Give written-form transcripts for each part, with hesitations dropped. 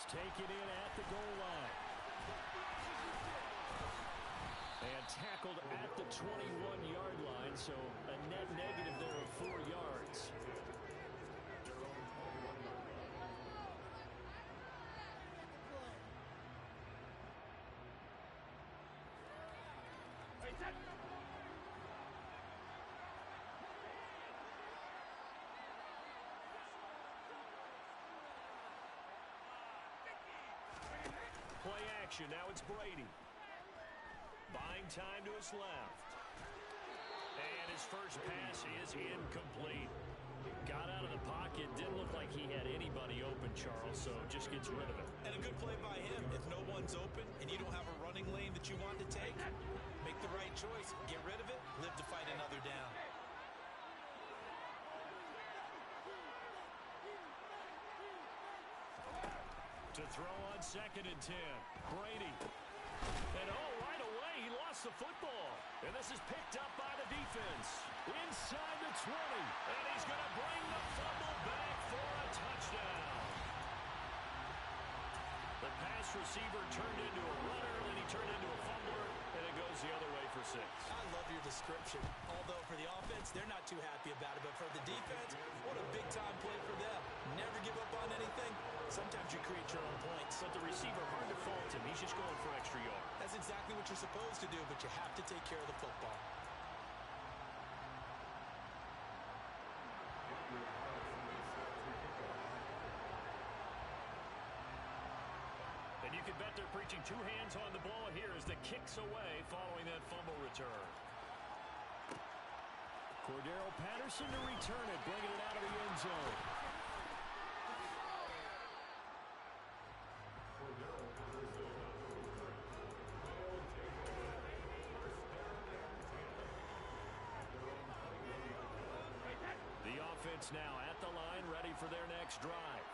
It's taken in at the goal line. And tackled at the 21-yard line, so a net negative there of 4 yards. Play action. Now it's Brady. Buying time to his left. And his first pass is incomplete. Got out of the pocket. Didn't look like he had anybody open, Charles, so just gets rid of it. And a good play by him. If no one's open and you don't have a running lane that you want to take, make the right choice. Get rid of it. Live to fight another down. To throw on 2nd and 10. Brady. And right away, he lost the football. And this is picked up by the defense. Inside the 20. And he's going to bring the fumble back for a touchdown. The pass receiver turned into a runner, then he turned into a fumbler, and it goes the other way for 6. I love your description. Although for the offense, they're not too happy about it. But for the defense, what a big-time play for them. Never give up on anything. Sometimes you create your own points. But the receiver, hard to fault him. He's just going for extra yards. That's exactly what you're supposed to do, but you have to take care of the football. And you can bet they're preaching 2 hands on the ball here as the kick's away following that fumble return. Cordero Patterson to return it, bringing it out of the end zone. The offense now at the line, ready for their next drive.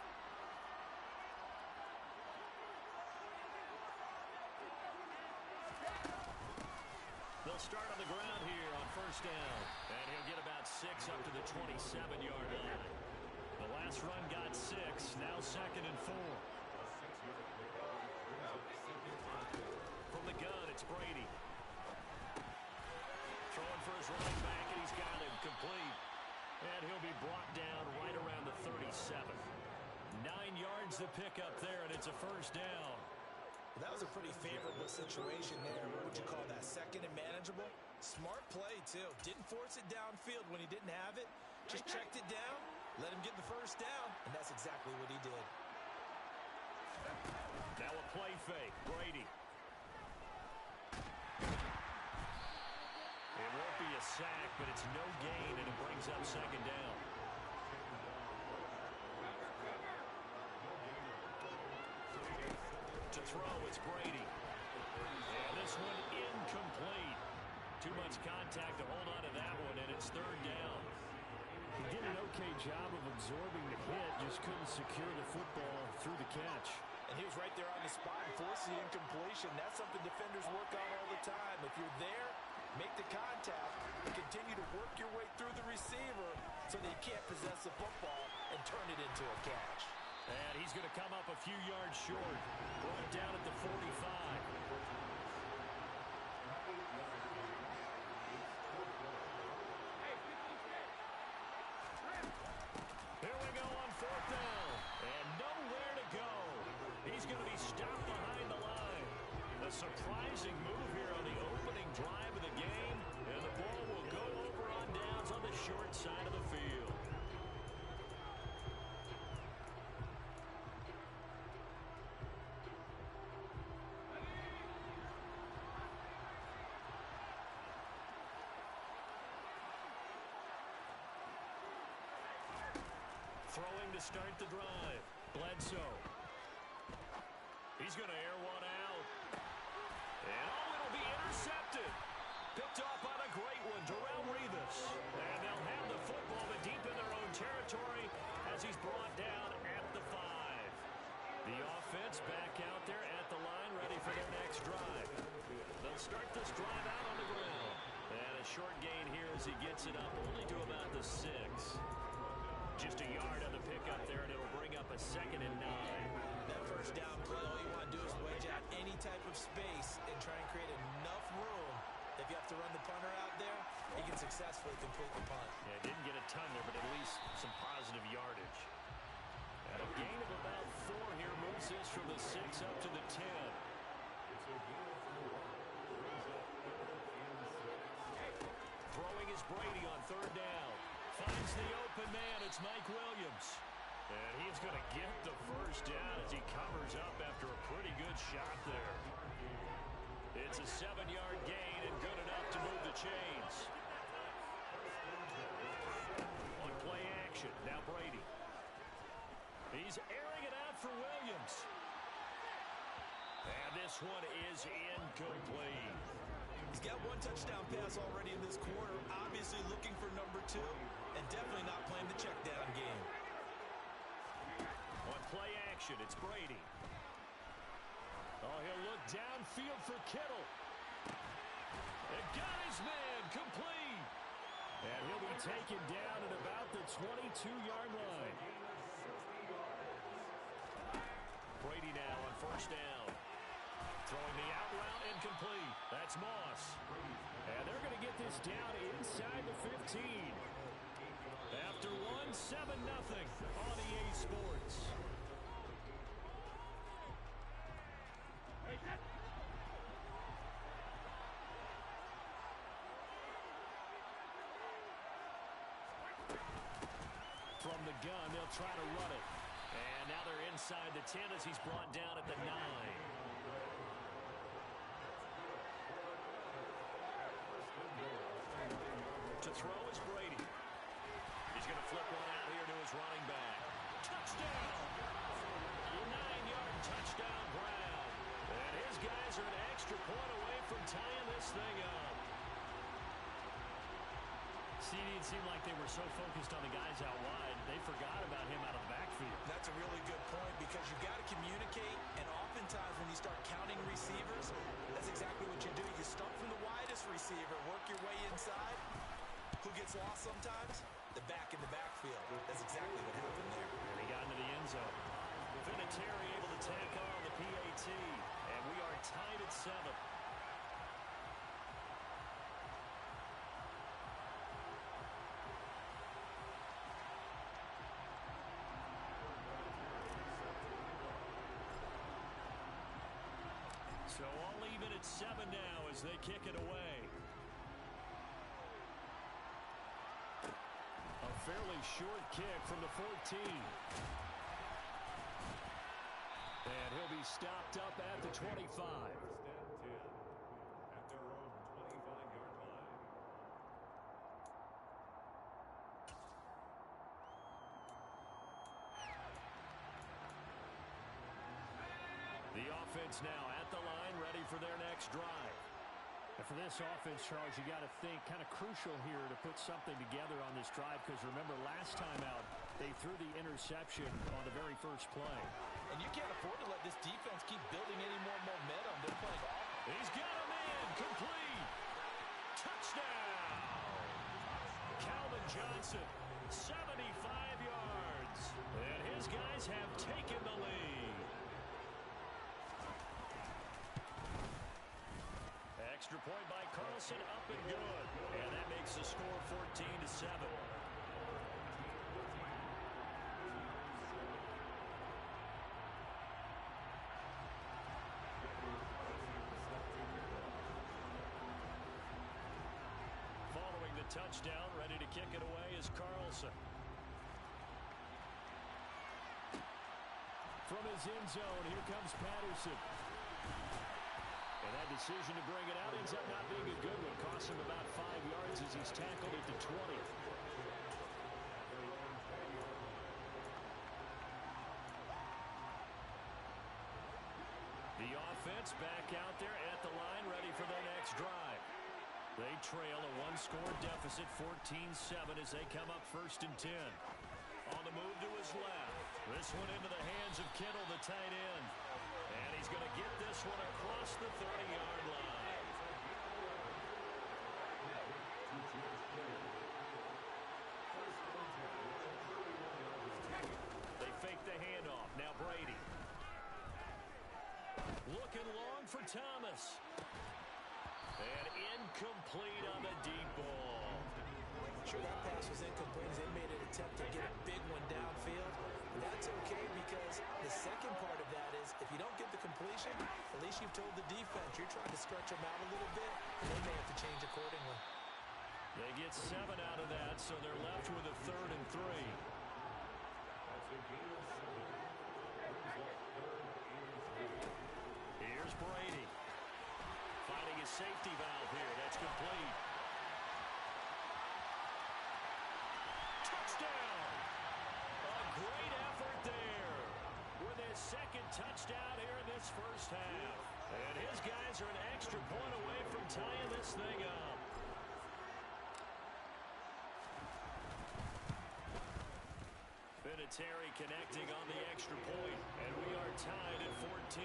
They'll start on the ground here on 1st down. And he'll get about 6 up to the 27-yard line. The last run got 6. Now 2nd and 4. From the gun, it's Brady. Throwing for his running back, and he's got him complete. And he'll be brought down right around the 37. 9 yards to pick up there, and it's a 1st down. That was a pretty favorable situation there. What would you call that? 2nd and manageable? Smart play, too. Didn't force it downfield when he didn't have it. Just checked it down, let him get the 1st down, and that's exactly what he did. Now a play fake. Brady. It won't be a sack, but it's no gain, and it brings up 2nd down. To throw, it's Brady. And this one incomplete. Too much contact to hold on to that one, and it's 3rd down. He did an okay job of absorbing the hit, just couldn't secure the football through the catch. And he was right there on the spot and forced the incompletion. That's something defenders work on all the time. If you're there, make the contact and continue to work your way through the receiver so that you can't possess the football and turn it into a catch. And he's going to come up a few yards short. Brought down at the 45. Here we go on 4th down. And nowhere to go. He's going to be stopped behind the line. A surprising move here on the opening drive of the game. And the ball will go over on downs on the short side of the field. Throwing to start the drive. Bledsoe. He's going to air one out. And it'll be intercepted. Picked off on a great one, Darrelle Revis. And they'll have the football but deep in their own territory as he's brought down at the 5. The offense back out there at the line, ready for their next drive. They'll start this drive out on the ground. And a short gain here as he gets it up only to about the 6. Just a yard on the pickup there, and it'll bring up a 2nd and 9. That 1st down successfully complete the punt. Yeah, didn't get a ton there, but at least some positive yardage. And a gain of about 4 here moves this from the 6 up to the 10. Throwing is Brady on 3rd down. Finds the open man. It's Mike Williams. And he's going to get the 1st down as he covers up after a pretty good shot there. It's a 7-yard gain and good enough to move the chains. On play action, now Brady. He's airing it out for Williams. And this one is incomplete. He's got 1 touchdown pass already in this quarter. Obviously looking for number 2 and definitely not playing the check down game. On play action, it's Brady. Oh, he'll look downfield for Kittle. And got his man complete. And he'll be taken down at about the 22-yard line. Brady now on 1st down. Throwing the out route incomplete. That's Moss. And they're going to get this down inside the 15. After one, 7-0 on EA Sports. From the gun, they'll try to run it. And now they're inside the 10 as he's brought down at the 9. To throw is Brady. He's going to flip one out here to his running back. Touchdown! 9-yard touchdown, Brown. And his guys are an extra point away from tying this thing up. See, it seemed like they were so focused on the guys out wide, they forgot about him out of the backfield. That's a really good point because you've got to communicate, and oftentimes when you start counting receivers, that's exactly what you do. You start from the widest receiver, work your way inside. Who gets lost sometimes? The back in the backfield. That's exactly what happened there. And he got into the end zone. Vinatieri able to tack on the PAT, and we are tied at 7. So all even at 7 now as they kick it away. A fairly short kick from the 14. And he'll be stopped up at the 25. The offense now at the line, ready for their next drive. And for this offense, Charles, you got to think kind of crucial here to put something together on this drive because remember last time out they threw the interception on the very first play. And you can't afford to let this defense keep building any more momentum. They're playing off. He's got him in, complete. Touchdown. Calvin Johnson, 75 yards. And his guys have taken the lead. Extra point by Carlson, up and good. And that makes the score 14-7. Following the touchdown, ready to kick it away is Carlson. From his end zone, here comes Patterson. And that decision to bring it out ends up not being a good one. Costs him about 5 yards as he's tackled at the 20. The offense back out there at the line, ready for their next drive. They trail a 1-score deficit, 14-7 as they come up 1st and 10. On the move to his left. This one into the hands of Kittle, the tight end. And he's going to get this one across the 30-yard line. They fake the handoff. Now Brady. Looking long for Thomas. And incomplete on the deep ball. sure that pass was incomplete as they made an attempt to get a big one downfield. That's okay because the second part of that is if you don't get the completion, at least you've told the defense you're trying to stretch them out a little bit, and they may have to change accordingly. They get 7 out of that, so they're left with a 3rd and 3. Here's Brady. Finding his safety valve here. That's complete. Touchdown! A great effort there with his second touchdown here in this first half. And his guys are an extra point away from tying this thing up. Terry connecting on the extra point, and we are tied at 14.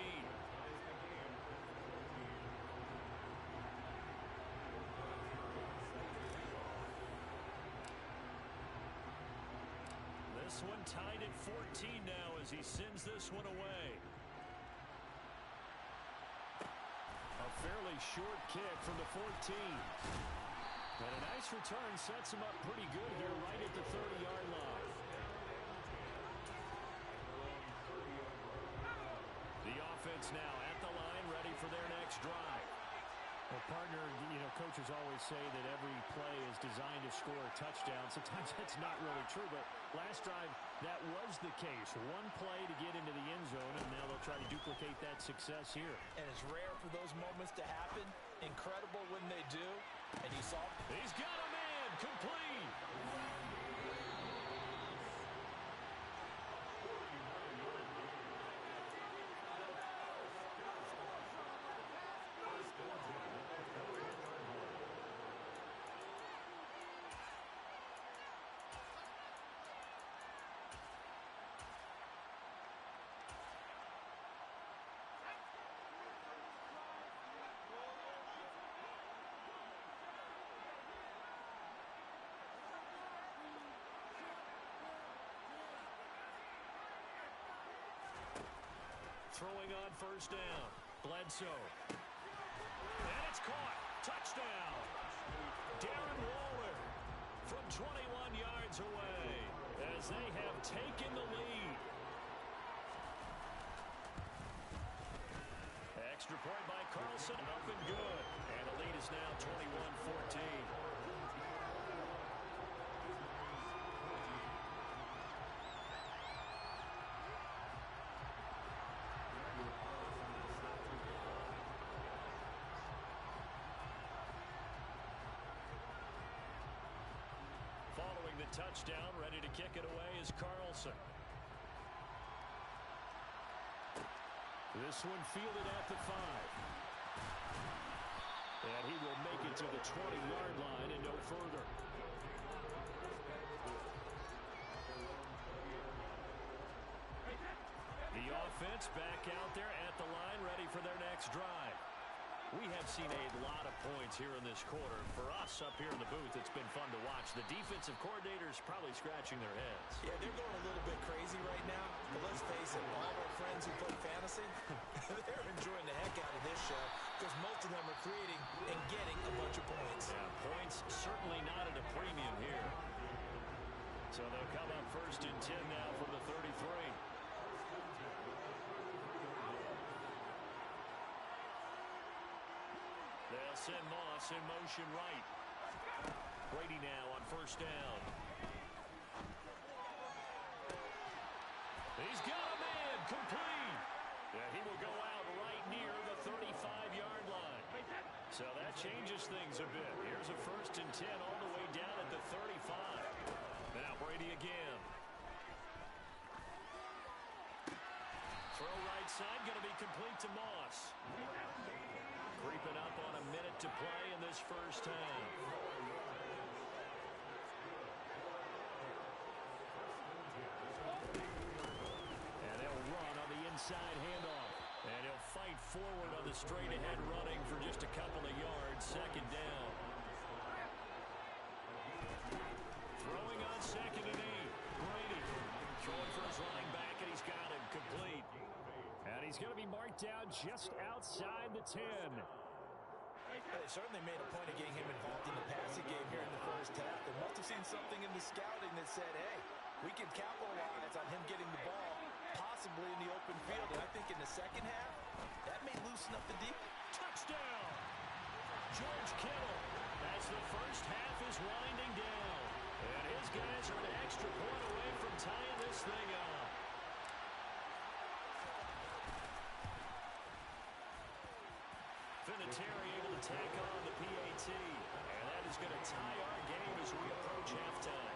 This one tied at 14 now as he sends this one away. A fairly short kick from the 14. And a nice return sets him up pretty good here right at the 30-yard line. The offense now at the line, ready for their next drive. Well, partner, coaches always say that every play is designed to score a touchdown. Sometimes that's not really true, but last drive, that was the case. One play to get into the end zone, and now they'll try to duplicate that success here. And it's rare for those moments to happen. Incredible when they do. And you saw. He's got a man, complete. Throwing on first down. Bledsoe. And it's caught. Touchdown. Darren Waller from 21 yards away as they have taken the lead. Extra point by Carlson, up and good. And the lead is now 21-14. Touchdown, ready to kick it away is Carlson. This one fielded at the 5. And he will make it to the 20-yard line and no further. The offense back out there at the line, ready for their next drive. We have seen a lot of points here in this quarter. For us up here in the booth, it's been fun to watch. The defensive coordinators probably scratching their heads. Yeah, they're going a little bit crazy right now. But let's face it, all our friends who play fantasy, they're enjoying the heck out of this show because most of them are creating and getting a bunch of points. Yeah, points certainly not at a premium here. So they'll come up 1st and 10 now from the 33. They'll send Moss in motion right. Brady now on first down. He's got a man, complete. Yeah, he will go out right near the 35-yard line. So that changes things a bit. Here's a 1st and 10 all the way down at the 35. Now Brady again. Throw right side, going to be complete to Moss. Creeping up on a minute to play in this first half. And they'll run on the inside handoff. And he'll fight forward on the straight-ahead running for just a couple of yards. 2nd down. Throwing on 2nd and 8. Brady throwing for his running back, and he's got him complete. And he's going to be marked down just outside the 10. They certainly made a point of getting him involved in the passing game here in the first half. They must have seen something in the scouting that said, hey, we can capitalize on him getting the ball, possibly in the open field. And I think in the second half, that may loosen up the deep. Touchdown! George Kittle, as the first half is winding down. And his guys are an extra point away from tying this thing up. Vinatieri able to tack on the PAT. And that is going to tie our game as we approach halftime.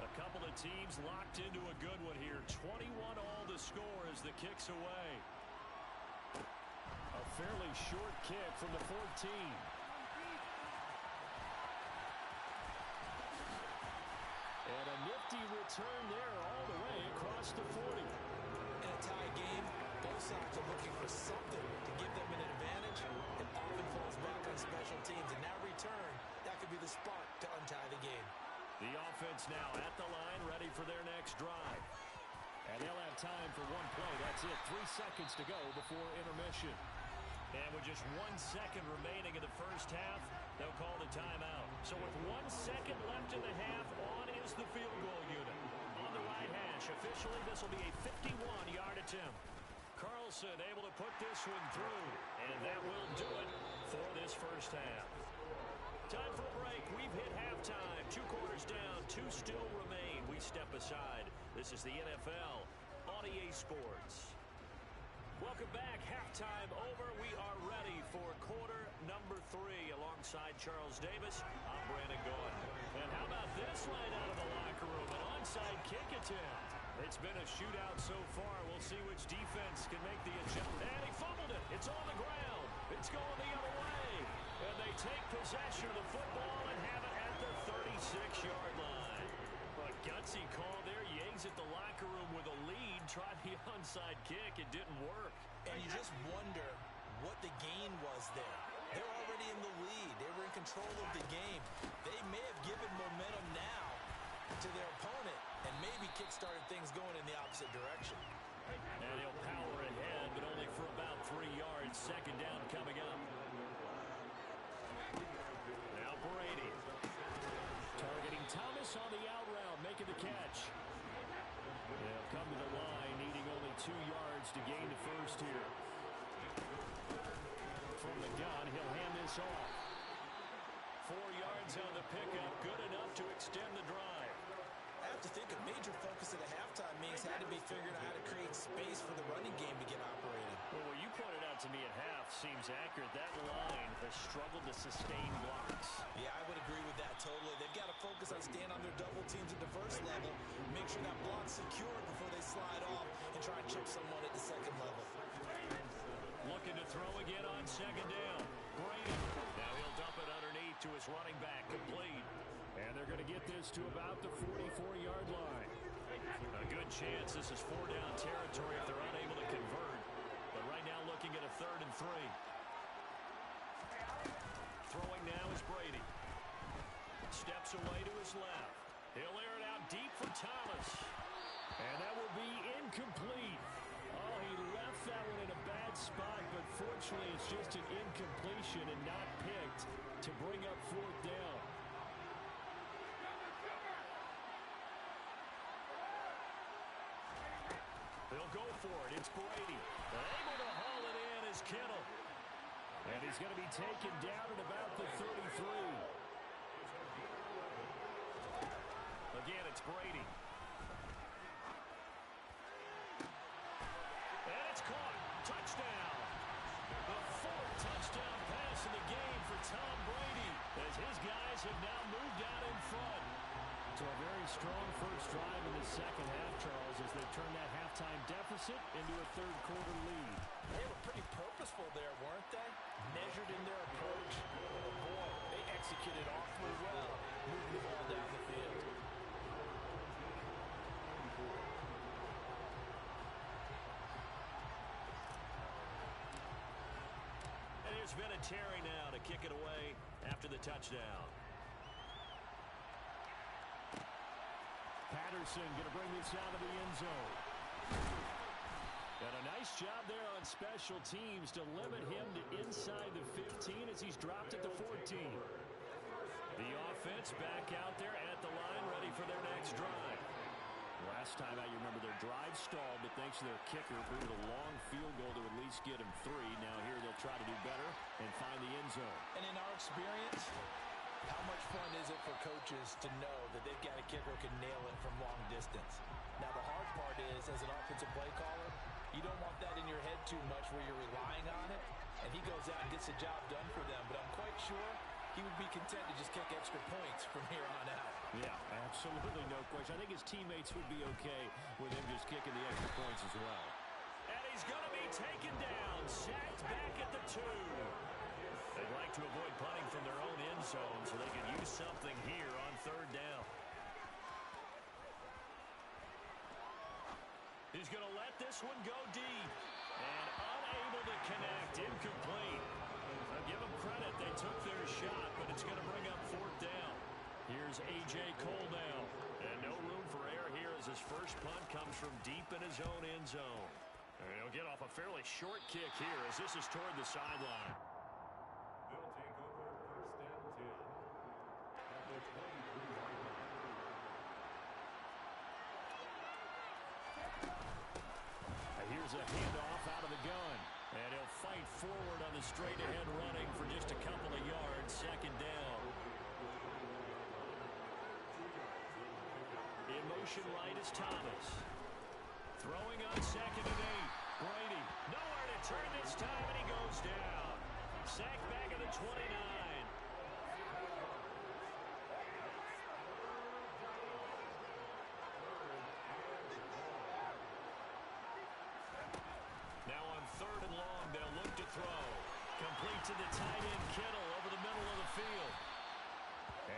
A couple of teams locked into a good one here. 21 all to score as the kick's away. A fairly short kick from the 14. And a nifty return there all the way across the 40. In a tie game, both sides are looking for something to give them an advantage. It often falls back on special teams. And that return, that could be the spark to untie the game. The offense now at the line, ready for their next drive. And they'll have time for one play. That's it. 3 seconds to go before intermission. And with just 1 second remaining in the first half, they'll call the timeout. So with 1 second left in the half, on is the field goal unit. On the right hash, officially this will be a 51-yard attempt. Carlson able to put this one through. And that will do it for this first half. Time for a break. We've hit halftime. 2 quarters down, 2 still remain. We step aside. This is the NFL on EA Sports. Welcome back. Halftime over. We are ready for quarter number 3 alongside Charles Davis. I'm Brandon Gordon. And how about this line out of the locker room? An onside kick attempt. It's been a shootout so far. We'll see which defense can make the adjustment. And he fumbled it. It's on the ground. It's going the other way. And they take possession of the football and have it at the 36-yard line. A gutsy call there. Yanks at the locker room with a lead. Tried the onside kick. It didn't work. And you just wonder what the gain was there. They're already in the lead. They were in control of the game. They may have given momentum now to their opponent and maybe kick-started things going in the opposite direction. And he'll power ahead, but only for about 3 yards. Second down coming up. Now Brady. Targeting Thomas on the out route, making the catch. They'll come to the line, needing only 2 yards to gain the first here. From the gun, he'll hand this off. 4 yards on the pickup, good enough to extend the drive. I have to think a major focus at the halftime meetings had to be figuring out how to create space for the running game to get operating. Well, what you pointed out to me at half seems accurate. That line has struggled to sustain blocks. Yeah, I would agree with that totally. They've got to focus on staying on their double teams at the first level, make sure that block's secured before they slide off and try and chip someone at the second level. Looking to throw again on second down. Brady. Now he'll dump it underneath to his running back, complete. And they're going to get this to about the 44-yard line. A good chance this is 4-down territory if they're unable to convert. But right now looking at a 3rd and 3. Throwing now is Brady. Steps away to his left. He'll air it out deep for Thomas. And that will be incomplete. Oh, he left that one in a bad spot, but fortunately it's just an incompletion and not picked to bring up 4th down. They'll go for it. It's Brady. Able to haul it in is Kittle. And he's going to be taken down at about the 33. Again, it's Brady. And it's caught. Touchdown. The 4th touchdown pass in the game for Tom Brady as his guys have now moved out in front. So a very strong first drive in the second half, Charles, as they turn that halftime deficit into a 3rd quarter lead. They were pretty purposeful there, weren't they? Measured in their approach. Oh, boy, they executed awfully well, moving the ball down the field. And here's Vinatieri now to kick it away after the touchdown. Anderson going to bring this out of the end zone. And a nice job there on special teams to limit him to inside the 15 as he's dropped at the 14. The offense back out there at the line, ready for their next drive. Last time out, you remember their drive stalled, but thanks to their kicker, booted a long field goal to at least get him 3. Now here they'll try to do better and find the end zone. And in our experience, how much fun is it for coaches to know that they've got a kicker who can nail it from long distance? Now the hard part is, as an offensive play caller, you don't want that in your head too much where you're relying on it, and he goes out and gets the job done for them. But I'm quite sure he would be content to just kick extra points from here on out. Yeah, absolutely no question. I think his teammates would be okay with him just kicking the extra points as well. And he's going to be taken down, sacked back at the 2. They'd like to avoid punting from their own end zone so they can use something here on 3rd down. He's going to let this one go deep. And unable to connect, incomplete. I'll give them credit, they took their shot, but it's going to bring up 4th down. Here's A.J. Cole now. And no room for error here as his first punt comes from deep in his own end zone. And he'll get off a fairly short kick here as this is toward the sideline. They'll take over 1st and 10. At the 23-yard line. Here's a handoff out of the gun. And he'll fight forward on the straight-ahead running for just a couple of yards. 2nd down. In motion right is Thomas. Throwing on 2nd and 8. Brady nowhere to turn this time, and he goes down. Sacked back at the 29. Now on 3rd and long, they'll look to throw. Complete to the tight end, Kittle, over the middle of the field.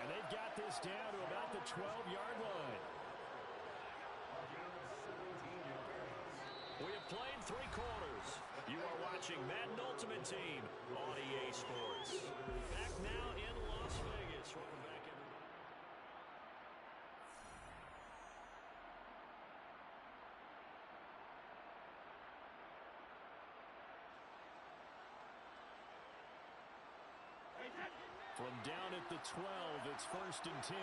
And they've got this down to about the 12-yard line. We have played 3 quarters. You are watching Madden Ultimate Team on EA Sports. Back now in Las Vegas. Welcome back, everybody. From down at the 12, it's 1st and 10.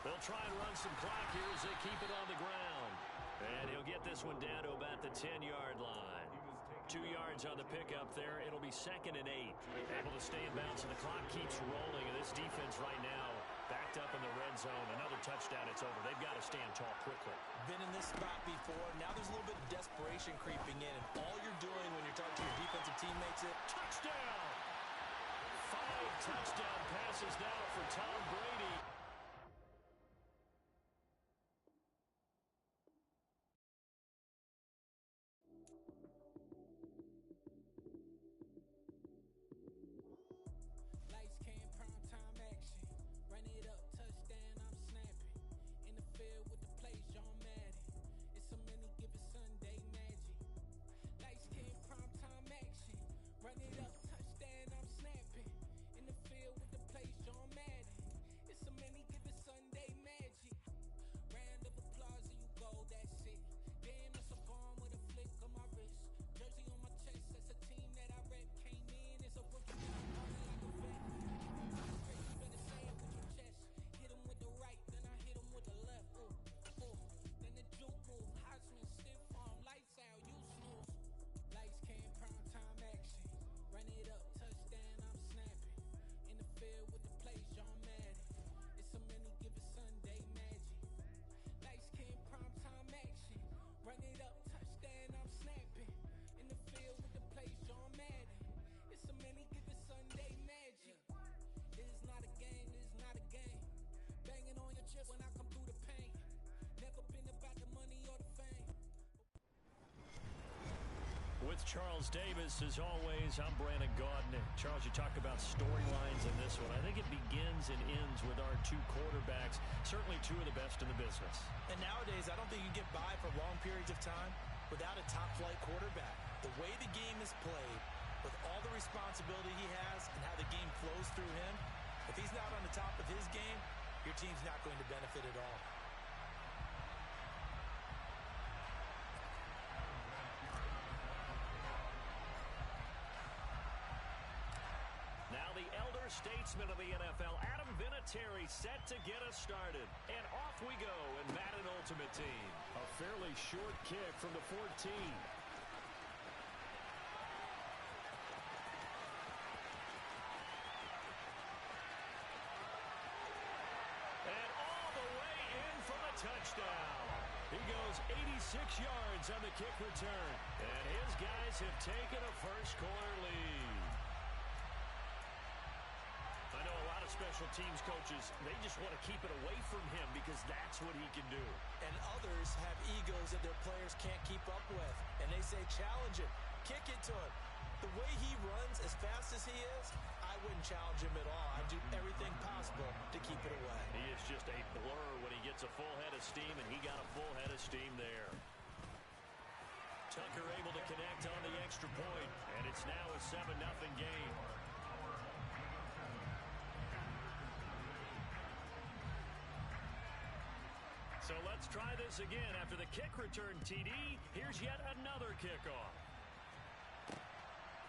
They'll try and run some clock here as they keep it on the ground. And he'll get this one down to about the 10-yard line. 2 yards on the pickup there. It'll be 2nd and 8. Able to stay in bounds, and the clock keeps rolling. And this defense right now backed up in the red zone. Another touchdown, it's over. They've got to stand tall quickly. Been in this spot before. Now there's a little bit of desperation creeping in. And all you're doing when you're talking to your defensive teammates is Touchdown! 5 touchdown passes now for Tom Brady. With Charles Davis, as always, I'm Brandon Gaudin. Charles, you talk about storylines in this one. I think it begins and ends with our 2 quarterbacks, certainly 2 of the best in the business. And nowadays, I don't think you can get by for long periods of time without a top-flight quarterback. The way the game is played, with all the responsibility he has and how the game flows through him, if he's not on the top of his game, your team's not going to benefit at all. Now the elder statesman of the NFL, Adam Vinatieri, set to get us started. And off we go in Madden Ultimate Team. A fairly short kick from the 14. And all the way in for the touchdown. He goes 86 yards on the kick return. And his guys have taken a first-quarter lead. I know a lot of special teams coaches, they just want to keep it away from him because that's what he can do. And others have egos that their players can't keep up with. And they say, challenge him, kick it to him. The way he runs as fast as he is, I wouldn't challenge him at all. I'd do everything possible to keep it away. He is just a blur when he gets a full head of steam, and he got a full head of steam there. Tucker able to connect on the extra point, and it's now a 7-0 game. So let's try this again. After the kick return TD, here's yet another kickoff.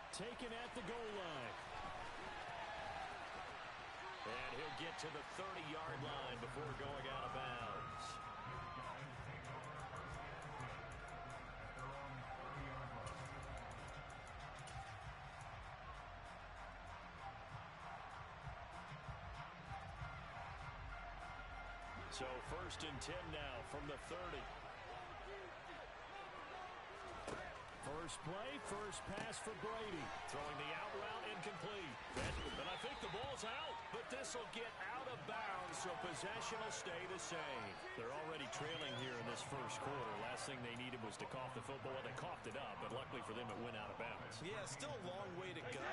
Taken at the goal line. And he'll get to the 30-yard line before going out of bounds. So 1st and 10 now from the 30. First play, first pass for Brady. Throwing the out route incomplete. And I think the ball's out, but this will get out of bounds, so possession will stay the same. They're already trailing here in this first quarter. Last thing they needed was to cough the football. Well, they coughed it up, but luckily for them, it went out of bounds. Yeah, still a long way to go,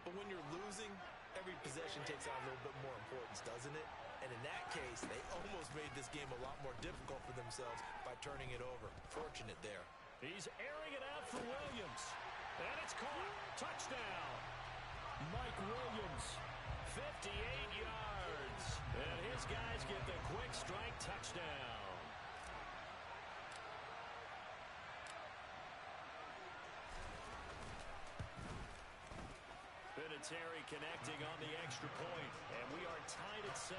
but when you're losing, every possession takes on a little bit more importance, doesn't it? And in that case, they almost made this game a lot more difficult for themselves by turning it over. Fortunate there. He's airing it out for Williams. And it's caught. Touchdown. Mike Williams. 58 yards. And his guys get the quick strike touchdown. Vinatieri connecting on the extra point. And we are tied at 7.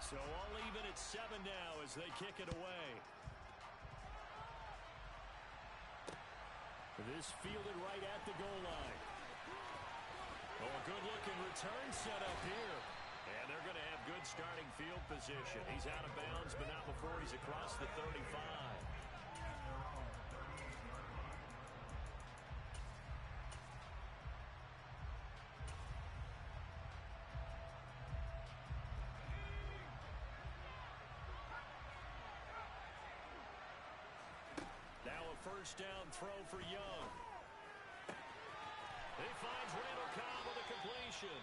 So all even at 7 now as they kick it away. This fielded right at the goal line. Oh, a good-looking return set up here. And they're going to have good starting field position. He's out of bounds, but not before he's across the 35. Now a first down throw for Young. He finds Randall Cobb with a completion.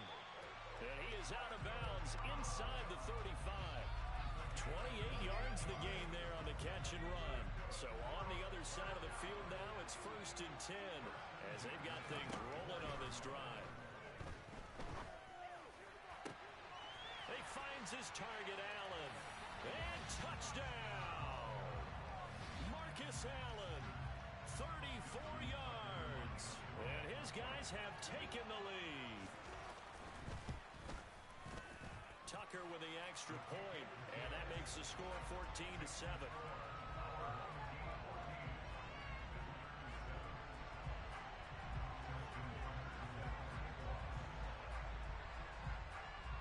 And he is out of bounds inside the 35. 28 yards the gain there on the catch and run. So on the other side of the field now, it's 1st and 10 as they've got things rolling on this drive. He finds his target, Allen. And touchdown! Marcus Allen, 34 yards. And his guys have taken the lead. Tucker with the extra point, and that makes the score 14-7.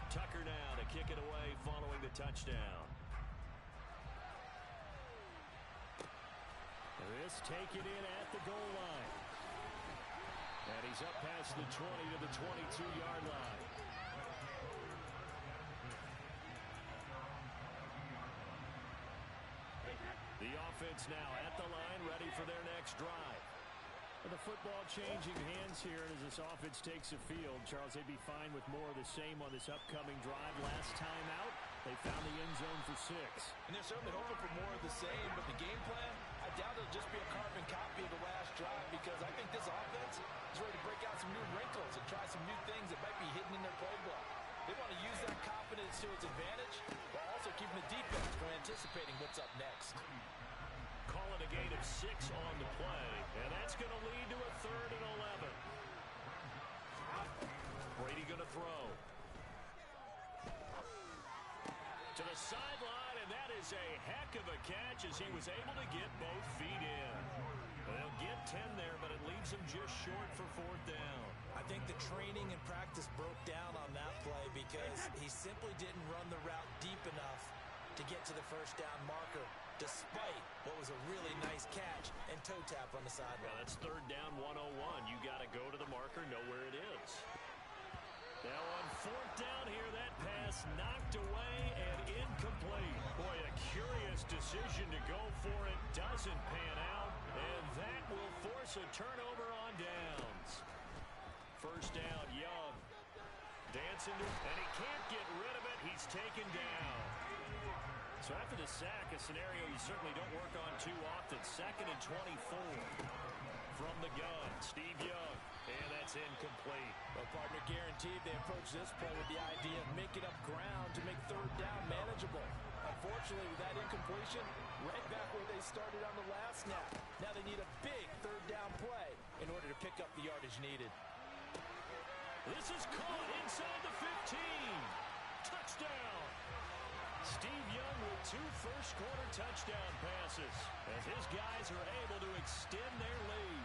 Tucker now to kick it away following the touchdown. This taken in at the goal line. And he's up past the 20 to the 22-yard line. offense now at the line, ready for their next drive. The football changing hands here as this offense takes the field. Charles, they'd be fine with more of the same on this upcoming drive. Last time out, they found the end zone for 6. And they're certainly hoping for more of the same, but the game plan, I doubt it'll just be a carbon copy of the last drive, because I think this offense is ready to break out some new wrinkles and try some new things that might be hidden in their playbook. They want to use that confidence to its advantage while also keeping the defense from anticipating what's up next. Call it a gain of 6 on the play, and that's going to lead to a 3rd and 11. Brady going to throw. To the sideline, and that is a heck of a catch as he was able to get both feet in. They'll get 10 there, but it leaves him just short for 4th down. I think the training and practice broke down on that play because he simply didn't run the route deep enough to get to the first down marker, despite what was a really nice catch and toe tap on the sideline. Well, that's 3rd down 101. You got to go to the marker, know where it is. Now on 4th down here, that pass knocked away and incomplete. Boy, a curious decision to go for it. Doesn't pan out, and that will force a turnover on downs. 1st down, Young. Dancing to, and he can't get rid of it. He's taken down. So after the sack, a scenario you certainly don't work on too often. 2nd and 24 from the gun. Steve Young, and that's incomplete. Well, partner, guaranteed they approach this play with the idea of making up ground to make 3rd down manageable. Unfortunately, with that incompletion, right back where they started on the last snap. Now they need a big 3rd down play in order to pick up the yardage needed. This is caught inside the 15. Touchdown. Steve Young with 2 first-quarter touchdown passes as his guys are able to extend their lead.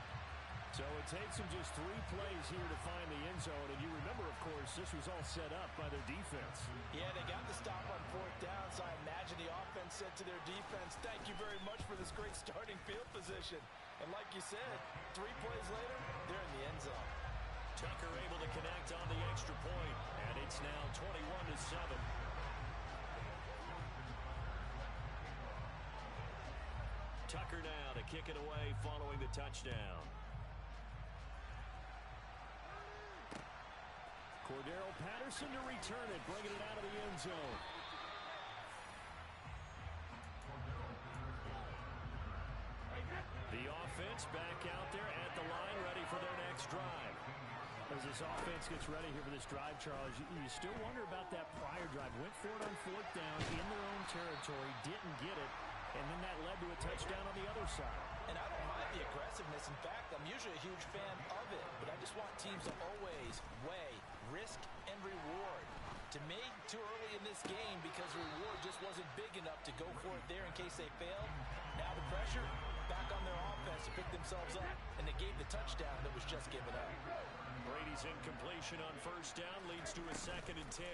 So it takes them just 3 plays here to find the end zone. And you remember, of course, this was all set up by their defense. Yeah, they got the stop on 4th down, so I imagine the offense said to their defense, thank you very much for this great starting field position. And like you said, 3 plays later, they're in the end zone. Tucker able to connect on the extra point, and it's now 21-7. Tucker now to kick it away following the touchdown. Cordero Patterson to return it, bringing it out of the end zone. The offense back out there at the line, ready for their next drive. As this offense gets ready here for this drive, Charles, you still wonder about that prior drive. Went for it on 4th down in their own territory, didn't get it, and then that led to a touchdown on the other side. And I don't mind the aggressiveness. In fact, I'm usually a huge fan of it, but I just want teams to always weigh risk and reward. To me, too early in this game because the reward just wasn't big enough to go for it there in case they failed. Now the pressure back on their offense to pick themselves up, and they gave the touchdown that was just given up. Brady's incompletion on 1st down leads to a 2nd and 10.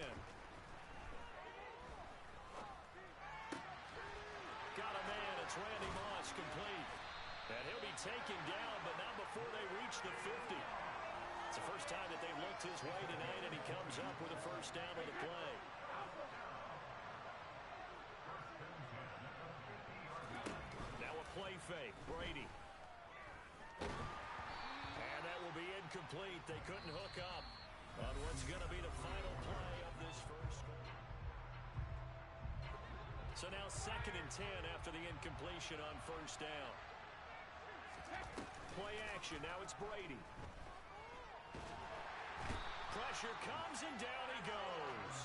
Got a man, it's Randy Moss, complete. And he'll be taken down, but not before they reach the 50. It's the first time that they've looked his way tonight, and he comes up with a 1st down on the play. Now a play fake, Brady. And that will be incomplete. They couldn't hook up on what's going to be the final play of this first quarter. So now 2nd and 10 after the incompletion on 1st down. Play action. Now it's Brady. Pressure comes and down he goes.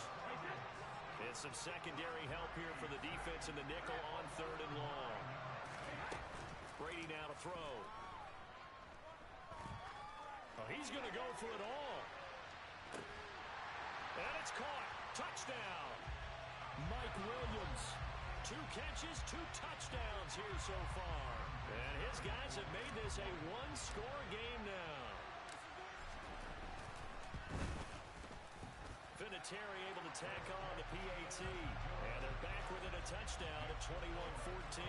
And some secondary help here for the defense in the nickel on 3rd and long. Brady now to throw. Oh, he's going to go for it all. And it's caught. Touchdown. Mike Williams. 2 catches, 2 touchdowns here so far. And his guys have made this a 1-score game now. Vinatieri able to tack on the PAT. And they're back within a touchdown at 21-14.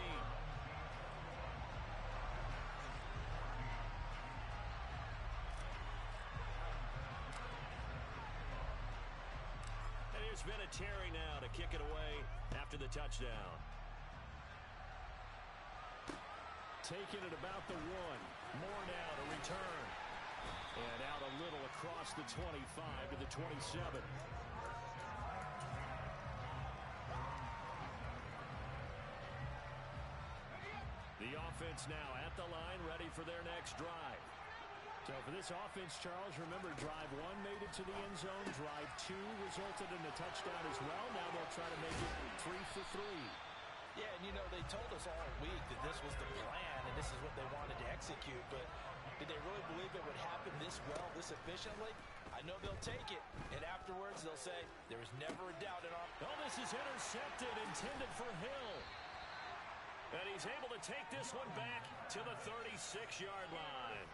And here's Vinatieri now to kick it away after the touchdown. Taking it about the 1. More now to return. And out a little across the 25 to the 27. The offense now at the line, ready for their next drive. So for this offense, Charles, remember, drive 1 made it to the end zone. Drive 2 resulted in a touchdown as well. Now they'll try to make it 3 for 3. Yeah, and you know, they told us all week that this was the plan and this is what they wanted to execute, but did they really believe it would happen this well, this efficiently? I know they'll take it, and afterwards they'll say, there was never a doubt in our... Oh, this is intercepted, intended for Hill. And he's able to take this one back to the 36-yard line.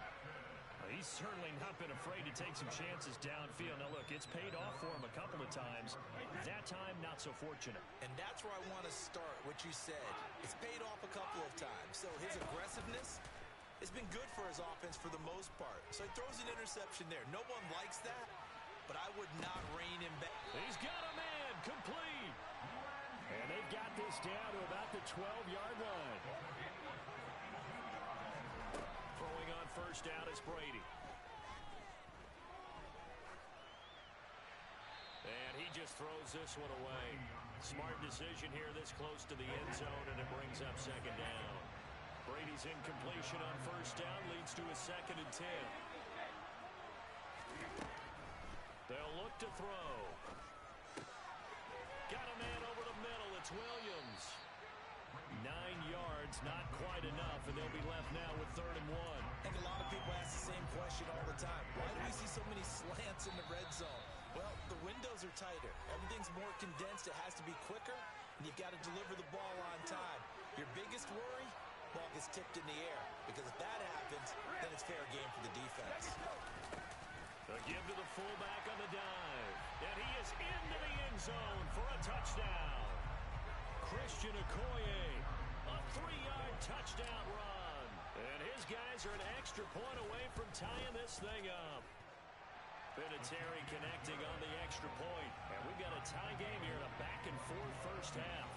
He's certainly not been afraid to take some chances downfield. Now, look, it's paid off for him a couple of times. That time, not so fortunate. And that's where I want to start, what you said. It's paid off a couple of times. So his aggressiveness has been good for his offense for the most part. So he throws an interception there. No one likes that, but I would not rein him back. He's got a man, complete. And they've got this down to about the 12-yard line. Throwing on first down is Brady. And he just throws this one away. Smart decision here this close to the end zone, and it brings up second down. Brady's incompletion on first down leads to a 2nd and 10. They'll look to throw. Got a man over the middle. It's Williams. 9 yards, not quite enough, and they'll be left now with 3rd and 1. I think a lot of people ask the same question all the time. Why do we see so many slants in the red zone? Well, the windows are tighter. Everything's more condensed. It has to be quicker, and you've got to deliver the ball on time. Your biggest worry? Ball gets tipped in the air, because if that happens, then it's fair game for the defense. A give to the fullback on the dive, and he is into the end zone for a touchdown. Christian Okoye, a 3-yard touchdown run. And his guys are an extra point away from tying this thing up. Vinatieri connecting on the extra point. And we've got a tie game here in a back-and-forth first half.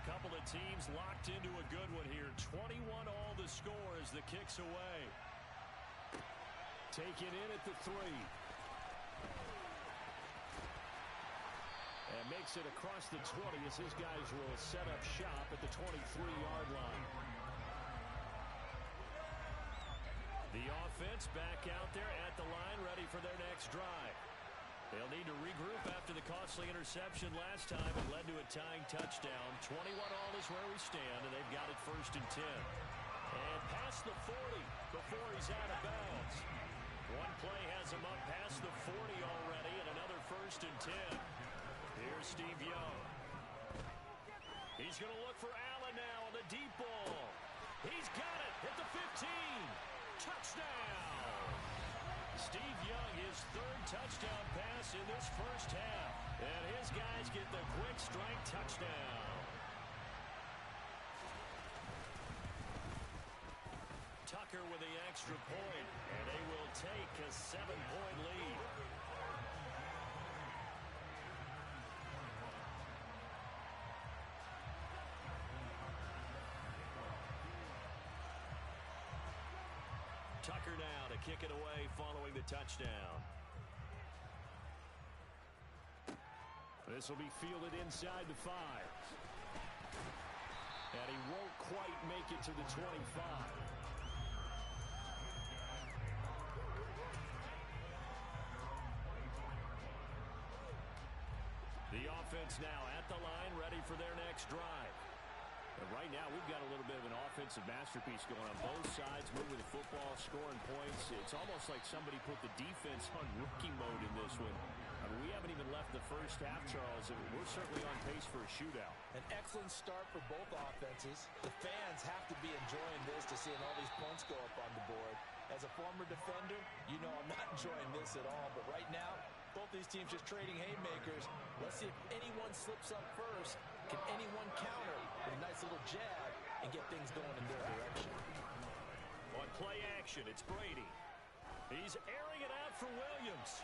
Couple of teams locked into a good one here. 21 all the score as the kick's away. Taken in at the 3. And makes it across the 20 as his guys will set up shop at the 23-yard line. The offense back out there at the line, ready for their next drive. They'll need to regroup after the costly interception last time. It led to a tying touchdown. 21 all is where we stand, and they've got it 1st and 10. And past the 40 before he's out of bounds. One play has him up past the 40 already, and another 1st and 10. Here's Steve Young. He's going to look for Allen now on the deep ball. He's got it at the 15. Touchdown! Steve Young, his 3rd touchdown pass in this first half. And his guys get the quick strike touchdown. Tucker with the extra point, and they will take a 7-point lead. Tucker now to kick it away following the touchdown. This will be fielded inside the 5. And he won't quite make it to the 25. The offense now at the line, ready for their next drive. And right now, we've got a little bit of an offensive masterpiece going on both sides, moving the football, scoring points. It's almost like somebody put the defense on rookie mode in this one. I mean, we haven't even left the first half, Charles, and we're certainly on pace for a shootout. An excellent start for both offenses. The fans have to be enjoying this to seeing all these points go up on the board. As a former defender, you know I'm not enjoying this at all. But right now, both these teams just trading haymakers. Let's see if anyone slips up first. Can anyone counter with a nice little jab and get things going in their direction? On play action, it's Brady. He's airing it out for Williams.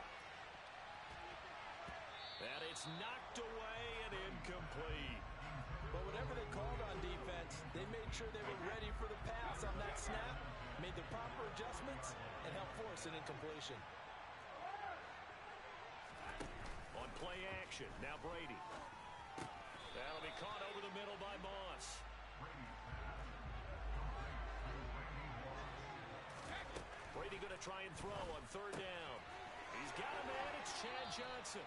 And it's knocked away and incomplete. But whatever they called on defense, they made sure they were ready for the pass on that snap, made the proper adjustments, and helped force an incompletion. On play action, now Brady. That'll be caught over the middle by Moss. Brady going to try and throw on third down. He's got a man. It's Chad Johnson.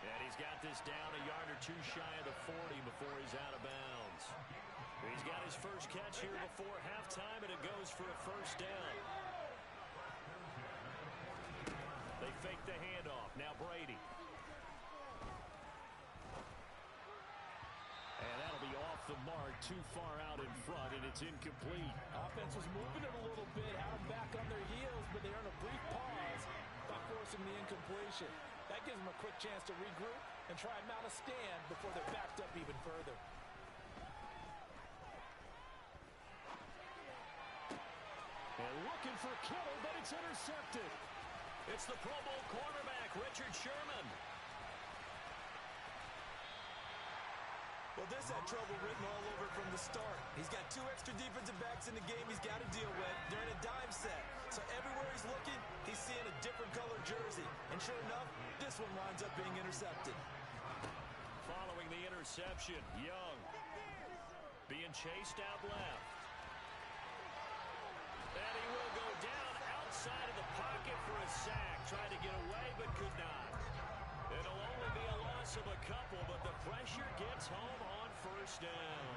And he's got this down a yard or two shy of the 40 before he's out of bounds. He's got his first catch here before halftime, and it goes for a first down. They fake the handoff. Now Brady. And that'll be off the mark, too far out in front, and it's incomplete. Offense was moving it a little bit, had them back on their heels, but they earned a brief pause by forcing the incompletion. That gives them a quick chance to regroup and try and mount a stand before they're backed up even further. And looking for Kittle, but it's intercepted. It's the Pro Bowl cornerback, Richard Sherman. Well, this had trouble written all over from the start. He's got 2 extra defensive backs in the game he's got to deal with during a dime set. So everywhere he's looking, he's seeing a different color jersey. And sure enough, this one winds up being intercepted. Following the interception, Young being chased out left. And he will go down outside of the pocket for a sack. Tried to get away, but could not. It'll only be a loss of a couple, but the pressure gets home on first down.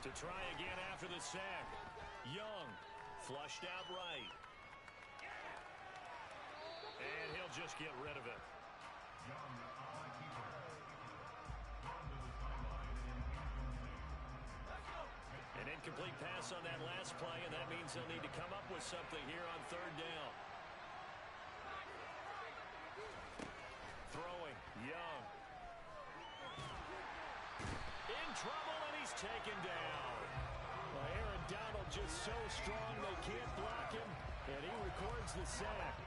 To try again after the sack. Young flushed out right. And he'll just get rid of it. An incomplete pass on that last play, and that means they'll need to come up with something here on third down. Throwing, Young. In trouble, and he's taken down. Well, Aaron Donald just so strong they can't block him, and he records the sack.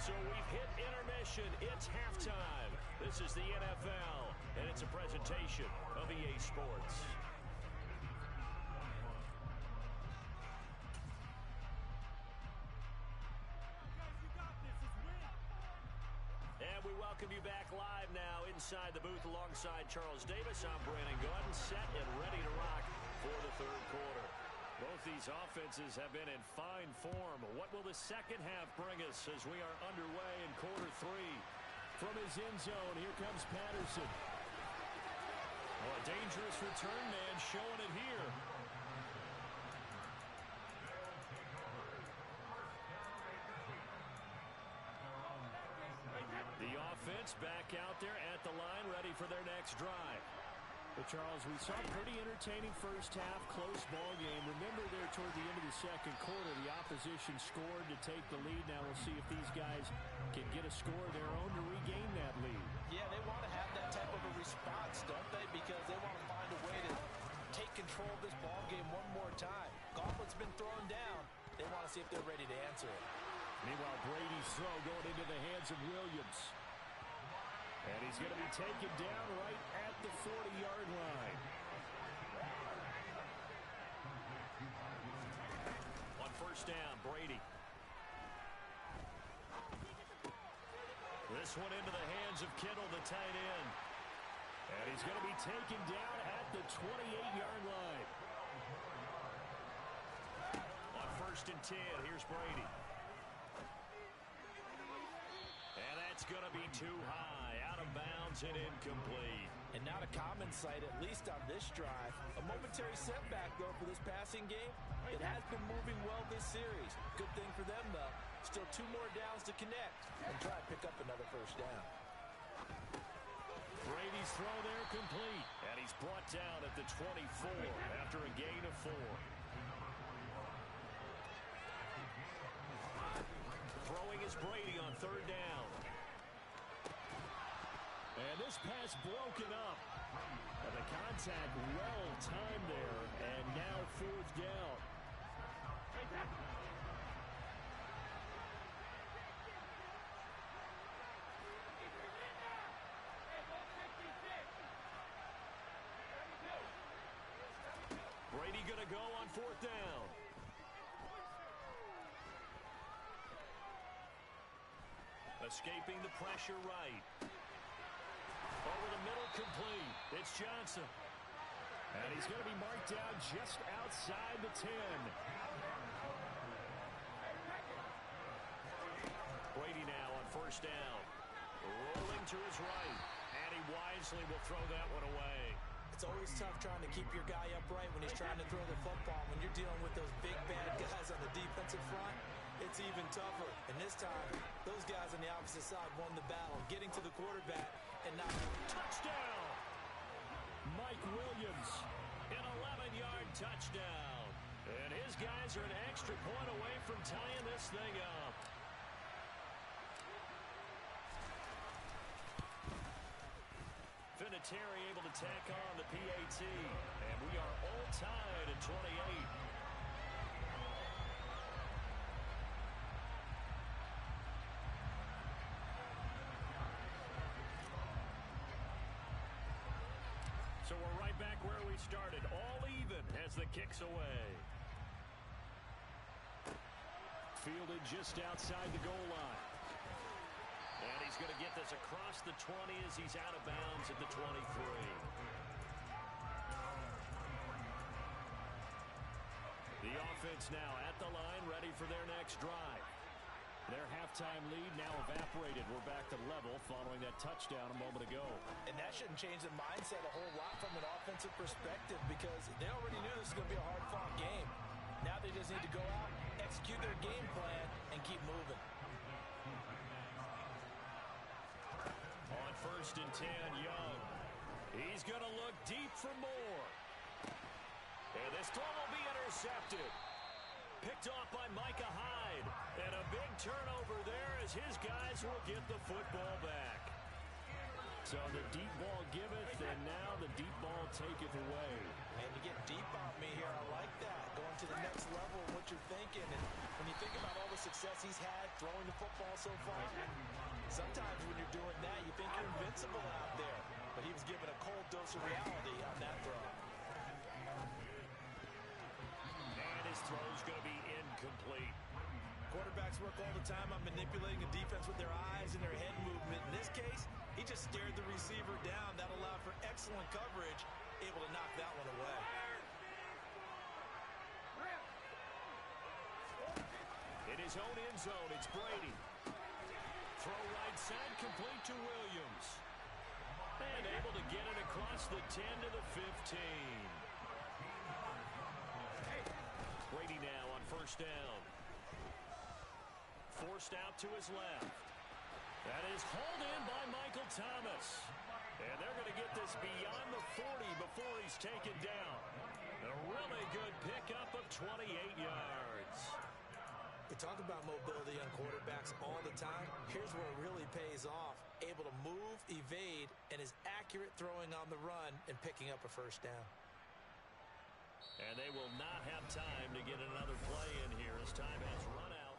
So we've hit intermission. It's halftime. This is the NFL, and it's a presentation of EA Sports. And we welcome you back live now inside the booth alongside Charles Davis. I'm Brandon Gaudin, set and ready to rock for the third quarter. Both these offenses have been in fine form. What will the second half bring us as we are underway in quarter three? From his end zone, here comes Patterson. Oh, a dangerous return man showing it here. The offense back out there at the line, ready for their next drive. But Charles, we saw a pretty entertaining first half, close ball game. Remember there toward the end of the second quarter, the opposition scored to take the lead. Now we'll see if these guys can get a score of their own to regain that lead. Yeah, they want to have that type of a response, don't they? Because they want to find a way to take control of this ball game one more time. Gauntlet's been thrown down. They want to see if they're ready to answer it. Meanwhile, Brady's throw going into the hands of Williams. And he's going to be taken down right at the 40-yard line. On first down, Brady. This one into the hands of Kittle, the tight end. And he's going to be taken down at the 28-yard line. On first and 10, here's Brady. And that's going to be too high, out of bounds and incomplete. And not a common sight, at least on this drive. A momentary setback, though, for this passing game. It has been moving well this series. Good thing for them, though. Still 2 more downs to connect and try to pick up another first down. Brady's throw there complete. And he's brought down at the 24 after a gain of 4. Throwing is Brady on third down. And this pass broken up. And the contact well timed there, and now fourth down. Brady going to go on fourth down. Escaping the pressure right. Over the middle, complete. It's Johnson. And he's going to be marked down just outside the 10. Brady now on first down. Rolling to his right. And he wisely will throw that one away. It's always tough trying to keep your guy upright when he's trying to throw the football. When you're dealing with those big, bad guys on the defensive front, it's even tougher. And this time, those guys on the opposite side won the battle, getting to the quarterback and not... Touchdown! Mike Williams, an 11-yard touchdown. And his guys are an extra point away from tying this thing up. Vinatieri able to tack on the PAT. And we are all tied at 28. So we're right back where we started, all even as the kick's away. fielded just outside the goal line. And he's going to get this across the 20 as he's out of bounds at the 23. The offense now at the line, ready for their next drive. Their halftime lead now evaporated. We're back to level following that touchdown a moment ago. And that shouldn't change the mindset a whole lot from an offensive perspective, because they already knew this was going to be a hard-fought game. Now they just need to go out, execute their game plan, and keep moving. On 1st and 10, Young. He's going to look deep for more. And this throw will be intercepted. Picked off by Micah Hyde. And a big turnover there as his guys will get the football back. So the deep ball giveth, and now the deep ball taketh away. And you get deep on me here. I like that. Going to the next level of what you're thinking. And when you think about all the success he's had throwing the football so far, sometimes when you're doing that, you think you're invincible out there. But he was given a cold dose of reality on that throw. And his throw's going to be incomplete. Quarterbacks work all the time on manipulating the defense with their eyes and their head movement. In this case, he just stared the receiver down. That allowed for excellent coverage, able to knock that one away. In his own end zone, it's Brady. Throw right side, complete to Williams. And able to get it across the 10 to the 15. Brady now on 1st down. Forced out to his left. That is hauled in by Michael Thomas. And they're going to get this beyond the 40 before he's taken down. A really good pickup of 28 yards. We talk about mobility on quarterbacks all the time. Here's where it really pays off. Able to move, evade, and is accurate throwing on the run and picking up a 1st down. And they will not have time to get another play in here as time has run out.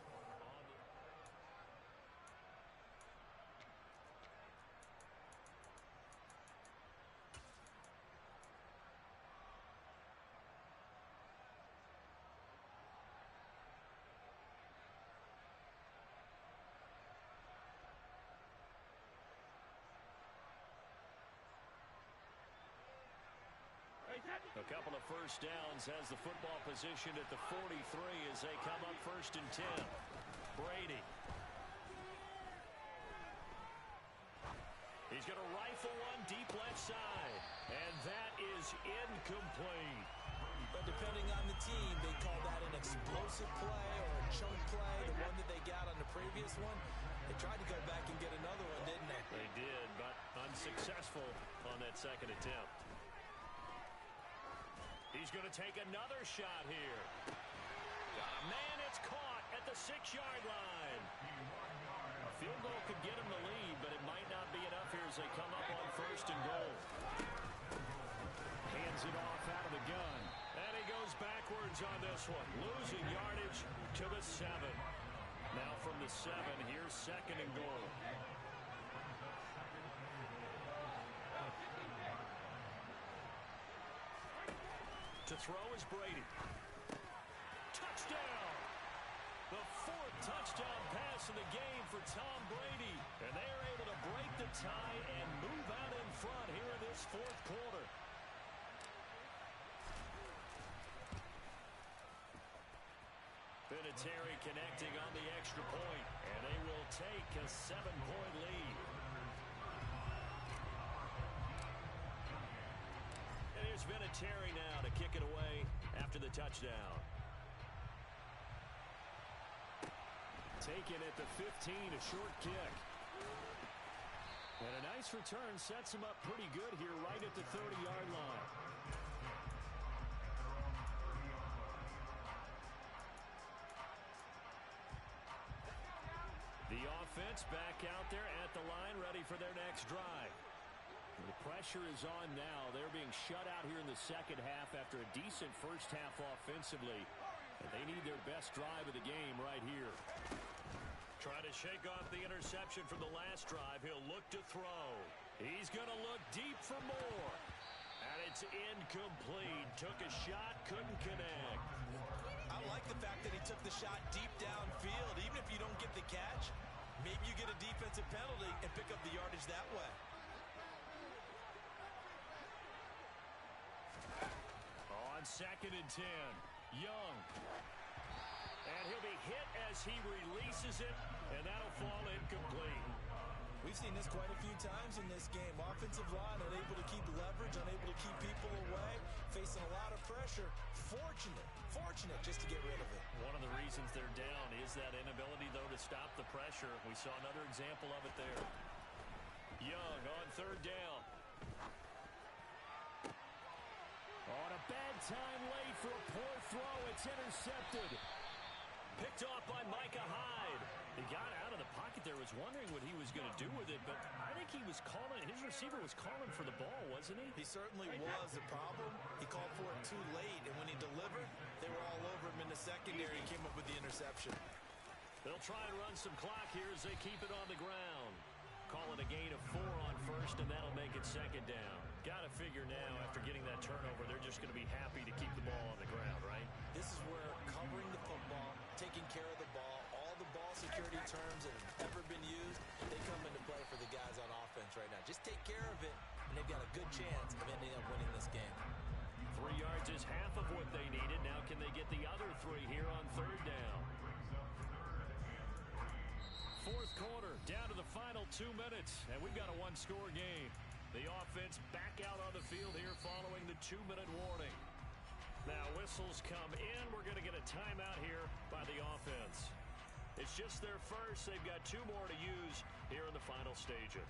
A couple of 1st downs has the football position at the 43 as they come up 1st and 10. Brady. He's going to rifle one deep left side. And that is incomplete. But depending on the team, they call that an explosive play or a chunk play. The one that they got on the previous one, they tried to go back and get another one, didn't they? They did, but unsuccessful on that 2nd attempt. He's going to take another shot here. Got a man, it's caught at the 6-yard line. A Field goal could get them the lead, but it might not be enough here as they come up on 1st and goal. Hands it off out of the gun. And he goes backwards on this one. Losing yardage to the 7. Now from the 7, here's 2nd and goal. To throw is Brady. Touchdown! The 4th touchdown pass of the game for Tom Brady. And they are able to break the tie and move out in front here in this 4th quarter. Vinatieri connecting on the extra point, and they will take a 7-point lead. And here's Vinatieri now to kick it away after the touchdown. Taken at the 15, a short kick. And a nice return sets him up pretty good here right at the 30-yard line. The offense back out there at the line, ready for their next drive. The pressure is on now. They're being shut out here in the second half after a decent first half offensively. And they need their best drive of the game right here. Trying to shake off the interception from the last drive. He'll look to throw. He's going to look deep for more. And it's incomplete. Took a shot, couldn't connect. I like the fact that he took the shot deep downfield. Even if you don't get the catch, maybe you get a defensive penalty and pick up the yardage that way. On 2nd and 10, Young. And he'll be hit as he releases it, and that'll fall incomplete. We've seen this quite a few times in this game. Offensive line unable to keep leverage, unable to keep people away, facing a lot of pressure. Fortunate just to get rid of it. One of the reasons they're down is that inability, though, to stop the pressure. We saw another example of it there. Young on 3rd down. On a bad time late for a poor throw. It's intercepted. Picked off by Micah Hyde. He got out of the pocket there, was wondering what he was going to do with it, but I think he was calling, his receiver was calling for the ball, wasn't he? He certainly was. The problem, he called for it too late, and when he delivered, they were all over him in the secondary and came up with the interception. They'll try and run some clock here as they keep it on the ground. Call it a gain of 4 on 1st, and that'll make it 2nd down. Got to figure now, after getting that turnover, they're just going to be happy to keep the ball on the ground, right? This is where covering the football, taking care of the ball, all the ball security terms that have ever been used, they come into play for the guys on offense right now. Just take care of it, and they've got a good chance of ending up winning this game. 3 yards is half of what they needed. Now can they get the other 3 here on 3rd down? 4th quarter, down to the final 2 minutes, and we've got a 1-score game. The offense back out on the field here following the 2-minute warning. Now whistles come in. We're going to get a timeout here by the offense. It's just their first. They've got 2 more to use here in the final stages.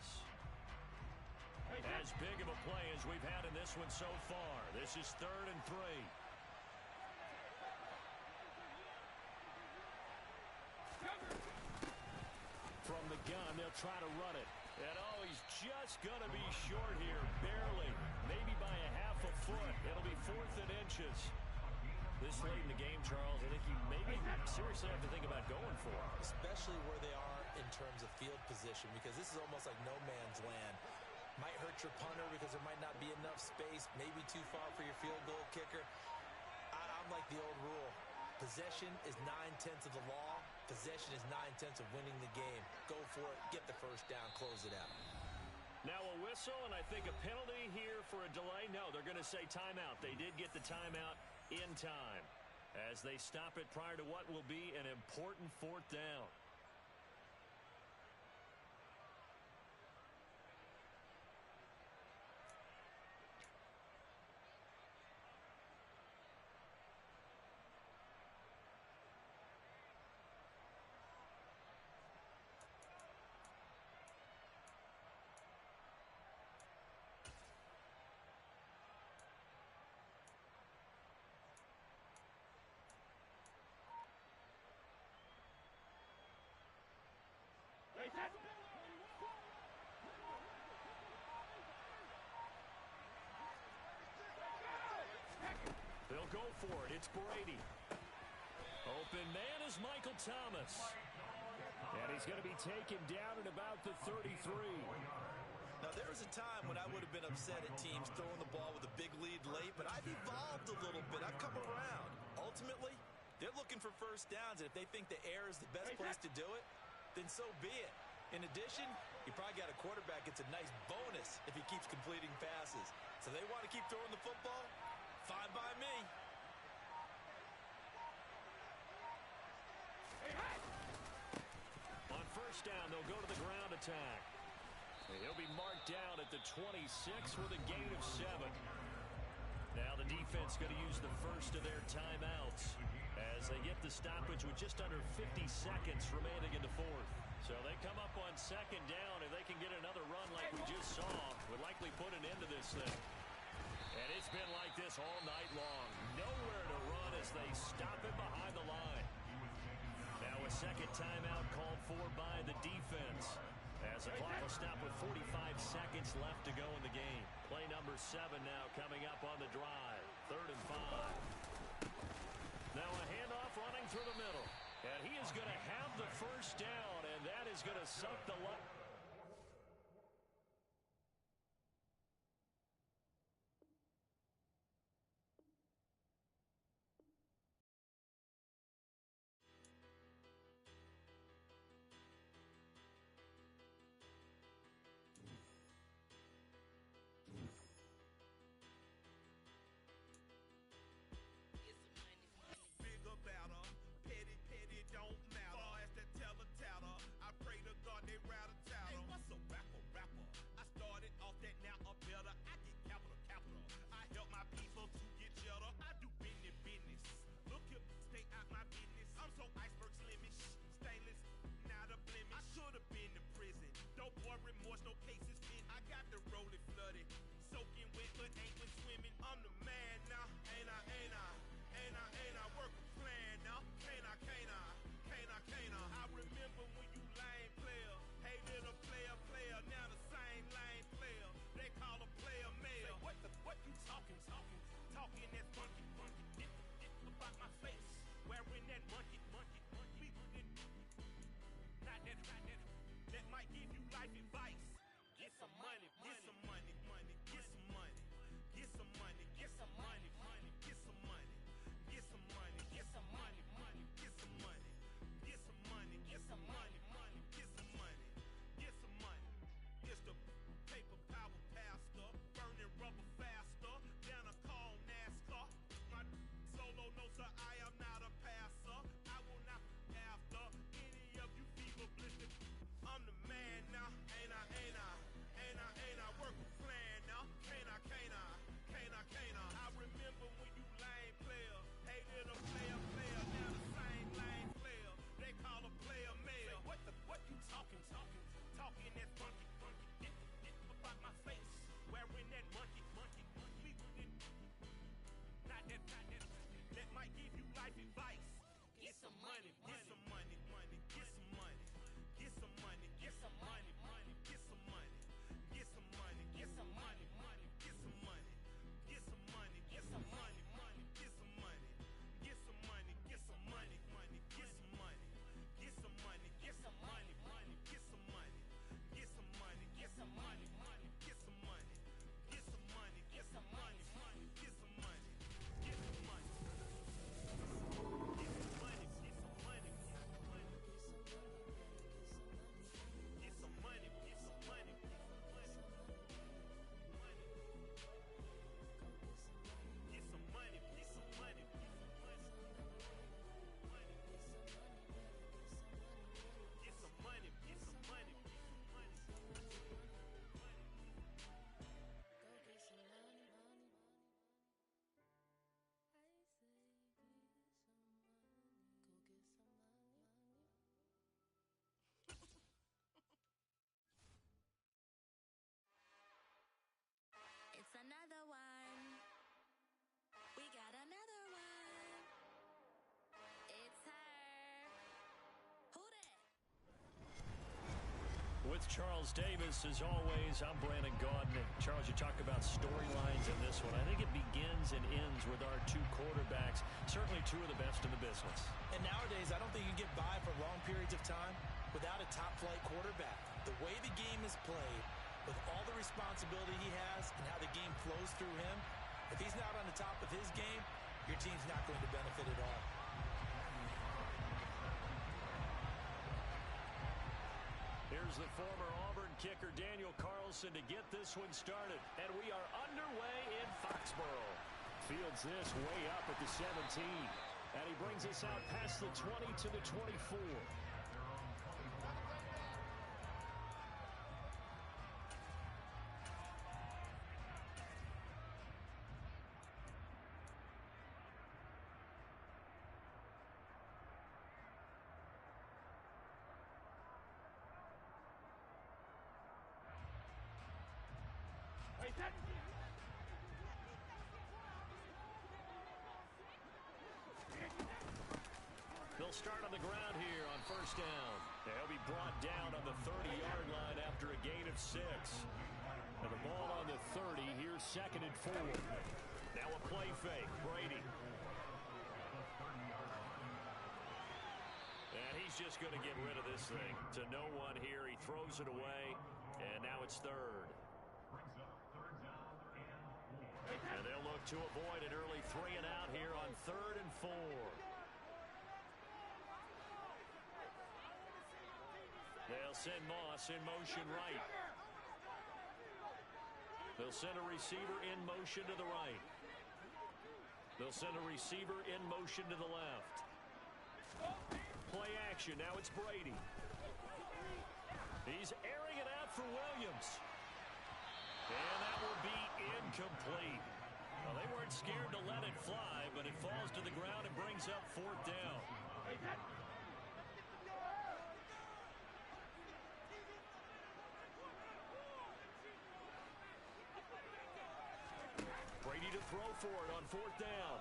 As big of a play as we've had in this one so far. This is 3rd and 3. From the gun, they'll try to run it. And he's just going to be short here, barely. Maybe by a half a foot. It'll be 4th and inches. This late in the game, Charles, I think you maybe seriously have to think about going for it. Especially where they are in terms of field position, because this is almost like no man's land. Might hurt your punter because there might not be enough space, maybe too far for your field goal kicker. I'm like the old rule. Possession is 9/10 of the law. Possession is 9/10 of winning the game. Go for it, get the first down, close it out. Now a whistle, and I think a penalty here for a delay. No, they're going to say timeout. They did get the timeout in time as they stop it prior to what will be an important 4th down. They'll go for it. It's Brady. Open man is Michael Thomas. And he's going to be taken down at about the 33. Now, there was a time when I would have been upset at teams throwing the ball with a big lead late, but I've evolved a little bit. I've come around. Ultimately, they're looking for first downs, and if they think the air is the best place to do it, then so be it. In addition, you probably got a quarterback gets a nice bonus if he keeps completing passes. So they want to keep throwing the football? Fine by me. On first down, they'll go to the ground attack. And he'll be marked down at the 26 with a gain of 7. Now the defense going to use the first of their timeouts as they get the stoppage with just under 50 seconds remaining in the fourth. So they come up on second down. If they can get another run like we just saw, would likely put an end to this thing. And it's been like this all night long. Nowhere to run as they stop him behind the line. Now a second timeout called for by the defense, as the clock will stop with 45 seconds left to go in the game. Play number 7 now coming up on the drive. 3rd and 5. Now a handoff running through the middle. And he is going to have the first down, and that is going to suck the luck. Petty, don't matter. Far as that teller tatter, I pray to God they rat a tat. With Charles Davis, as always, I'm Brandon Gaudin. And Charles, you talk about storylines in this one. I think it begins and ends with our two quarterbacks, certainly two of the best in the business. And nowadays, I don't think you get by for long periods of time without a top-flight quarterback. The way the game is played, with all the responsibility he has and how the game flows through him, if he's not on the top of his game, your team's not going to benefit at all. Here's the former Auburn kicker, Daniel Carlson, to get this one started. And we are underway in Foxborough. Fields this way up at the 17. And he brings us out past the 20 to the 24. They'll start on the ground here on first down. They'll be brought down on the 30-yard line after a gain of 6. And the ball on the 30, here's 2nd and 4. Now a play fake, Brady. And he's just going to get rid of this thing to no one here. He throws it away, and now it's 3rd. And they'll look to avoid an early 3 and out here on 3rd and 4. They'll send Moss in motion right. They'll send a receiver in motion to the right. They'll send a receiver in motion to the left. Play action. Now it's Brady. He's airing it out for Williams. And that will be incomplete. Well, they weren't scared to let it fly, but it falls to the ground and brings up 4th down. Brady to throw for it on 4th down.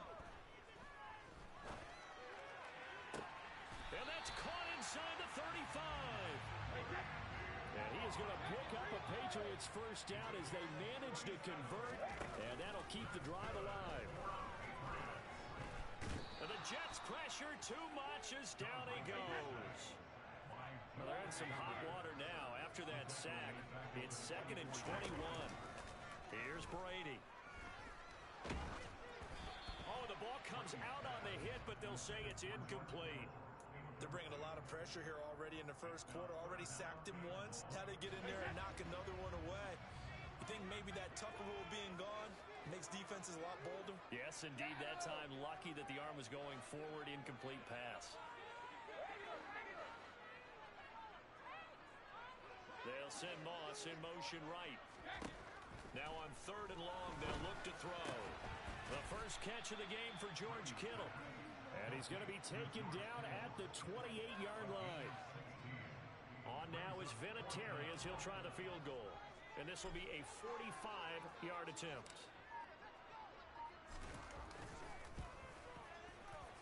And that's caught inside the 35. And he is going to pick up a Patriots first down as they manage to convert, and that'll keep the drive alive. And the Jets pressure too much as down he goes. Well, they're in some hot water now after that sack. It's 2nd and 21. Here's Brady. Oh, the ball comes out on the hit, but they'll say it's incomplete. They're bringing a lot of pressure here already in the first quarter. Already sacked him once. How they get in there and knock another one away. You think maybe that Tucker rule being gone makes defenses a lot bolder? Yes, indeed. That time, lucky that the arm was going forward. Incomplete pass. They'll send Moss in motion right. Now on 3rd and long, they'll look to throw. The first catch of the game for George Kittle. And he's going to be taken down at the 28-yard line. On now is Vinatieri as he'll try the field goal. And this will be a 45-yard attempt.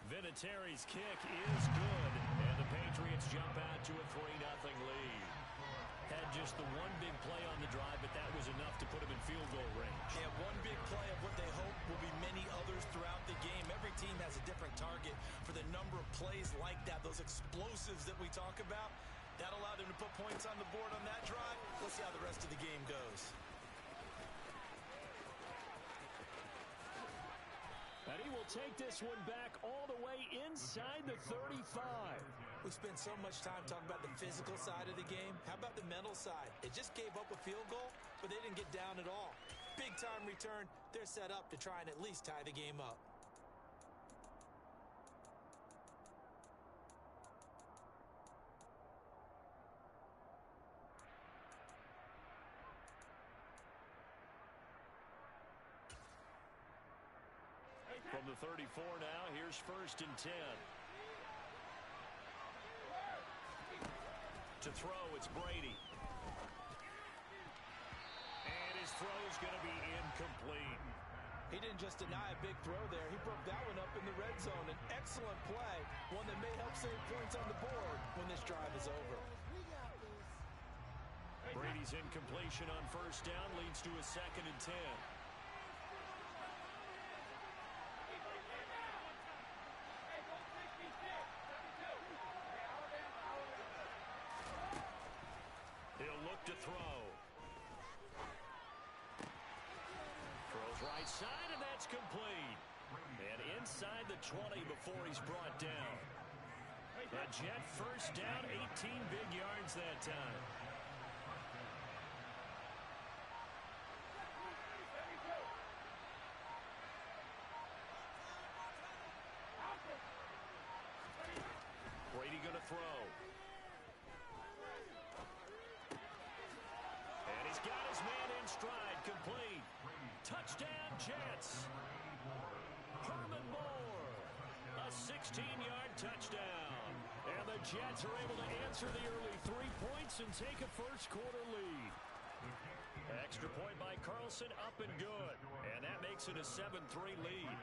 Vinatieri's kick is good. And the Patriots jump out to a 3-0 lead. Had just the one big play on the drive, but that was enough to put him in field goal range. Yeah, one big play of what they hope will be many others throughout the game. Every team has a different target for the number of plays like that, those explosives that we talk about. That allowed them to put points on the board on that drive. Let's see how the rest of the game goes. And he will take this one back all the way inside the 35. We spent so much time talking about the physical side of the game. How about the mental side? They just gave up a field goal, but they didn't get down at all. Big-time return. They're set up to try and at least tie the game up. From the 34 now, here's 1st and 10. To throw, it's Brady. And his throw's going to be incomplete. He didn't just deny a big throw there. He broke that one up in the red zone. An excellent play, one that may help save points on the board when this drive is over. Brady's incompletion on first down leads to a 2nd and 10. He'll look to throw. Throws right side, and that's complete. And inside the 20 before he's brought down. A Jet first down, 18 big yards that time. Brady going to throw. And he's got his man in stride, complete. Touchdown, Jets. Herman Moore, a 16-yard touchdown. And the Jets are able to answer the early 3 points and take a first-quarter lead. Extra point by Carlson, up and good. And that makes it a 7-3 lead.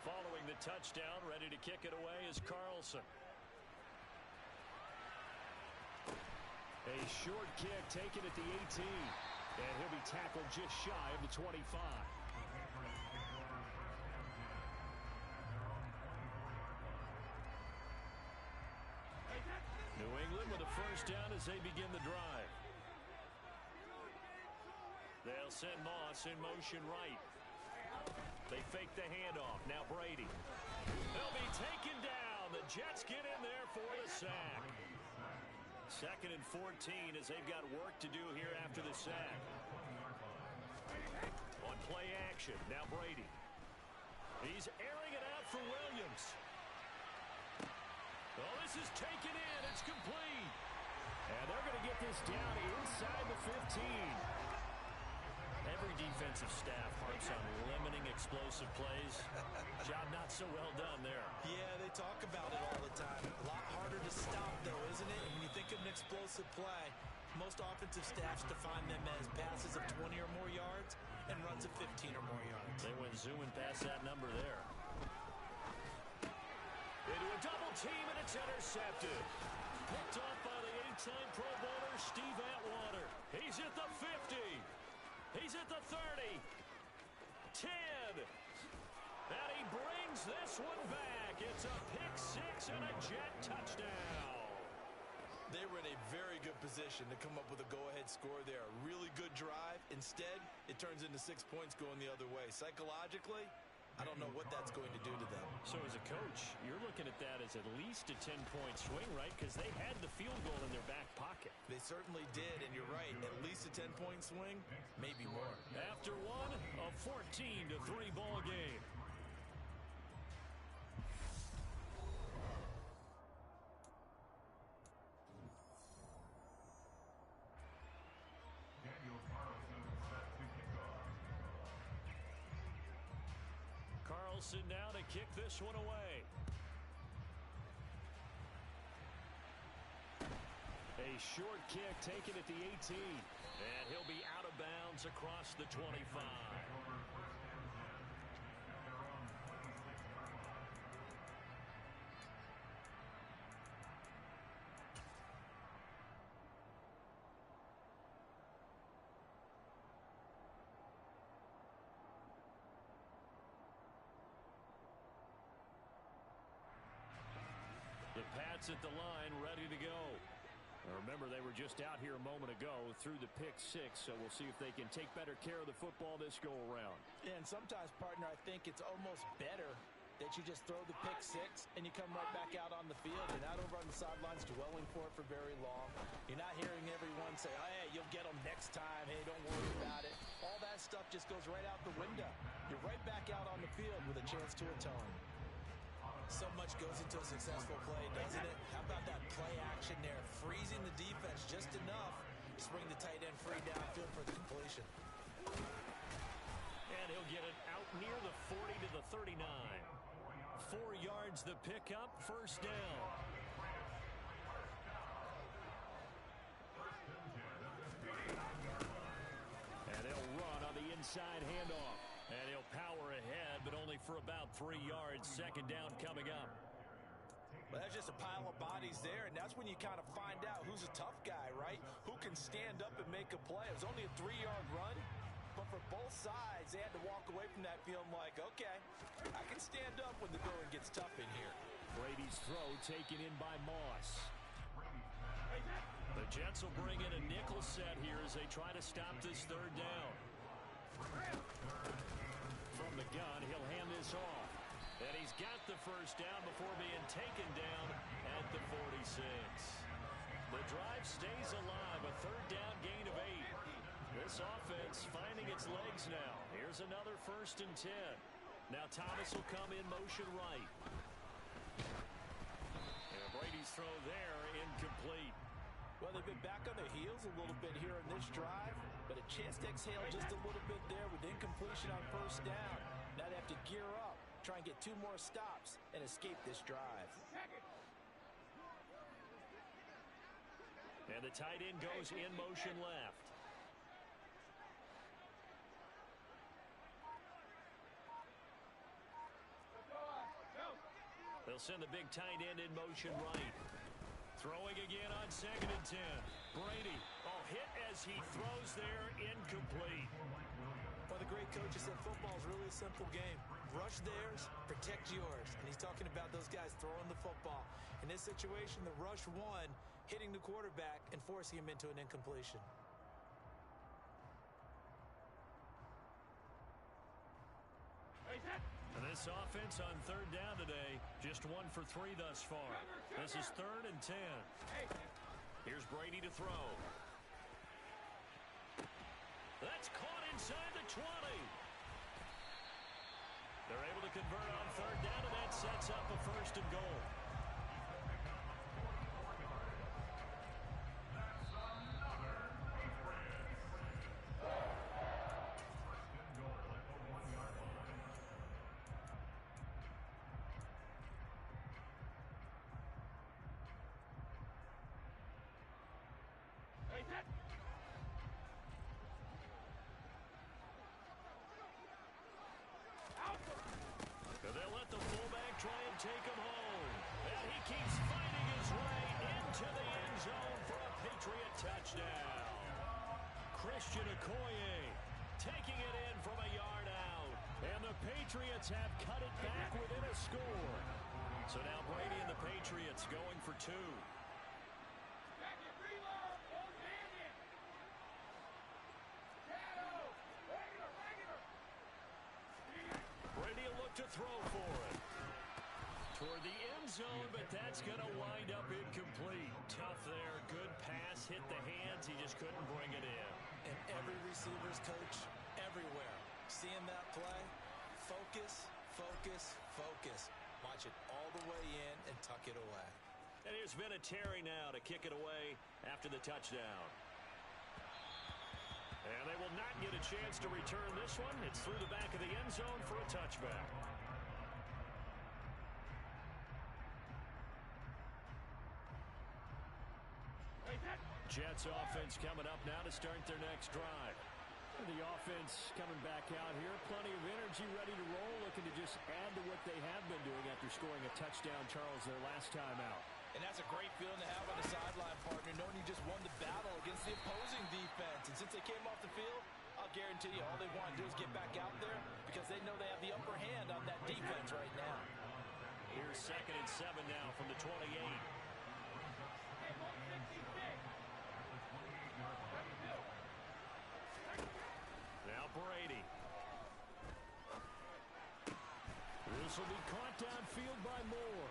Following the touchdown, ready to kick it away is Carlson. A short kick taken at the 18. And he'll be tackled just shy of the 25. New England with a first down as they begin the drive. They'll send Moss in motion right. They fake the handoff. Now Brady. They'll be taken down. The Jets get in there for the sack. 2nd and 14 as they've got work to do here after the sack. On play action, now Brady. He's airing it out for Williams. Oh, this is taken in. It's complete. And they're going to get this down inside the 15. Every defensive staff harps on limiting explosive plays. Job not so well done there. Yeah, they talk about it all the time. A lot harder to stop, though, isn't it? When you think of an explosive play, most offensive staffs define them as passes of 20 or more yards and runs of 15 or more yards. They went zooming past that number there. Into a double team, and it's intercepted. Picked off by the 8-time Pro Bowler Steve Atwater. He's at the 50. He's at the 30. 10. And he brings this one back. It's a pick six and a Jet touchdown. They were in a very good position to come up with a go-ahead score there. A really good drive. Instead, it turns into 6 points going the other way. Psychologically, I don't know what that's going to do to them. So as a coach, you're looking at that as at least a 10-point swing, right? Because they had the field goal in their back pocket. They certainly did, and you're right. At least a 10-point swing, maybe more. After one, a 14-3 ball game. Carlson now to kick this one away. A short kick taken at the 18. And he'll be out of bounds across the 25. The Pats at the line, ready to go. Remember, they were just out here a moment ago through the pick six, so we'll see if they can take better care of the football this go-around. Yeah, and sometimes, partner, I think it's almost better that you just throw the pick six and you come right back out on the field. You're not over on the sidelines dwelling for it for very long. You're not hearing everyone say, oh, hey, you'll get them next time. Hey, don't worry about it. All that stuff just goes right out the window. You're right back out on the field with a chance to atone. So much goes into a successful play, doesn't it? How about that play action there? Freezing the defense just enough to bring the tight end free downfield for the completion. And he'll get it out near the 40 to the 39. 4 yards the pickup, first down. And they'll run on the inside handoff. And he'll power ahead but only for about 3 yards. Second down coming up. Well, that's just a pile of bodies there, and that's when you kind of find out who's a tough guy, right? Who can stand up and make a play. It was only a 3-yard run, but for both sides, they had to walk away from that feeling like, okay, I can stand up when the going gets tough in here. Brady's throw taken in by Moss. The Jets will bring in a nickel set here as they try to stop this third down. From the gun, he'll hand this off. And he's got the first down before being taken down at the 46. The drive stays alive, a third down gain of 8. This offense finding its legs now. Here's another 1st and 10. Now Thomas will come in motion right. And Brady's throw there incomplete. Well, they've been back on their heels a little bit here in this drive, but a chance to exhale just a little bit there with incompletion on 1st down. Now they have to gear up, try and get 2 more stops, and escape this drive. And the tight end goes in motion left. They'll send the big tight end in motion right. Throwing again on 2nd and 10. Brady, hit as he throws there, incomplete. Well, the great coach said football is really a simple game. Rush theirs, protect yours. And he's talking about those guys throwing the football. In this situation, the rush won, hitting the quarterback and forcing him into an incompletion. And this offense on 3rd down today, just 1 for 3 thus far. This is 3rd and 10. Here's Brady to throw. That's caught inside the 20. They're able to convert on 3rd down, and that sets up a 1st and goal. They'll let the fullback try and take him home. And he keeps fighting his way into the end zone for a Patriot touchdown. Christian Okoye taking it in from a yard out. And the Patriots have cut it back within a score. So now Brady and the Patriots going for 2. Brady will look to throw for it. Toward the end zone, but that's going to wind up incomplete. Tough there. Good pass. Hit the hands. He just couldn't bring it in. And every receiver's coach, everywhere, seeing that play, focus, focus, focus. Watch it all the way in and tuck it away. And here's Vinatieri now to kick it away after the touchdown. And they will not get a chance to return this one. It's through the back of the end zone for a touchback. Jets offense coming up now to start their next drive. The offense coming back out here. Plenty of energy, ready to roll, looking to just add to what they have been doing after scoring a touchdown, Charles, their last time out. And that's a great feeling to have on the sideline, partner, knowing you just won the battle against the opposing defense. And since they came off the field, I'll guarantee you all they want to do is get back out there because they know they have the upper hand on that defense right now. Here's 2nd and 7 now from the 28. Now Brady. This will be caught downfield by Moore.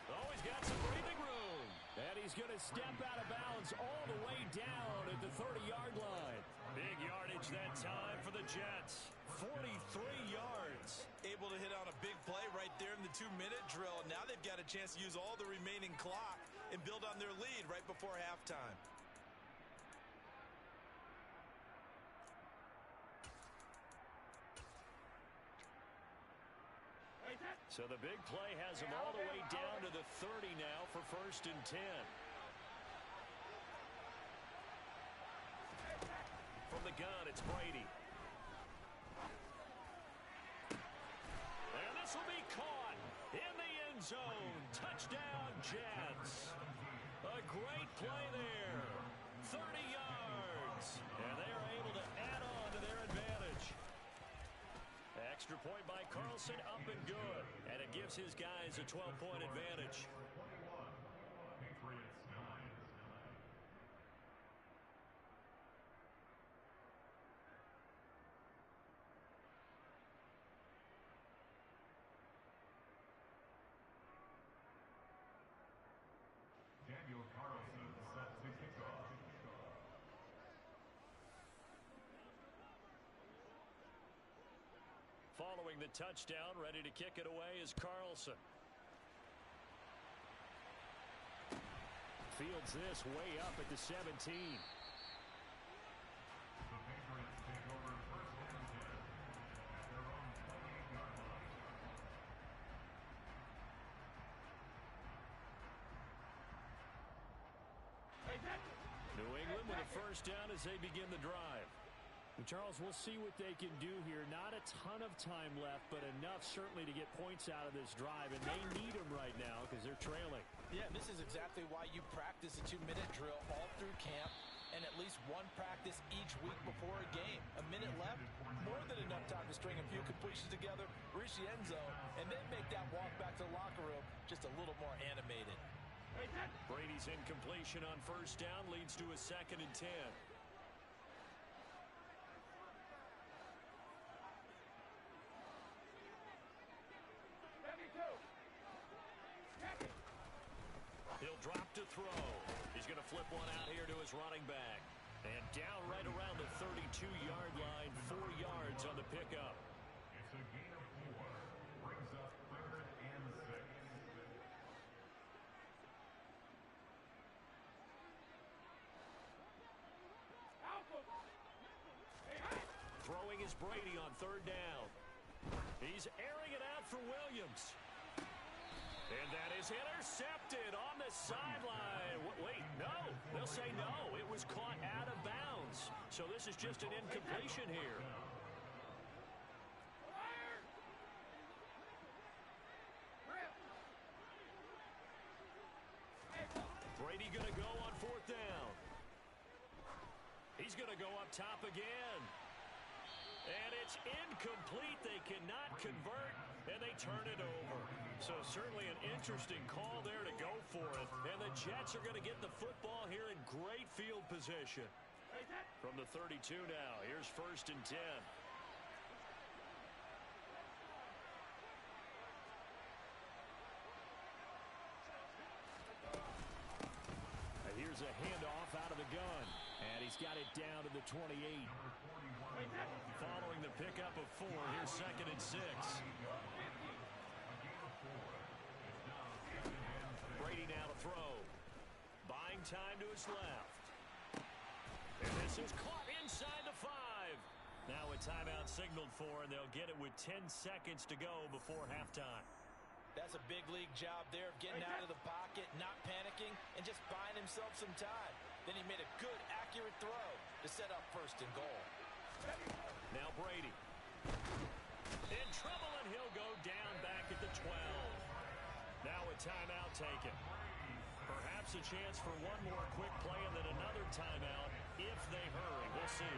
Oh, he's got some breathing room. And he's going to step out of bounds all the way down at the 30-yard line. Big yardage that time for the Jets. 43 yards. Able to hit on a big play right there in the 2-minute drill. And now they've got a chance to use all the remaining clock and build on their lead right before halftime. So the big play has him all the way down to the 30 now for 1st and 10. From the gun, it's Brady. zone. Touchdown, Jets. A great play there. 30 yards. And they are able to add on to their advantage. Extra point by Carlson, up and good. And it gives his guys a 12-point advantage. Patriots 9. Daniel Carlson set to kick off. Following the touchdown, ready to kick it away is Carlson. Fields this way up at the 17. The Patriots take over first and 10 at their own 28-yard line. New England with a first down as they begin the drive. Charles, we'll see what they can do here. Not a ton of time left, but enough certainly to get points out of this drive, and they need them right now because they're trailing. Yeah, this is exactly why you practice a 2-minute drill all through camp and at least one practice each week before a game. A minute left, more than enough time to string a few completions together, reach the end zone, and then make that walk back to the locker room just a little more animated. Brady's incompletion on first down leads to a 2nd and 10. He'll drop to throw. He's going to flip one out here to his running back. And down right around the 32-yard line, 4 yards on the pickup. It's a gain of 4. Brings up 3rd and 6. Throwing is Brady on 3rd down. He's airing it out for Williams. And that is intercepted on the sideline. Wait, no. They'll say no. It was caught out of bounds. So this is just an incompletion here. Brady going to go on 4th down. He's going to go up top again. And it's incomplete. They cannot convert, and they turn it over. So certainly an interesting call there to go for it. And the Jets are going to get the football here in great field position. From the 32 now, here's 1st and 10. And here's a handoff out of the gun. And he's got it down to the 28. Following the pickup of 4, here's 2nd and 6. Brady now to throw. Buying time to his left. And this is caught inside the 5. Now a timeout signaled for, and they'll get it with 10 seconds to go before halftime. That's a big league job there of getting out of the pocket, not panicking, and just buying himself some time. Then he made a good, accurate throw to set up 1st and goal. Now Brady. In trouble, and he'll go down back at the 12. Now a timeout taken. Perhaps a chance for one more quick play and then another timeout if they hurry. We'll see.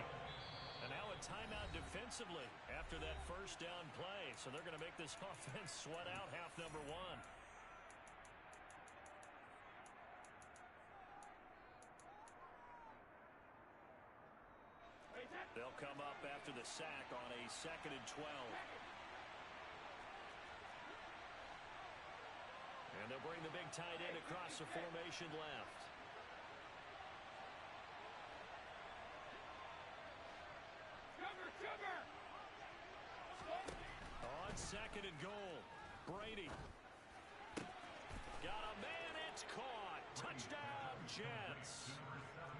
And now a timeout defensively after that first down play. So they're going to make this offense sweat out half number 1. They'll come up after the sack on a 2nd and 12. And they'll bring the big tight end across the formation left. On 2nd and goal, Brady. Got a man, it's caught. Touchdown, Jets.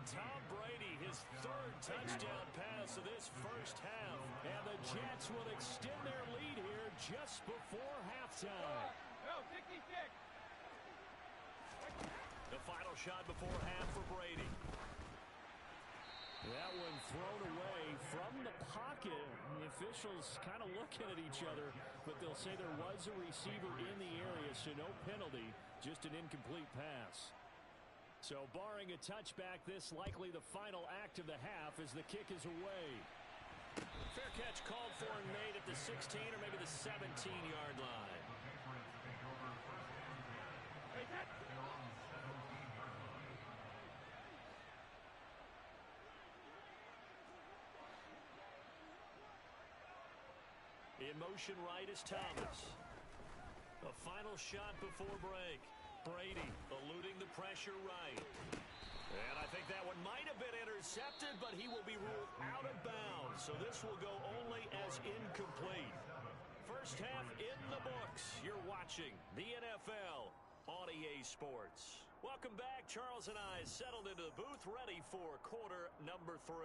Tom Brady, his 3rd touchdown pass of this first half. And the Jets will extend their lead here just before halftime. The final shot before half for Brady. That one thrown away from the pocket. The officials kind of looking at each other, but they'll say there was a receiver in the area, so no penalty, just an incomplete pass. So barring a touchback, this likely the final act of the half as the kick is away. Fair catch called for and made at the 16 or maybe the 17-yard line. In motion right is Thomas. A final shot before break. Brady eluding the pressure right. And I think that one might have been intercepted, but he will be ruled out of bounds. So this will go only as incomplete. First half in the books. You're watching the NFL on EA Sports. Welcome back. Charles and I settled into the booth, ready for quarter number 3.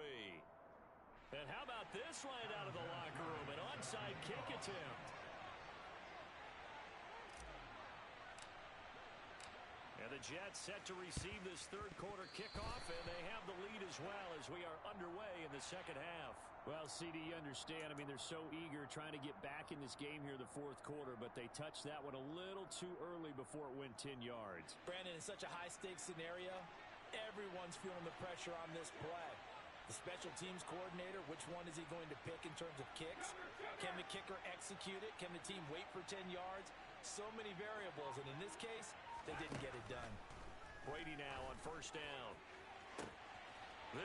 And how about this line out of the locker room? An onside kick attempt. And the Jets set to receive this third quarter kickoff, and they have the lead as well as we are underway in the second half. Well, CD, you understand. I mean, they're so eager trying to get back in this game here in the fourth quarter, but they touched that one a little too early before it went 10 yards. Brandon, in such a high-stakes scenario, everyone's feeling the pressure on this play. The special teams coordinator, which one is he going to pick in terms of kicks? Can the kicker execute it? Can the team wait for 10 yards? So many variables, and in this case, they didn't get it done. Brady now on first down.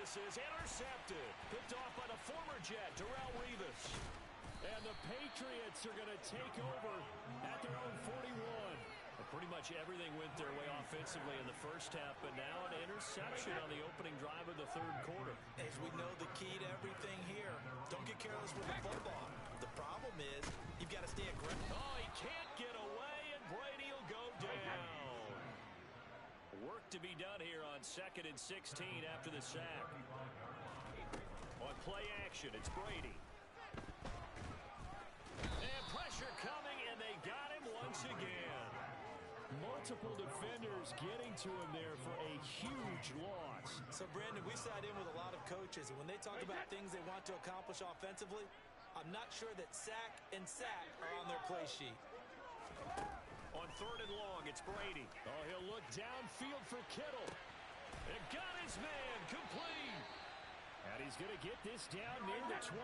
This is intercepted. Picked off by the former Jet, Darrelle Revis. And the Patriots are going to take over at their own 41. Pretty much everything went their way offensively in the first half, but now an interception on the opening drive of the third quarter. As we know, the key to everything here, don't get careless with the football. The problem is you've got to stay aggressive. Oh, he can't get away, and Brady will go down. Work to be done here on 2nd and 16 after the sack. On play action, it's Brady. And pressure coming, and they got him once again. Multiple defenders getting to him there for a huge loss. So, Brandon, we sat in with a lot of coaches, and when they talk about things they want to accomplish offensively, I'm not sure that sack and sack are on their play sheet. On 3rd and long, it's Brady. Oh, he'll look downfield for Kittle. It got his man complete. And he's going to get this down near the 25.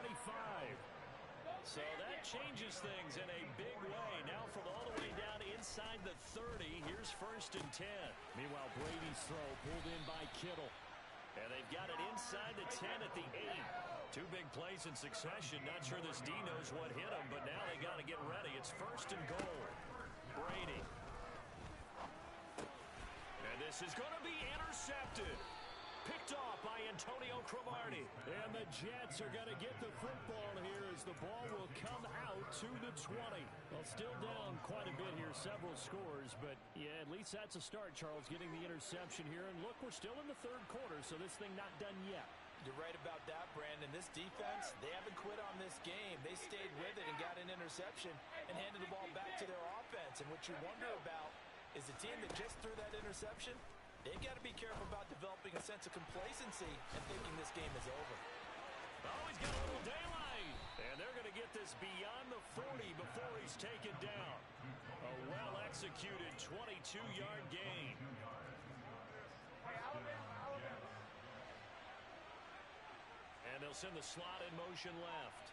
So that changes things in a big way. Now from all the way down inside the 30, here's 1st and 10. Meanwhile, Brady's throw pulled in by Kittle. And they've got it inside the 10 at the 8. 2 big plays in succession. Not sure this D knows what hit him, but now they got to get ready. It's 1st and goal. Brady. And this is going to be intercepted. Picked off by Antonio Cromartie. And the Jets are going to get the football here as the ball will come out to the 20. Well, still down quite a bit here, several scores, but yeah, at least that's a start, Charles, getting the interception here. And look, we're still in the third quarter, so this thing not done yet. You're right about that, Brandon. This defense, they haven't quit on this game. They stayed with it and got an interception and handed the ball back to their offense. And what you wonder about is the team that just threw that interception, they've got to be careful about developing a sense of complacency and thinking this game is over. Oh, he's got a little daylight. And they're going to get this beyond the 40 before he's taken down. A well-executed 22-yard gain. And they'll send the slot in motion left.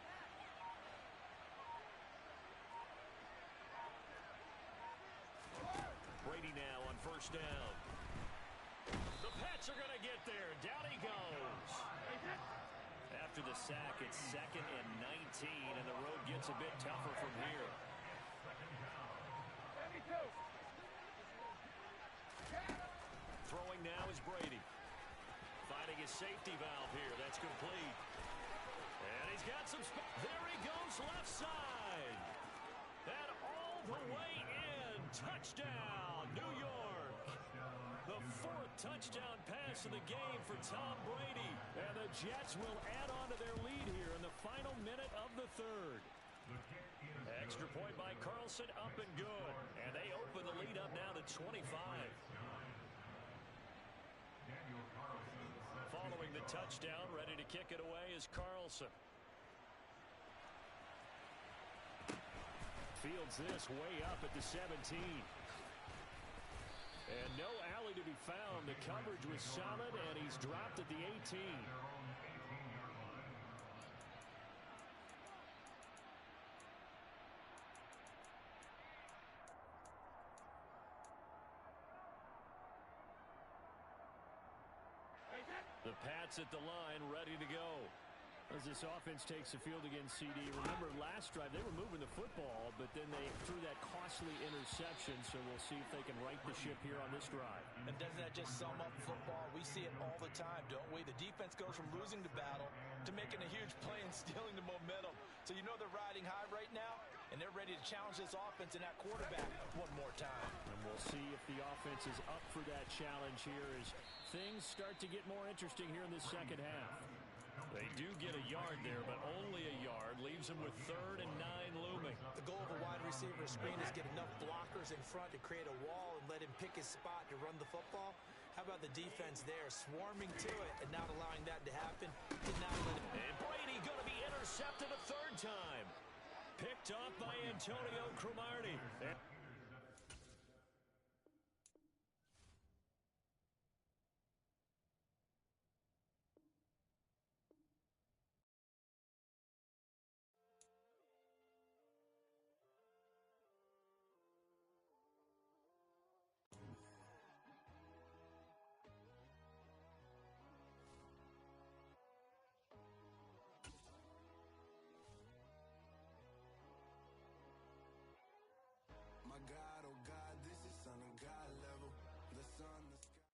Brady now on first down. The Pats are going to get there. Down he goes. After the sack, it's 2nd and 19, and the road gets a bit tougher from here. Throwing now is Brady. Finding his safety valve here. That's complete. And he's got some there he goes, left side. And all the way in. Touchdown, New York. The 4th touchdown pass of the game for Tom Brady. And the Jets will add on to their lead here in the final minute of the third. Extra point by Carlson, up and good. And they open the lead up now to 25. Following the touchdown. Ready to kick it away is Carlson. Fields this way up at the 17. And no alley to be found. The coverage was solid, and he's dropped at the 18. The Pats at the line, ready to go. As this offense takes the field against CD, remember last drive they were moving the football, but then they threw that costly interception, so we'll see if they can right the ship here on this drive. And doesn't that just sum up football? We see it all the time, don't we? The defense goes from losing the battle to making a huge play and stealing the momentum. So you know they're riding high right now, and they're ready to challenge this offense and that quarterback one more time. And we'll see if the offense is up for that challenge here as things start to get more interesting here in this second half. They do get a yard there, but only a yard. Leaves them with 3rd and 9 looming. The goal of a wide receiver screen is get enough blockers in front to create a wall and let him pick his spot to run the football. How about the defense there, swarming to it and not allowing that to happen? And Brady going to be intercepted a 3rd time. Picked off by Antonio Cromartie. God, oh God, this is Son of God level. The sun, the sky.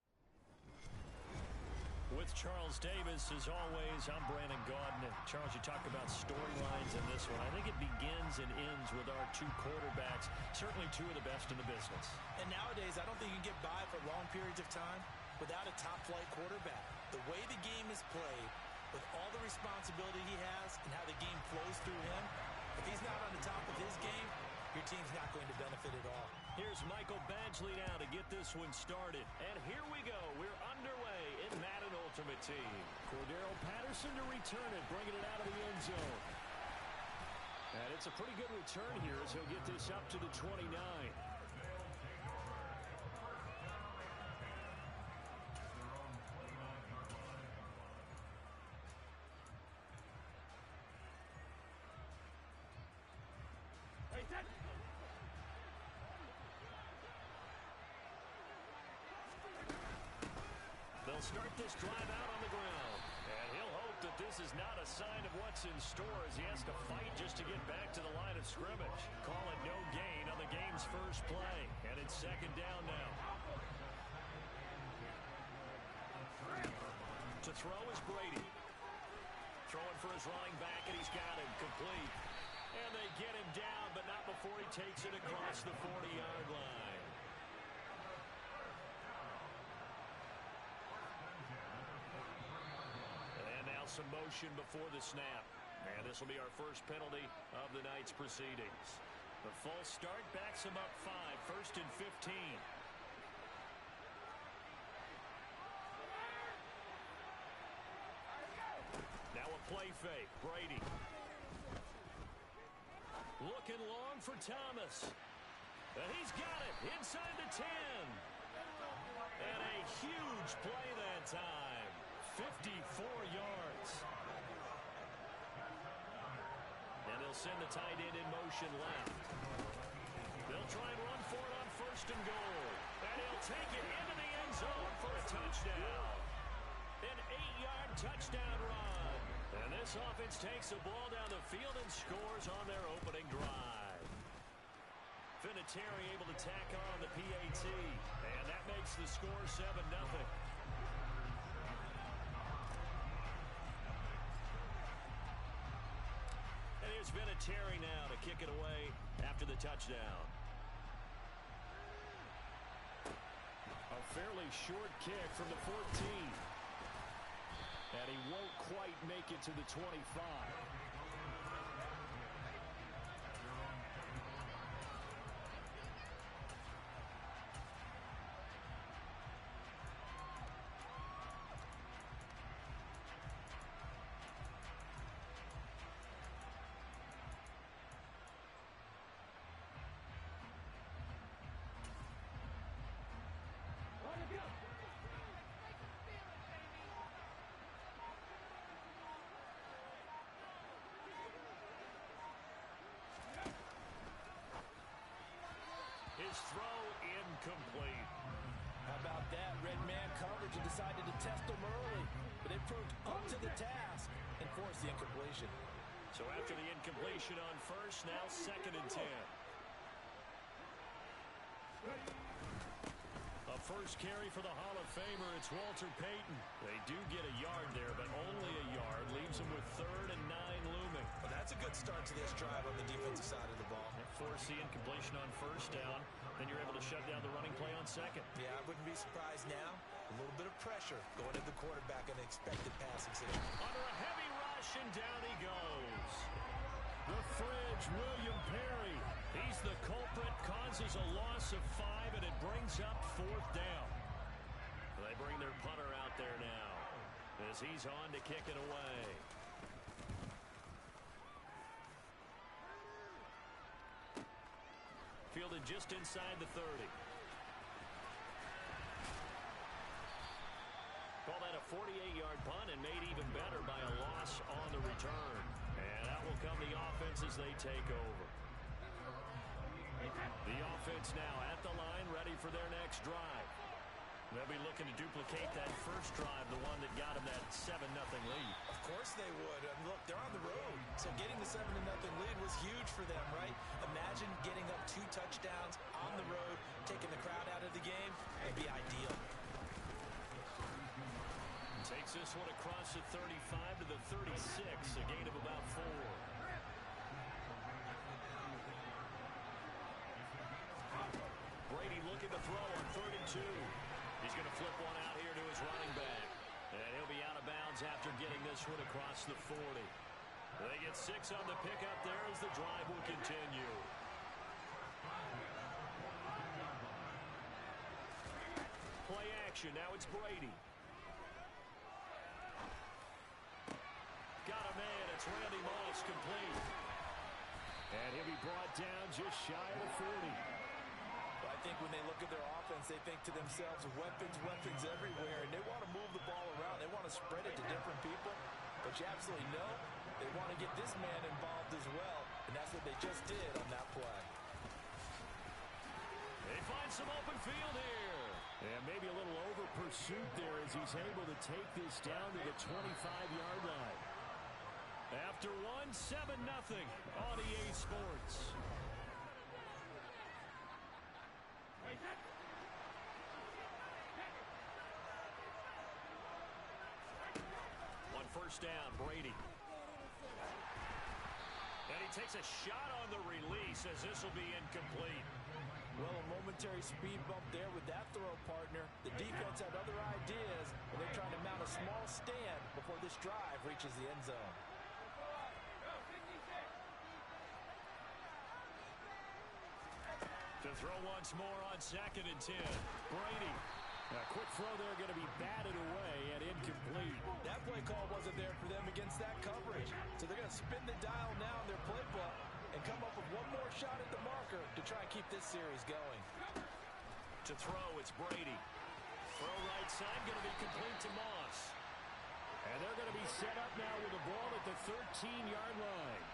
With Charles Davis, as always, I'm Brandon Gaudin. Charles, you talk about storylines in this one. I think it begins and ends with our 2 quarterbacks, certainly 2 of the best in the business. And nowadays, I don't think you can get by for long periods of time without a top-flight quarterback. The way the game is played, with all the responsibility he has and how the game flows through him, if he's not on the top of his game, your team's not going to benefit at all. Here's Michael Badgley now to get this one started. And here we go. We're underway in Madden Ultimate Team. Cordero Patterson to return it, bringing it out of the end zone. And it's a pretty good return here as he'll get this up to the 29. They'll start this drive out on the ground. And he'll hope that this is not a sign of what's in store as he has to fight just to get back to the line of scrimmage. Call it no gain on the game's first play. And it's 2nd down now. To throw is Brady. Throwing for his running back, and he's got him complete. And they get him down, but not before he takes it across the 40-yard line. Some motion before the snap. And this will be our first penalty of the night's proceedings. The false start backs him up 5, 1st and 15. Now a play fake. Brady. Looking long for Thomas. And he's got it inside the 10. And a huge play that time. 54 yards. And they'll send the tight end in motion left. They'll try and run for it on 1st and goal. And he'll take it into the end zone for a touchdown. An 8-yard touchdown run. And this offense takes the ball down the field and scores on their opening drive. Vinatieri able to tack on the PAT. And that makes the score 7-0. Here's Vinatieri now to kick it away after the touchdown. A fairly short kick from the 14. And he won't quite make it to the 25. his throw incomplete. How about that? Red man coverage and decided to test them early. But they proved up to the task and forced the incompletion. So after the incompletion on first, now 2nd and 10. A first carry for the Hall of Famer. It's Walter Payton. They do get a yard there, but only a yard. Leaves them with 3rd and 9 looming. Well, that's a good start to this drive on the defensive side of the ball. Force the incompletion on first down. Then you're able to shut down the running play on 2nd. Yeah, I wouldn't be surprised now. A little bit of pressure going at the quarterback in an expected passing situation. Under a heavy rush, and down he goes. The Fridge, William Perry. He's the culprit, causes a loss of 5, and it brings up 4th down. They bring their punter out there now as he's on to kick it away. Fielded just inside the 30. Call that a 48-yard punt and made even better by a loss on the return. And out will come the offense as they take over. The offense now at the line, ready for their next drive. They'll be looking to duplicate that first drive, the one that got them that 7-0 lead. Of course they would. Look, they're on the road. So getting the 7-0 lead was huge for them, right? Imagine getting up 2 touchdowns on the road, taking the crowd out of the game. It'd be ideal. Takes this one across the 35 to the 36, a gain of about 4. Brady looking to throw on 3rd and 2. He's going to flip one out here to his running back. And he'll be out of bounds after getting this one across the 40. They get 6 on the pickup there as the drive will continue. Play action. Now it's Brady. Got a man. It's Randy Moss, complete. And he'll be brought down just shy of the 40. Well, I think when they look at their offense, they think to themselves, weapons everywhere, and they want to move the ball around. They want to spread it to different people. But you absolutely know they want to get this man involved as well, and that's what they just did on that play. They find some open field here. And maybe a little over pursuit there as he's able to take this down to the 25-yard line. After 7-0 on EA Sports. On first down, Brady. And he takes a shot on the release as this will be incomplete. Well, a momentary speed bump there with that throw, partner. The defense had other ideas, and they're trying to mount a small stand before this drive reaches the end zone. To throw once more on 2nd and 10. Brady. A quick throw there going to be batted away and incomplete. That play call wasn't there for them against that coverage. So they're going to spin the dial now in their playbook and come up with one more shot at the marker to try and keep this series going. To throw, it's Brady. Throw right side, going to be complete to Moss. And they're going to be set up now with the ball at the 13-yard line.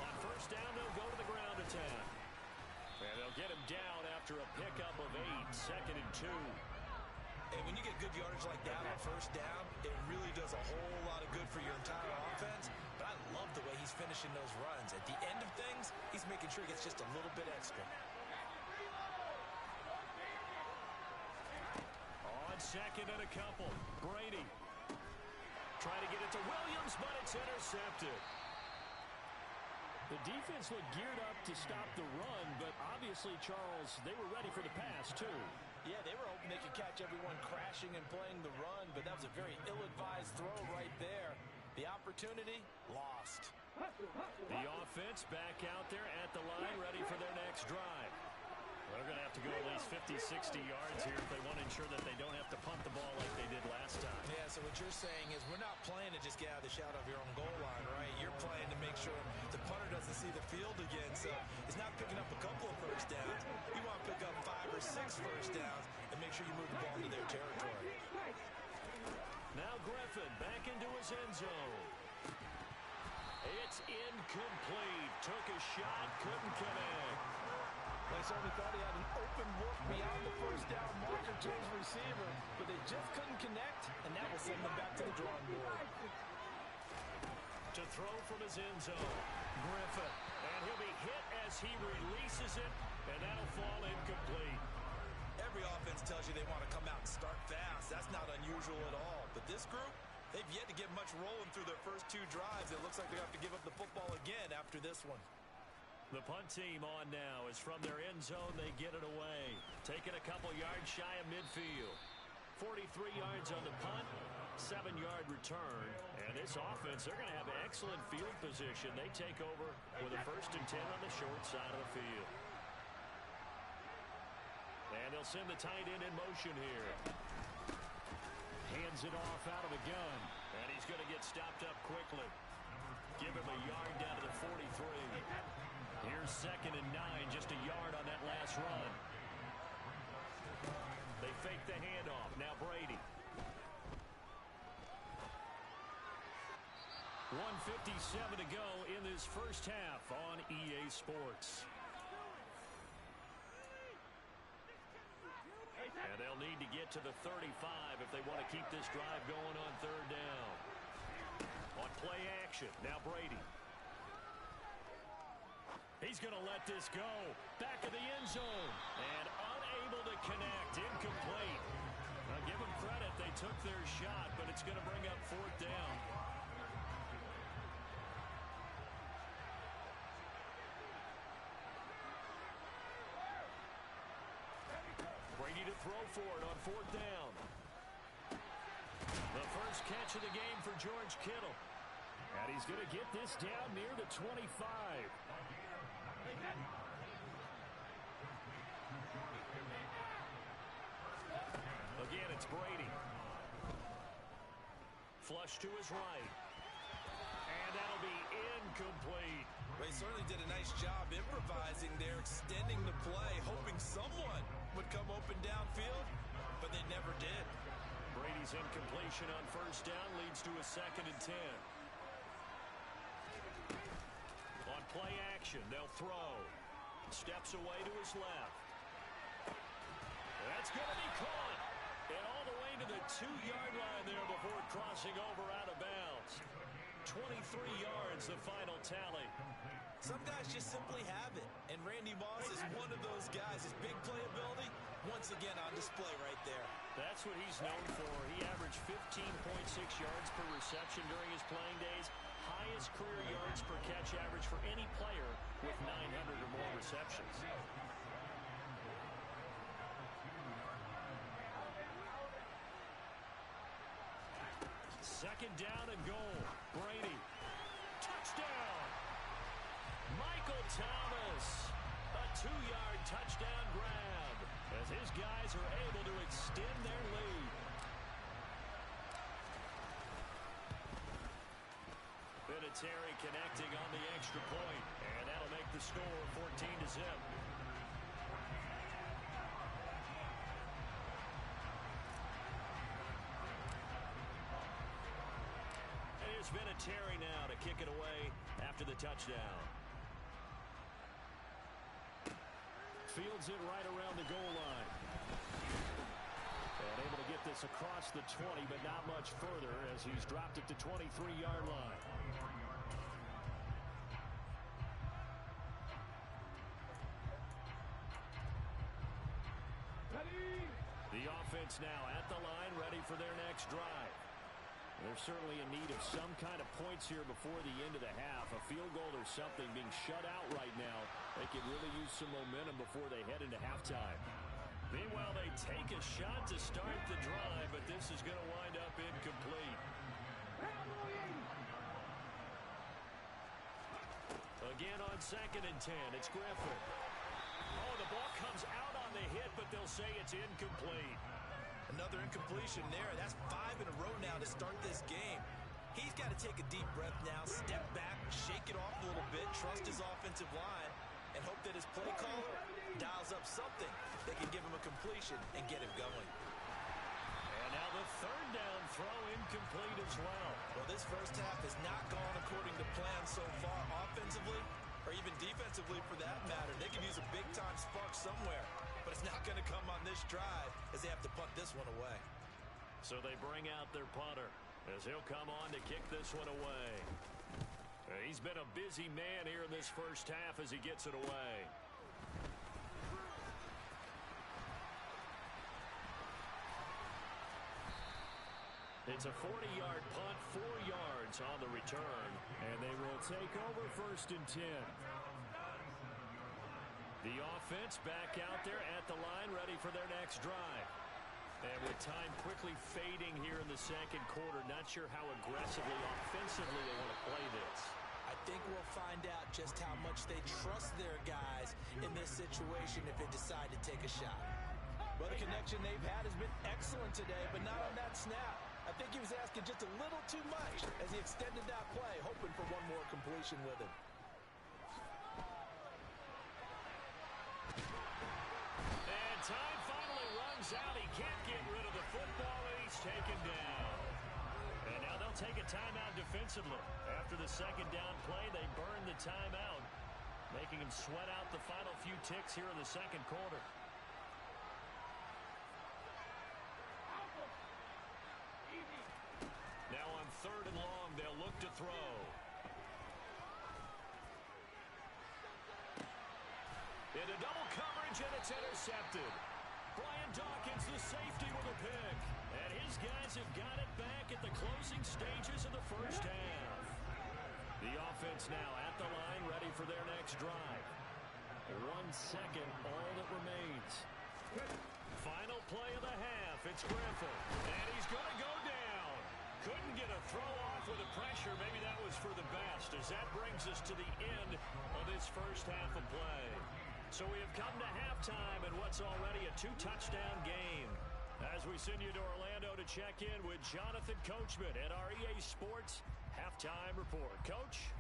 On first down, they'll go to the ground attack. And they'll get him down after a pickup of 8, 2nd and 2. And when you get good yardage like that on first down, it really does a whole lot of good for your entire offense. But I love the way he's finishing those runs. At the end of things, he's making sure he gets just a little bit extra. On 2nd and a couple, Brady. Trying to get it to Williams, but it's intercepted. The defense looked geared up to stop the run, but obviously, Charles, they were ready for the pass, too. Yeah, they were hoping they could catch everyone crashing and playing the run, but that was a very ill-advised throw right there. The opportunity, lost. The offense back out there at the line, ready for their next drive. They're going to have to go at least 50, 60 yards here if they want to ensure that they don't have to punt the ball like they did last time. Yeah, so what you're saying is we're not playing to just get out of the shadow of your own goal line, right? You're playing to make sure the punter doesn't see the field again. So it's not picking up a couple of first downs. You want to pick up 5 or 6 first downs and make sure you move the ball into their territory. Now Griffin back into his end zone. It's incomplete. Took a shot, couldn't connect. They certainly thought he had an open look beyond the first down marker to his receiver, but they just couldn't connect, and that will send them back to the drawing board. To throw from his end zone, Griffin. And he'll be hit as he releases it, and that'll fall incomplete. Every offense tells you they want to come out and start fast. That's not unusual at all. But this group, they've yet to get much rolling through their first 2 drives. It looks like they have to give up the football again after this one. The punt team on now is from their end zone. They get it away. Taking a couple yards shy of midfield. 43 yards on the punt, 7-yard return. And this offense, they're going to have excellent field position. They take over with a 1st and 10 on the short side of the field. And they'll send the tight end in motion here. Hands it off out of the gun. And he's going to get stopped up quickly. Give him a yard down to the 43. Here's 2nd and 9, just a yard on that last run. They fake the handoff. Now Brady. 1:57 to go in this first half on EA Sports. And they'll need to get to the 35 if they want to keep this drive going on 3rd down. On play action, now Brady. He's going to let this go. Back of the end zone. And unable to connect. Incomplete. Now give them credit. They took their shot, but it's going to bring up 4th down. Brady to throw for it on 4th down. The first catch of the game for George Kittle. And he's going to get this down near the 25. Again, it's Brady. Flush to his right. And that'll be incomplete. They certainly did a nice job improvising there, extending the play, hoping someone would come open downfield, but they never did. Brady's incompletion on 1st down leads to a 2nd and 10. On play action, they'll throw. Steps away to his left. That's going to be caught. And all the way to the 2-yard line there before crossing over out of bounds. 23 yards, the final tally. Some guys just simply have it, and Randy Moss is one of those guys. His big playability, once again on display right there. That's what he's known for. He averaged 15.6 yards per reception during his playing days. Highest career yards per catch average for any player with 900 or more receptions. Second down and goal. Brady. Touchdown. Michael Thomas. A 2-yard touchdown grab as his guys are able to extend their lead. Vinatieri connecting on the extra point, and that'll make the score 14-0. And here's Vinatieri now to kick it away after the touchdown. Fields it right around the goal line. And able to get this across the 20, but not much further as he's dropped it to 23-yard line. The offense now at the line, ready for their next drive. They're certainly in need of some kind of points here before the end of the half. A field goal or something being shut out right now. They could really use some momentum before they head into halftime. Meanwhile, they take a shot to start the drive, but this is going to wind up incomplete. Again on 2nd and 10, it's Griffin. Oh, the ball comes out on the hit, but they'll say it's incomplete. Another incompletion there. That's 5 in a row now to start this game. He's got to take a deep breath now, step back, shake it off a little bit, trust his offensive line, and hope that his play caller dials up something that can give him a completion and get him going. And now the third down throw incomplete as well. Well, this first half has not gone according to plan so far offensively or even defensively for that matter. They could use a big-time spark somewhere, but it's not going to come on this drive as they have to punt this one away. So they bring out their punter as he'll come on to kick this one away. He's been a busy man here in this first half as he gets it away. It's a 40-yard punt, 4 yards on the return. And they will take over 1st and 10. The offense back out there at the line, ready for their next drive. And with time quickly fading here in the second quarter, not sure how aggressively, offensively they want to play this. I think we'll find out just how much they trust their guys in this situation if they decide to take a shot. Well, the connection they've had has been excellent today, but not on that snap. I think he was asking just a little too much as he extended that play, hoping for one more completion with it. And time finally runs out. He can't get rid of the football, and he's taken down. And now they'll take a timeout defensively. After the second down play, they burn the timeout, making him sweat out the final few ticks here in the second quarter. Now on 3rd and long, they'll look to throw. Into double coverage, and it's intercepted. Brian Dawkins, the safety, with a pick. And his guys have got it back at the closing stages of the first half. The offense now at the line, ready for their next drive. 1 second, all that remains. Final play of the half. It's Griffin. And he's going to go down. Couldn't get a throw off with the pressure. Maybe that was for the best, as that brings us to the end of this first half of play. So we have come to halftime in what's already a 2-touchdown game. As we send you to Orlando to check in with Jonathan Coachman at our EA Sports Halftime Report. Coach?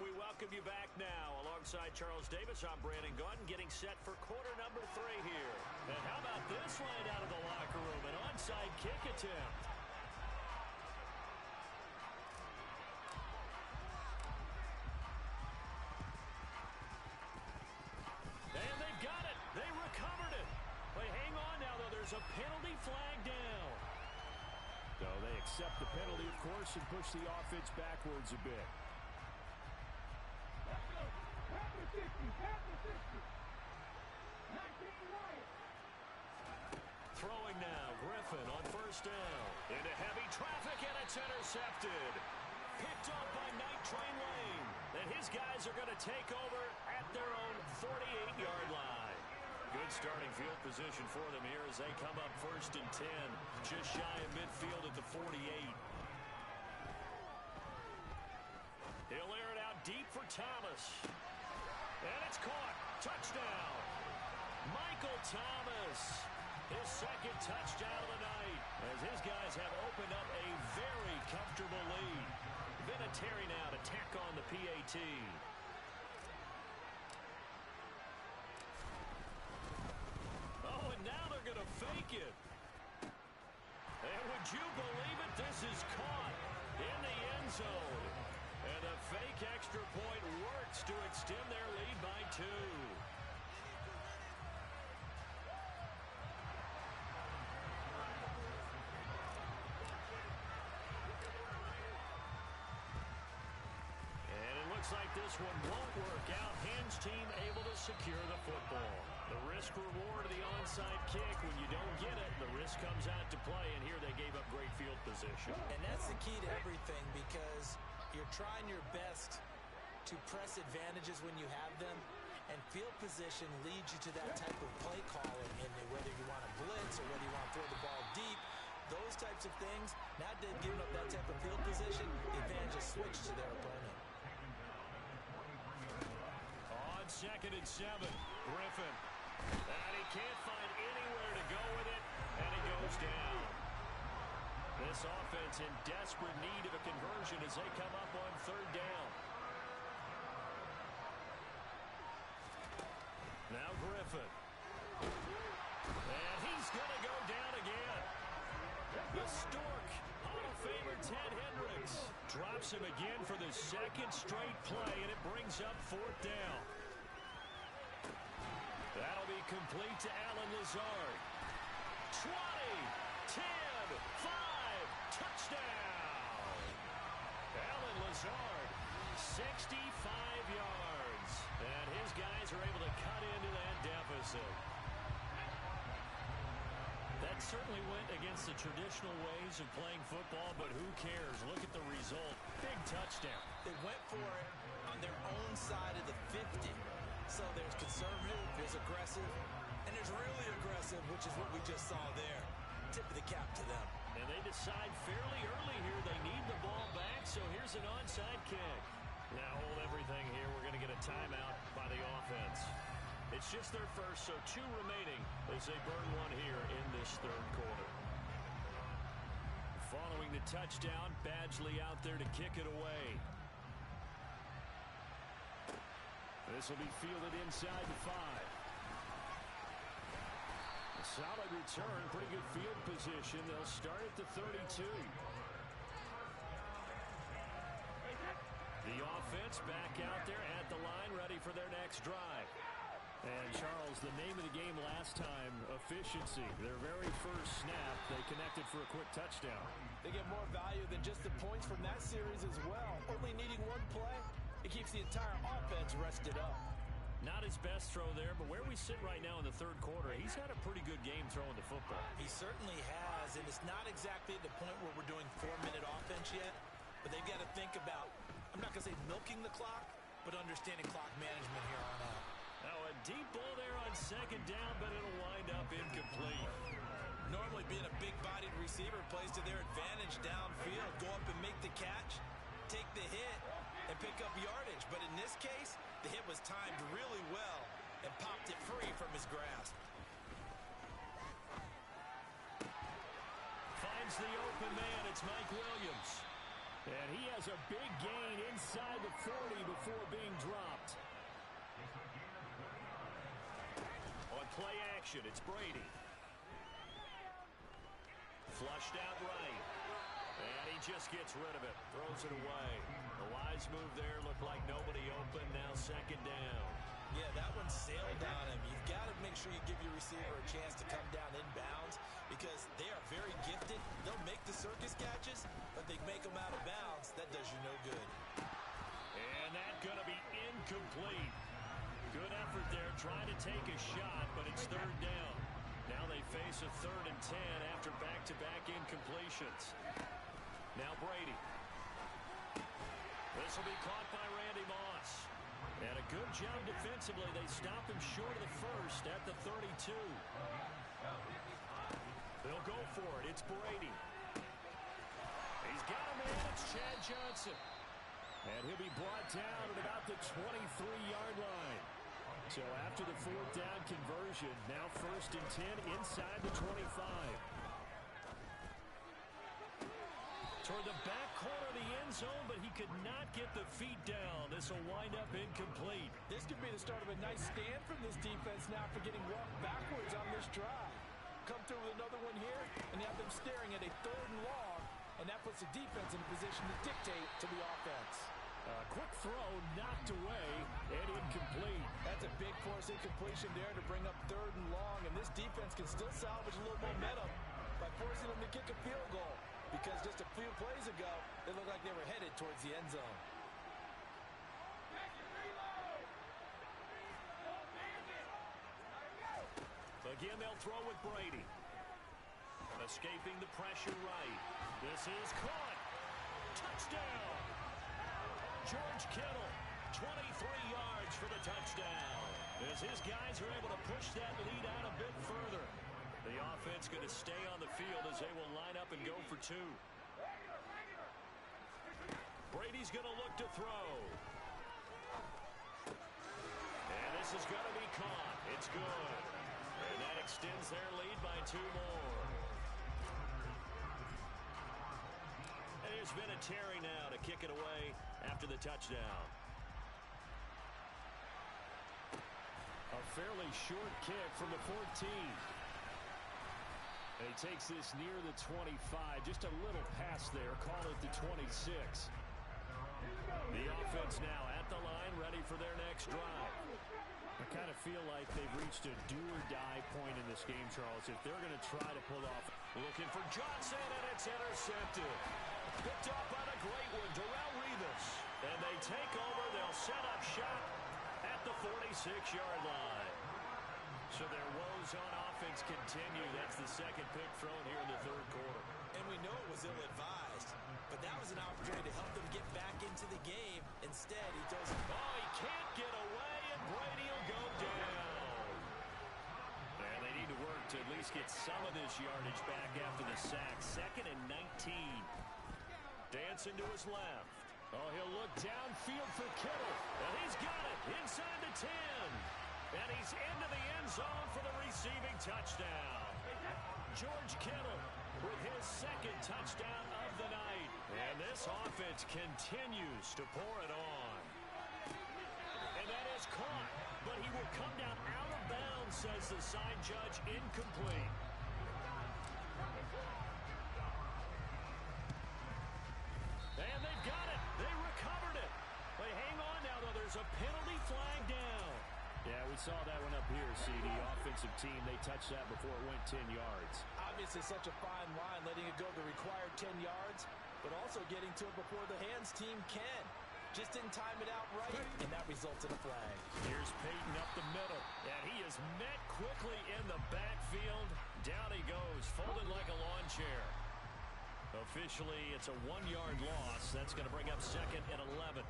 We welcome you back now. Alongside Charles Davis, I'm Brandon Gaudin, getting set for quarter number 3 here. And how about this line out of the locker room? An onside kick attempt. And they've got it. They recovered it. But hang on now, though. There's a penalty flag down. So they accept the penalty, of course, and push the offense backwards a bit. Throwing now, Griffin on 1st down. Into heavy traffic, and it's intercepted. Picked up by Night Train Lane. And his guys are going to take over at their own 48-yard line. Good starting field position for them here as they come up 1st and 10. Just shy of midfield at the 48. He'll air it out deep for Thomas. And it's caught. Touchdown. Michael Thomas. His second touchdown of the night as his guys have opened up a very comfortable lead. Vinatieri now to tack on the PAT. Oh, and now they're going to fake it. And would you believe it? This is caught in the end zone. And a fake extra point works to extend their lead by 2. And it looks like this one won't work out. Hans team able to secure the football. The risk reward of the onside kick. When you don't get it, the risk comes out to play. And here they gave up great field position. And that's the key to everything, because you're trying your best to press advantages when you have them, and field position leads you to that type of play calling, and whether you want to blitz or whether you want to throw the ball deep, those types of things. Now they've given up that type of field position, the advantage is switched to their opponent. 2nd and 7. Griffin. And he can't find anywhere to go with it, and he goes down. This offense in desperate need of a conversion as they come up on 3rd down. Now Griffin. And he's going to go down again. The Stork, Hall of Famer Ted Hendricks, drops him again for the 2nd straight play, and it brings up 4th down. That'll be complete to Allen Lazard. 20, 10, 5, touchdown. Allen Lazard, 65 yards. And his guys are able to cut into that deficit. That certainly went against the traditional ways of playing football, but who cares? Look at the result. Big touchdown. They went for it on their own side of the 50. So there's conservative, there's aggressive, and there's really aggressive, which is what we just saw there. Tip of the cap to them. And they decide fairly early here they need the ball back, so here's an onside kick. Now hold everything here. We're going to get a timeout by the offense. It's just their first, so 2 remaining as they burn one here in this 3rd quarter. Following the touchdown, Badgley out there to kick it away. This will be fielded inside the 5. A solid return, pretty good field position. They'll start at the 32. The offense back out there at the line, ready for their next drive. And, Charles, the name of the game last time, efficiency. Their very first snap, they connected for a quick touchdown. They get more value than just the points from that series as well. Only needing 1 play, it keeps the entire offense rested up. Not his best throw there, but where we sit right now in the 3rd quarter, he's had a pretty good game throwing the football. He certainly has, and it's not exactly the point where we're doing 4-minute offense yet, but they've got to think about, I'm not going to say milking the clock, but understanding clock management here on out. Now a deep ball there on 2nd down, but it'll wind up incomplete. Normally being a big-bodied receiver plays to their advantage downfield. Go up and make the catch, take the hit, and pick up yardage. But in this case, the hit was timed really well and popped it free from his grasp. Finds the open man. It's Mike Williams. And he has a big gain inside the 40 before being dropped. On play action, it's Brady. Flushed out right. And he just gets rid of it. Throws it away. The wise move there. Looked like nobody open. Now 2nd down. Yeah, that one sailed on him. You've got to make sure you give your receiver a chance to come down inbounds because they are very gifted. They'll make the circus catches, but they make them out of bounds. That does you no good. And that's going to be incomplete. Good effort there trying to take a shot, but it's 3rd down. Now they face a 3rd and 10 after back-to-back incompletions. Now Brady. This will be caught by Randy Moss. And a good job defensively. They stop him short of the 1st at the 32. They'll go for it. It's Brady. He's got a man. It's Chad Johnson. And he'll be brought down at about the 23-yard line. So after the 4th down conversion, now 1st and 10 inside the 25. Toward the back corner of the end zone, but he could not get the feet down. This will wind up incomplete. This could be the start of a nice stand from this defense now for getting walked backwards on this drive. Come through with another one here, and have them staring at a 3rd and long, and that puts the defense in a position to dictate to the offense. Quick throw, knocked away, and incomplete. That's a big force incompletion there to bring up 3rd and long, and this defense can still salvage a little momentum by forcing them to kick a field goal. Because just a few plays ago, they looked like they were headed towards the end zone. Again, they'll throw with Brady. Escaping the pressure right. This is caught. Touchdown. George Kittle, 23 yards for the touchdown. As his guys are able to push that lead out a bit further. The offense going to stay on the field as they will line up and go for 2. Brady's going to look to throw. And this is going to be caught. It's good. And that extends their lead by 2 more. And there's been a Terry now to kick it away after the touchdown. A fairly short kick from the 14. And he takes this near the 25. Just a little pass there. Call it the 26. The offense now at the line, ready for their next drive. I kind of feel like they've reached a do-or-die point in this game, Charles. If they're going to try to pull off. Looking for Johnson, and it's intercepted. Picked off by the great one, Darrell Revis. And they take over. They'll set up shop at the 46-yard line. So their woes on offense continue. That's the second pick thrown here in the third quarter. And we know it was ill-advised, but that was an opportunity to help them get back into the game. Instead, he throws it. Oh, he can't get away, and Brady will go down. And they need to work to at least get some of this yardage back after the sack. 2nd and 19. Dancing to his left. Oh, he'll look downfield for Kittle. And he's got it inside the 10. And he's into the end zone for the receiving touchdown. George Kittle with his 2nd touchdown of the night. And this offense continues to pour it on. And that is caught. But he will come down out of bounds, says the side judge. Incomplete. And they've got it. They recovered it. They hang on now, though. There's a penalty flag down. Yeah, we saw that one up here, CD. Offensive team, they touched that before it went 10 yards. Obviously such a fine line, letting it go the required 10 yards, but also getting to it before the hands team can. Just didn't time it out right, and that results in a flag. Here's Peyton up the middle, and he is met quickly in the backfield. Down he goes, folded like a lawn chair. Officially, it's a 1-yard loss. That's going to bring up 2nd and 11.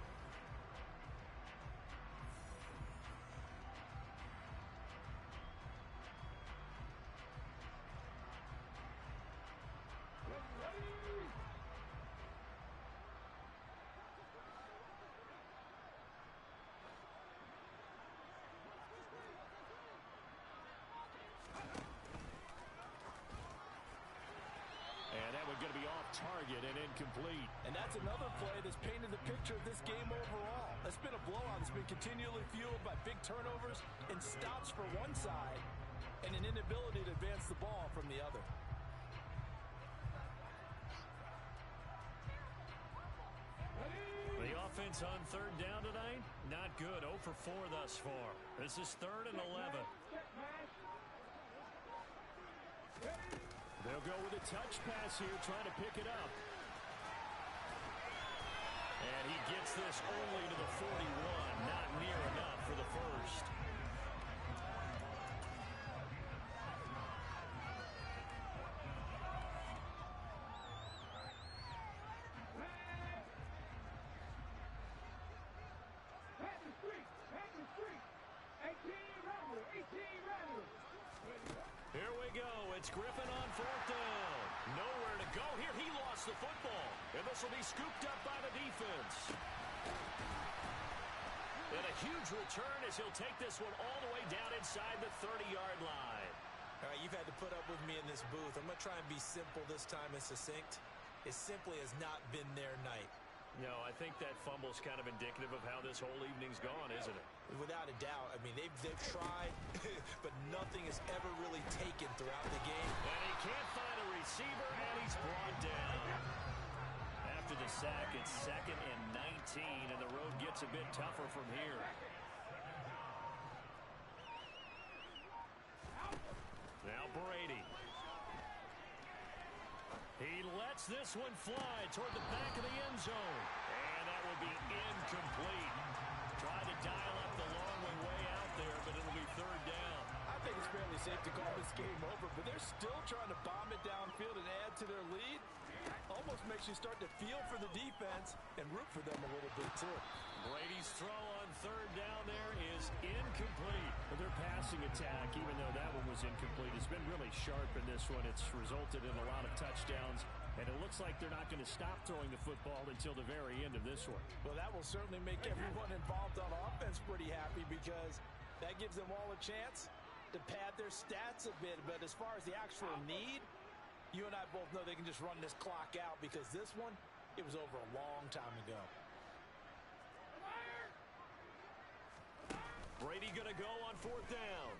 Going to be off target and incomplete. And that's another play that's painted the picture of this game overall. It's been a blowout that's been continually fueled by big turnovers and stops for one side and an inability to advance the ball from the other. The offense on 3rd down tonight, not good. 0 for 4 thus far. This is 3rd and 11. They'll go with a touch pass here, trying to pick it up. And he gets this only to the 41. Not near enough for the first. Here we go. It's Griffin on 4th down. Nowhere to go here. He lost the football. And this will be scooped up by the defense. And a huge return as he'll take this one all the way down inside the 30-yard line. All right, you've had to put up with me in this booth. I'm going to try and be simple this time and succinct. It simply has not been their night. No, I think that fumble's kind of indicative of how this whole evening's gone, isn't it? Without a doubt. I mean, they've tried, but nothing is ever really taken throughout the game. And he can't find a receiver, and he's brought down. After the sack, it's 2nd and 19, and the road gets a bit tougher from here. Now Brady. He lets this one fly toward the back of the end zone. And that will be incomplete. Tried to dial up the long one way out there, but it'll be 3rd down. I think it's fairly safe to call this game over, but they're still trying to bomb it downfield and add to their lead. Almost makes you start to feel for the defense and root for them a little bit, too. Brady's throw on 3rd down there is incomplete. But their passing attack, even though that one was incomplete, has been really sharp in this one. It's resulted in a lot of touchdowns, and it looks like they're not going to stop throwing the football until the very end of this one. Well, that will certainly make everyone involved on offense pretty happy because That gives them all a chance to pad their stats a bit. But as far as the actual need, you and I both know they can just run this clock out because this one, it was over a long time ago. Brady going to go on 4th down.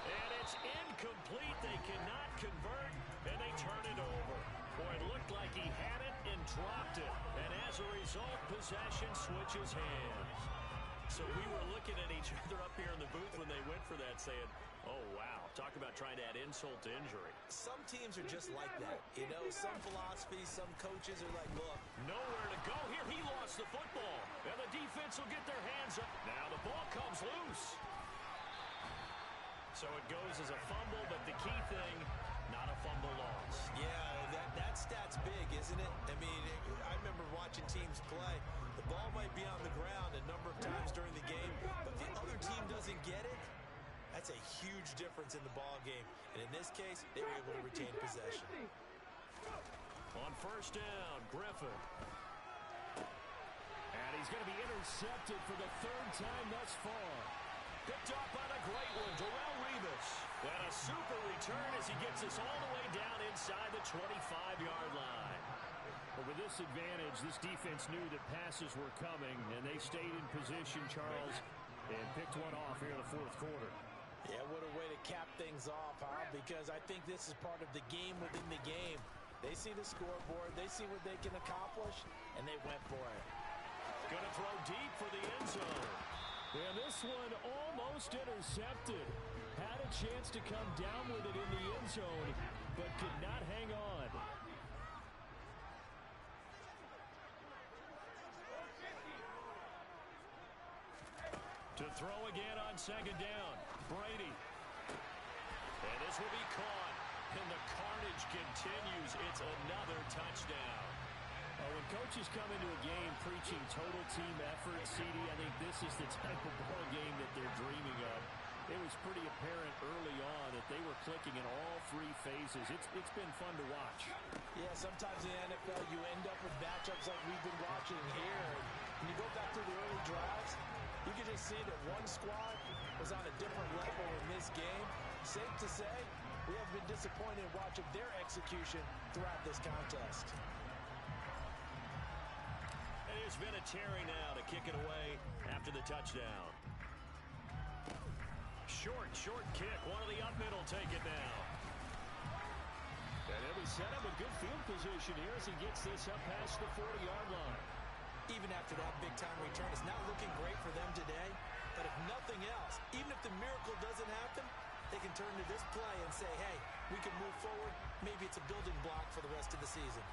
And it's incomplete. They cannot convert, and they turn it over. Boy, it looked like he had it and dropped it. And as a result, possession switches hands. So we were looking at each other up here in the booth when they went for that saying, oh, wow, talk about trying to add insult to injury. Some teams are just like that. You know, some philosophies, some coaches are like, look. Nowhere to go here. He lost the football. And the defense will get their hands up. Now the ball comes loose. So it goes as a fumble, but the key thing, not a fumble loss. Yeah, that stat's big, isn't it? I mean, I remember watching teams play. The ball might be on the ground a number of times during the game, but if the other team doesn't get it, that's a huge difference in the ball game. And in this case, they were able to retain possession. On 1st down, Griffin. And he's going to be intercepted for the 3rd time thus far. Picked up on a great one, Darrelle Revis. And a super return as he gets us all the way down inside the 25-yard line. But with this advantage, this defense knew that passes were coming, and they stayed in position, Charles, and picked one off here in the 4th quarter. Yeah, what a way to cap things off, huh? Because I think this is part of the game within the game. They see the scoreboard, they see what they can accomplish, and they went for it. Going to throw deep for the end zone. And this one almost intercepted. Had a chance to come down with it in the end zone, but could not hang on. To throw again on 2nd down, Brady. And this will be caught. And the carnage continues. It's another touchdown. When coaches come into a game preaching total team effort, CD, I think this is the type of ball game that they're dreaming of. It was pretty apparent early on that they were clicking in all 3 phases. It's been fun to watch. Yeah, sometimes in the NFL you end up with matchups like we've been watching here. When you go back to the early drives, you can just see that one squad was on a different level in this game. Safe to say, we have been disappointed in watching their execution throughout this contest. And here's Vinatieri now to kick it away after the touchdown. Short kick. One of the up middle take it now. And he'll be set up in good field position here as he gets this up past the 40-yard line. Even after that big-time return, it's not looking great for them today. But if nothing else, even if the miracle doesn't happen, they can turn to this play and say, hey, we can move forward. Maybe it's a building block for the rest of the season.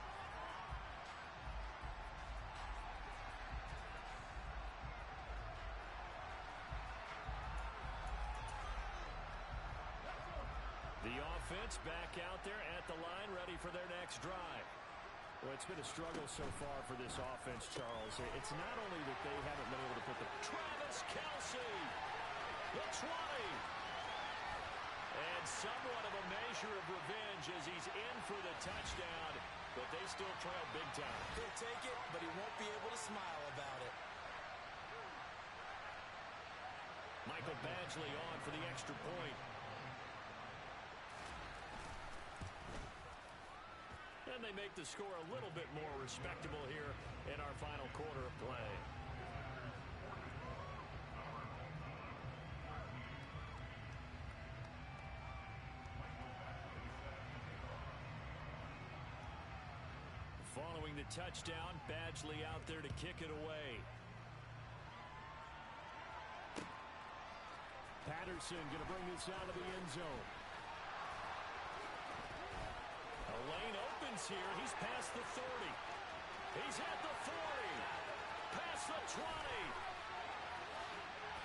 The offense back out there at the line, ready for their next drive. Well, it's been a struggle so far for this offense, Charles. It's not only that they haven't been able to put the... Travis Kelce, the 20. And somewhat of a measure of revenge as he's in for the touchdown, but they still trail big time. He'll take it, but he won't be able to smile about it. Michael Badgley on for the extra point. And they make the score a little bit more respectable here in our final quarter of play. Following the touchdown, Badgley out there to kick it away. Patterson going to bring this out of the end zone. A lane opens here. He's past the 30. He's at the 40. Past the 20.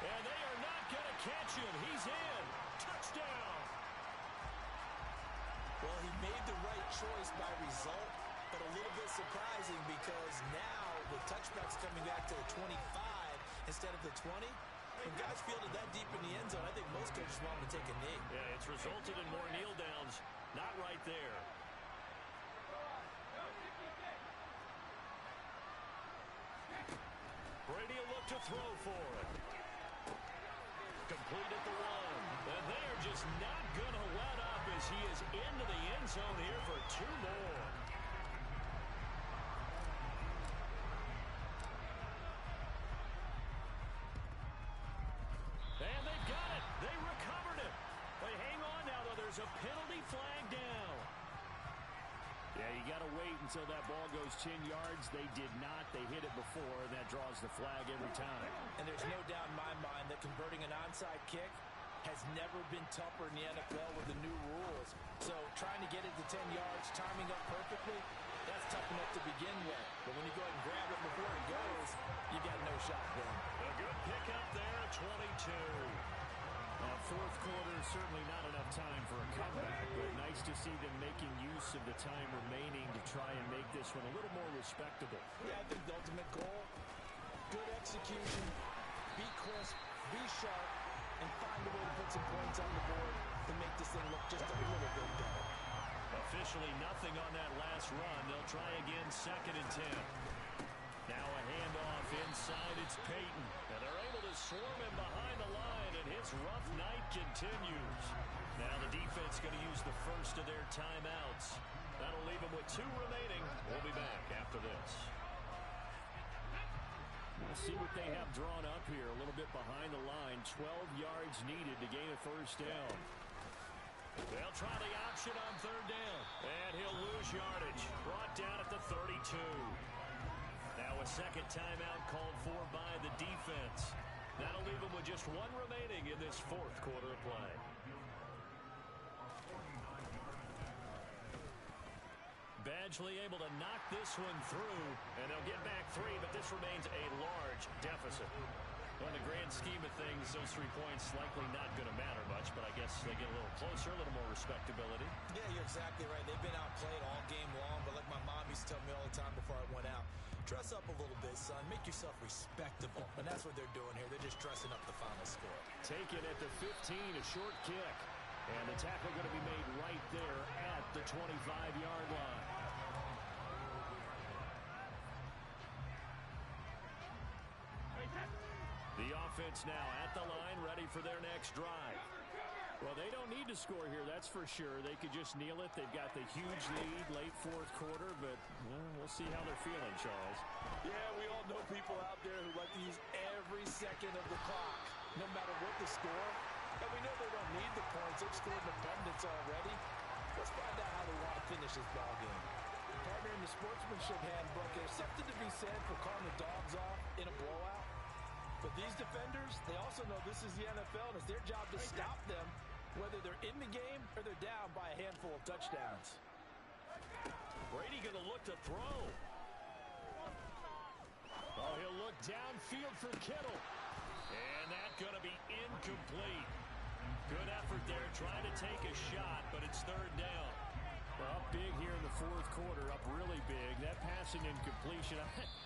And they are not going to catch him. He's in. Touchdown. Well, he made the right choice by result, but a little bit surprising because now with touchbacks coming back to the 25 instead of the 20, when guys fielded that deep in the end zone, I think most coaches want him to take a knee. Yeah, it's resulted in more kneel downs. Not right there. Brady will look to throw for it. Complete at the one. And they are just not going to let up as he is into the end zone here for 2 more. And they've got it. They recovered it. They hang on now, though. There's a penalty flag down. Yeah, you got to wait until that ball goes 10 yards. They did not. They hit it before, and that draws the flag every time. And there's no doubt in my mind that converting an onside kick has never been tougher in the NFL with the new rules. So trying to get it to 10 yards, timing up perfectly, that's tough enough to begin with. But when you go ahead and grab it before it goes, you got no shot then. A good pickup there at 22. Fourth quarter, certainly not enough time for a comeback, but nice to see them making use of the time remaining to try and make this one a little more respectable. Yeah, I think the ultimate goal, good execution, be crisp, be sharp, and find a way to put some points on the board to make this thing look just a little bit better. Officially nothing on that last run. They'll try again, 2nd and 10. Now a handoff inside. It's Peyton. And they're able to swarm him behind the line, and his rough night continues. Now the defense going to use the first of their timeouts. That'll leave them with 2 remaining. We'll be back after this. We'll see what they have drawn up here. A little bit behind the line. 12 yards needed to gain a first down. They'll try the option on 3rd down. And he'll lose yardage. Brought down at the 32. Now a second timeout called for by the defense. That'll leave them with just 1 remaining in this 4th quarter of play. Badgley able to knock this one through, and they'll get back 3, but this remains a large deficit. In the grand scheme of things, those 3 points likely not going to matter much, but I guess they get a little closer, a little more respectability. Yeah, you're exactly right. They've been outplayed all game long, but like my mom used to tell me all the time before I went out, dress up a little bit, son. Make yourself respectable. And that's what they're doing here. They're just dressing up the final score. Taken at the 15, a short kick. And the tackle going to be made right there at the 25-yard line. The offense now at the line, ready for their next drive. Well, they don't need to score here, that's for sure. They could just kneel it. They've got the huge lead late 4th quarter, but we'll see how they're feeling, Charles. Yeah, we all know people out there who like to use every second of the clock, no matter what the score. And we know they don't need the points. They've scored in abundance already. Let's find out how they want to finish this ball game. Partner, in the sportsmanship handbook, there's something to be said for calling the dogs off in a blowout. But these defenders, they also know this is the NFL, and it's their job to stop them, whether they're in the game or they're down by a handful of touchdowns. Brady going to look to throw. Oh, he'll look downfield for Kittle. And that's going to be incomplete. Good effort there, trying to take a shot, but it's 3rd down. Well, up big here in the 4th quarter, up really big. That passing incompletion,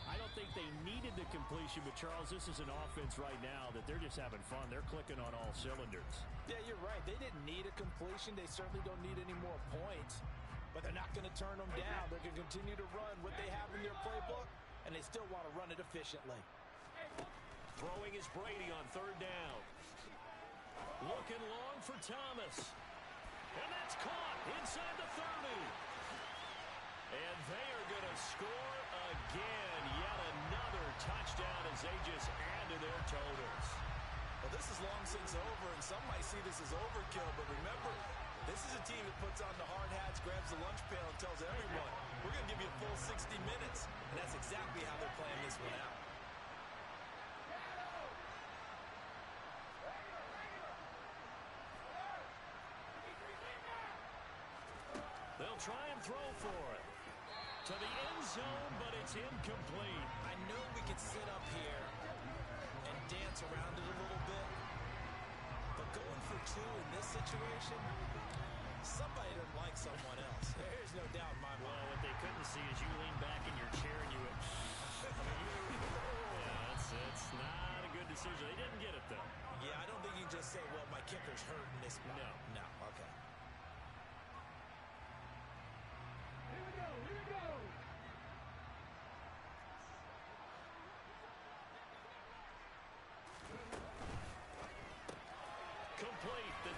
I don't think they needed the completion, but Charles, this is an offense right now that they're just having fun. They're clicking on all cylinders. Yeah, you're right. They didn't need a completion. They certainly don't need any more points, but they're not going to turn them down. They're going to continue to run what they have in their playbook, and they still want to run it efficiently. Throwing is Brady on 3rd down. Looking long for Thomas. And that's caught inside the 30. And they are going to score again. Yet another touchdown as they just add to their totals. Well, this is long since over, and some might see this as overkill, but remember, this is a team that puts on the hard hats, grabs the lunch pail, and tells everyone, we're going to give you a full 60 minutes. And that's exactly how they're playing this one out. They'll try and throw for it. To the end zone, but it's incomplete. I know we could sit up here and dance around it a little bit, but going for 2 in this situation, somebody doesn't like someone else. There's no doubt in my mind. Well, what they couldn't see is you lean back in your chair and you went, yeah, it's not a good decision. They didn't get it, though. Yeah, I don't think you can just say, well, my kicker's hurt in this. No. No, okay. Here we go.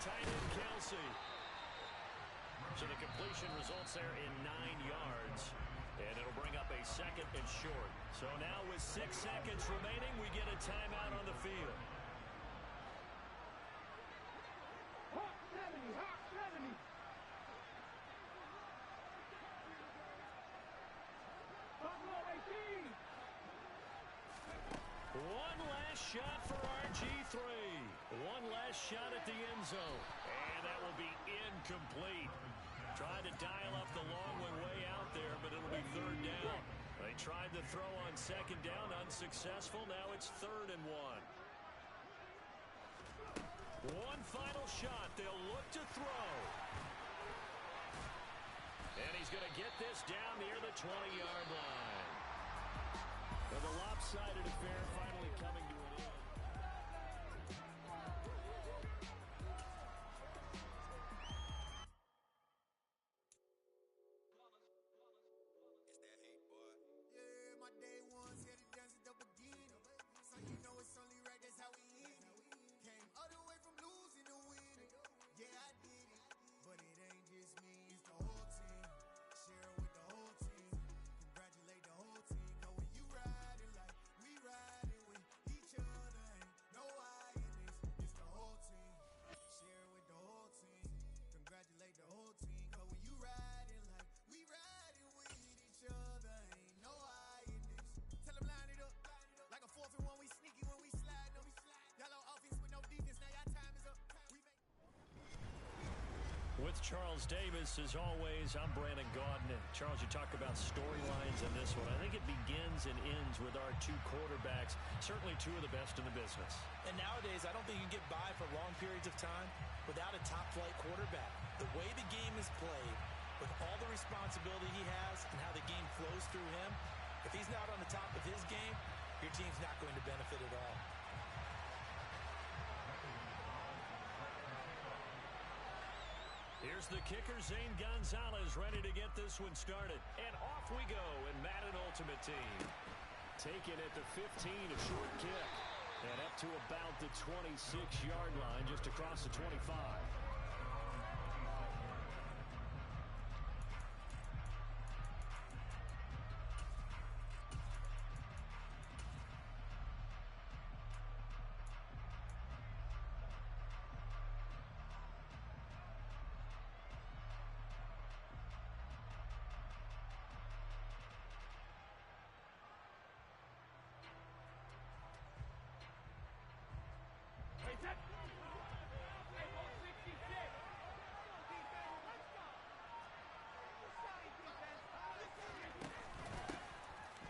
tight end Kelsey. So the completion results there in 9 yards. And it'll bring up a 2nd and short. So now with 6 seconds remaining, we get a timeout on the field. Hawk 70, Hawk 70. Buffalo 18. One last shot for RG3. One last shot at the end zone. And that will be incomplete. Tried to dial up the long one way out there, but it'll be 3rd down. They tried to throw on 2nd down, unsuccessful. Now it's 3rd and 1. One final shot. They'll look to throw. And he's going to get this down near the 20-yard line. Well, the lopsided affair finally coming to an end. My day ones here to dance at the beginning. So you know it's only right, that's how we end it. Came all the way from losing to winning. Yeah, I did it. But it ain't just me, it's the whole team. Share it with the whole team. Congratulate the whole team. Cause when you riding like we riding with each other, ain't no I in this. It's the whole team. Share it with the whole team. Congratulate the whole team. Cause when you riding like we riding with each other, ain't no I. Line it up like a 4th and 1. We sneaky when we slide them. Yellow offense with no defense. Now your time is up. With Charles Davis, as always, I'm Brandon Gaudin. And Charles, you talk about storylines in this one. I think it begins and ends with our 2 quarterbacks, certainly 2 of the best in the business. And nowadays, I don't think you can get by for long periods of time without a top-flight quarterback. The way the game is played, with all the responsibility he has and how the game flows through him, if he's not on the top of his game, your team's not going to benefit at all. Here's the kicker, Zane Gonzalez, ready to get this one started. And off we go in Madden Ultimate Team. Taken at the 15, a short kick. And up to about the 26-yard line, just across the 25.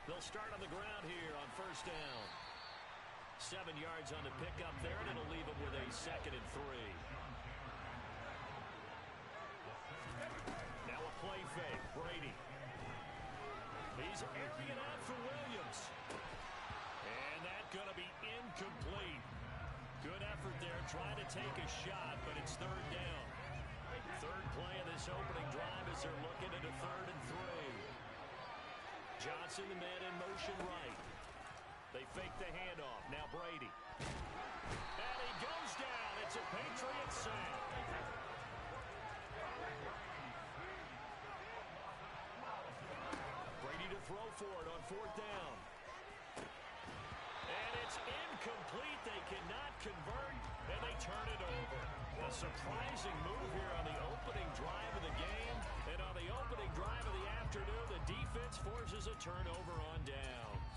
They'll start on the ground here on 1st down. 7 yards on the pickup there, and it'll leave them with a 2nd and 3. Now a play fake. Brady. He's airing it out for Williams. And that's going to be incomplete. Good effort there, trying to take a shot, but it's 3rd down. 3rd play of this opening drive as they're looking at a 3rd and 3. Johnson, the man in motion right. They fake the handoff. Now Brady. And he goes down. It's a Patriot sack. Brady to throw for it on 4th down. And it's incomplete. They cannot convert, and they turn it over. A surprising move here on the opening drive of the game. And on the opening drive of the afternoon, the defense forces a turnover on downs.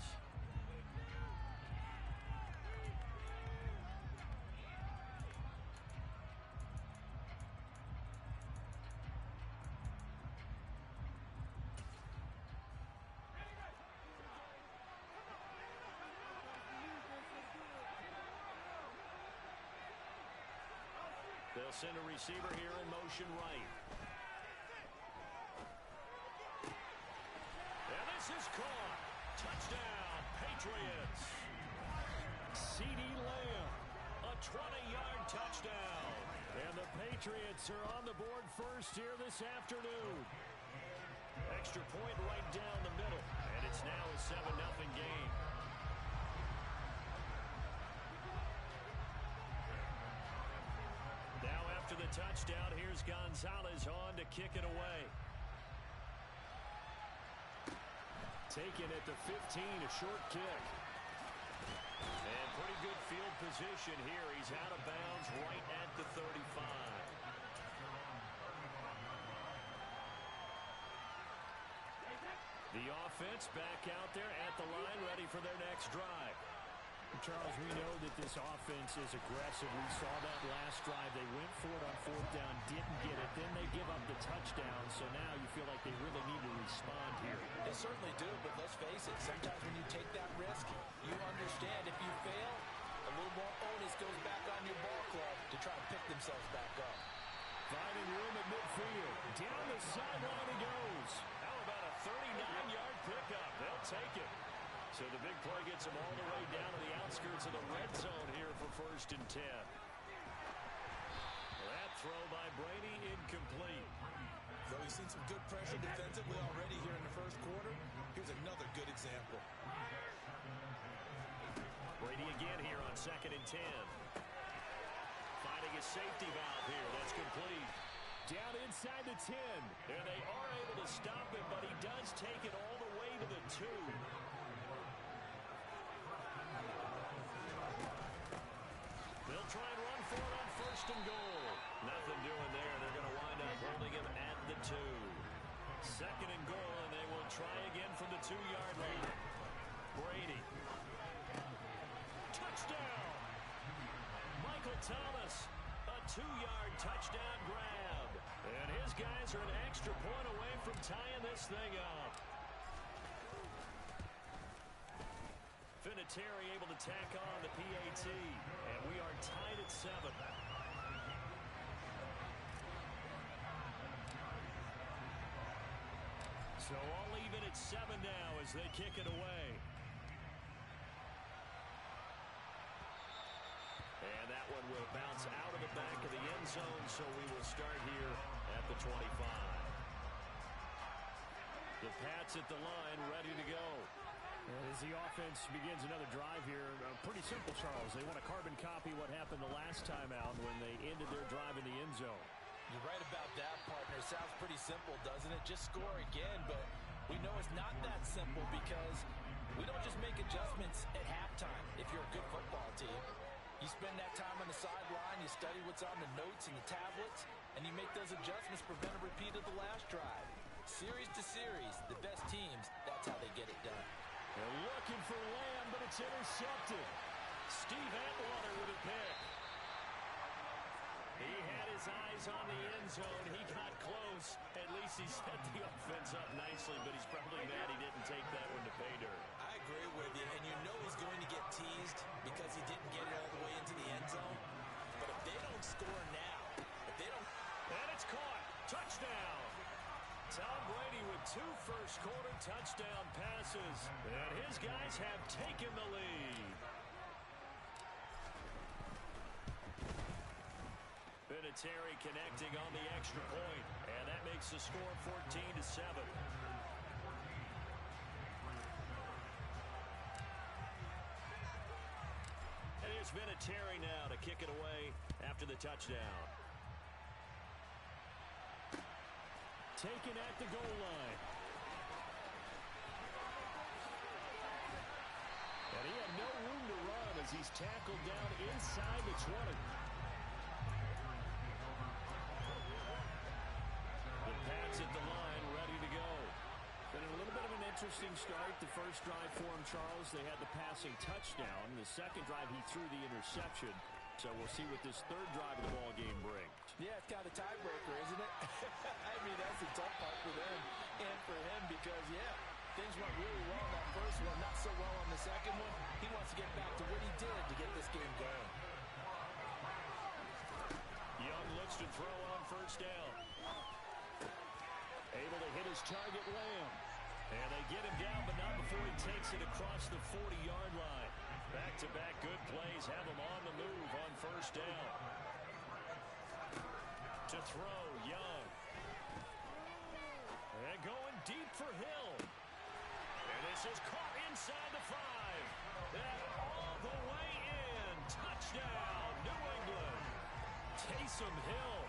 They'll send a receiver here in motion right. And this is caught. Touchdown, Patriots. C.D. Lamb, a 20-yard touchdown. And the Patriots are on the board first here this afternoon. Extra point right down the middle. And it's now a 7-0 game. Now after touchdown. Here's Gonzalez on to kick it away. Taken at the 15, a short kick. And pretty good field position here. He's out of bounds right at the 35. The offense back out there at the line, ready for their next drive. Charles, we know that this offense is aggressive. We saw that last drive. They went for it on fourth down, didn't get it. Then they give up the touchdown. So now you feel like they really need to respond here. They certainly do, but let's face it, sometimes when you take that risk, you understand if you fail, a little more onus goes back on your ball club to try and pick themselves back up. Finding room at midfield. Down the sideline he goes. How about a 39-yard pickup? They'll take it. So the big play gets him all the way down to the outskirts of the red zone here for 1st and 10. That throw by Brady incomplete. Though he's seen some good pressure defensively already here in the first quarter, here's another good example. Brady again here on 2nd and 10. Finding a safety valve here. That's complete. Down inside the 10. And they are able to stop him, but he does take it all the way to the 2. They'll try and run for it on 1st and goal. Nothing doing there. They're going to wind up holding him at the 2. 2nd and goal, and they will try again from the 2-yard line. Brady. Touchdown! Michael Thomas, a 2-yard touchdown grab. And his guys are an extra point away from tying this thing up. Vinatieri able to tack on the PAT, and we are tied at 7. So all even at 7 now as they kick it away. And that one will bounce out of the back of the end zone, so we will start here at the 25. The Pats at the line, ready to go. As the offense begins another drive here, pretty simple, Charles. They want to carbon copy what happened the last time out when they ended their drive in the end zone. You're right about that, partner. Sounds pretty simple, doesn't it? Just score again, but we know it's not that simple because we don't just make adjustments at halftime if you're a good football team. You spend that time on the sideline, you study what's on the notes and the tablets, and you make those adjustments, prevent a repeat of the last drive. Series to series, the best teams, that's how they get it done. They're looking for Lamb, but it's intercepted. Steve Atwater with a pick. He had his eyes on the end zone. He got close. At least he set the offense up nicely, but he's probably mad he didn't take that one to pay dirt. I agree with you, and you know he's going to get teased because he didn't get it all the way into the end zone. But if they don't score now, if they don't... And it's caught. Touchdown. Tom Brady with 2 first-quarter touchdown passes. And his guys have taken the lead. Vinatieri connecting on the extra point. And that makes the score 14-7. And here's Vinatieri now to kick it away after the touchdown. Taken at the goal line. And he had no room to run as he's tackled down inside the 20. The Pats at the line, ready to go. Been a little bit of an interesting start. The first drive for him, Charles, they had the passing touchdown. The second drive, he threw the interception. So we'll see what this third drive of the ball game brings. Yeah, it's kind of a tiebreaker, isn't it? I mean, that's the tough part for them and for him because, yeah, things went really well in that first one, not so well on the second one. He wants to get back to what he did to get this game going. Young looks to throw on first down. Able to hit his target, Lamb. And they get him down, but not before he takes it across the 40-yard line. Back-to-back good plays have him on the move on first down. To throw, Young. And going deep for Hill. And this is caught inside the 5. And all the way in. Touchdown, New England. Taysom Hill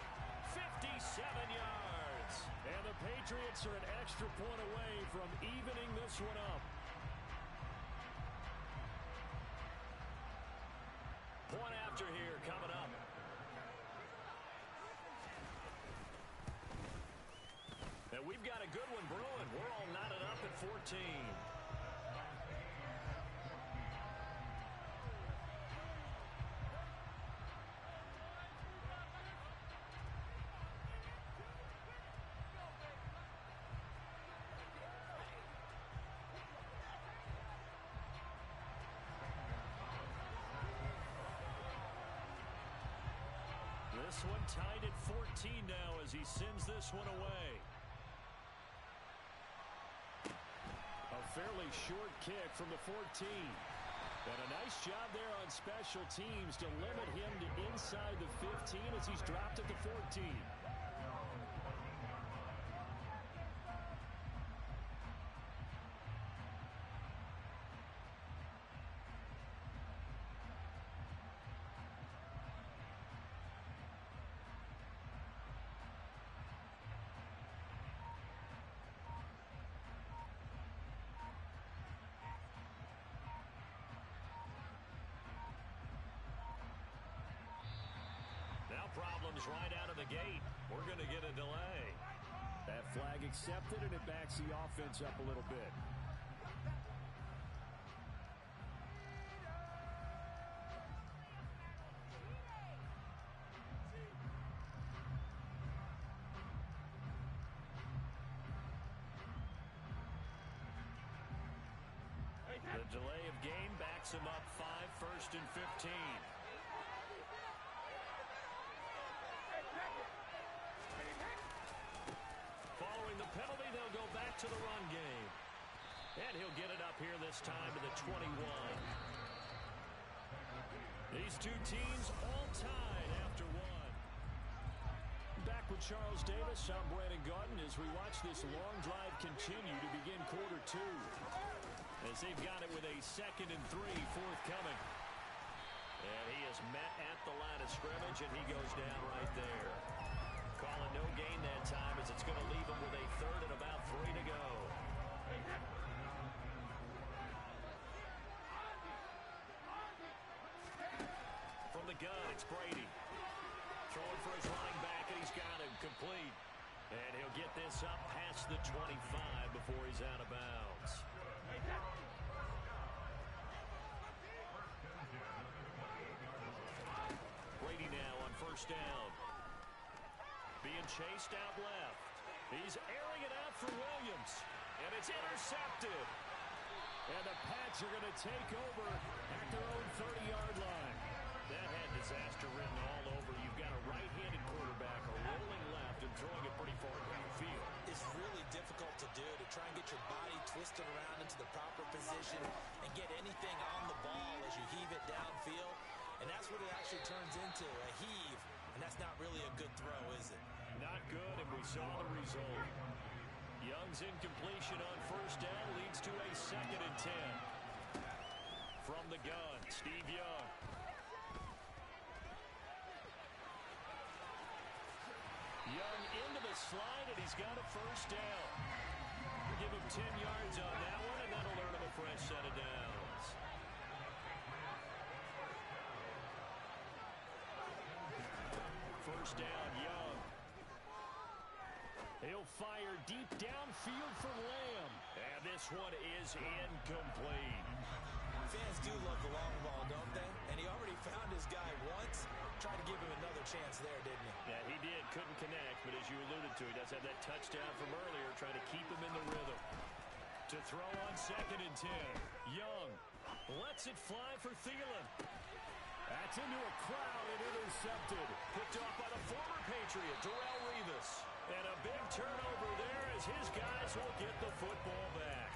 57 yards. And the Patriots are an extra point away from evening this one up. Point after here coming up. And we've got a good one brewing. We're all knotted up at 14. This one tied at 14 now as he sends this one away. A fairly short kick from the 14. And a nice job there on special teams to limit him to inside the 15 as he's dropped at the 14. Problems right out of the gate. We're going to get a delay. That flag accepted, and it backs the offense up a little bit. The delay of game backs him up 5, 1st and 15. Following the penalty, they'll go back to the run game. And he'll get it up here this time to the 21. These two teams all tied after one. Back with Charles Davis, I'm Brandon Gaudin as we watch this long drive continue to begin quarter 2. As they've got it with a 2nd and 3 forthcoming. And he is met at the line of scrimmage, and he goes down right there. Calling no gain that time as it's going to leave him with a 3rd and about 3 to go. From the gun, it's Brady. Throwing for his running back, and he's got him complete. And he'll get this up past the 25 before he's out of bounds. Brady now on 1st down. Being chased out left. He's airing it out for Williams. And it's intercepted. And the Pats are going to take over at their own 30-yard line. That had disaster written all over. You've got a right-handed quarterback, a rolling left, and throwing it pretty far downfield. It's really difficult to do, to try and get your body twisted around into the proper position and get anything on the ball as you heave it downfield. And that's what it actually turns into, a heave. And that's not really a good throw, is it? Not good, and we saw the result. Young's incompletion on 1st down leads to a 2nd and 10. From the gun, Steve Young. Young into the slide, and he's got a 1st down. We'll give him 10 yards on that one, and that'll earn him a fresh set of downs. First down, Young. He'll fire deep downfield for Lamb. And this one is incomplete. Fans do love the long ball, don't they? And he already found his guy once. Tried to give him another chance there, didn't he? Yeah, he did. Couldn't connect, but as you alluded to, he does have that touchdown from earlier, trying to keep him in the rhythm. To throw on 2nd and 10. Young lets it fly for Thielen. That's into a crowd and intercepted. Picked off by the former Patriot, Darrelle Revis. And a big turnover there as his guys will get the football back.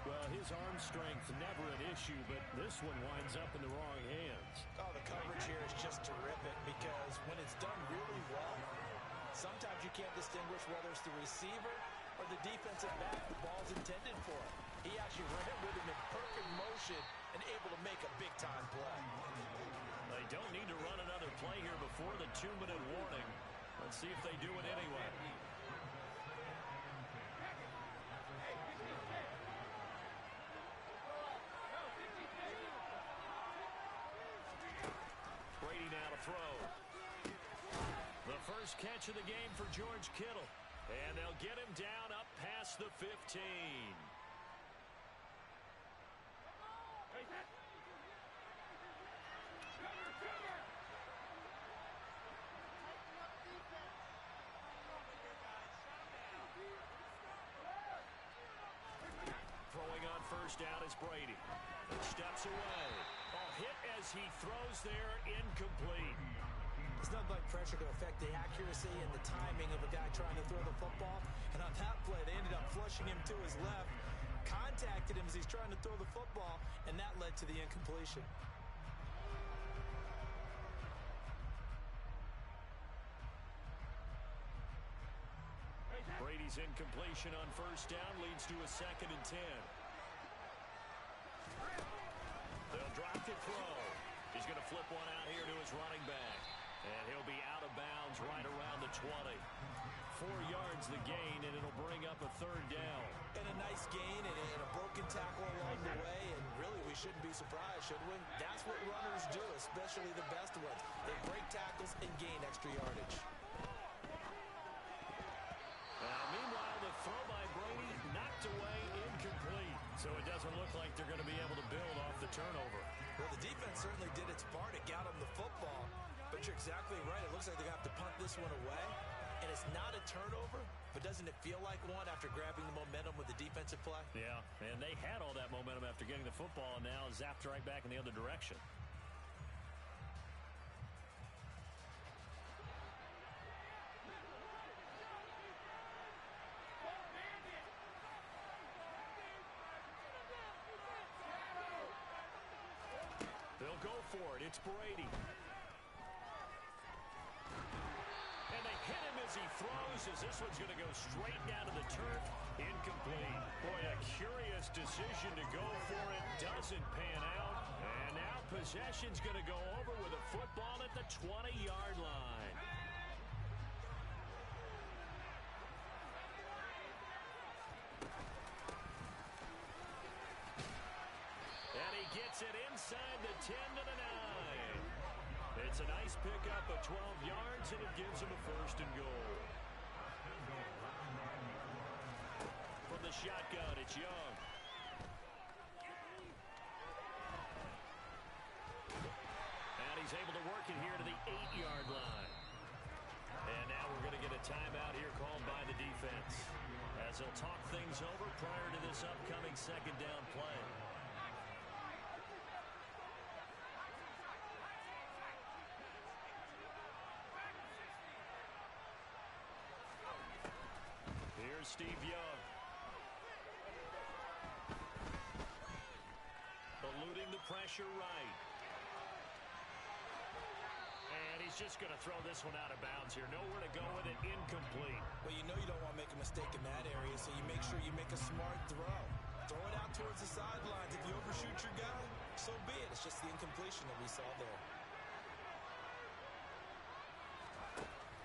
Well, his arm strength never an issue, but this one winds up in the wrong hands. Oh, the coverage here is just terrific because when it's done really well, sometimes you can't distinguish whether it's the receiver or the defensive back the ball's intended for. He actually ran with him in perfect motion and able to make a big-time play. They don't need to run another play here before the 2-minute warning. Let's see if they do it anyway. Brady now to throw. The first catch of the game for George Kittle. And they'll get him down up past the 15. Throwing on first down is Brady. Steps away. Hit as he throws there, incomplete. It's not like pressure to affect the accuracy and the timing of a guy trying to throw the football. And on that play, they ended up flushing him to his left, contacted him as he's trying to throw the football, and that led to the incompletion. Brady's incompletion on first down leads to a 2nd and 10. They'll drop the throw. He's going to flip one out here to his running back. And he'll be out of bounds right around the 20. 4 yards the gain, and it'll bring up a 3rd down. And a nice gain and a broken tackle along the way. And really, we shouldn't be surprised, should we? That's what runners do, especially the best ones. They break tackles and gain extra yardage. Meanwhile, the throw by Brady knocked away, incomplete. So it doesn't look like they're going to be able to build off the turnover. Well, the defense certainly did its part. It got them the football. But you're exactly right. It looks like they're going to have to punt this one away. And it's not a turnover, but doesn't it feel like one after grabbing the momentum with the defensive play? Yeah, and they had all that momentum after getting the football, and now zapped right back in the other direction. They'll go for it. It's Brady. And they hit him as he throws, as this one's going to go straight down to the turf. Incomplete. Boy, a curious decision to go for it. Doesn't pan out. And now possession's going to go over with a football at the 20-yard line. And he gets it inside the 10 to the 9. It's a nice pickup of 12 yards, and it gives him a 1st and goal. From the shotgun, it's Young. And he's able to work it here to the 8-yard line. And now we're going to get a timeout here called by the defense, as they'll talk things over prior to this upcoming 2nd down play. Here's Steve Young. Eluding the pressure right. And he's just going to throw this one out of bounds here. Nowhere to go with it. Incomplete. Well, you know you don't want to make a mistake in that area, so you make sure you make a smart throw. Throw it out towards the sidelines. If you overshoot your guy, so be it. It's just the incompletion that we saw there.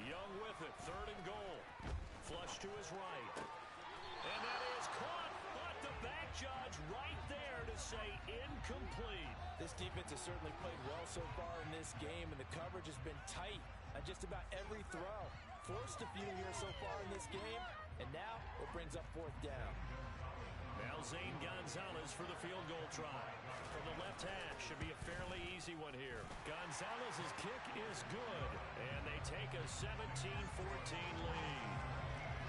Young with it. 3rd and goal. Flush to his right. And that is caught. But the back judge right there to say incomplete. This defense has certainly played well so far in this game, and the coverage has been tight on just about every throw. Forced a few here so far in this game, and now it brings up 4th down. Now Zane Gonzalez for the field goal try. From the left hash, should be a fairly easy one here. Gonzalez's kick is good, and they take a 17-14 lead.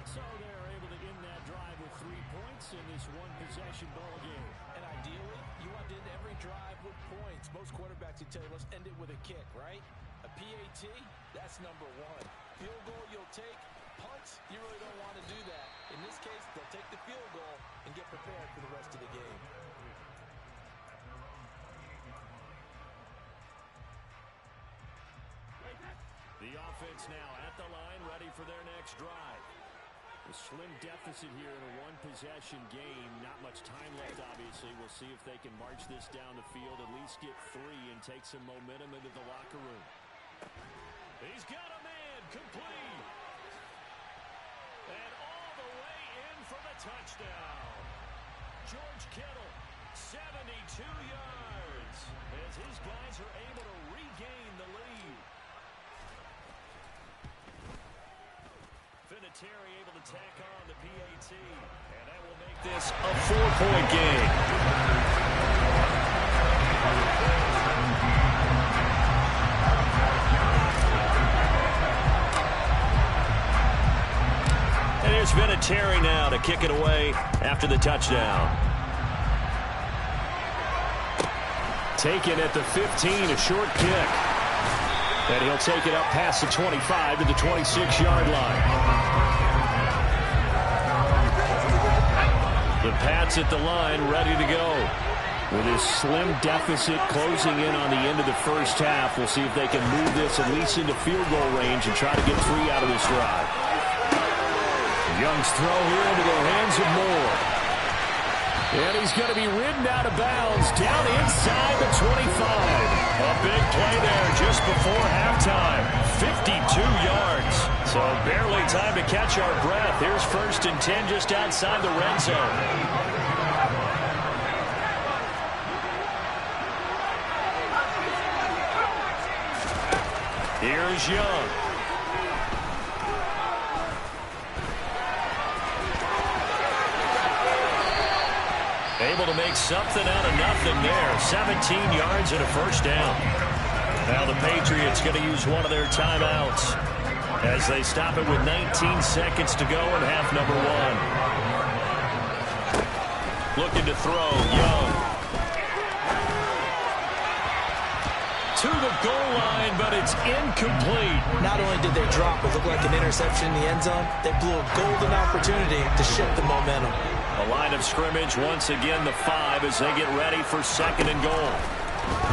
So they're able to end that drive with 3 points in this one-possession ball game. And ideally, you want to end every drive with points. Most quarterbacks would tell you, let's end it with a kick, right? A PAT, that's number 1. Field goal you'll take. Punts, you really don't want to do that. In this case, they'll take the field goal and get prepared for the rest of the game. The offense now at the line, ready for their next drive. A slim deficit here in a one-possession game. Not much time left, obviously. We'll see if they can march this down the field, at least get 3 and take some momentum into the locker room. He's got a man complete. And all the way in for the touchdown. George Kittle, 72 yards, as his guys are able to regain the lead. Vinatieri able to tack on the PAT, and that will make this a 4-point game. And here's Vinatieri now to kick it away after the touchdown. Taken at the 15, a short kick. And he'll take it up past the 25 to the 26-yard line. The Pats at the line, ready to go. With his slim deficit closing in on the end of the first half, we'll see if they can move this at least into field goal range and try to get 3 out of this drive. Young's throw here into the hands of Moore. And he's going to be ridden out of bounds down inside the 25. A big play there just before halftime. 52 yards. So barely time to catch our breath. Here's 1st and 10 just outside the red zone. Here's Young. Able to make something out of nothing there. 17 yards and a first down. Now the Patriots going to use one of their timeouts as they stop it with 19 seconds to go in half number 1. Looking to throw, Young. To the goal line, but it's incomplete. Not only did they drop what looked like an interception in the end zone, they blew a golden opportunity to shift the momentum. A line of scrimmage, once again the 5 as they get ready for 2nd and goal.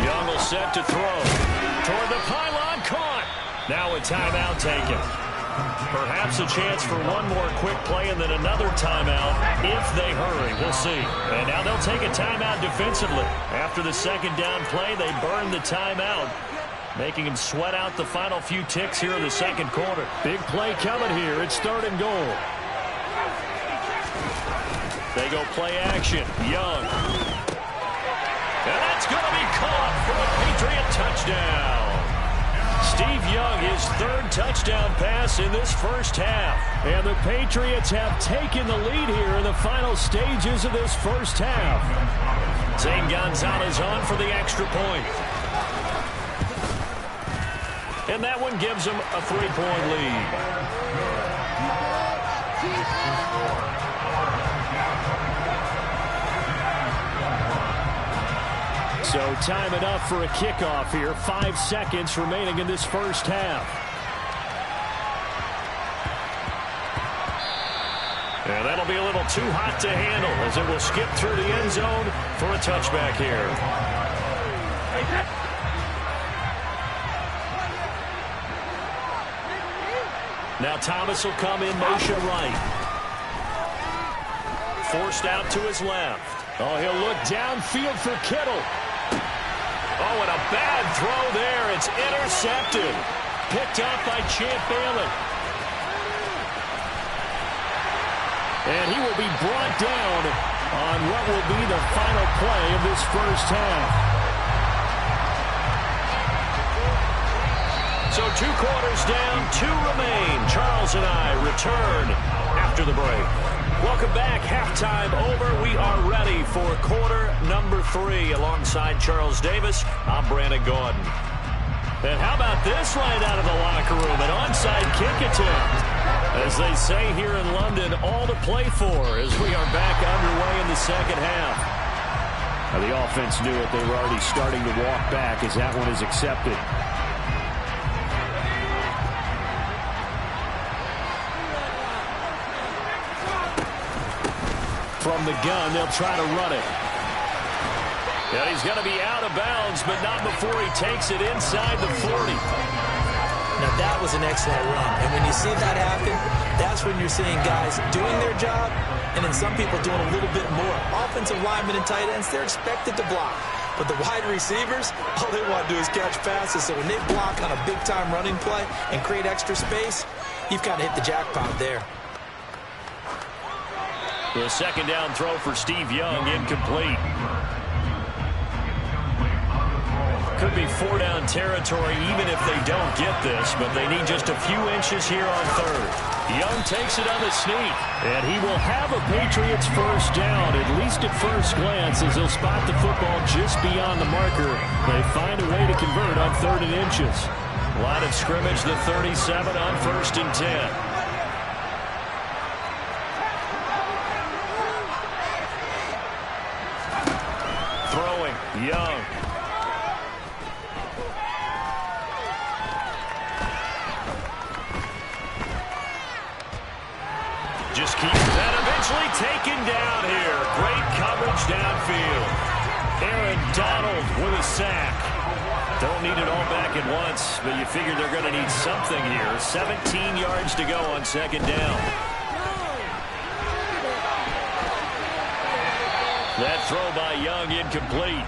Young will set to throw. Toward the pylon, caught. Now a timeout taken. Perhaps a chance for one more quick play and then another timeout if they hurry. We'll see. And now they'll take a timeout defensively. After the 2nd down play, they burn the timeout, making them sweat out the final few ticks here in the 2nd quarter. Big play coming here. It's 3rd and goal. They go play action. Young. And that's going to be caught for a Patriot touchdown. Steve Young, his 3rd touchdown pass in this first half. And the Patriots have taken the lead here in the final stages of this first half. Zane Gonzalez on for the extra point. And that one gives them a 3-point lead. So time enough for a kickoff here. 5 seconds remaining in this first half. And that'll be a little too hot to handle as it will skip through the end zone for a touchback here. Now Thomas will come in motion right. Forced out to his left. Oh, he'll look downfield for Kittle. Oh, and a bad throw there. It's intercepted. Picked up by Champ Bailey. And he will be brought down on what will be the final play of this first half. So 2 quarters down, 2 remain. Charles and I return after the break. Welcome back. Halftime over. We are ready for quarter number 3. Alongside Charles Davis, I'm Brandon Gordon. And how about this right out of the locker room? An onside kick attempt. As they say here in London, all to play for as we are back underway in the second half. Now the offense knew it. They were already starting to walk back as that one is accepted. From the gun, they'll try to run it. And he's going to be out of bounds, but not before he takes it inside the 40. Now that was an excellent run. And when you see that happen, that's when you're seeing guys doing their job and then some people doing a little bit more. Offensive linemen and tight ends, they're expected to block. But the wide receivers, all they want to do is catch passes. So when they block on a big-time running play and create extra space, you've kind of hit the jackpot there. The second down throw for Steve Young, incomplete. Could be 4-down territory even if they don't get this, but they need just a few inches here on third. Young takes it on the sneak, and he will have a Patriots first down, at least at first glance, as he'll spot the football just beyond the marker. They find a way to convert on 3rd and inches. Line of scrimmage, the 37 on 1st and 10. Throwing, Young. Just keeps that eventually taken down here. Great coverage downfield. Aaron Donald with a sack. Don't need it all back at once, but you figure they're going to need something here. 17 yards to go on 2nd down. That throw by Young incomplete.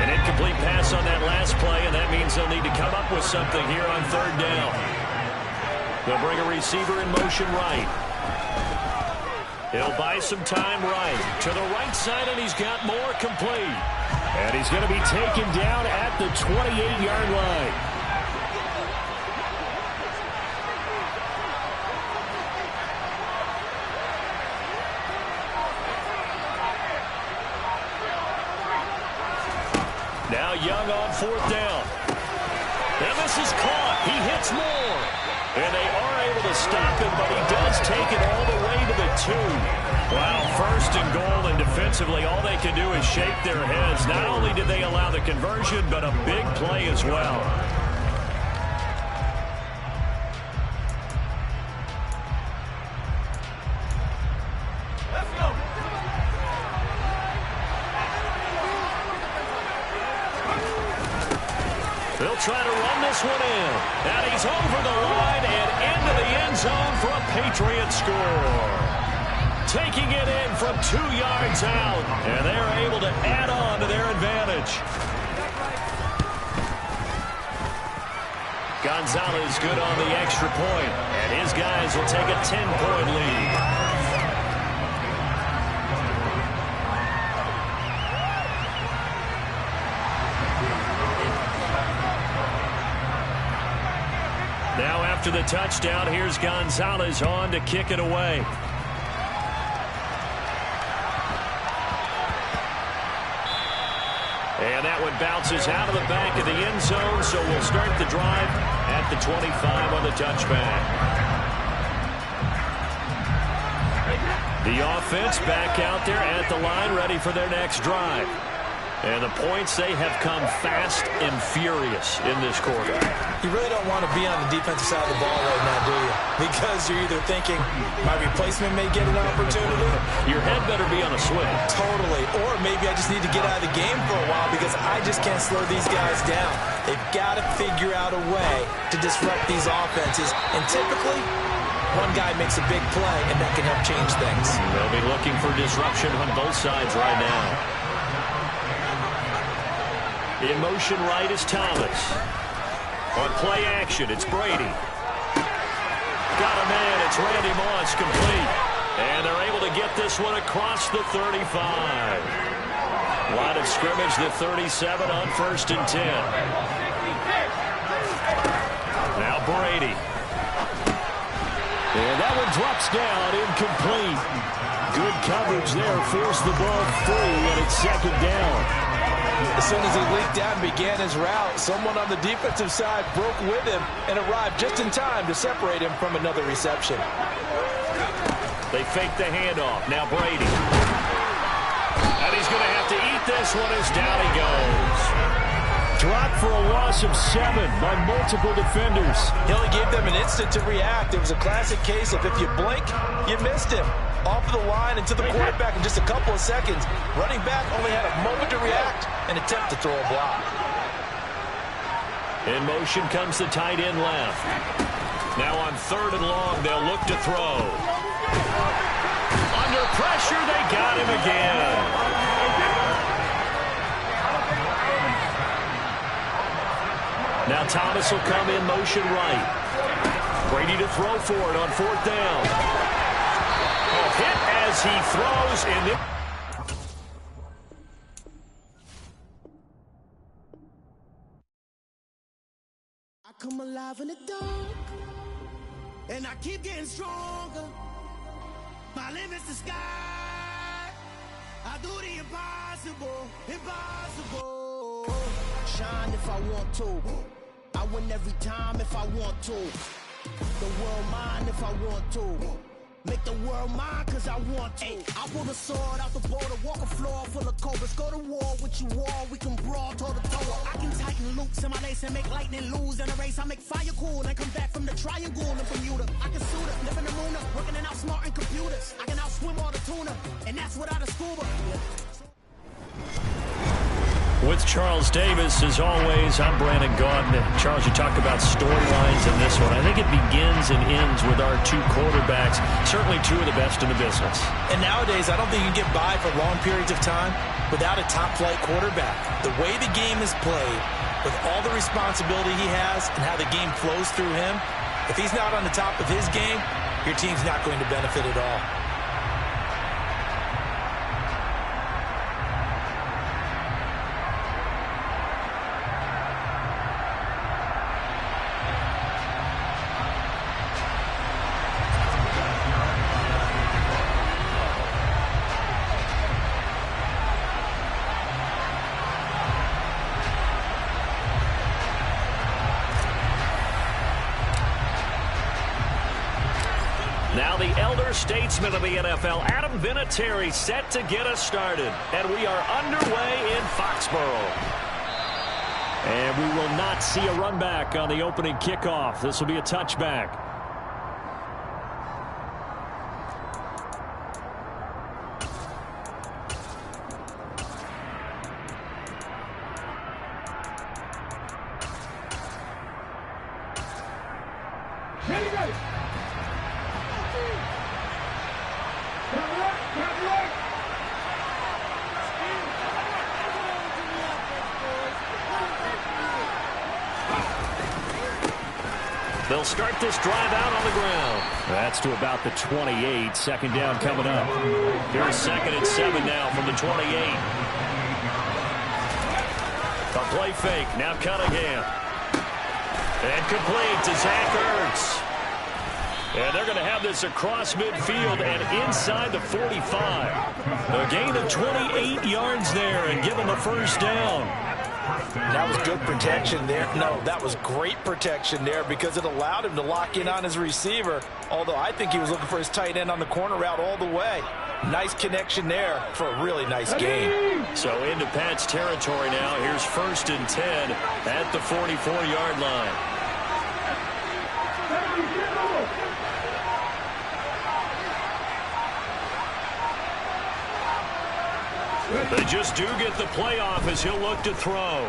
An incomplete pass on that last play, and that means they'll need to come up with something here on 3rd down. They'll bring a receiver in motion right. He'll buy some time right. To the right side, and he's got more complete. And he's going to be taken down at the 28-yard line. Now Young on 4th down. And this is caught. He hits more. And they are able to stop him, but he does take it all the way to the 2. Wow, 1st and goal, and defensively all they can do is shake their heads. Not only did they allow the conversion, but a big play as well. Let's go. They'll try to run this one in. And he's over the line and into the end zone for a Patriot score. Taking it in from 2 yards out. And they're able to add on to their advantage. Gonzalez good on the extra point. And his guys will take a 10-point lead. Now after the touchdown, here's Gonzalez on to kick it away. And that one bounces out of the back of the end zone, so we'll start the drive at the 25 on the touchback. The offense back out there at the line, ready for their next drive. And the points, they have come fast and furious in this quarter. You really don't want to be on the defensive side of the ball right now, do you? Because you're either thinking, my replacement may get an opportunity. Your head better be on a swing. Totally. Or maybe I just need to get out of the game for a while because I just can't slow these guys down. They've got to figure out a way to disrupt these offenses. And typically, one guy makes a big play, and that can help change things. They'll be looking for disruption on both sides right now. In motion right is Thomas. On play action, it's Brady. Got a man, it's Randy Moss, complete. And they're able to get this one across the 35. Line of scrimmage, the 37 on 1st and 10. Now Brady. And that one drops down, incomplete. Good coverage there, forced the ball free, and it's 2nd down. As soon as he leaked out and began his route, someone on the defensive side broke with him and arrived just in time to separate him from another reception. They fake the handoff. Now Brady. And he's going to have to eat this one as down he goes. Dropped for a loss of 7 by multiple defenders. He only gave them an instant to react. It was a classic case of if you blink, you missed him. Off of the line and to the quarterback in just a couple of seconds. Running back only had a moment to react and attempt to throw a block. In motion comes the tight end left. Now on 3rd and long, they'll look to throw. Under pressure, they got him again. Now Thomas will come in motion right. Brady to throw for it on 4th down. Hit as he throws, and it... I come alive in the dark, and I keep getting stronger. My limit's the sky. I do the impossible, impossible. Shine if I want to. I win every time if I want to. The world mine if I want to. Make the world mine cause I want to. I pull the sword out the border, walk a floor full of cobras. Go to war with you all, we can brawl toe to toe. I can tighten loops in my lace and make lightning lose in a race. I make fire cool and come back from the triangle in Bermuda. I can suit it, live in the moon, working and outsmarting computers. I can outswim all the tuna, and that's without a scuba. With Charles Davis, as always, I'm Brandon Gaudin. Charles, you talked about storylines in this one. I think it begins and ends with our two quarterbacks, certainly two of the best in the business. And nowadays, I don't think you can get by for long periods of time without a top-flight quarterback. The way the game is played, with all the responsibility he has and how the game flows through him, if he's not on the top of his game, your team's not going to benefit at all. Now the elder statesman of the NFL, Adam Vinatieri, set to get us started. And we are underway in Foxborough. And we will not see a run back on the opening kickoff. This will be a touchback. They'll start this drive out on the ground. That's to about the 28. Second down coming up. Here's 2nd and 7 now from the 28. A play fake. Now Cunningham. And complete to Zach Ertz. And they're going to have this across midfield and inside the 45. A gain of 28 yards there and give them a first down. That was good protection there. No, that was great protection there because it allowed him to lock in on his receiver, although I think he was looking for his tight end on the corner route all the way. Nice connection there for a really nice game. So into Pat's territory now. Here's 1st and 10 at the 44-yard line. They just do get the playoff as he'll look to throw.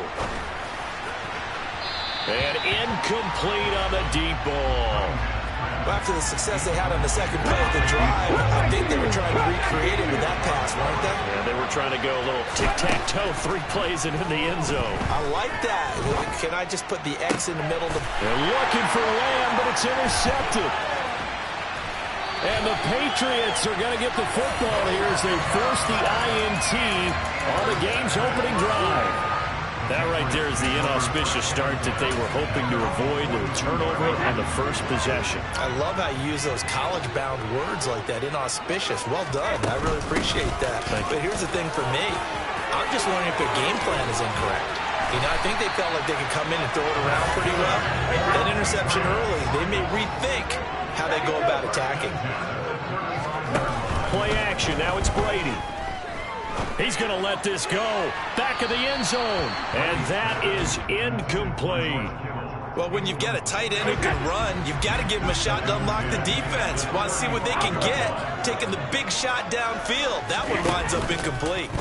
And incomplete on the deep ball. Well, after the success they had on the second play of the drive, I think they were trying to recreate it with that pass, weren't they? Yeah, they were trying to go a little tic-tac-toe, 3 plays and in the end zone. I like that. Can I just put the X in the middle? They're looking for Lamb, but it's intercepted. And the Patriots are going to get the football here as they force the INT on the game's opening drive. That right there is the inauspicious start that they were hoping to avoid, the turnover on the first possession. I love how you use those college-bound words like that, inauspicious. Well done. I really appreciate that. But here's the thing for me. I'm just wondering if their game plan is incorrect. You know, I think they felt like they could come in and throw it around pretty well. That interception early, they may rethink how they go about attacking. Play action. Now it's Brady. He's going to let this go. Back of the end zone. And that is incomplete. Well, when you've got a tight end who can run, you've got to give him a shot to unlock the defense. Want to see what they can get, taking the big shot downfield. That one winds up incomplete.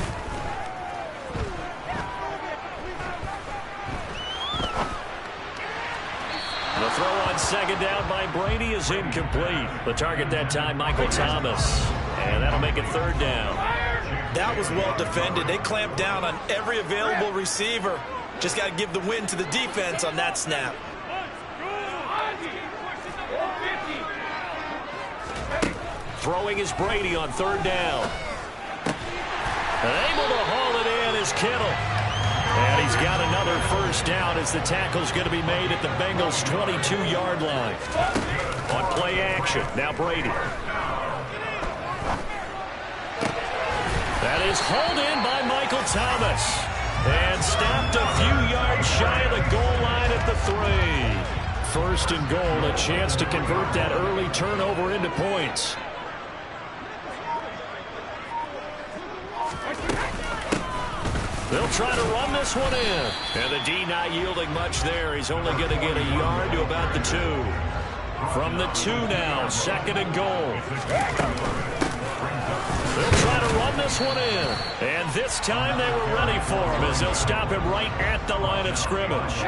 The throw on 2nd down by Brady is incomplete. The target that time, Michael Thomas. And that'll make it 3rd down. That was well defended. They clamped down on every available receiver. Just got to give the win to the defense on that snap. Throwing is Brady on third down. And able to haul it in is Kittle. And he's got another first down as the tackle's going to be made at the Bengals' 22-yard line. On play action, now Brady. That is hauled in by Michael Thomas. And stopped a few yards shy of the goal line at the 3. First and goal, a chance to convert that early turnover into points. They'll try to run this one in. And the D not yielding much there. He's only going to get a yard to about the 2. From the 2 now, second and goal. They'll try to run this one in. And this time they were ready for him as they'll stop him right at the line of scrimmage.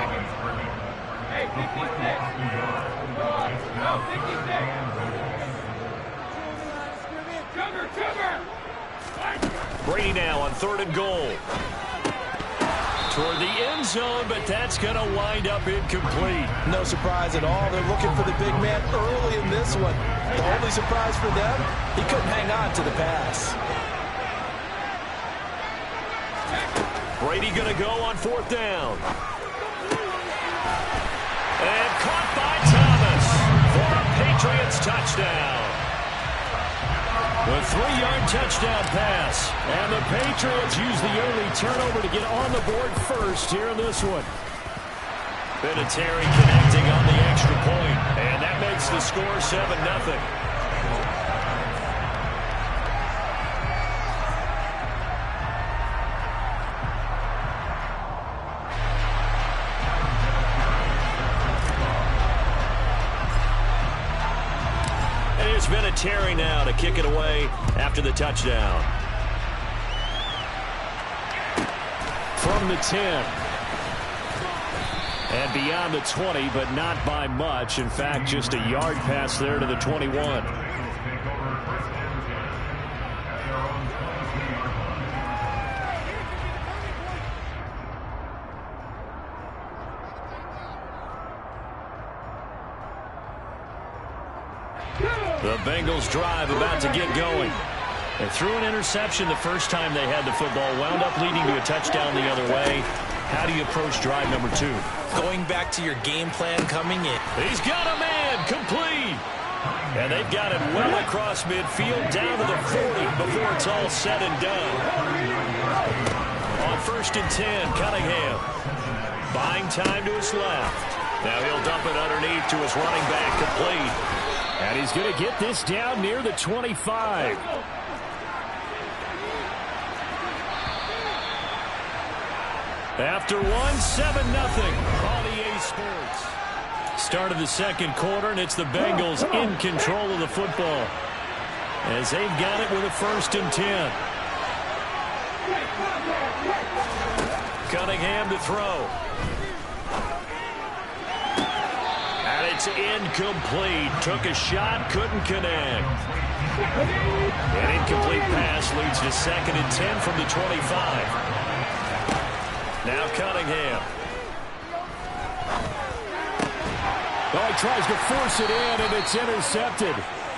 Brady now on third and goal. Toward the end zone, but that's going to wind up incomplete. No surprise at all. They're looking for the big man early in this one. The only surprise for them, he couldn't hang on to the pass. Brady going to go on fourth down. And caught by Thomas for a Patriots touchdown. The 3-yard touchdown pass. And the Patriots use the early turnover to get on the board first here in this one. Vinatieri connecting on the extra point. And that makes the score 7-0. Vinatieri now to kick it away after the touchdown. From the 10. And beyond the 20, but not by much. In fact, just a yard pass there to the 21. The Bengals drive about to get going. They threw an interception the first time they had the football, wound up leading to a touchdown the other way. How do you approach drive number 2? Going back to your game plan coming in. He's got a man, complete. And they've got it well across midfield, down to the 40 before it's all said and done. On first and 10, Cunningham. Buying time to his left. Now he'll dump it underneath to his running back, complete. And he's going to get this down near the 25. After 1, 7-0 on EA Sports. Start of the second quarter, and it's the Bengals in control of the football as they've got it with a first and 10. Cunningham to throw. And it's incomplete. Took a shot, couldn't connect. An incomplete pass leads to second and 10 from the 25. Now Cunningham. Well, he tries to force it in, and it's intercepted.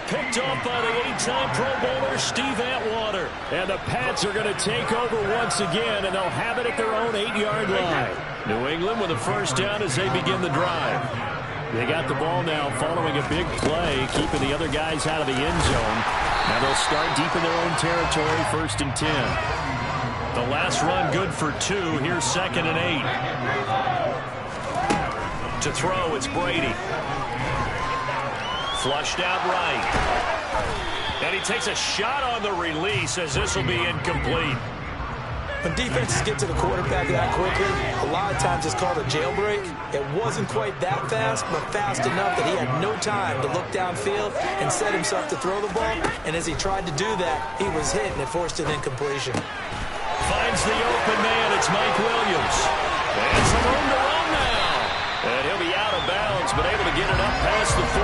Picked off by the 8-time Pro Bowler, Steve Atwater. And the Pats are going to take over once again, and they'll have it at their own 8-yard line. New England with a first down as they begin the drive. They got the ball now following a big play, keeping the other guys out of the end zone. Now they'll start deep in their own territory, first and 10. The last run good for 2. Here's second and 8. To throw, it's Brady. Flushed out right. And he takes a shot on the release as this will be incomplete. When defenses get to the quarterback that quickly, a lot of times it's called a jailbreak. It wasn't quite that fast, but fast enough that he had no time to look downfield and set himself to throw the ball. And as he tried to do that, he was hit, and it forced an incompletion. Finds the open man. It's Mike Williams. And some room to run now. And he'll be out of bounds, but able to get it up past the 45.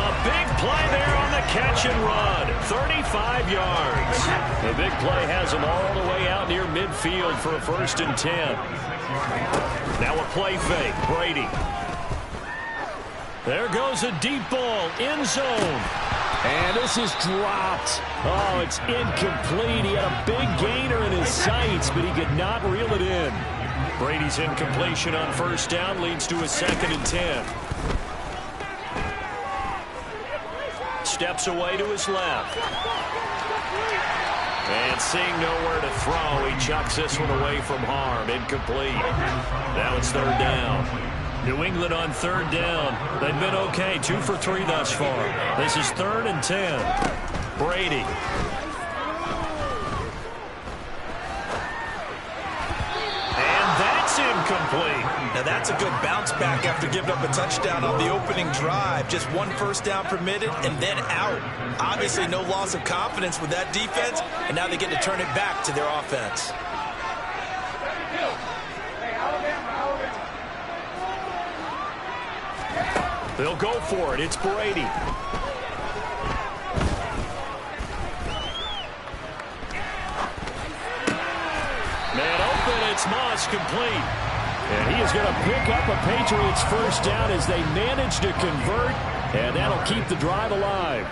A big play there on the catch and run. 35 yards. The big play has him all the way out near midfield for a first and 10. Now a play fake. Brady. There goes a deep ball. End zone. And this is dropped. Oh, it's incomplete. He had a big gainer in his sights, but he could not reel it in. Brady's incompletion on first down leads to a 2nd and 10. Steps away to his left. And seeing nowhere to throw, he chucks this one away from harm. Incomplete. Now it's 3rd down. New England on 3rd down. They've been okay. 2 for 3 thus far. This is 3rd and 10. Brady. Incomplete. Now that's a good bounce back after giving up a touchdown on the opening drive. Just 1 first down permitted and then out. Obviously no loss of confidence with that defense, and now they get to turn it back to their offense. They'll go for it. It's Brady. Man open, it's Moss, complete. And he is going to pick up a Patriots first down as they manage to convert, and that'll keep the drive alive.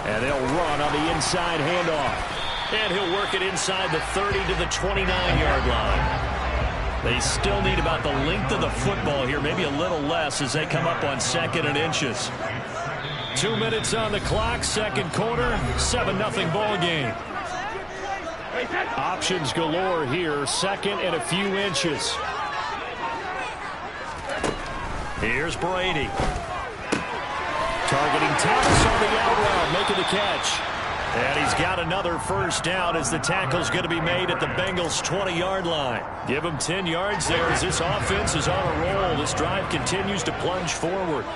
And they'll run on the inside handoff. And he'll work it inside the 30 to the 29-yard line. They still need about the length of the football here, maybe a little less as they come up on 2nd and inches. 2 minutes on the clock, 2nd quarter, 7-0 ball game. Options galore here, 2nd and a few inches. Here's Brady. Targeting Thomas on the out route, making the catch. And he's got another first down as the tackle's going to be made at the Bengals' 20-yard line. Give him 10 yards there as this offense is on a roll. This drive continues to plunge forward.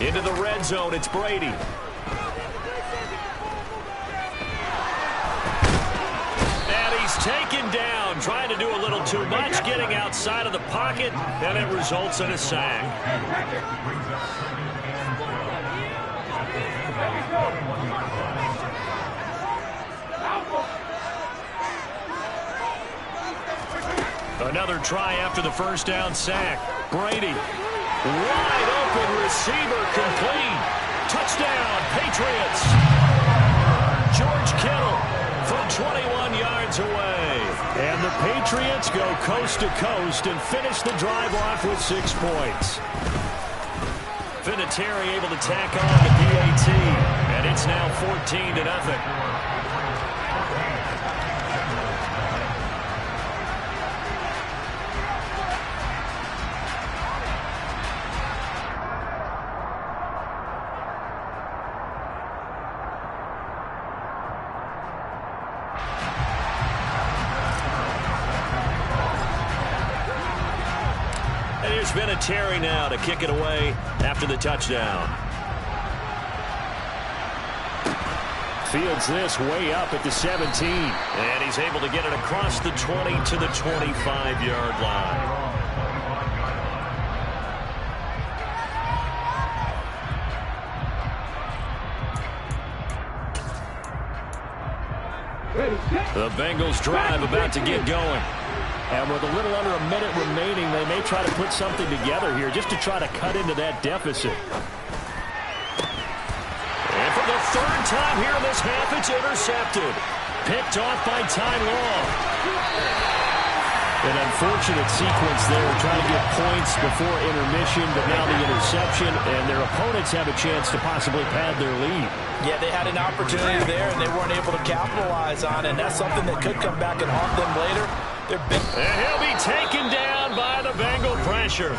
Into the red zone, it's Brady. And he's taken down, trying to do a little too much, getting outside of the pocket, and it results in a sack. Another try after the first down sack. Brady. Wide open receiver, complete. Touchdown, Patriots. George Kittle from 21 yards away. And the Patriots go coast to coast and finish the drive off with 6 points. Vinatieri able to tack on the PAT. And it's now 14-0. Vinatieri now to kick it away after the touchdown. Fields this way up at the 17. And he's able to get it across the 20 to the 25-yard line. The Bengals drive about to get going. And with a little under a minute remaining, they may try to put something together here just to try to cut into that deficit. And for the 3rd time here in this half, it's intercepted. Picked off by Ty Law. An unfortunate sequence there, trying to get points before intermission, but now the interception, and their opponents have a chance to possibly pad their lead. Yeah, they had an opportunity there, and they weren't able to capitalize on it, and that's something that could come back and haunt them later. And he'll be taken down by the Bengal pressure.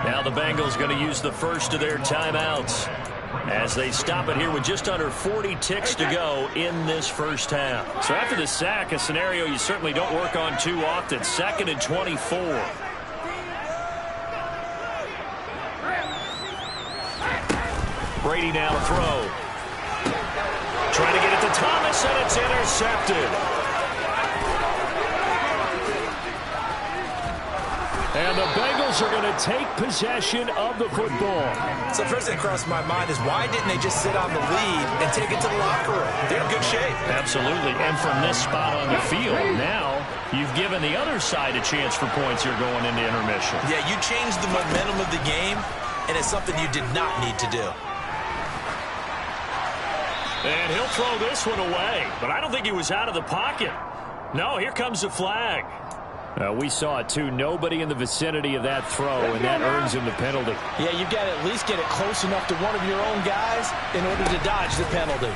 Now the Bengals going to use the first of their timeouts as they stop it here with just under 40 ticks to go in this first half. So after the sack, a scenario you certainly don't work on too often. 2nd and 24. Brady now to throw. Trying to get it to Thomas, and it's intercepted. And the Bengals Bengals are going to take possession of the football. So first thing crossed my mind is why didn't they just sit on the lead and take it to the locker room? They're in good shape. Absolutely. And from this spot on the field, now you've given the other side a chance for points here going into intermission. Yeah, you changed the momentum of the game, and it's something you did not need to do. And he'll throw this one away, but I don't think he was out of the pocket. No, here comes the flag. We saw it, too. Nobody in the vicinity of that throw, and that earns him the penalty. Yeah, you've got to at least get it close enough to one of your own guys in order to dodge the penalty.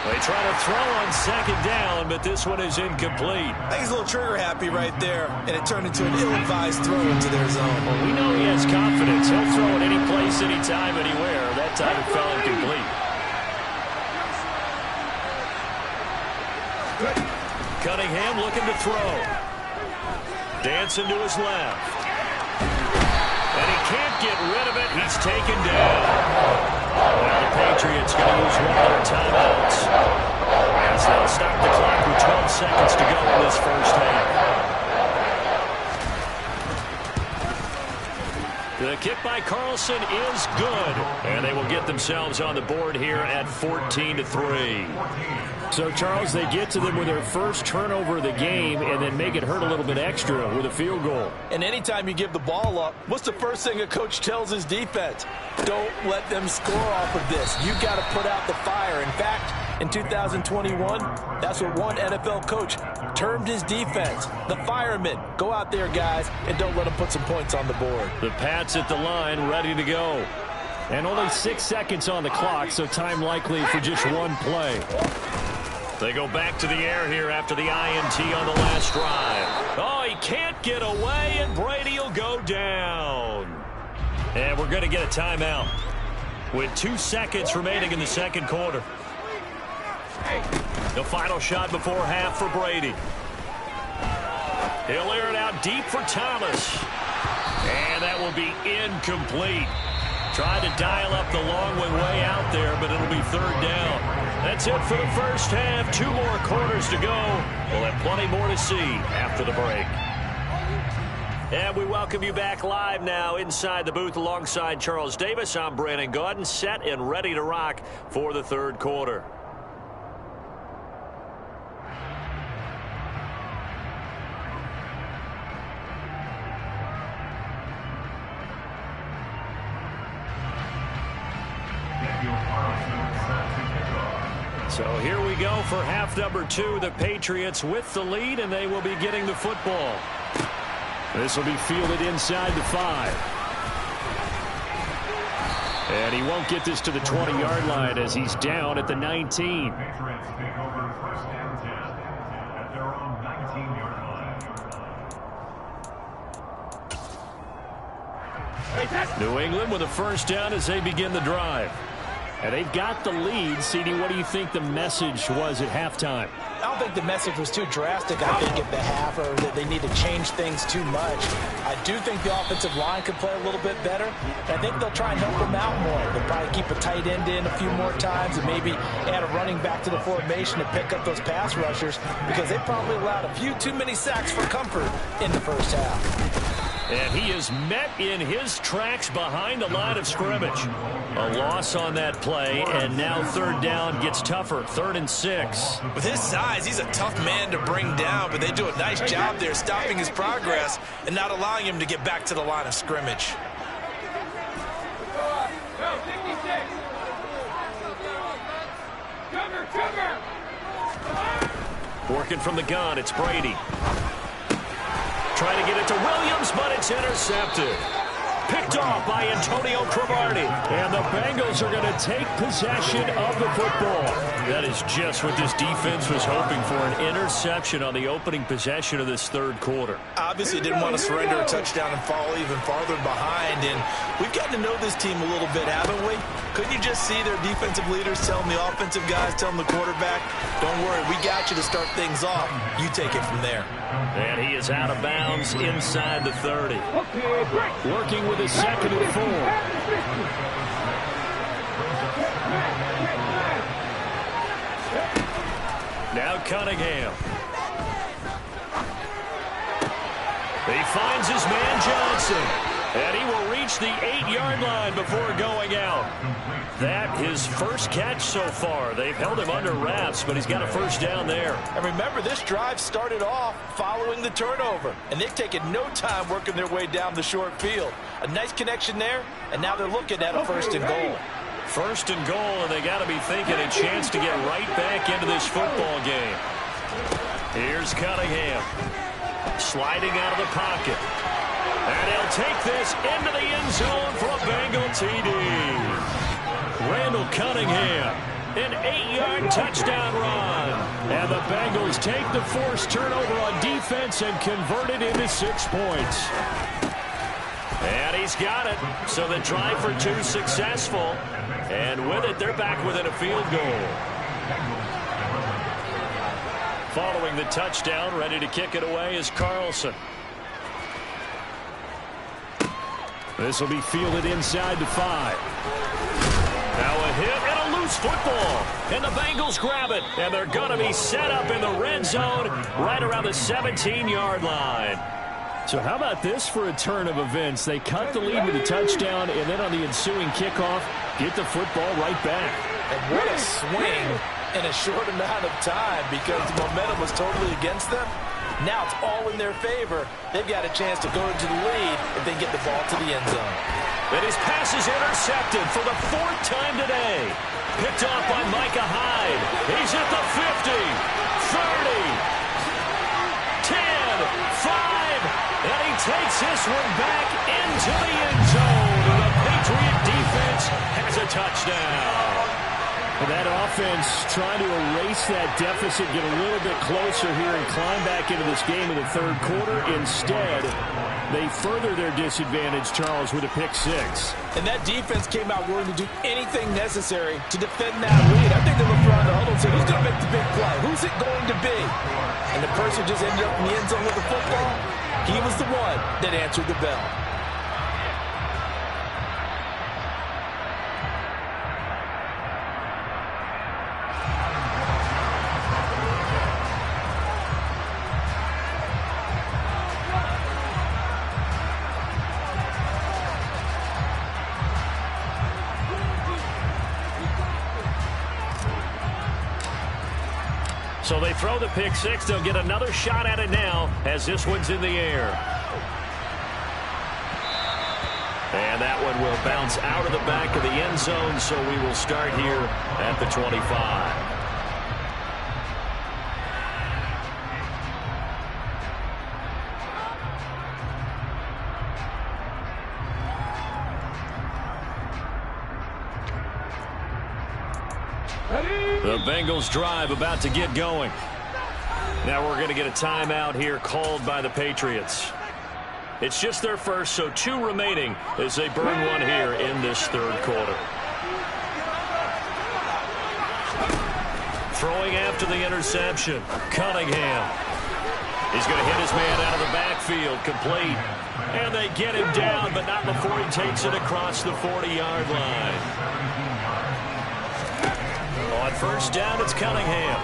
They try to throw on second down, but this one is incomplete. I think he's a little trigger happy right there, and it turned into an ill-advised throw into their zone. Well, we know he has confidence. He'll throw it any place, anytime, anywhere. That time it fell incomplete. Cunningham looking to throw. Dancing to his left. And he can't get rid of it. He's taken down. Now the Patriots going to use one of their timeouts as they'll stop the clock with 12 seconds to go in this first half. The kick by Carlson is good, and they will get themselves on the board here at 14-3. So, Charles, they get to them with their first turnover of the game and then make it hurt a little bit extra with a field goal. And anytime you give the ball up, what's the first thing a coach tells his defense? Don't let them score off of this. You've got to put out the fire. In fact, in 2021, that's what one NFL coach termed his defense, the firemen. Go out there, guys, and don't let them put some points on the board. The Pats at the line, ready to go. And only 6 seconds on the clock, so time likely for just one play. They go back to the air here after the INT on the last drive. Oh, he can't get away, and Brady will go down. And we're going to get a timeout with 2 seconds remaining in the second quarter. The final shot before half for Brady. He'll air it out deep for Thomas. And that will be incomplete. Tried to dial up the long one way out there, but it'll be third down. That's it for the first half. 2 more quarters to go. We'll have plenty more to see after the break. And we welcome you back live now inside the booth alongside Charles Davis. I'm Brandon Gaudin, set and ready to rock for the third quarter. So here we go for half number 2. The Patriots with the lead, and they will be getting the football. This will be fielded inside the 5. And he won't get this to the 20-yard line as he's down at the 19. Patriots take over first and 10 at their own 19-yard line. New England with a first down as they begin the drive. And they've got the lead. CD, what do you think the message was at halftime? I don't think the message was too drastic, I think, at the half, or that they need to change things too much. I do think the offensive line could play a little bit better. I think they'll try and help them out more. They'll probably keep a tight end in a few more times and maybe add a running back to the formation to pick up those pass rushers, because they probably allowed a few too many sacks for comfort in the first half. And he is met in his tracks behind the line of scrimmage. A loss on that play, and now third down gets tougher. 3rd and 6. With his size, he's a tough man to bring down, but they do a nice job there stopping his progress and not allowing him to get back to the line of scrimmage. Working from the gun, it's Brady. Trying to get it to Williams, but it's intercepted. Picked off by Antonio Cromartie. And the Bengals are going to take possession of the football. That is just what this defense was hoping for, an interception on the opening possession of this third quarter. Obviously didn't want to surrender a touchdown and fall even farther behind. And we've gotten to know this team a little bit, haven't we? Couldn't you just see their defensive leaders telling the offensive guys, telling the quarterback, don't worry, we got you to start things off. You take it from there. And he is out of bounds inside the 30. Working with a 2nd and 4. Now Cunningham. He finds his man Johnson. And he will reach the 8-yard line before going out. That his first catch so far. They've held him under wraps, but he's got a first down there. And remember, this drive started off following the turnover. And they've taken no time working their way down the short field. A nice connection there, and now they're looking at a first and goal. First and goal, and they got to be thinking a chance to get right back into this football game. Here's Cunningham. Sliding out of the pocket. And he'll take this into the end zone for a Bengal TD. Randall Cunningham, an 8-yard touchdown run. And the Bengals take the forced turnover on defense and convert it into 6 points. And he's got it. So the drive for 2 successful. And with it, they're back within a field goal. Following the touchdown, ready to kick it away is Carlson. This will be fielded inside the 5. Now a hit and a loose football. And the Bengals grab it. And they're going to be set up in the red zone right around the 17-yard line. So how about this for a turn of events? They cut the lead with a touchdown, and then on the ensuing kickoff, get the football right back. And what a swing in a short amount of time, because the momentum was totally against them. Now it's all in their favor. They've got a chance to go into the lead if they get the ball to the end zone. And his pass is intercepted for the 4th time today. Picked off by Micah Hyde. He's at the 50, 30, 10, 5, and he takes this one back into the end zone. And the Patriot defense has a touchdown. That offense trying to erase that deficit, get a little bit closer here and climb back into this game in the 3rd quarter. Instead, they further their disadvantage, Charles, with a pick 6. And that defense came out willing to do anything necessary to defend that lead. I think they looked around the huddle and said, who's going to make the big play? Who's it going to be? And the person just ended up in the end zone with the football. He was the one that answered the bell. So they throw the pick 6. They'll get another shot at it now as this one's in the air. And that one will bounce out of the back of the end zone, so we will start here at the 25. The Bengals drive about to get going. Now we're going to get a timeout here called by the Patriots. It's just their first, so 2 remaining as they burn one here in this 3rd quarter. Throwing after the interception, Cunningham. He's going to hit his man out of the backfield, complete. And they get him down, but not before he takes it across the 40-yard line. On first down, it's Cunningham.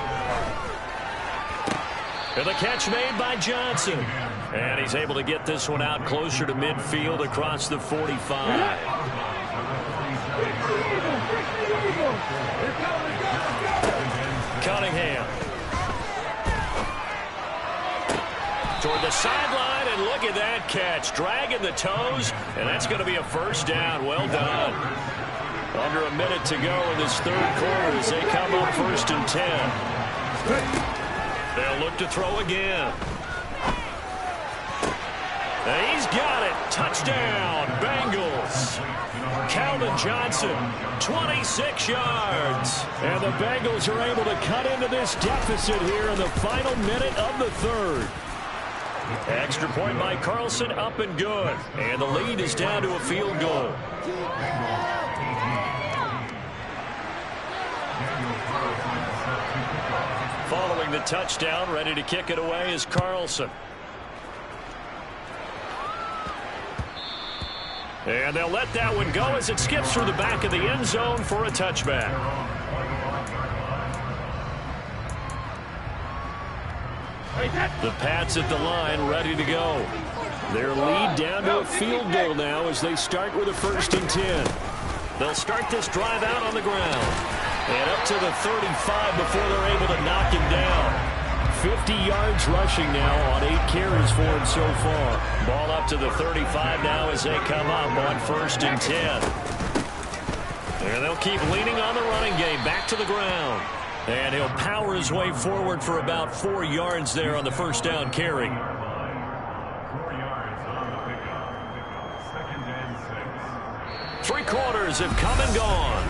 And the catch made by Johnson. And he's able to get this one out closer to midfield across the 45. Cunningham. Toward the sideline, and look at that catch. Dragging the toes, and that's going to be a first down. Well done. Under a minute to go in this 3rd quarter as they come up 1st and 10. They'll look to throw again. And he's got it. Touchdown, Bengals. Calvin Johnson, 26 yards. And the Bengals are able to cut into this deficit here in the final minute of the 3rd. Extra point by Carlson, up and good. And the lead is down to a field goal. Following the touchdown, ready to kick it away is Carlson. And they'll let that one go as it skips through the back of the end zone for a touchback. The Pats at the line, ready to go. Their lead down to a field goal now as they start with a 1st and 10. They'll start this drive out on the ground. And up to the 35 before they're able to knock him down. 50 yards rushing now on 8 carries for him so far. Ball up to the 35 now as they come up on 1st and 10. And they'll keep leaning on the running game. Back to the ground. And he'll power his way forward for about 4 yards there on the 1st down carry. 4 yards on the pickup. 2nd and 6. 3 quarters have come and gone.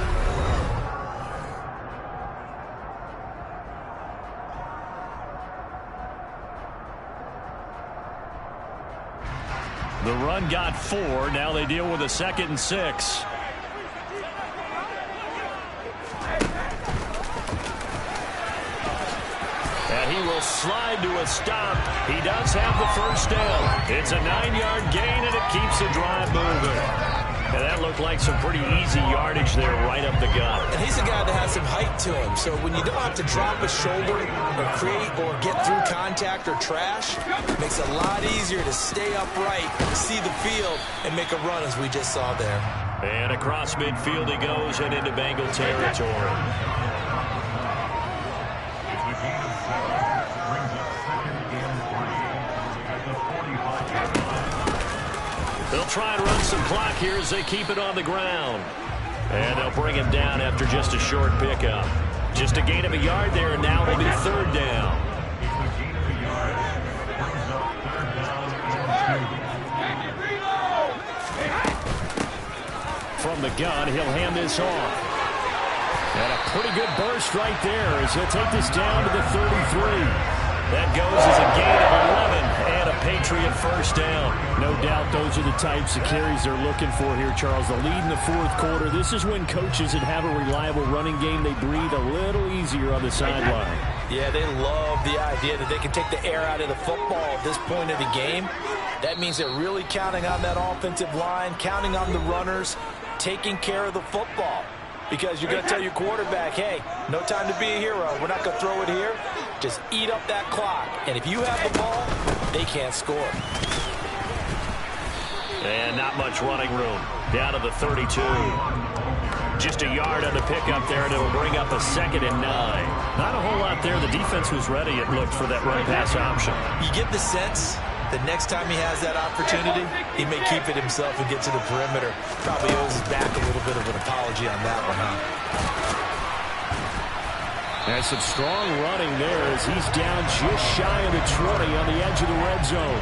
The run got 4. Now they deal with a 2nd and 6. And he will slide to a stop. He does have the 1st down. It's a 9-yard gain, and it keeps the drive moving. And that looked like some pretty easy yardage there right up the gut. And he's a guy that has some height to him, so when you don't have to drop a shoulder or create or get through contact or trash, it makes it a lot easier to stay upright, see the field, and make a run as we just saw there. And across midfield he goes and into Bengal territory. They'll try and run some clock here as they keep it on the ground. And they'll bring him down after just a short pickup. Just a gain of a yard there, and now it'll be 3rd down. From the gun, he'll hand this off. And a pretty good burst right there as he'll take this down to the 33. That goes as a gain of 11 and a Patriot 1st down. No doubt those are the types of carries they're looking for here, Charles. The lead in the 4th quarter. This is when coaches that have a reliable running game, they breathe a little easier on the sideline. Yeah, they love the idea that they can take the air out of the football at this point of the game. That means they're really counting on that offensive line, counting on the runners, taking care of the football. Because you're going to tell your quarterback, hey, no time to be a hero. We're not going to throw it here. Just eat up that clock. And if you have the ball, they can't score. And not much running room. Down to the 32. Just a yard on the pickup there, and it'll bring up a 2nd and 9. Not a whole lot there. The defense was ready, it looked, for that run-pass option. You get the sense that next time he has that opportunity, he may keep it himself and get to the perimeter. Probably owes his back a little bit of an apology on that one, huh? And some strong running there as he's down just shy of the 20 on the edge of the red zone.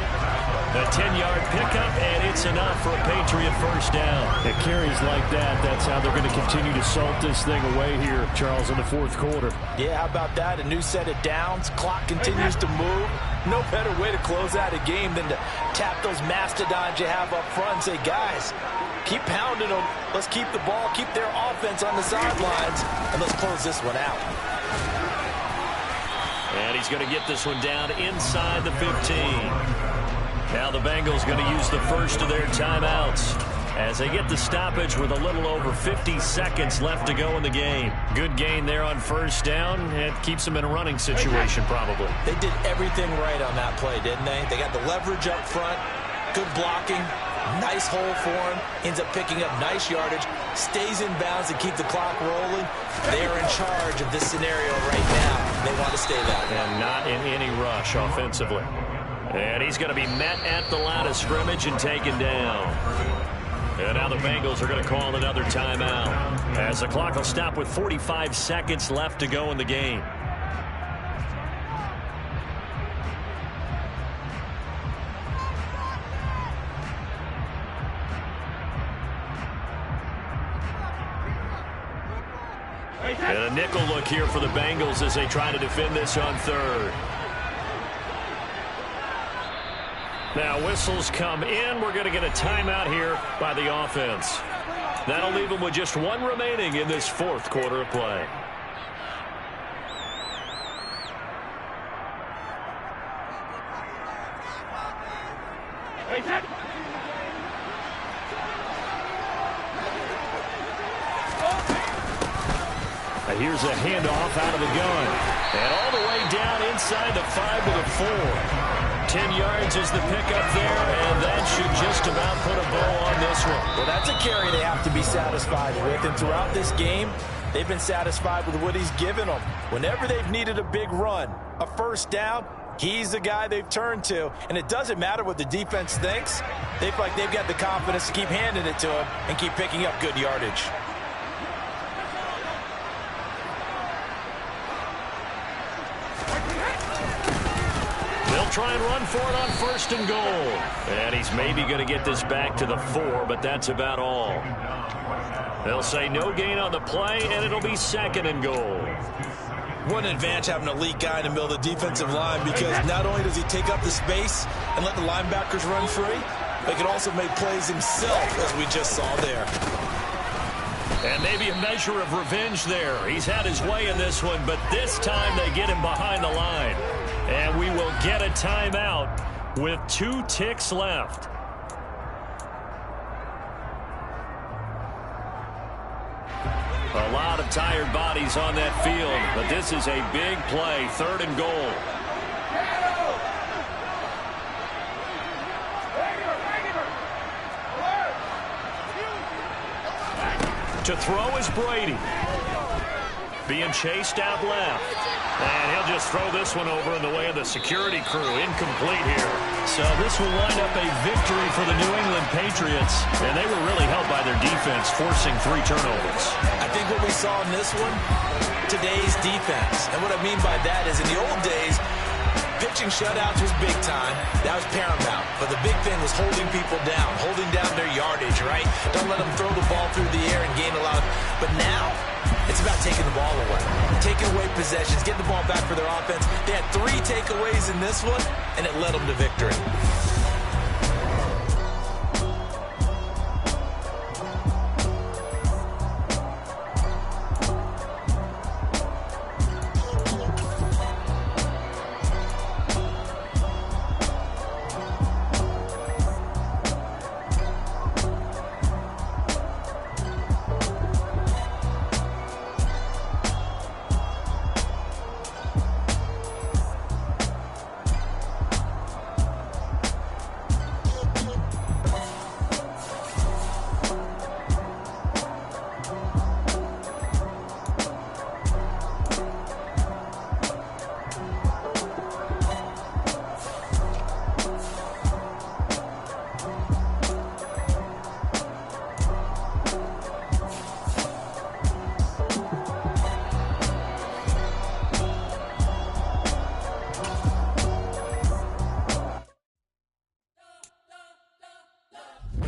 A 10-yard pickup, and it's enough for a Patriot 1st down. It carries like that. That's how they're going to continue to salt this thing away here, Charles, in the 4th quarter. Yeah, how about that? A new set of downs. Clock continues to move. No better way to close out a game than to tap those mastodons you have up front and say, guys, keep pounding them. Let's keep the ball, keep their offense on the sidelines, and let's close this one out. And he's going to get this one down inside the 15. Now the Bengals going to use the first of their timeouts as they get the stoppage with a little over 50 seconds left to go in the game. Good gain there on 1st down. It keeps them in a running situation probably. They did everything right on that play, didn't they? They got the leverage up front, good blocking, nice hole for him, ends up picking up nice yardage, stays in bounds to keep the clock rolling. They are in charge of this scenario right now. They want to stay that way. And not in any rush offensively. And he's going to be met at the line of scrimmage and taken down. And now the Bengals are going to call another timeout as the clock will stop with 45 seconds left to go in the game. And a nickel look here for the Bengals as they try to defend this on 3rd. Now whistles come in. We're going to get a timeout here by the offense. That'll leave them with just 1 remaining in this 4th quarter of play. Here's a handoff out of the gun. And all the way down inside the 5 to the 4. 10 yards is the pickup there, and that should just about put a bow on this one. Well, that's a carry they have to be satisfied with. And throughout this game, they've been satisfied with what he's given them. Whenever they've needed a big run, a first down, he's the guy they've turned to. And it doesn't matter what the defense thinks. They feel like they've got the confidence to keep handing it to him and keep picking up good yardage. They'll try and run for it on 1st and goal. And he's maybe going to get this back to the 4, but that's about all. They'll say no gain on the play, and it'll be 2nd and goal. What an advantage having an elite guy in the middle of the defensive line, because not only does he take up the space and let the linebackers run free, but he can also make plays himself, as we just saw there. And maybe a measure of revenge there. He's had his way in this one, but this time they get him behind the line. And we will get a timeout with 2 ticks left. A lot of tired bodies on that field, but this is a big play, 3rd and goal. To throw is Brady. Being chased out left. And he'll just throw this one over in the way of the security crew. Incomplete here. So this will wind up a victory for the New England Patriots. And they were really helped by their defense, forcing 3 turnovers. I think what we saw in this one, today's defense. And what I mean by that is in the old days, pitching shutouts was big time. That was paramount. But the big thing was holding people down, holding down their yardage, right? Don't let them throw the ball through the air and gain a lot. But now, it's about taking the ball away, taking away possessions, getting the ball back for their offense. They had 3 takeaways in this one, and it led them to victory.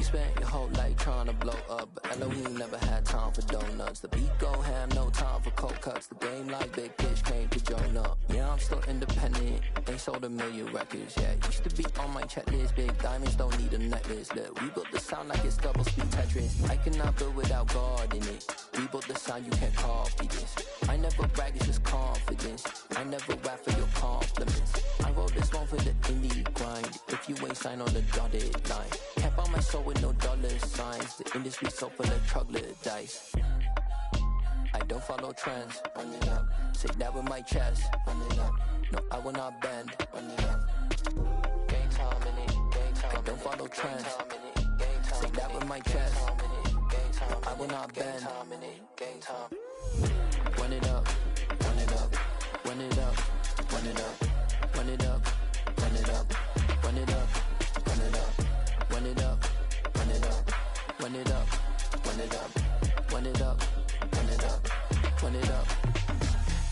Spent your whole life trying to blow up, but Elohim never had time for donuts. The beat go ham, no time for cold cuts. The game like big pitch came to join up. Yeah, I'm still independent, ain't sold 1 million records yet. Used to be on my checklist, big diamonds don't need a necklace. Look, we built the sound like it's double speed Tetris. I cannot build without God in it. We built the sound, you can't copy this. I never brag, it's just confidence. I never rap for your compliments. I wrote this one for the indie grind. If you ain't signed on the dotted line, can't buy my soul with no dollar signs. The industry so full of troglodytes. I don't follow trends. Run it up. Say that with my chest. Run it up. No, I will not bend. Run it up. Game time in it. Game time. I don't follow trends. Say that with my chest. No, I will not bend. Game time. Run it up. Run it up. Run it up. Run it up. Run it up. Run it up. Run it up. Run it up. Run it up. Run it up. Run it up. Run it up. Run it up. Run it up. Run it up.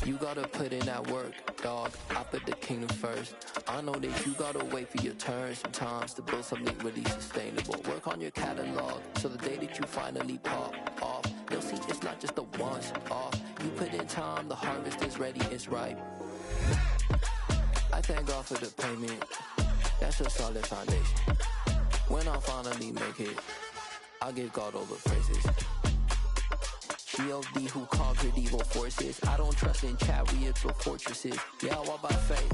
You gotta put in that work, dog. I put the kingdom first. I know that you gotta wait for your turn sometimes to build something really sustainable. Work on your catalog, so the day that you finally pop off, you'll see it's not just a once off. You put in time, the harvest is ready, it's ripe. I thank God for the payment. That's a solid foundation. When I finally make it, I'll give God all the praises. G.O.D. who conquered evil forces. I don't trust in chariots or fortresses. Yeah, I walk by faith.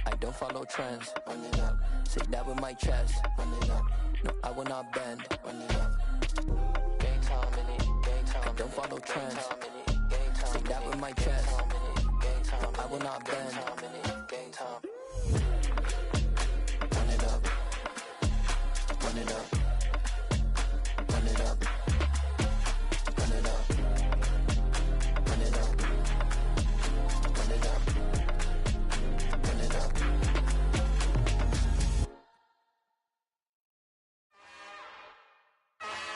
I don't follow trends. Run it up. Say that with my chest. Run it up. No, I will not bend. Run it up. Game time in it. Game time. I don't follow trends. Say that with my chest. No, I will not bend. Game time. Run it up. run it up, run it up, run it up, run it up, run it up, run it up.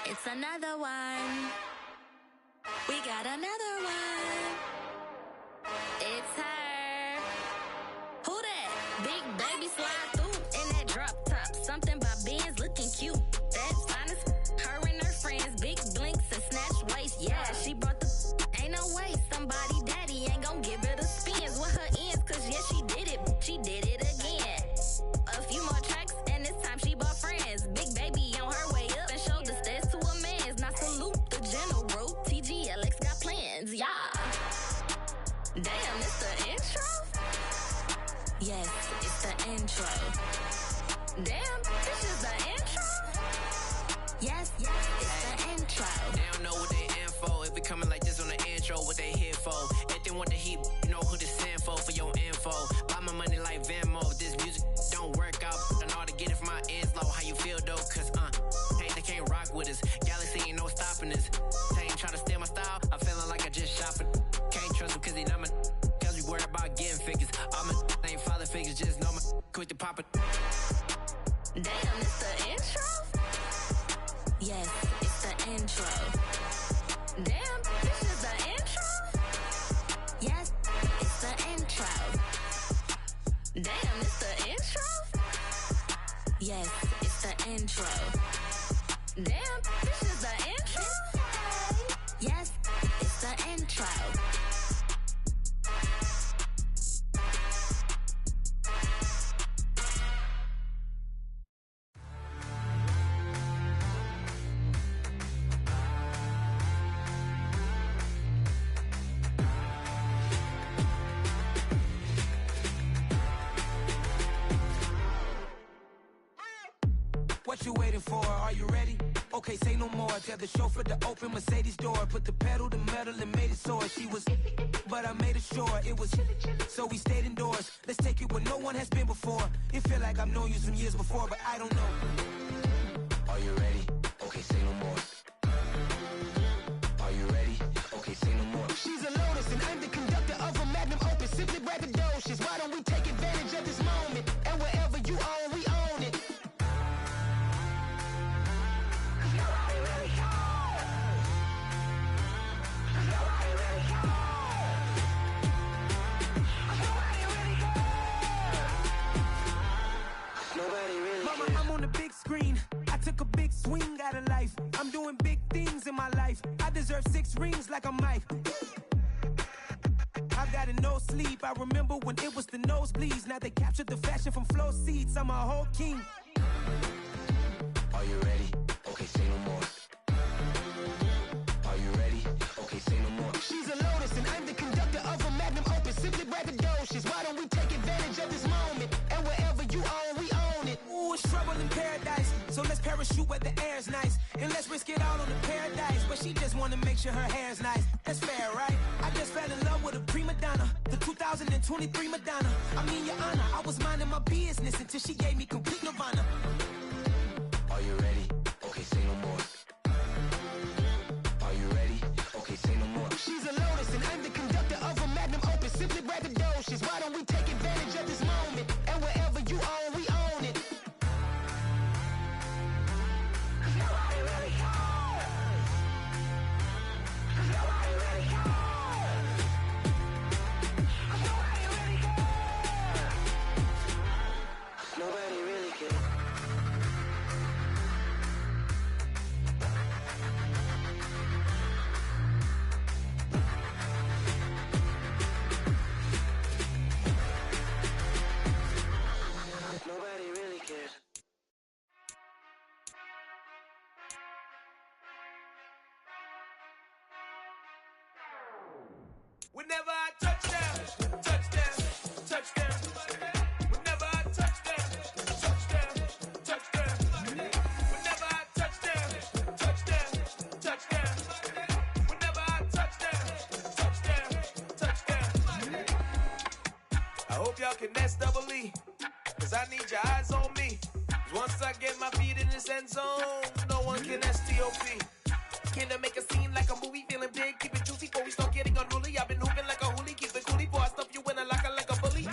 It's another one. We got another one. It's her. Who that? Big baby slide through in that drop top. Something by Benz looking cute. That's fine as her and her friends. Big blinks and snatch waist. Yeah, she brought the ain't no way. Somebody daddy ain't gon' give her the spins with her ends. Cause yeah, she did it. She did it again. A few more tracks and this time she bought friends. Big baby on her way up and showed the stairs to a man's. Now salute the general. TGLX got plans. Yeah. Damn, it's the intro? Yes, it's the intro. Damn, this is the intro? Yes, it's the intro. They don't know what they in for. If we coming like this on the intro, what they here for? If they want the heat, you know who to send for your info. Buy my money like Venmo. This music don't work out. I know how to get it from my ends low. How you feel though? Cause hey, they can't rock with us. Galaxy ain't no stopping us. They ain't trying to steal my style. I'm feeling like I just shopping. Can't trust them cause they not my. Cause we worried about getting figures. All my ain't father figures. Just know my quick to pop it. Damn, it's the intro? Yes, it's the intro. Damn, this is the intro? Yes, it's the intro. Damn, it's the intro? Yes, it's the intro. Damn, this is the intro? Yes, it's the intro. What you waiting for? Are you ready? Okay, say no more. Tell the chauffeur to open Mercedes door. Put the pedal to metal and made it soar. She was, but I made it sure it was. So we stayed indoors. Let's take it where no one has been before. It feel like I've known you some years before, but I don't know. Are you ready? Okay, say no more. Are you ready? Okay, say no more. She's a Lotus and I'm the conductor of a Magnum Opus. Simply braggadocious. Why don't we take advantage of this moment? And wherever you own, we own it. Mama, I'm on the big screen. I took a big swing out of life. I'm doing big things in my life. I deserve 6 rings like I'm Mike. I've got no sleep. I remember when it was the nosebleeds. Now they captured the fashion from flow seats. I'm a whole king. Are you ready? Okay, say no more. Are you ready? Okay, say no more. She's a Lotus and I'm the conductor of a Magnum Opus. Simply braggadocious. Why don't we take advantage of this moment? And wherever you own, we own it. Ooh, it's trouble in paradise. So let's parachute where the air's nice. And let's risk it all on the paradise. But she just wanna make sure her hair's nice. That's fair, right? I just fell in love with a prima donna. The 2023 Madonna. I mean, your honor, I was minding my business until she gave me complete nirvana. Are you ready? Okay, say no more. Are you ready? Okay, say no more. She's a Lotus and I'm the conductor of a Magnum Opus. Simply braggadocious. Why don't we take advantage of this moment? And wherever you own, we own it. Nobody really cares. Nobody really cares. Nobody really cares. Nobody really cares. Nobody really cares. Whenever I touch down, touchdown, touchdown. Whenever I touch down, touchdown, touchdown. Whenever I touch down, touchdown, touchdown. Whenever I touch down, touchdown, touchdown. I hope y'all can nest double E, cause I need your eyes on me. Once I get my feet in this end zone, no one can STOP. Can I make a scene like a movie, feeling big, keep it juicy before we start getting unruly. I've been hooping like a hoolie, keep it coolie before I stuff you in a locker like a bully.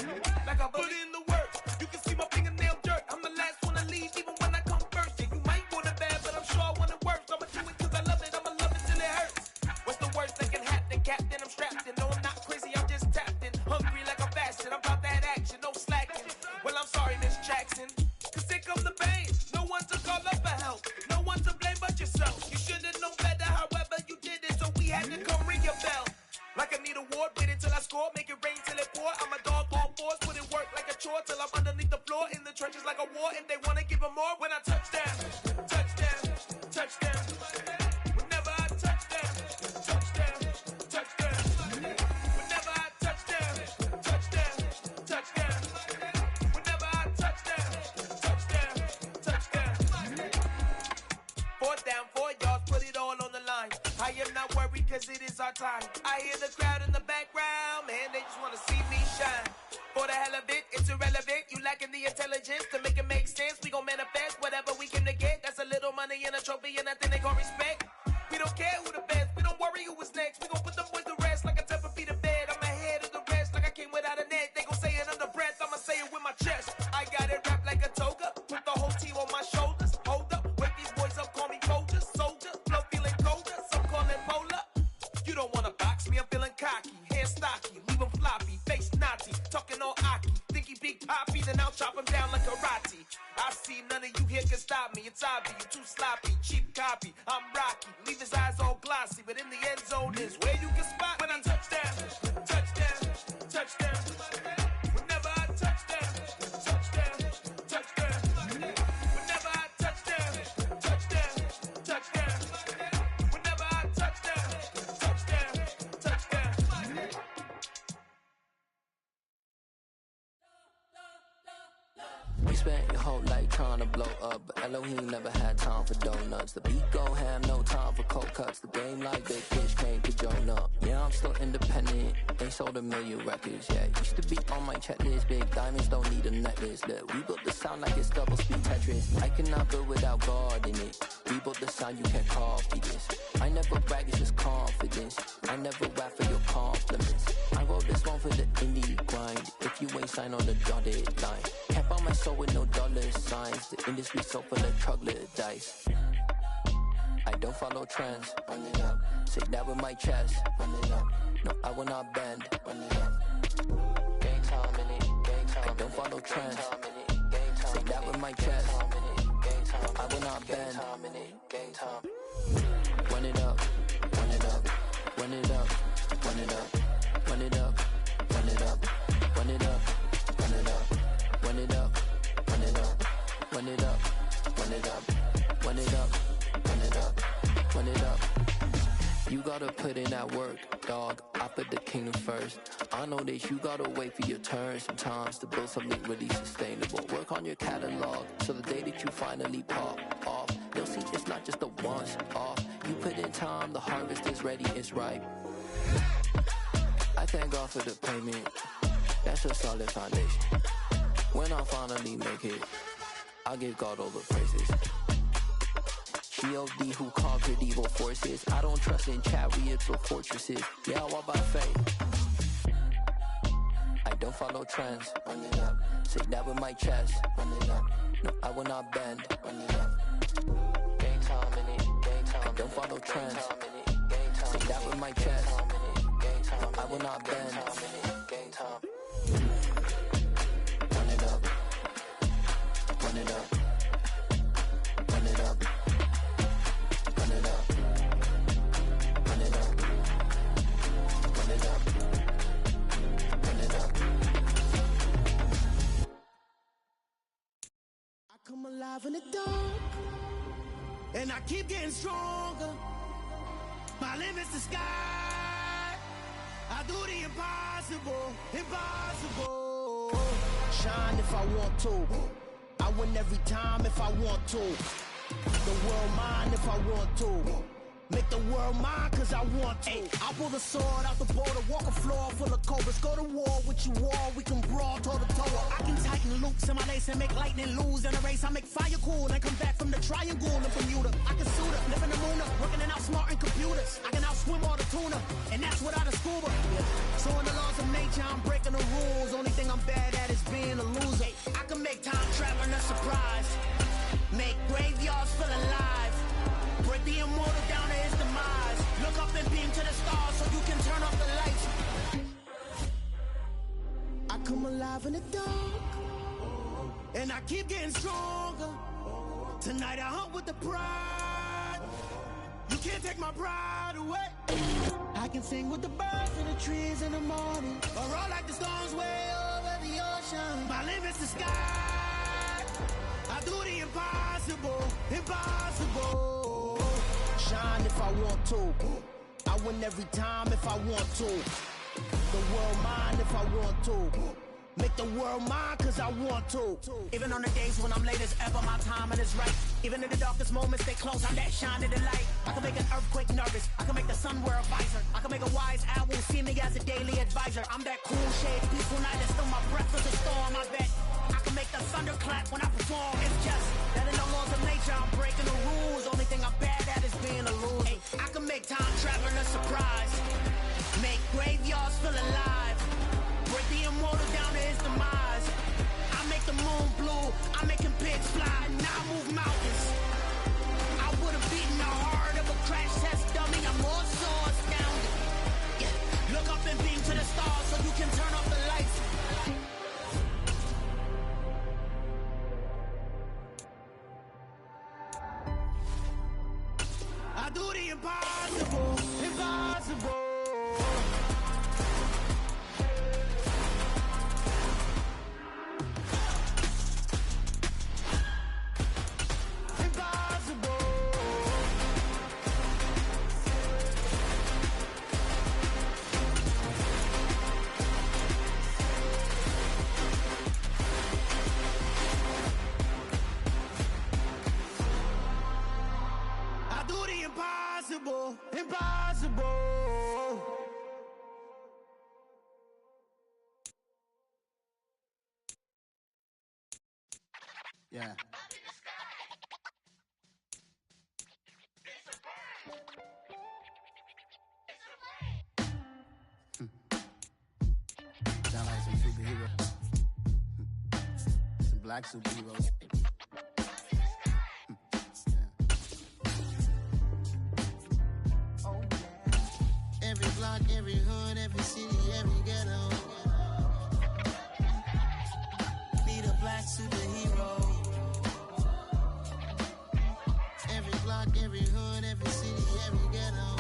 Like a bully. Put in the work, you can see my fingernail dirt. I'm the last one to leave, even when I come first. Yeah, you might want it bad, but I'm sure I want it worse. I'ma do it 'cause I love it, I'ma love it till it hurts. What's the worst that can happen, Captain? I'm strapped in, no I'm not crazy, I'm just tapped in. Hungry like a bastard, I'm about that action, no slacking. Well, I'm sorry, Miss Jackson, 'cause here come the pain. No one to call up for help, no one to blame but yourself. You should've known better, however you did it, so we had to come ring your bell. Like I need a ward, wait until I score, make it rain till it pour. I'm a dog on fours, put it work like a chore till I'm underneath the floor, in the trenches like a war. If they wanna give them more, when I touch down, touchdown, touchdown. Whenever I touch down, touchdown, touchdown. Whenever I touch down, touchdown, touchdown. Whenever I touch down, touchdown, touchdown. 4th down, 4 yards, put it all on the line. I am not worried 'cause it is our time. I hear the crowd in the background, man, they just wanna see me shine. For the hell of it, it's irrelevant. You lacking the intelligence to make it make sense. We gon' manifest whatever we came to get. That's a little money and a trophy and nothing they gon' respect. We don't care who the best, we don't worry who was next. We gon' put them boys to rest like a temper feet of bed. I'm ahead of the rest like I came without a net. They gon' say it under breath, I'ma say it with my chest. I got it wrapped like a toga, put the whole team on my shoulders. Hold up, wake these boys up, call me Folger, soldier. Flow feeling colder, some call it polar. You don't wanna box me, I'm feeling cocky. Hair stocky, leave him floppy, face naughty. Talking all aki, think he big poppy, then I'll chop him down like karate. I see none of you here can stop me. It's obvious, you too sloppy, cheap copy. I'm Rocky, leave his eyes all glossy, but in the end zone is where you can spot when I touch down, touchdown, touchdown. Whenever I touch down, touchdown, touchdown. Whenever I touch down, touchdown, touchdown. Whenever I touch down, touchdown, touchdown. You spent your whole life trying to blow up, but Elohim never had time for donuts. The beat go ham, no time for cold cuts. The game like big fish came to Jonah. Yeah, I'm still independent, ain't sold a million records yet. Used to be on my checklist, big diamonds don't need a necklace. Look, we built the sound like it's double speed Tetris. I cannot build without God in it. We built the sound, you can't copy this. I never brag, it's just confidence. I never rap for your compliments. I wrote this one for the indie grind. If you ain't signed on the dotted line, can't buy my soul with no dollar signs. The industry so full of troglodytes. I don't follow trends. Run it up. Say that with my chest. Run it up. No, I will not bend. Run it up. Gang time in it. Gang time. I don't follow trends. Say that with my chest. I will not bend. Gang time. Run it up. Run it up. Run it up. Run it up. Run it up. Run it up. Run it up. Run it up. Run it up. Run it up. Run it up. Run it up. Run it up. Run it up. Run it up. You gotta put in that work, dog. I put the kingdom first. I know that you gotta wait for your turn sometimes to build something really sustainable. Work on your catalog, so the day that you finally pop off, you'll see it's not just a once off. You put in time, the harvest is ready, it's ripe. I thank God for the payment. That's a solid foundation. When I finally make it, I'll give God all the praises. G.O.D. who conquered evil forces. I don't trust in chariots or fortresses. Yeah, I walk by faith. I don't follow trends. Run it up. Say that with my chest. Run it up. No, I will not bend. Run it up. Gang time in it. Gang time. I don't follow trends. Say that with my chest. No, I will not bend. Gang time. Run it up. Run it up. Run it up. Run it up. Run it up. Run it up. Run it up. I come alive in the dark, and I keep getting stronger. My limit's the sky. I do the impossible, impossible. Shine if I want to. I win every time if I want to. The world mine if I want to. Make the world mine, cause I want to. I pull the sword out the border, walk a floor full of cobras. Go to war with you all, we can brawl toe to toe. I can tighten loops in my lace and make lightning lose in a race. I make fire cool and come back from the triangle in Bermuda. I can suit up, live in the moon up, working and outsmarting computers. I can outswim all the tuna, and that's without a scuba. So in the laws of nature, I'm breaking the rules. Only thing I'm bad at is being a loser. I can make time traveling a surprise. Make graveyards feel alive. Break the immortal down to his demise. Look up and beam to the stars so you can turn off the lights. I come alive in the dark, and I keep getting stronger. Tonight I hunt with the pride. You can't take my pride away. I can sing with the birds and the trees in the morning, or roll like the storms way over the ocean. My limit's the sky. I do the impossible, impossible. Shine if I want to. I win every time if I want to. The world mine if I want to. Make the world mine cause I want to. Even on the days when I'm late as ever, my timing is right. Even in the darkest moments, stay close, I'm that shining the light. I can make an earthquake nervous, I can make the sun wear a visor. I can make a wise owl see me as a daily advisor. I'm that cool shade, peaceful night that's still my breath is a storm, I bet. I can make the thunder clap when I perform. It's just that in the laws of nature, I'm breaking the rules. Only thing I'm bad at is being a loser. I can make time traveling a surprise. Make graveyards feel alive. Break the immortal down to his demise. I make the moon blue, I'm making pigs fly. Now I move mountains. I would've beaten the heart of a crash test dummy. I'm more so astounded. Yeah. Look up and beam to the stars so you can turn off the lights. I do the impossible, impossible. Impossible, impossible. Yeah. Sound like some superheroes. Some black superheroes. Every block, every hood, every city, every ghetto. Need a black superhero. Every block, every hood, every city, every ghetto.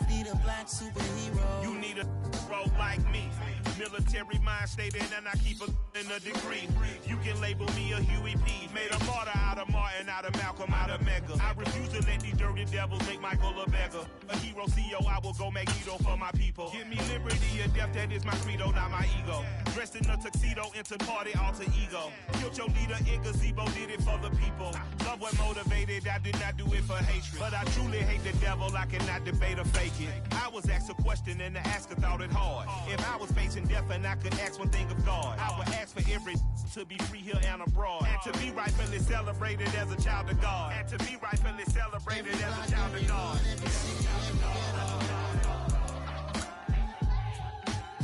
Need a black superhero. You need a hero like me. Military mind stated, and I keep in a degree. You can label me a Huey P. Made a martyr out of Martin, out of Malcolm, out of Mega. I refuse to let these dirty devils make Michael a beggar. A hero CEO, I will go Magneto for my people. Give me liberty or death, that is my credo, not my ego. Dressed in a tuxedo, into party, alter ego. Killed your leader in gazebo, did it for the people. Love what motivated, I did not do it for hatred. But I truly hate the devil, I cannot debate or fake it. I was asked a question and the asker thought it hard. If I was facing death and I could ask one thing of God, I would ask for every to be free here and abroad, and to be rightfully celebrated as a child of God, and to be rightfully celebrated as a child of God.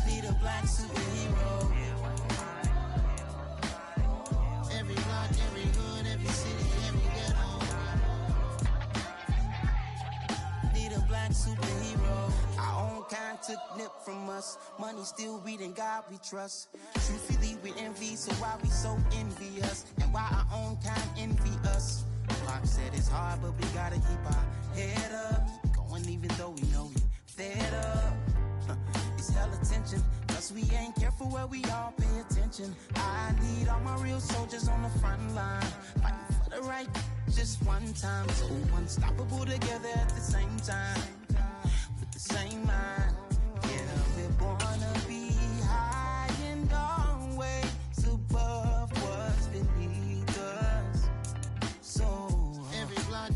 Need a black superhero. Every block, every hood, every city, every ghetto. Need a black superhero. Our own kind took nip from us. Money still reading God we trust. Truthfully we envy, so why we so envious? And why our own kind envy us? Block said it's hard, but we gotta keep our head up. Going even though we know we fed up. It's hell attention, cause we ain't careful where we all pay attention. I need all my real soldiers on the front line, fighting for the right just one time. So unstoppable together at the same time, with the same mind. Yeah, we're born to be high and always above what's beneath us. So every block,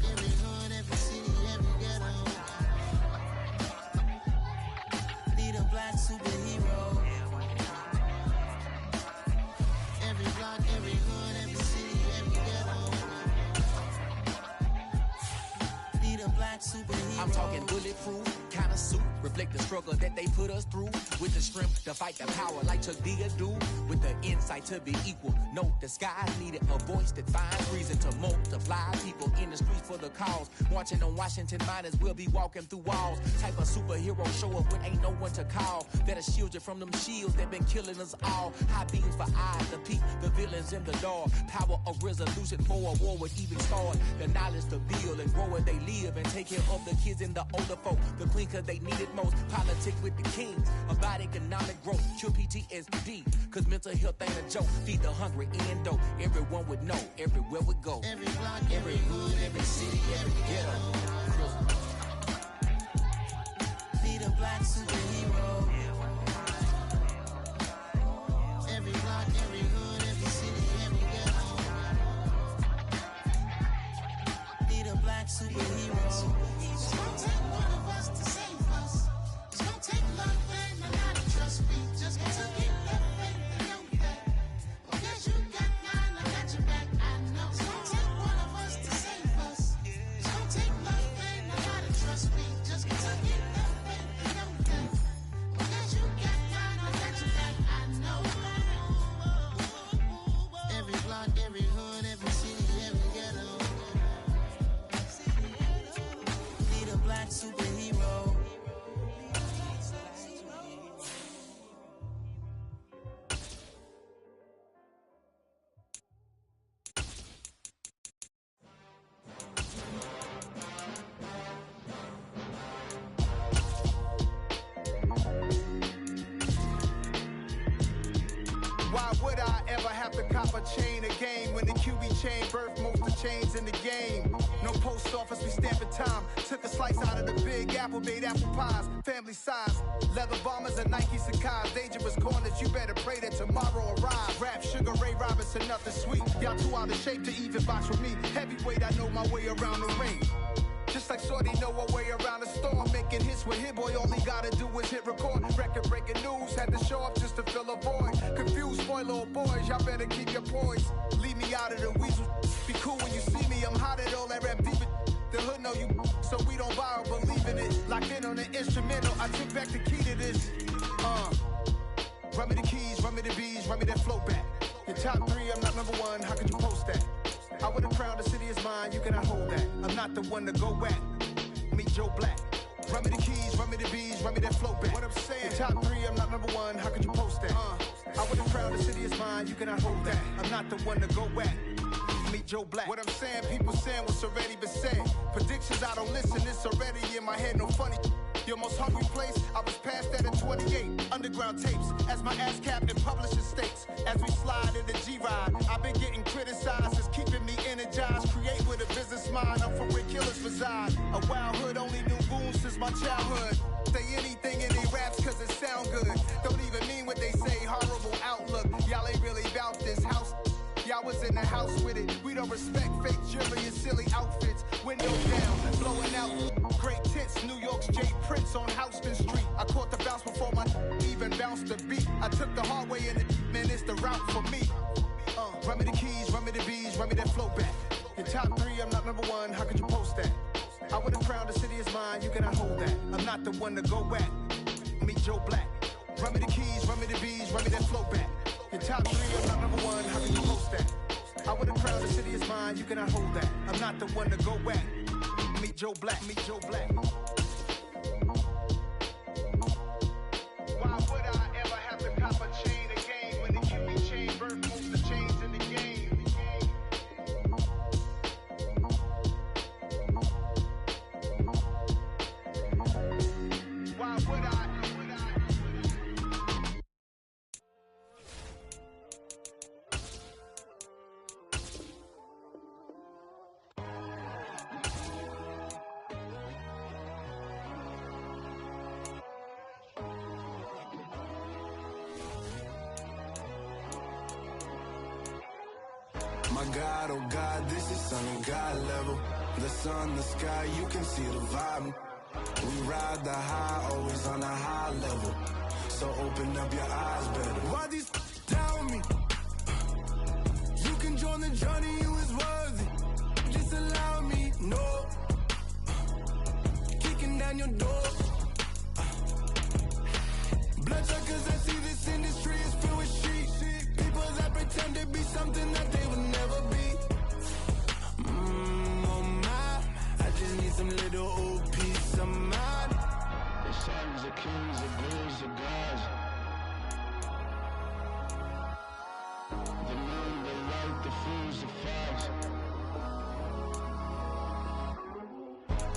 black superhero. I'm talking bulletproof, kind of suit, reflect the struggle that they put us through. With the strength to fight the power like Chuck D do. With the insight to be equal, no disguise needed. A voice that finds reason to multiply. People in the streets for the cause. Marching on Washington miners, we'll be walking through walls. Type of superhero show up when ain't no one to call. That'll shield you from them shields that been killing us all. High beams for eyes, the peak, the villains in the dark. Power of resolution for a war would even start. The knowledge to build and grow where they live and take care of the kids and the older folk. The queen cause they need it most. Politics with the kings about economic growth. Cure PTSD cause mental health ain't a joke. Feed the hungry and dope. Everyone would know everywhere we go. Every block, every hood, every city, every ghetto. Be the black superhero. Every block, every hood, every city, every ghetto. Be the black superhero. It's gonna take one of us to save us. It's gonna take love and a lot of trust me. Just to get that faith and know that. Because you got mine, I got your back, I know. It's gonna take one of us to save us. It's gonna take love and a lot of trust me. Just to get that faith and know that. Because you got mine, I got your back, I know. Every block, every hood, every city, every ghetto. Be the black superhero. Why would I ever have to cop a chain a game when the QB chain birthed most of the chains in the game? No post office, we stamping time. Took a slice out of the big apple, made apple pies, family size. Leather bombers and Nike Sacai's. Dangerous corners, you better pray that tomorrow arrives. Rap, Sugar Ray Robinson, nothing sweet. Y'all too out of shape to even box with me. Heavyweight, I know my way around the ring. Just like Shorty know her way around the storm. Making hits with Hit Boy, all he gotta do is hit record. Record breaking news, had to show up just to fill a void. Confused, spoiler boys, y'all better keep your poise. Leave me out of the weasel. Be cool when you see me, I'm hot at all that rap deep. The hood know you, so we don't borrow, believe in it. Locked in on the instrumental, I took back the key to this. Run me the keys, run me the bees, run me that flow back. Your top three, I'm not number one, how could you post that? I would've crowned the city is mine, you cannot hold that. I'm not the one to go at. Meet Joe Black. Run me the keys, run me the bees, run me that flow back. What I'm saying, your top three, I'm not number one, how could you post that? I would've crowned the city is mine, you cannot hold that. I'm not the one to go at. Meet Joe Black. What I'm saying, people saying what's already been said. Predictions, I don't listen, it's already in my head, no funny. Your most hungry place, I was past that at 28. Underground tapes, as my ass cap in publishing states. As we slide in the G-Ride, I've been getting criticized, it's keeping me energized. Create with a business mind, I'm from where killers reside. A wild hood, only knew goons since my childhood. Say anything in they raps cause it sound good. Don't even mean what they say, horrible outlook. Y'all ain't really about this house. Y'all was in the house with it. We don't respect fake jewelry and silly outfits. Window down, blowing out great tits. New York's J. Prince on Houston Street. I caught the bounce before my even bounced the beat. I took the hard way in it, man, it's the route for me. Run me the keys, run me the bees, run me that flow back. Your top three, I'm not number one, how could you post that? I would've crowned the city is mine, you cannot hold that. I'm not the one to go at. Meet Joe Black. Run me the keys, run me the bees, run me that flow back. Your top three, I'm not number one, how can you post that? I would've crowned the city is mine, you cannot hold that. I'm not the one to go at. Meet Joe Black, meet Joe Black. Why would I ever have to cop a chain a game when the QB chain birthed most of the chains in the game? Why would I? My God, oh God, this is son of God level. The sun, the sky, you can see the vibe. We ride the high, always on a high level. So open up your eyes better. Why these tell me? You can join the journey, you is worthy. Just allow me, no. the fuse, the flags.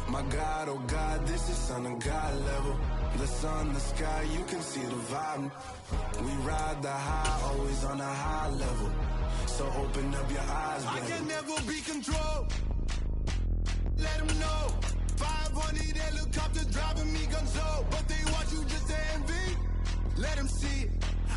My God, oh God, this is son of God level. The sun, the sky, you can see the vibe. We ride the high, always on a high level. So open up your eyes, baby. I can never be controlled. Let them know. 500 helicopters driving me gonzo. But they watch you just to envy. Let them see it.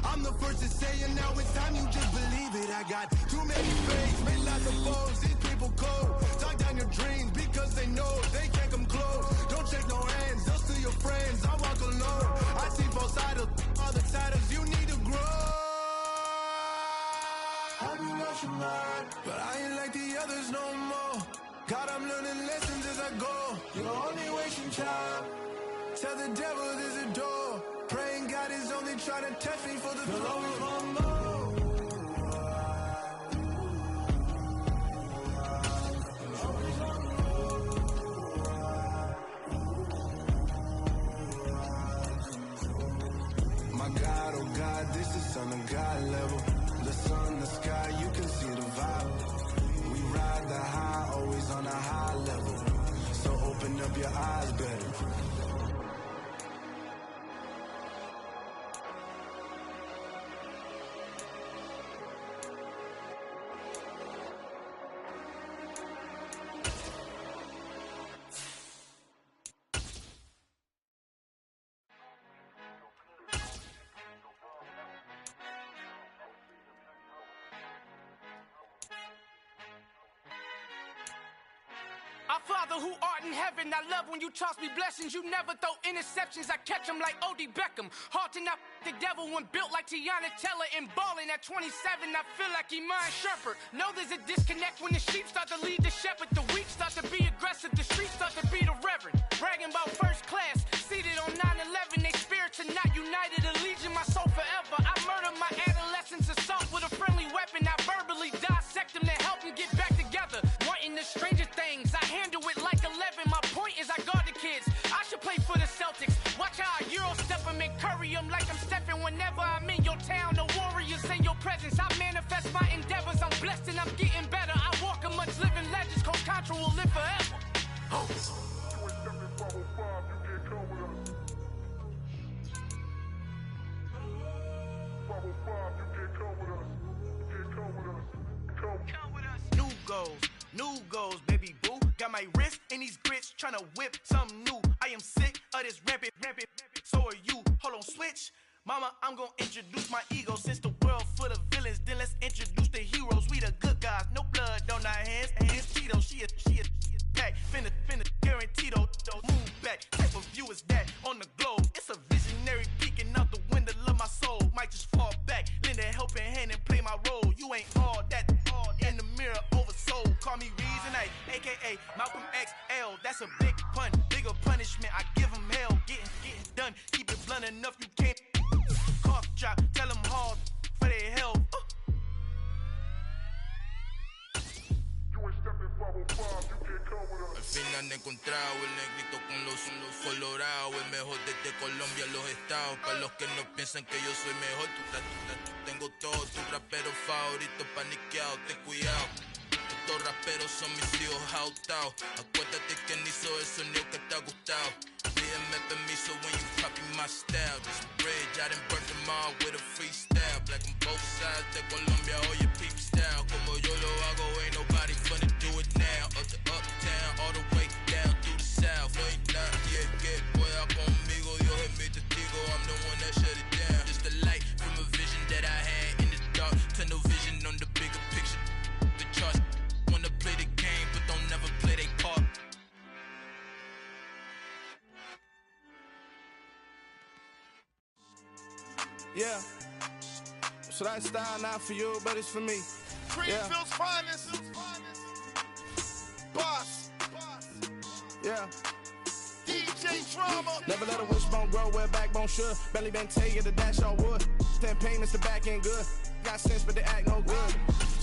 I'm the first to say it, now it's time you just believe it. I got too many fakes, made lots of foes. These people cold. Talk down your dreams because they know they can't come close. Don't shake no hands, they'll steal your friends. I walk alone. I see both sides, all the titles you need to grow. I've been watching mine, but I ain't like the others no more. God, I'm learning lessons as I go. You're only wasting time. Tell the devil there's a door. Praying God is only trying to test me for the glory of my mom. My God, oh God, this is son of God level. The sun, the sky, you can see the vibe. We ride the high, always on a high level. So open up your eyes, better. Our Father who art in heaven, I love when you toss me blessings. You never throw interceptions, I catch them like O.D. Beckham. Hard to knock the devil when built like Tiana Teller. And balling at 27, I feel like Iman Shumpert. Know there's a disconnect when the sheep start to lead the shepherd. The weak start to be aggressive, the streets start to be the reverend. Bragging about first class, seated on 9/11. They spirits are not united, a legion, my soul forever. I murder my adolescence, assault with a friendly weapon. I verbally dissect them to help them get back together. Wanting the stranger things, I handle it like 11. My point is I guard the kids. I should play for the Celtics. Watch how I Euro step them and curry them like I'm stepping. Whenever I'm in your town, the warriors in your presence. I manifest my endeavors. I'm blessed and I'm getting better. I walk amongst living legends. Coach Contra will live forever. Oh. New goals, baby boo. Got my wrist in these grits, tryna whip something new. I am sick of this rampant. So are you. Hold on, switch. Mama, I'm gonna introduce my ego. Since the world full of villains, then let's introduce the heroes. We the good guys, no blood on our hands. Hands Cheeto, she a pack. Finna, guaranteed. Move back. Type of view is that on the globe? It's a visionary peeking out the window of my soul. Might just fall back, lend a helping hand and play my role. You ain't all that. In the mirror, oversold. Call me Reason A, aka Malcolm XL. That's a big pun, bigger punishment. I give him hell, getting done. Keep it blunt enough, you can't. Cough drop, tell them hard for their health. Al fin han encontrado el negrito con los colorados, el mejor desde Colombia a los estados. Para los que no piensan que yo soy mejor, tengo todos tus raperos favoritos paniqueados, ten cuidado. Estos raperos son mis hijos adoptados. Acuérdate que ni hizo el sonido que te ha gustado. Pídeme permiso when you copy my style. This bridge, I done burnt them all with a freestyle. Black on both sides de Colombia, oye peep style. Como yo lo hago, ain't nobody gonna do it now. Up to uptown, all the way down through the south. No hay nadie que pueda conmigo, Dios es mi testigo. I'm the one that shut it down. Just the light from a vision that I had in the dark. Tunnel vision on the bigger picture. The charts wanna play the game, but don't never play their part. Yeah. So that style not for you, but it's for me. Greenfield's finest. Boss. Yeah. DJ Drama. Never let a wishbone grow where backbone should. Belly been taking the dash on wood. 10 payments, the back end good. Got sense, but they act no good.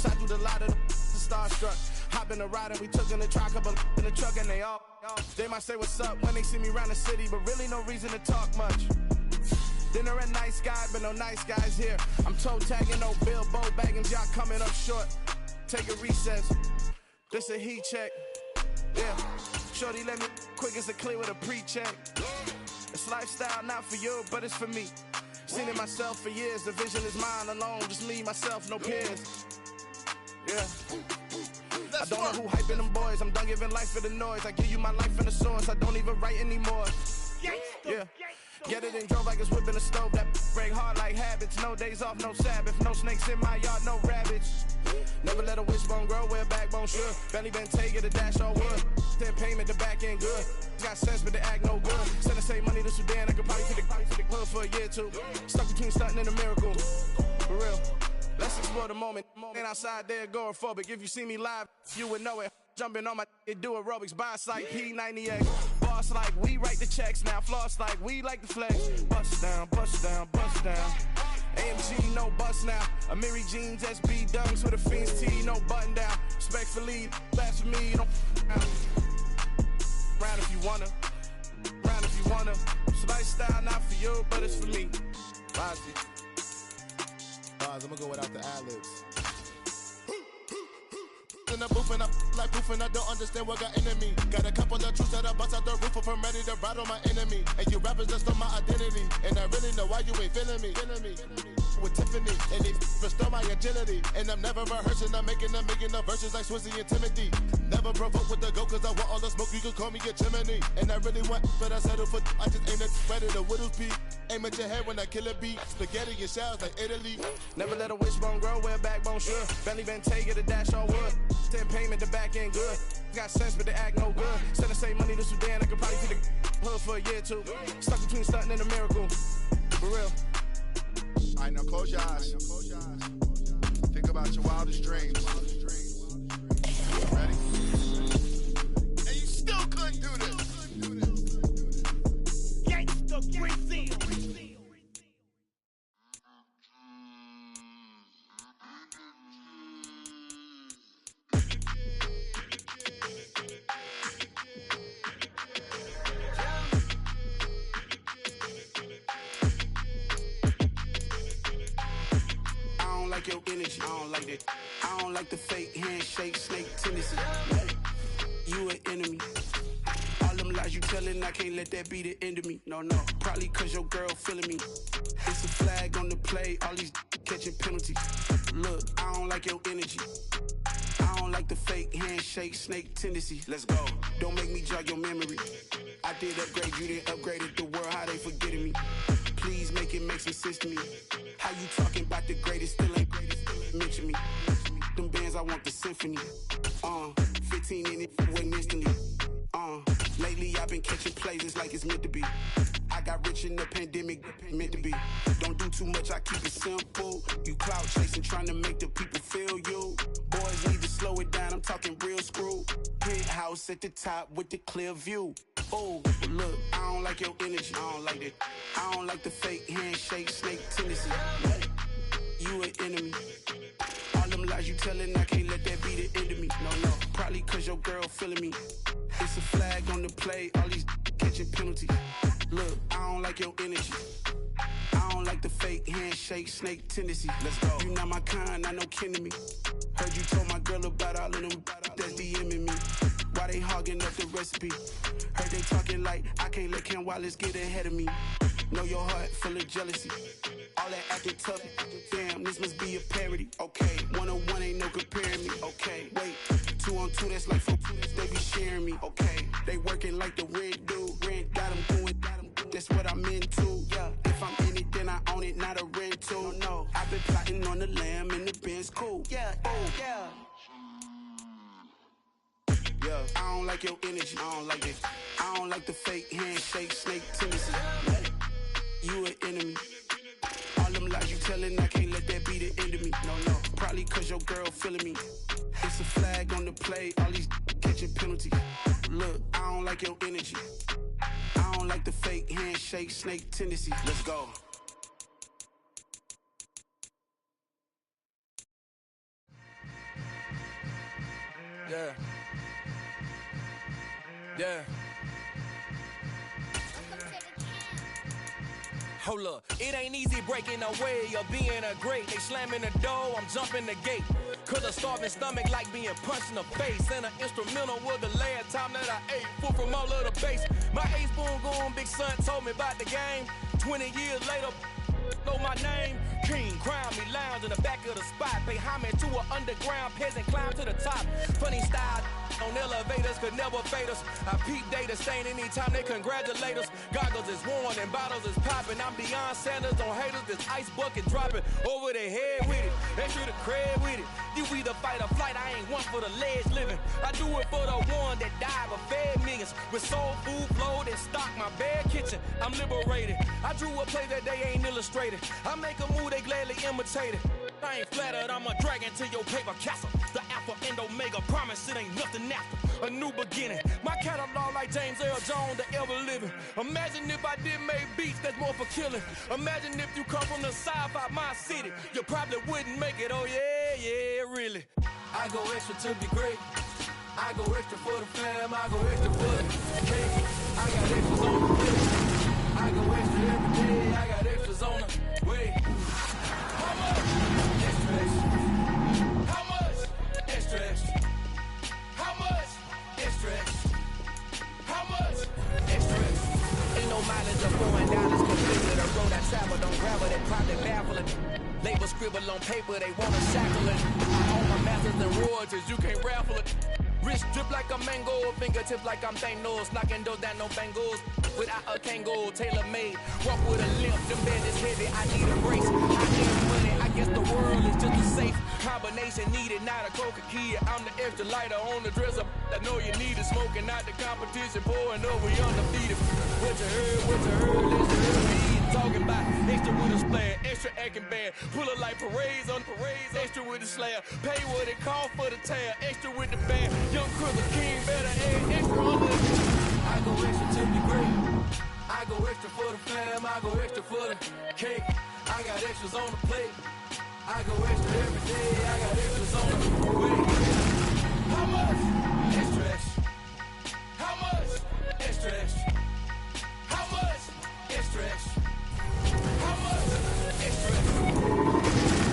Shot through the lot of the starstruck. Hop in the ride and we took in the truck, couple in the truck and they all. They might say what's up when they see me around the city, but really no reason to talk much. Dinner at nice guy, but no nice guys here. I'm toe tagging, no Bilbo baggins, y'all coming up short. take a recess. This a heat check. Yeah. Shorty let me quick as a clear with a pre-check. It's lifestyle not for you, but it's for me. Seen it myself for years. The vision is mine alone. Just me, myself, no peers. Yeah. I don't know who hyping them boys. I'm done giving life for the noise. I give you my life in the source. I don't even write anymore. Yeah. Get it and drove like it's whipping a stove. That break hard like habits. No days off, no Sabbath. No snakes in my yard, no rabbits. Never let a wishbone grow where a backbone should. Belly been taking the dash all wood. Then payment, the back end good. Got sense, but the act no good. Send the same money to Sudan. I could probably take the hood for a year or two. Stuck between stunting and a miracle. For real. Let's explore the moment. Ain't outside there agoraphobic. If you see me live, you would know it. Jumping on my do aerobics. Boss like P90X. Boss like we write the checks now. Floss like we like the flex. Bust down, bust down, bust down. AMG, no bust now. Amiri jeans, SB dunks with a Fiends T, no button down. Respectfully, that's for me, you don't round if you wanna. Round if you wanna. It's lifestyle not for you, but it's for me. Bozzy. I'm gonna go without the ad-libs. In the booth and I like proof and I don't understand what got into me. Got a couple of truths that I bust out the roof if I'm ready to ride on my enemy. And you rappers just stole my identity. And I really know why you ain't feeling me. With Tiffany, and they restore my agility. And I'm never rehearsing, I'm making them verses like Swizzy and Timothy. Never provoke with the go, cause I want all the smoke, you can call me a chimney. And I really want, but I settle for, I just aim at ready to Whittles Peak. Aim at your head when I kill a beat. Spaghetti and shells like Italy. Never let a wishbone grow where a backbone should. Belly been taking the dash all wood. Then payment, the back end good. Got sense, but the act no good. Send the same money to Sudan, I could probably take the hood for a year or two. Stuck between stunting and a miracle. For real. All right, now close your eyes. Think about your wildest dreams. Ready? And you still couldn't do this. Gangsta Brazil. Your energy, I don't like that. I don't like the fake handshake, snake tendency. You an enemy. All them lies you telling, I can't let that be the end of me. No, probably cause your girl feeling me. It's a flag on the play, all these catching penalties. Look, I don't like your energy. I don't like the fake handshake, snake tendency. Let's go. Don't make me jog your memory. I did upgrade, you didn't upgrade it. The world, how they forgetting me. Please make it make some sense to me. How you talking about the greatest, still ain't greatest, mention me. Them bands, I want the symphony. 15 in it, wasn't instantly. Lately I've been catching plays, it's like it's meant to be. I got rich in the pandemic, meant to be. Don't do too much, I keep it simple. You clout chasing, trying to make the people feel you. Boys need to slow it down, I'm talking real screw. Penthouse at the top with the clear view. Oh, look, I don't like your energy, I don't like that. I don't like the fake handshake, snake tendency. You an enemy. All them lies you telling, I can't let that be the end of me. No, probably cause your girl feeling me. It's a flag on the play, all these catching penalties. Look, I don't like your energy. I don't like the fake handshake, snake tendency. Let's go. You not my kind, I know kin to me. Heard you told my girl about all of them that's DMing me. Why they hogging up the recipe? Heard they talking like I can't let Ken Wallace get ahead of me. Know your heart full of jealousy. All that acting tough, damn, this must be a parody. Okay, 1-on-1 ain't no comparing me. Okay, wait, 2-on-2, that's like 4, they be sharing me. Okay, they working like the red dude. Red got them doing, that's what I'm into. Yeah, if I'm in it, then I own it, not a rental. No, I've been plotting on the lamb and the Benz cool. Yeah, yeah. I don't like your energy, I don't like it. I don't like the fake handshake, snake tendency. You an enemy. All them lies you telling, I can't let that be the end of me. No, probably cause your girl feeling me. It's a flag on the play, all these catching penalties. Look, I don't like your energy. I don't like the fake handshake, snake tendency. Let's go. Yeah. Yeah. Hold up, it ain't easy breaking away or being a great. They slamming the door, I'm jumping the gate. Cause a starving stomach like being punched in the face. And an instrumental was the last time that I ate. Full from all of the bass. My ace boom goon, big son told me about the game. 20 years later, know my name. King, crown me, lounge in the back of the spot. Pay homage to an underground peasant, climb to the top. Funny style on elevators could never fade us. I peep data stain anytime they congratulate us. Goggles is worn and bottles is popping. I'm Deion Sanders on haters, this ice bucket dropping over their head with it. They should have cred with it. You either fight or flight, I ain't one for the ledge living. I do it for the one that died but fed millions. With soul food flowed and stock my bad kitchen. I'm liberated. I drew a play that they ain't illustrated. I make a move, they gladly imitate it. I ain't flattered, I'm a dragon to your paper castle. The alpha and omega, promise it ain't nothing after. A new beginning. My catalog like James Earl Jones, the ever living. Imagine if I did make beats, that's more for killing. Imagine if you come from the sci-fi, my city. You probably wouldn't make it, oh yeah, really. I go extra to be great. I go extra for the fam, I go extra for the cake. I got extras on the plate. I go extra every day, I got extras on the way. How much? Extra, extra. How much? Extra, extra. How much? Extra, extra. How much? Extra, extra. Ain't no mileage of going down this completely. The road I travel don't gravel, they probably baffling. Label scribble on paper, they wanna shackle it. I own my masters and royalties, you can't raffle it. Wrist drip like a mango, fingertips like I'm Thanos. Knocking doors down, no bangles. Without a Kango, tailor-made. Walk with a limp, them bed is heavy, I need a brace. I need money, I guess the world is just a safe combination needed, not a coca key. I'm the extra lighter on the dresser. I know you need it, smoking out the competition, pouring up, we undefeated. What you heard, let's hear me. Talking about extra with a splash, extra acting bad. Pull it like parades on parades, extra with the slab. Pay what it cost for the tab, extra with the band. Young Cripple King better add extra on the. I go extra to be great. I go extra for the fam, I go extra for the cake. I got extras on the plate. I go extra every day, I got extras on the way. How much? Extra, extra. How much? Extra, extra. How much? Extra, extra. How much? Extra, extra.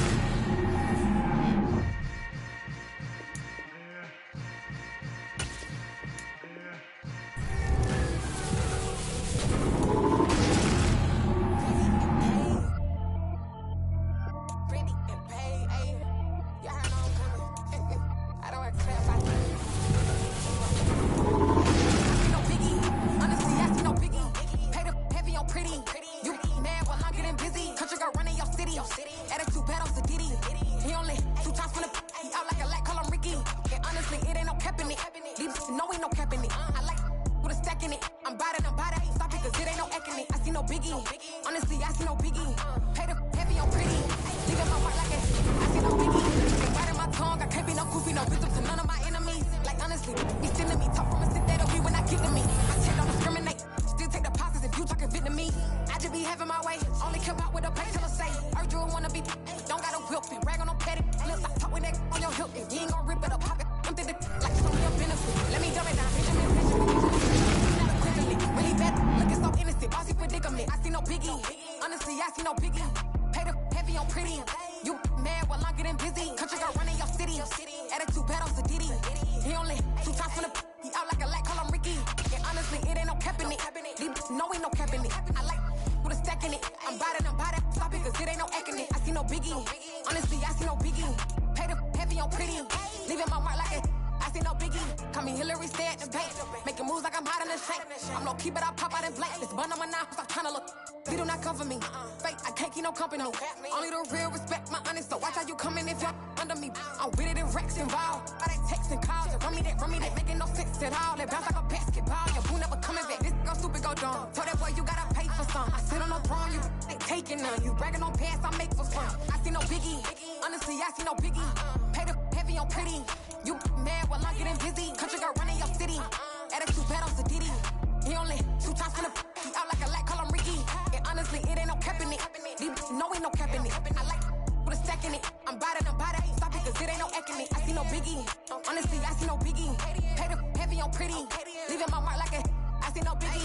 Leaving my mark like a, I see no biggie.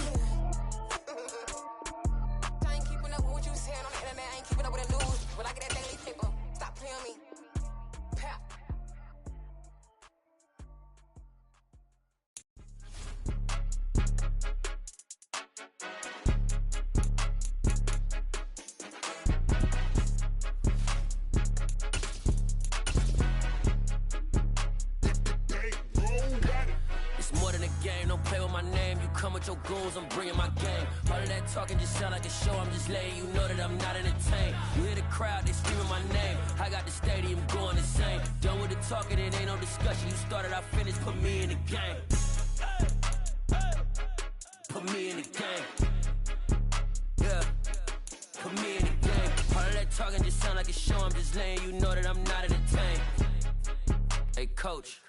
I ain't keeping up with what you keep it up with a lose. When I get that daily paper, stop playing me. Pap. It's more than a game, don't play with my name. You come with your goons, I'm bringing my game. All of that talking just sound like a show, I'm just letting you know that I'm not entertained. You hear the crowd, they screaming my name. I got the stadium going insane. Done with the talking, it ain't no discussion. You started, I finished, put me in the game. Put me in the game. Yeah, put me in the game. All of that talking just sound like a show, I'm just letting you know that I'm not entertained. Hey coach,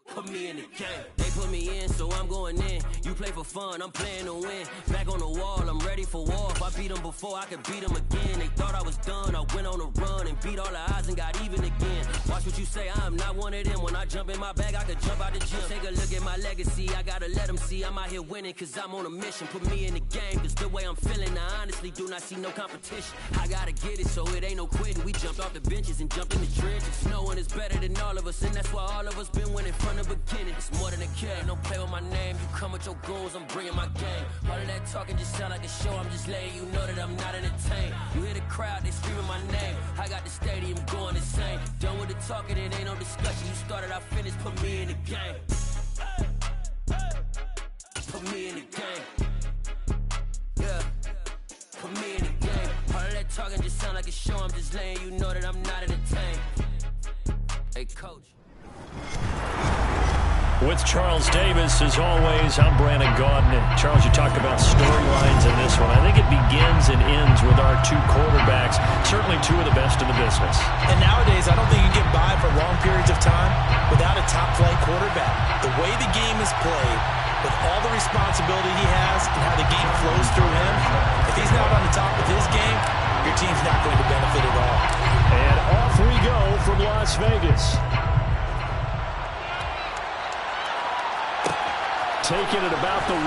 put me in the game. They put me in, so I'm going in. You play for fun, I'm playing to win. Back on the wall, I'm ready for war. If I beat them before, I could beat them again. They thought I was done, I went on a run and beat all the odds and got even again. Watch what you say, I'm not one of them. When I jump in my bag, I could jump out the gym. Take a look at my legacy, I gotta let them see I'm out here winning, cause I'm on a mission. Put me in the game, cause the way I'm feeling, I honestly do not see no competition. I gotta get it, so it ain't no quitting. We jumped off the benches and jumped in the trenches. No one is better than all of us, and that's why all of us been winning from the beginning. It's more than a game, don't play with my name. You come with your goons, I'm bringing my game. All of that talking just sound like a show, I'm just letting you know that I'm not entertained. You hear the crowd, they screaming my name. I got the stadium going insane. Done with the talking, it ain't no discussion. You started, I finished, put me in the game. Put me in the game. Yeah, put me in the game. All of that talking just sound like a show, I'm just letting you know that I'm not entertained. Hey coach. With Charles Davis, as always, I'm Brandon Gaudin. Charles, you talked about storylines in this one. I think it begins and ends with our two quarterbacks, certainly two of the best in the business. And nowadays, I don't think you get by for long periods of time without a top-flight quarterback. The way the game is played, with all the responsibility he has and how the game flows through him, if he's not on the top of his game, your team's not going to benefit at all. And off we go from Las Vegas. Taking it about the 1.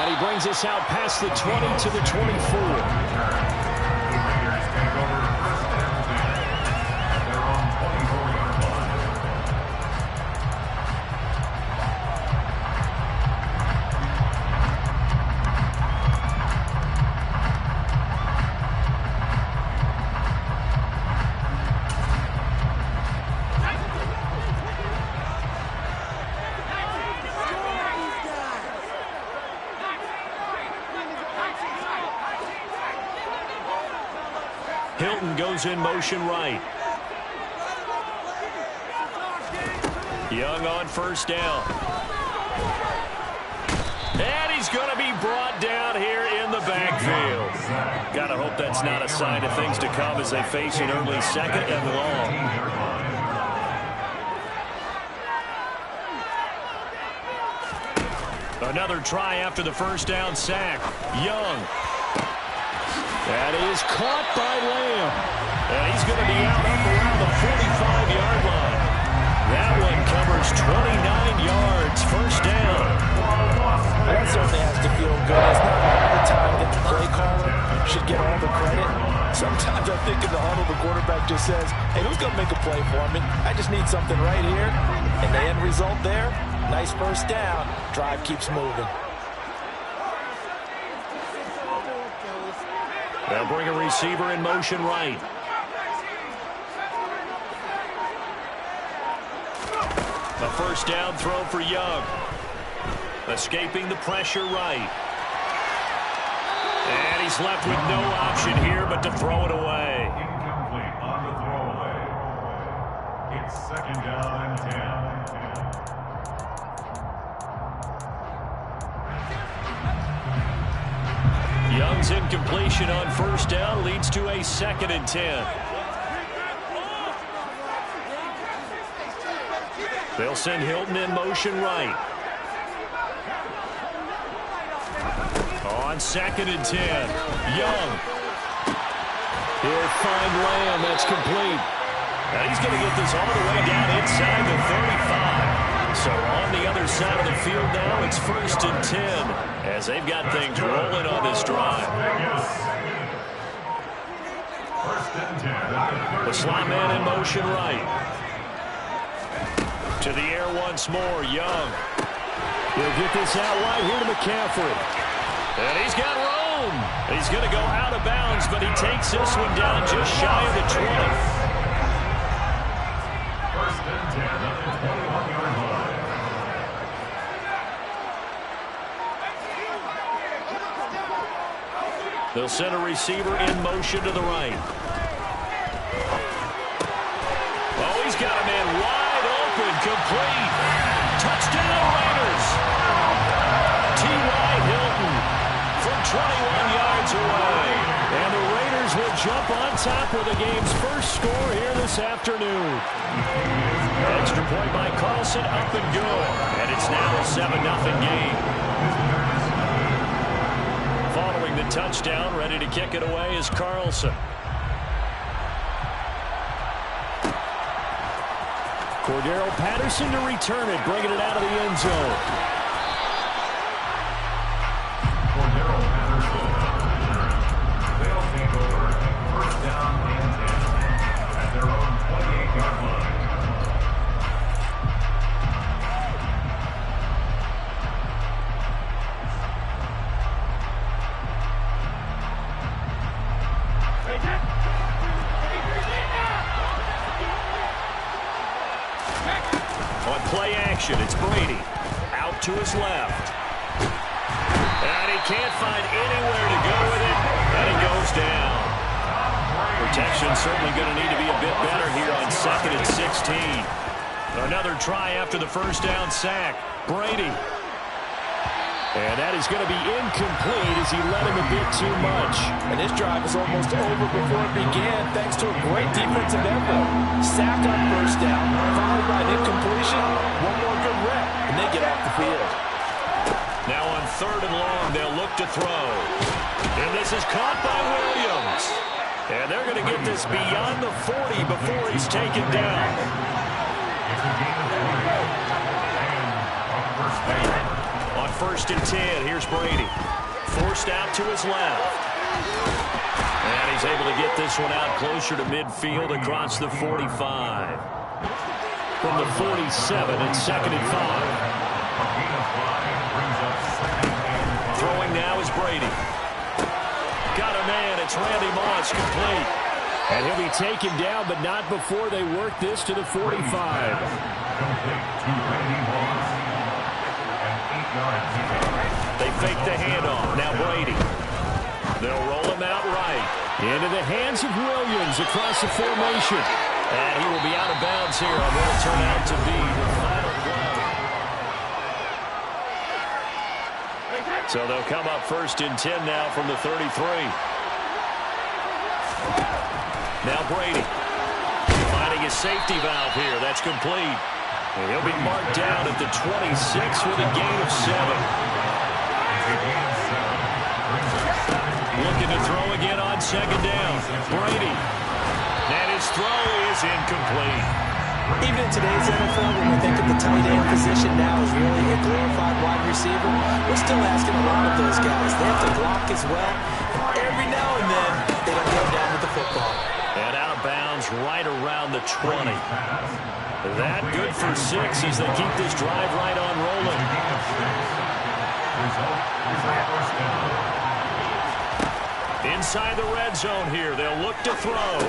And he brings us out past the 20 to the 24. Hilton goes in motion right. Young on first down. And he's going to be brought down here in the backfield. Got to hope that's not a sign of things to come as they face an early second and long. Another try after the first down sack. Young. That is caught by Lamb. And he's going to be out up around the 45-yard line. That one covers 29 yards. First down. That certainly has to feel good. It's not all the time that the play caller should get all the credit. Sometimes I think in the huddle, the quarterback just says, hey, who's going to make a play for me? I just need something right here. And the end result there, nice first down. Drive keeps moving. They'll bring a receiver in motion right. A first down throw for Young. Escaping the pressure right. And he's left with no option here but to throw it away. Incomplete on the throwaway. It's second down and 10. Young's incompletion on first down leads to a second and 10. They'll send Hilton in motion right. On second and 10, Young. He'll find Lamb. That's complete. And he's going to get this all the way down inside the 35. So on the other side of the field now, it's 1st and 10 as they've got things rolling on this drive. The slot man in motion right. To the air once more, Young. He'll get this out wide here to McCaffrey. And he's got room. He's going to go out of bounds, but he takes this one down just shy of the 20. 1st and 10 at the 21-yard line. They'll send a receiver in motion to the right. Oh, he's got a man wide open, complete. Touchdown, Raiders. T.Y. Hilton from 21 yards away. And the Raiders will jump on top with the game's first score here this afternoon. Extra point by Carlson, up and good. And it's now a 7-0 game. Following the touchdown, ready to kick it away is Carlson. Cordero Patterson to return it, bringing it out of the end zone. Cordero Patterson. They'll take over 1st down and 10 at their own 28-yard line. On play action, it's Brady. Out to his left. And he can't find anywhere to go with it. And he goes down. Protection's certainly going to need to be a bit better here on 2nd and 16. Another try after the first down sack. Brady. And that is going to be incomplete as he led him a bit too much. And this drive was almost over before it began thanks to a great defensive effort. Sack on 1st down, followed by an incompletion. One more good rep, and they get off the field. Now on 3rd and long, they'll look to throw. And this is caught by Williams. And they're going to get this beyond the 40 before he's taken down. It's a game of 40. And on 1st down. On 1st and 10, here's Brady. Forced out to his left. And he's able to get this one out closer to midfield across the 45. From the 47, it's 2nd and 5. Throwing now is Brady. Got a man, it's Randy Moss, complete. And he'll be taken down, but not before they work this to the 45. Complete to Randy Moss. They fake the handoff. Now Brady. They'll roll him out right. Into the hands of Williams across the formation. And he will be out of bounds here on what will turn out to be the final play. So they'll come up 1st and 10 now from the 33. Now Brady. Finding a safety valve here. That's complete. And he'll be marked down at the 26 with a gain of 7. Looking to throw again on 2nd down. Brady. And his throw is incomplete. Even in today's NFL, when we think of the tight end position now as really a glorified wide receiver, we're still asking a lot of those guys. They have to block as well. Every now and then, they don't go down with the football. And out of bounds right around the 20. That good for 6 as they keep this drive right on rolling. Inside the red zone here, they'll look to throw.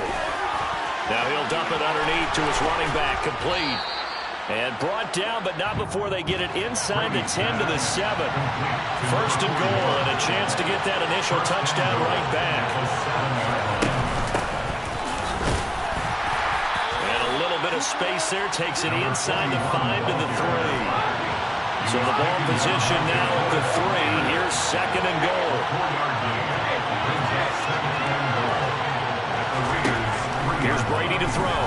Now he'll dump it underneath to his running back, complete. And brought down, but not before they get it inside the 10 to the 7. 1st and goal, and a chance to get that initial touchdown right back. Bit of space there, takes it inside the 5 to the 3. So the ball position now at the 3. Here's 2nd and goal. Here's Brady to throw.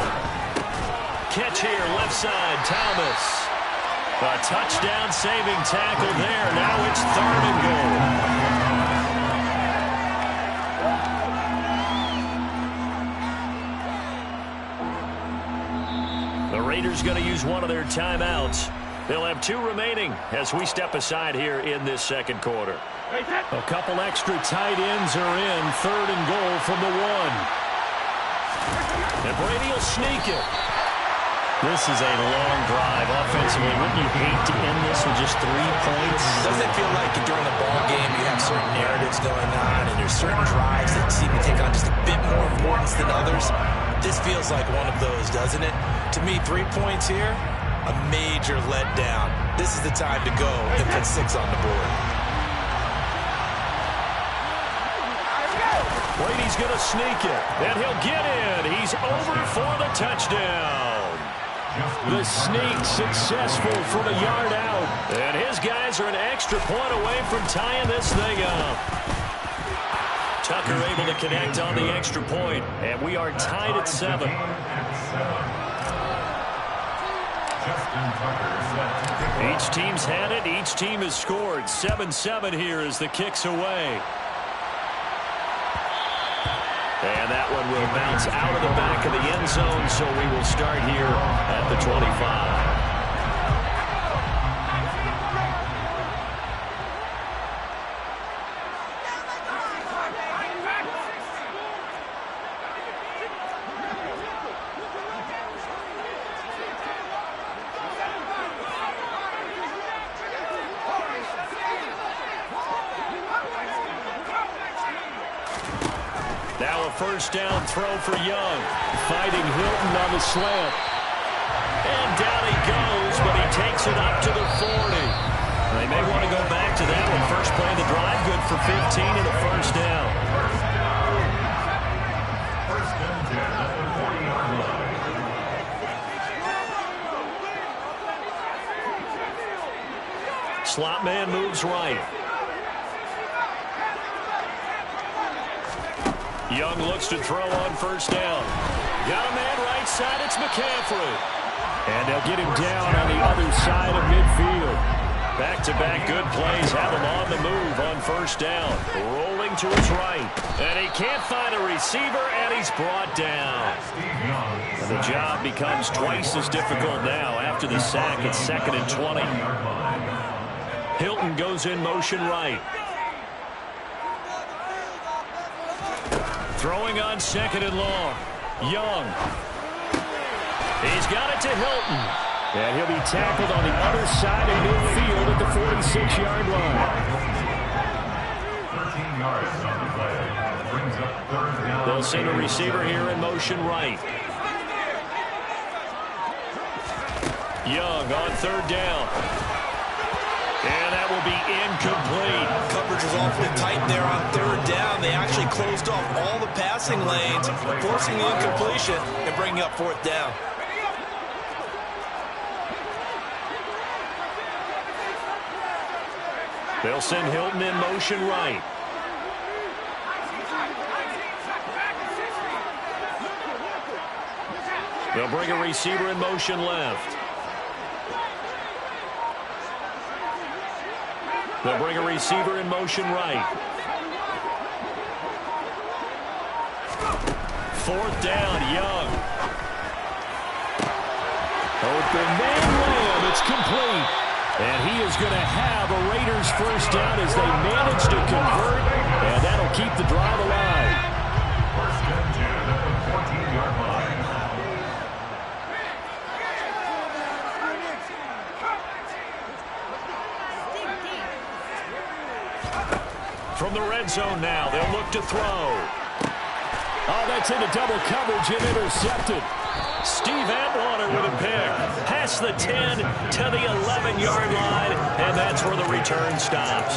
Catch here, left side, Thomas. A touchdown saving tackle there. Now it's 3rd and goal. Raiders going to use one of their timeouts. They'll have 2 remaining as we step aside here in this second quarter. A couple extra tight ends are in. 3rd and goal from the 1. And Brady will sneak it. This is a long drive offensively. Wouldn't you hate to end this with just 3 points? Doesn't it feel like during a ball game you have certain narratives going on and there's certain drives that seem to take on just a bit more importance than others? This feels like one of those, doesn't it? To me, 3 points here, a major letdown. This is the time to go and put 6 on the board. Brady's going to sneak it, and he'll get in. He's over for the touchdown. The sneak successful from a yard out. And his guys are an extra point away from tying this thing up. Tucker able to connect on the extra point, and we are tied at 7. Each team's had it. Each team has scored. 7-7 here as the kick's away. And that one will bounce out of the back of the end zone, so we will start here at the 25. Now a first down throw for Young. Fighting Hilton on the slant. And down he goes, but he takes it up to the 40. They may want to go back to that one. First play of the drive, good for 15 and a first down. First and 10 at the 40-yard line. Slot man moves right. Young looks to throw on first down. Got a man right side. It's McCaffrey. And they'll get him down on the other side of midfield. Back-to-back good plays have him on the move on first down. Rolling to his right. And he can't find a receiver, and he's brought down. And the job becomes twice as difficult now after the sack. It's 2nd and 20. Hilton goes in motion right. Throwing on 2nd and long. Young. He's got it to Hilton. And he'll be tackled on the other side of midfield at the 46-yard line. 13 yards on the play. Brings up 3rd down. They'll send a receiver here in motion right. Young on 3rd down. And that will be incomplete. Coverage was awfully tight there on 3rd down. They actually closed off all the passing lanes, forcing the incompletion and bringing up 4th down. They'll send Hilton in motion right. They'll bring a receiver in motion left. They'll bring a receiver in motion right. 4th down, Young. Open man layup. It's complete. And he is going to have a Raiders first down as they manage to convert. And that'll keep the drive alive. First and 10 at the 14-yard line. From the red zone now, they'll look to throw. Oh, that's into double coverage and intercepted. Steve Atwater with a pick. Past the 10 to the 11-yard line, and that's where the return stops.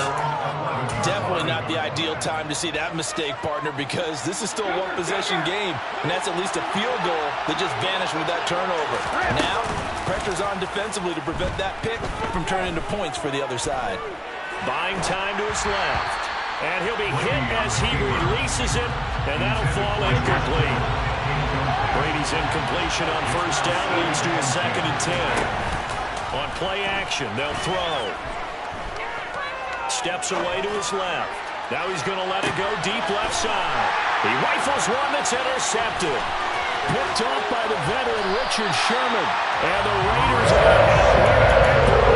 Definitely not the ideal time to see that mistake, partner, because this is still a one-possession game, and that's at least a field goal that just vanished with that turnover. Now, pressure's on defensively to prevent that pick from turning into points for the other side. Buying time to his left. And he'll be hit as he releases it, and that'll fall incomplete. Brady's incompletion on first down leads to a 2nd and 10. On play action, they'll throw. Steps away to his left. Now he's going to let it go deep left side. He rifles one that's intercepted. Picked off by the veteran Richard Sherman. And the Raiders are going to have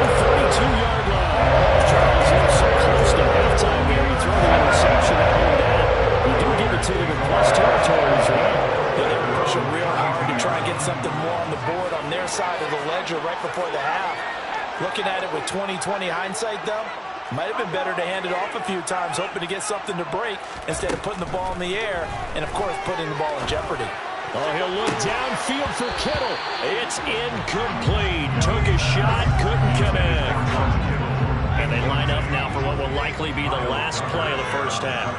something more on the board on their side of the ledger right before the half. Looking at it with 20/20 hindsight, though, might have been better to hand it off a few times, hoping to get something to break instead of putting the ball in the air and, of course, putting the ball in jeopardy. Oh, he'll look downfield for Kittle. It's incomplete. Took a shot, couldn't connect. And they line up now for what will likely be the last play of the first half.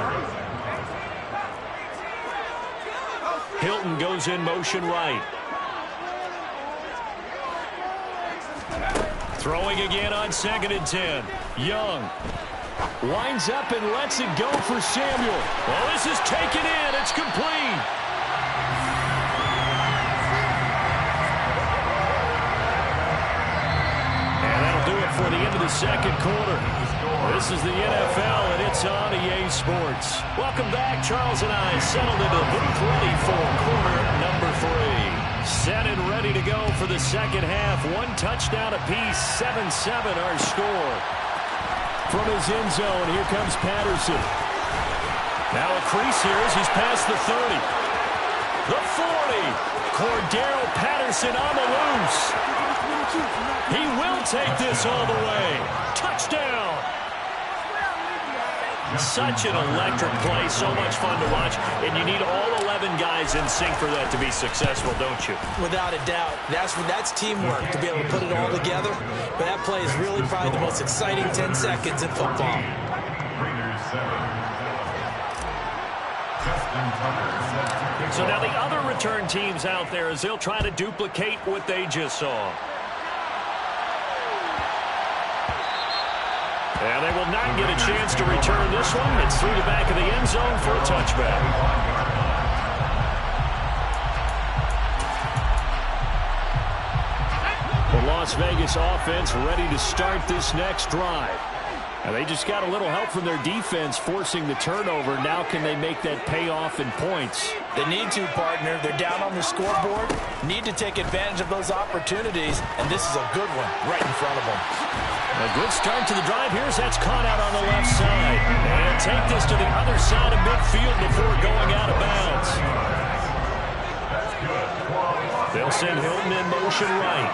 Hilton goes in motion right. Throwing again on 2nd and 10. Young winds up and lets it go for Samuel. Well, this is taken in. It's complete. And that'll do it for the end of the second quarter. This is the NFL, and it's on EA Sports. Welcome back. Charles and I settled into the booth ready for quarter number 3. Set and ready to go for the second half. 1 touchdown apiece, 7-7 our score. From his end zone, here comes Patterson. Now a crease here as he's past the 30. The 40. Cordero Patterson on the loose. He will take this all the way. Touchdown. Such an electric play, so much fun to watch, and you need all 11 guys in sync for that to be successful, don't you? Without a doubt. That's teamwork, to be able to put it all together. But that play is really probably the most exciting 10 seconds in football. So now the other return teams out there as they'll try to duplicate what they just saw. And they will not get a chance to return this one. It's through the back of the end zone for a touchback. The Las Vegas offense ready to start this next drive. And they just got a little help from their defense forcing the turnover. Now can they make that pay off in points? They need to, partner. They're down on the scoreboard. Need to take advantage of those opportunities, and this is a good one right in front of them. A good start to the drive. Here's that's caught out on the left side. And take this to the other side of midfield before going out of bounds. They'll send Hilton in motion right.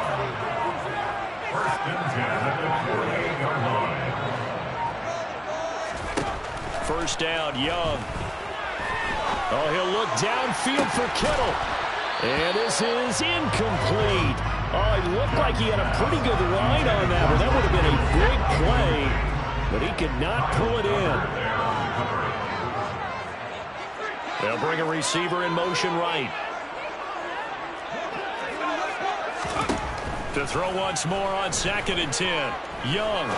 First down, Young. Oh, he'll look downfield for Kittle. And this is incomplete. Oh, it looked like he had a pretty good line on that, but that would have been a big play. But he could not pull it in. They'll bring a receiver in motion right. To throw once more on 2nd and 10. Young.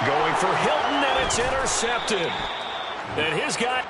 Going for Hilton, and it's intercepted. And his guy...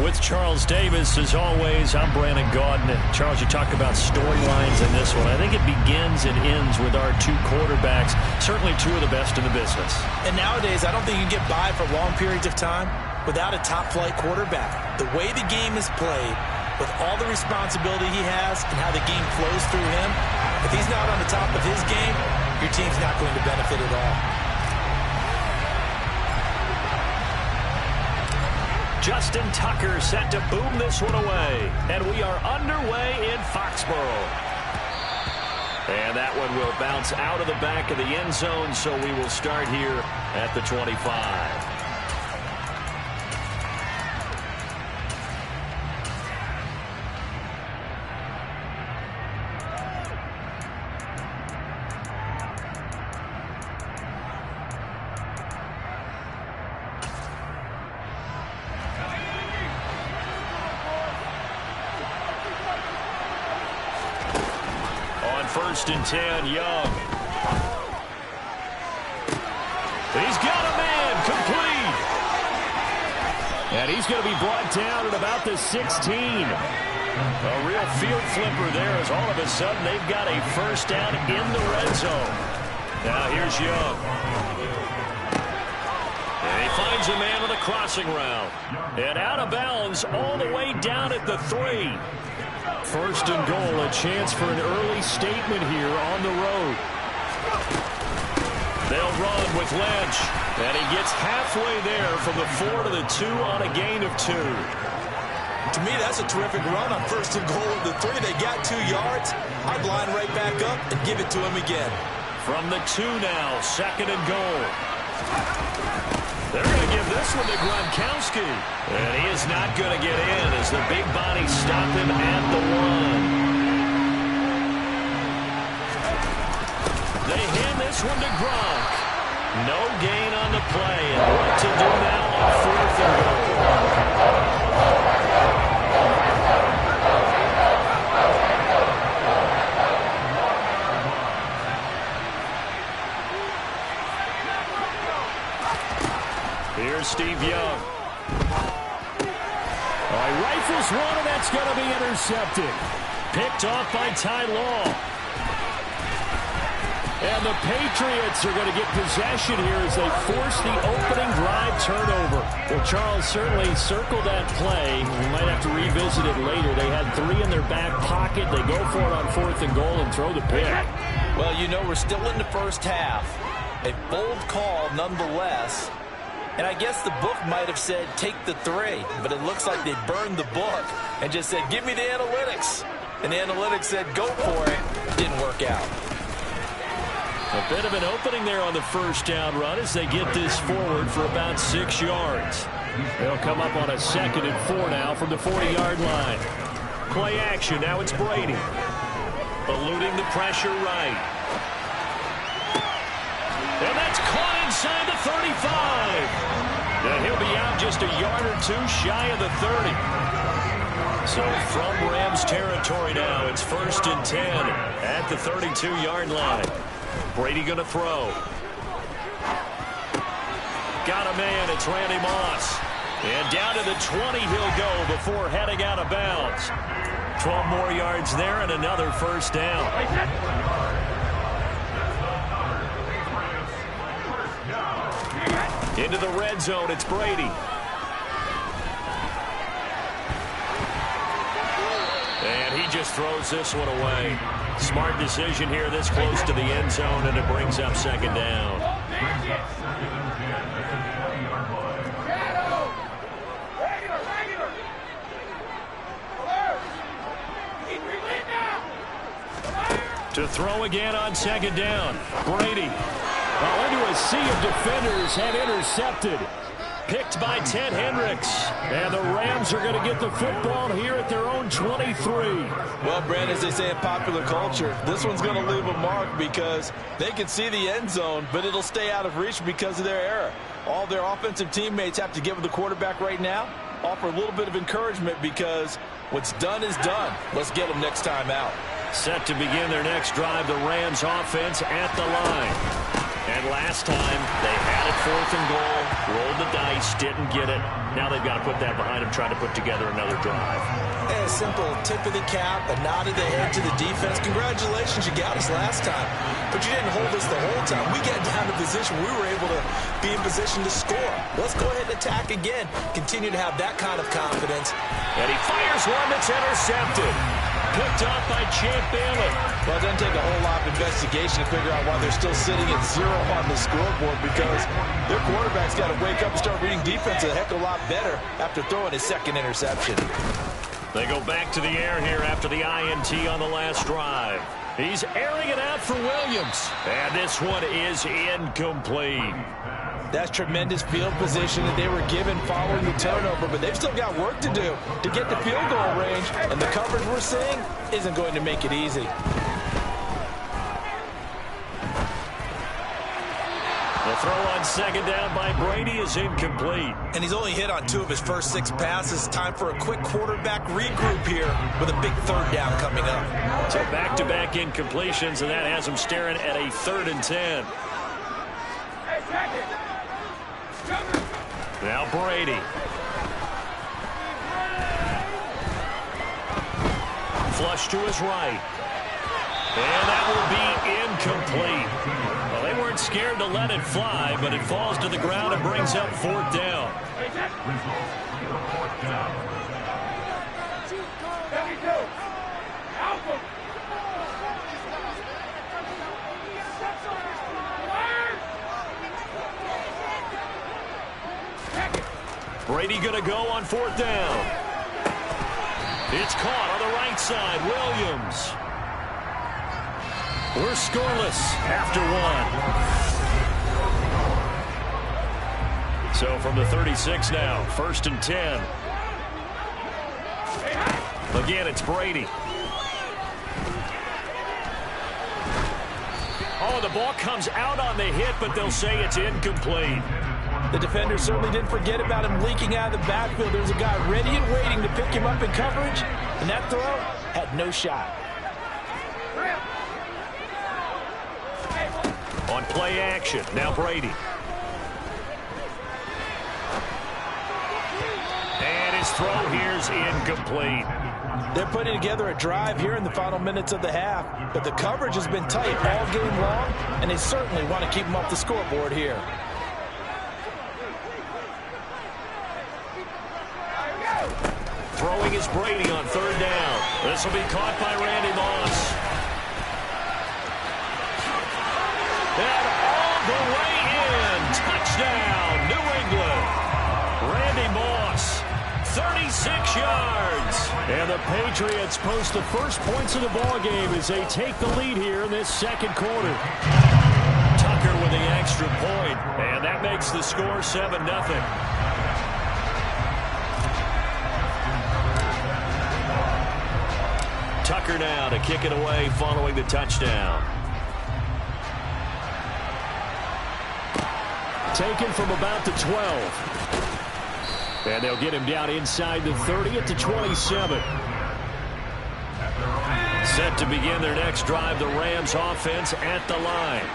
With Charles Davis, as always, I'm Brandon Gaudin. Charles, you talk about storylines in this one. I think it begins and ends with our 2 quarterbacks, certainly 2 of the best in the business. And nowadays, I don't think you can get by for long periods of time without a top-flight quarterback. The way the game is played, with all the responsibility he has and how the game flows through him, if he's not on the top of his game, your team's not going to benefit at all. Justin Tucker set to boom this one away. And we are underway in Foxborough. And that one will bounce out of the back of the end zone, so we will start here at the 25. 1st and 10, Young. He's got a man, complete. And he's going to be brought down at about the 16. A real field flipper there as all of a sudden they've got a 1st down in the red zone. Now here's Young. And he finds a man with a crossing route. And out of bounds all the way down at the 3. 1st and goal, a chance for an early statement here on the road. They'll run with Lynch, and he gets halfway there from the 4 to the 2 on a gain of 2. To me, that's a terrific run on 1st and goal of the 3. They got 2 yards. I'd line right back up and give it to him again. From the 2 now, 2nd and goal. They're going to give this one to Gronkowski. And he is not going to get in as the big body stopped him at the 1. They hand this one to Gronk. No gain on the play. And what to do now on 4th and goal. Here's Steve Young. Rifles one, and that's going to be intercepted. Picked off by Ty Law. And the Patriots are going to get possession here as they force the opening drive turnover. Well, Charles certainly circled that play. We might have to revisit it later. They had 3 in their back pocket. They go for it on 4th and goal and throw the pick. Well, you know, we're still in the first half. A bold call nonetheless. And I guess the book might have said take the 3, but it looks like they burned the book and just said give me the analytics. And the analytics said go for it. Didn't work out. A bit of an opening there on the 1st down run as they get this forward for about 6 yards. They'll come up on a 2nd and 4 now from the 40-yard line. Play action. Now it's Brady. Eluding the pressure right. And that's caught inside the 35. And he'll be out just a yard or 2 shy of the 30. So from Rams territory now, it's 1st and 10 at the 32-yard line. Brady going to throw. Got a man. It's Randy Moss. And down to the 20 he'll go before heading out of bounds. 12 more yards there and another 1st down. Into the red zone, it's Brady. And he just throws this one away. Smart decision here this close to the end zone, and it brings up 2nd down. To throw again on 2nd down. Brady. Well, into a sea of defenders and intercepted. Picked by Ted Hendricks. And the Rams are going to get the football here at their own 23. Well, Brand, as they say in popular culture, this one's going to leave a mark because they can see the end zone, but it'll stay out of reach because of their error. All their offensive teammates have to give the quarterback right now, offer a little bit of encouragement because what's done is done. Let's get them next time out. Set to begin their next drive, the Rams offense at the line. And last time, they had it 4th and goal, rolled the dice, didn't get it. Now they've got to put that behind them, trying to put together another drive. A simple tip of the cap, a nod of the head to the defense. Congratulations, you got us last time. But you didn't hold us the whole time. We got down to position. We were able to be in position to score. Let's go ahead and attack again. Continue to have that kind of confidence. And he fires one that's intercepted. Picked off by Champ Bailey. Well, it doesn't take a whole lot of investigation to figure out why they're still sitting at 0 on the scoreboard because their quarterback's got to wake up and start reading defense a heck of a lot better after throwing his 2nd interception. They go back to the air here after the INT on the last drive. He's airing it out for Williams. And this one is incomplete. That's tremendous field position that they were given following the turnover, but they've still got work to do to get the field goal range, and the coverage we're seeing isn't going to make it easy. The throw on second down by Brady is incomplete. And he's only hit on 2 of his first 6 passes. Time for a quick quarterback regroup here with a big third down coming up. So back-to-back incompletions, and that has him staring at a 3rd and 10. Now Brady. Flush to his right. And that will be incomplete. Well, they weren't scared to let it fly, but it falls to the ground and brings up 4th down. Brady going to go on 4th down. It's caught on the right side. Williams. We're scoreless after 1. So from the 36 now, 1st and 10. Again, it's Brady. Oh, the ball comes out on the hit, but they'll say it's incomplete. The defender certainly didn't forget about him leaking out of the backfield. There's a guy ready and waiting to pick him up in coverage, and that throw had no shot. On play action, now Brady. And his throw here's incomplete. They're putting together a drive here in the final minutes of the half, but the coverage has been tight all game long, and they certainly want to keep them off the scoreboard here. Throwing is Brady on 3rd down. This will be caught by Randy Moss. And all the way in. Touchdown, New England. Randy Moss, 36 yards. And the Patriots post the first points of the ballgame as they take the lead here in this 2nd quarter. Tucker with the extra point, and that makes the score 7-0. Tucker now to kick it away following the touchdown. Taken from about the 12. And they'll get him down inside the 30 at the 27. Set to begin their next drive, the Rams offense at the line.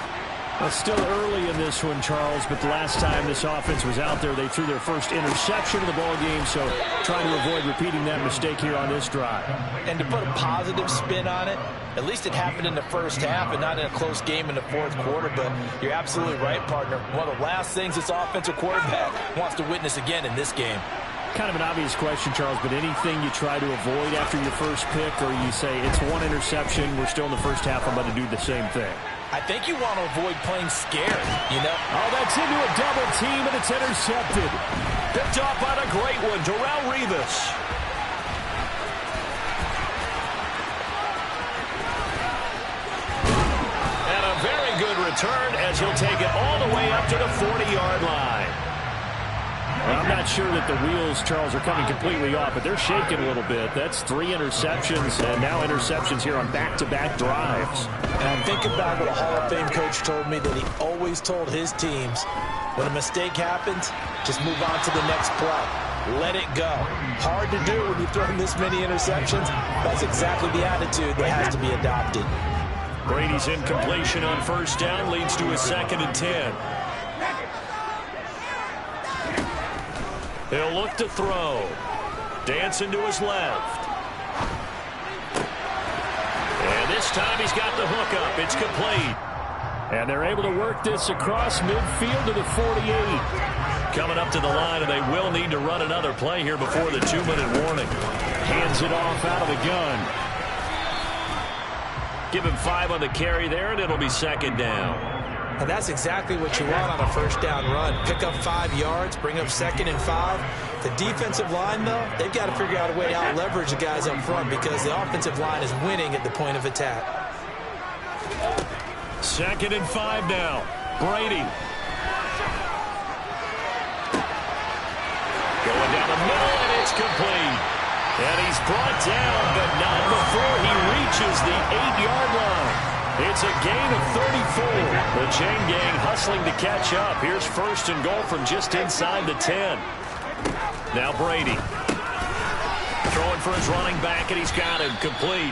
Well, it's still early in this one, Charles, but the last time this offense was out there, they threw their first interception of the ball game, so trying to avoid repeating that mistake here on this drive. And to put a positive spin on it, at least it happened in the first half and not in a close game in the 4th quarter, but you're absolutely right, partner. One of the last things this offensive quarterback wants to witness again in this game. Kind of an obvious question, Charles, but anything you try to avoid after your first pick, or you say it's 1 interception, we're still in the first half, I'm about to do the same thing? I think you want to avoid playing scared, you know? Oh, that's into a double team, and it's intercepted. Picked off on a great one, Darrelle Revis. And a very good return as he'll take it all the way up to the 40-yard line. Well, I'm not sure that the wheels, Charles, are coming completely off, but they're shaking a little bit. That's 3 interceptions, and now interceptions here on back-to-back drives. And I'm thinking back what a Hall of Fame coach told me that he always told his teams, when a mistake happens, just move on to the next play. Let it go. Hard to do when you've thrown this many interceptions. That's exactly the attitude that has to be adopted. Brady's incompletion on 1st down leads to a 2nd and 10. He'll look to throw. Dancing to his left. And this time he's got the hook up. It's complete. And they're able to work this across midfield to the 48. Coming up to the line, and they will need to run another play here before the 2-minute warning. Hands it off out of the gun. Give him 5 on the carry there, and it'll be 2nd down. And that's exactly what you want on a 1st down run. Pick up 5 yards, bring up 2nd and 5. The defensive line, though, they've got to figure out a way to out-leverage the guys up front because the offensive line is winning at the point of attack. 2nd and 5 now. Brady. Going down the middle, and it's complete. And he's brought down, but not before he reaches the 8-yard line. It's a gain of 34. The chain gang hustling to catch up. Here's first and goal from just inside the 10. Now Brady. Throwing for his running back, and he's got him complete.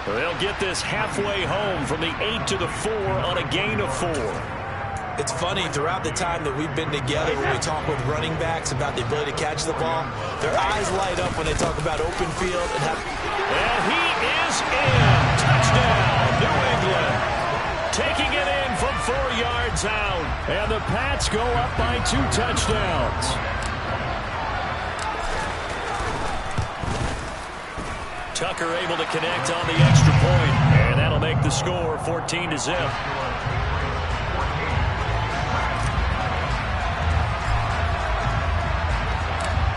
They'll get this halfway home from the 8 to the 4 on a gain of 4. It's funny, throughout the time that we've been together, when we talk with running backs about the ability to catch the ball, their eyes light up when they talk about open field. And he is in. Touchdown, New England. Taking it in from 4 yards out. And the Pats go up by 2 touchdowns. Tucker able to connect on the extra point. And that'll make the score 14-0.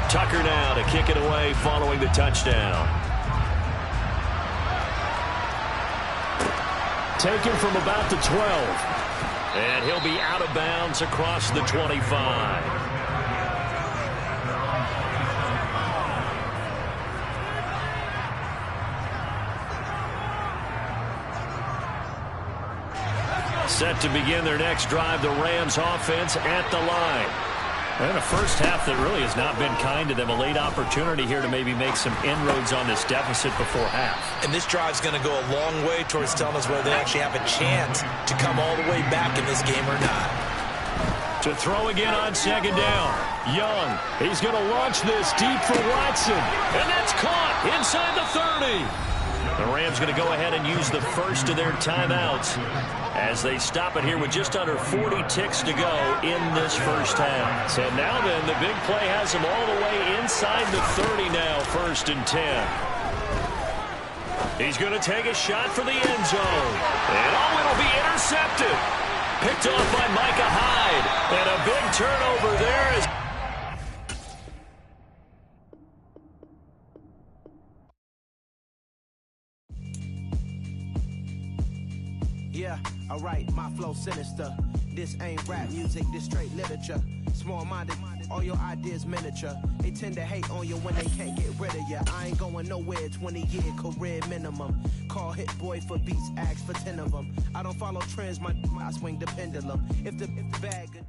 Tucker now to kick it away following the touchdown. Taken from about the 12. And he'll be out of bounds across the 25. Set to begin their next drive, the Rams offense at the line. And a first half that really has not been kind to them. A late opportunity here to maybe make some inroads on this deficit before half. And this drive's going to go a long way towards telling us whether they actually have a chance to come all the way back in this game or not. To throw again on second down. Young, he's going to launch this deep for Watson. And that's caught inside the 30. The Rams going to go ahead and use the first of their timeouts as they stop it here with just under 40 ticks to go in this first half. So now then, the big play has him all the way inside the 30 now, 1st and 10. He's going to take a shot for the end zone. And it'll be intercepted. Picked off by Micah Hyde. And a big turnover there as yeah, alright, my flow sinister. This ain't rap music, this straight literature. Small-minded, all your ideas miniature. They tend to hate on you when they can't get rid of you. I ain't going nowhere, 20-year career minimum. Call Hit Boy for beats, ask for 10 of them. I don't follow trends, I swing the pendulum. If the bag...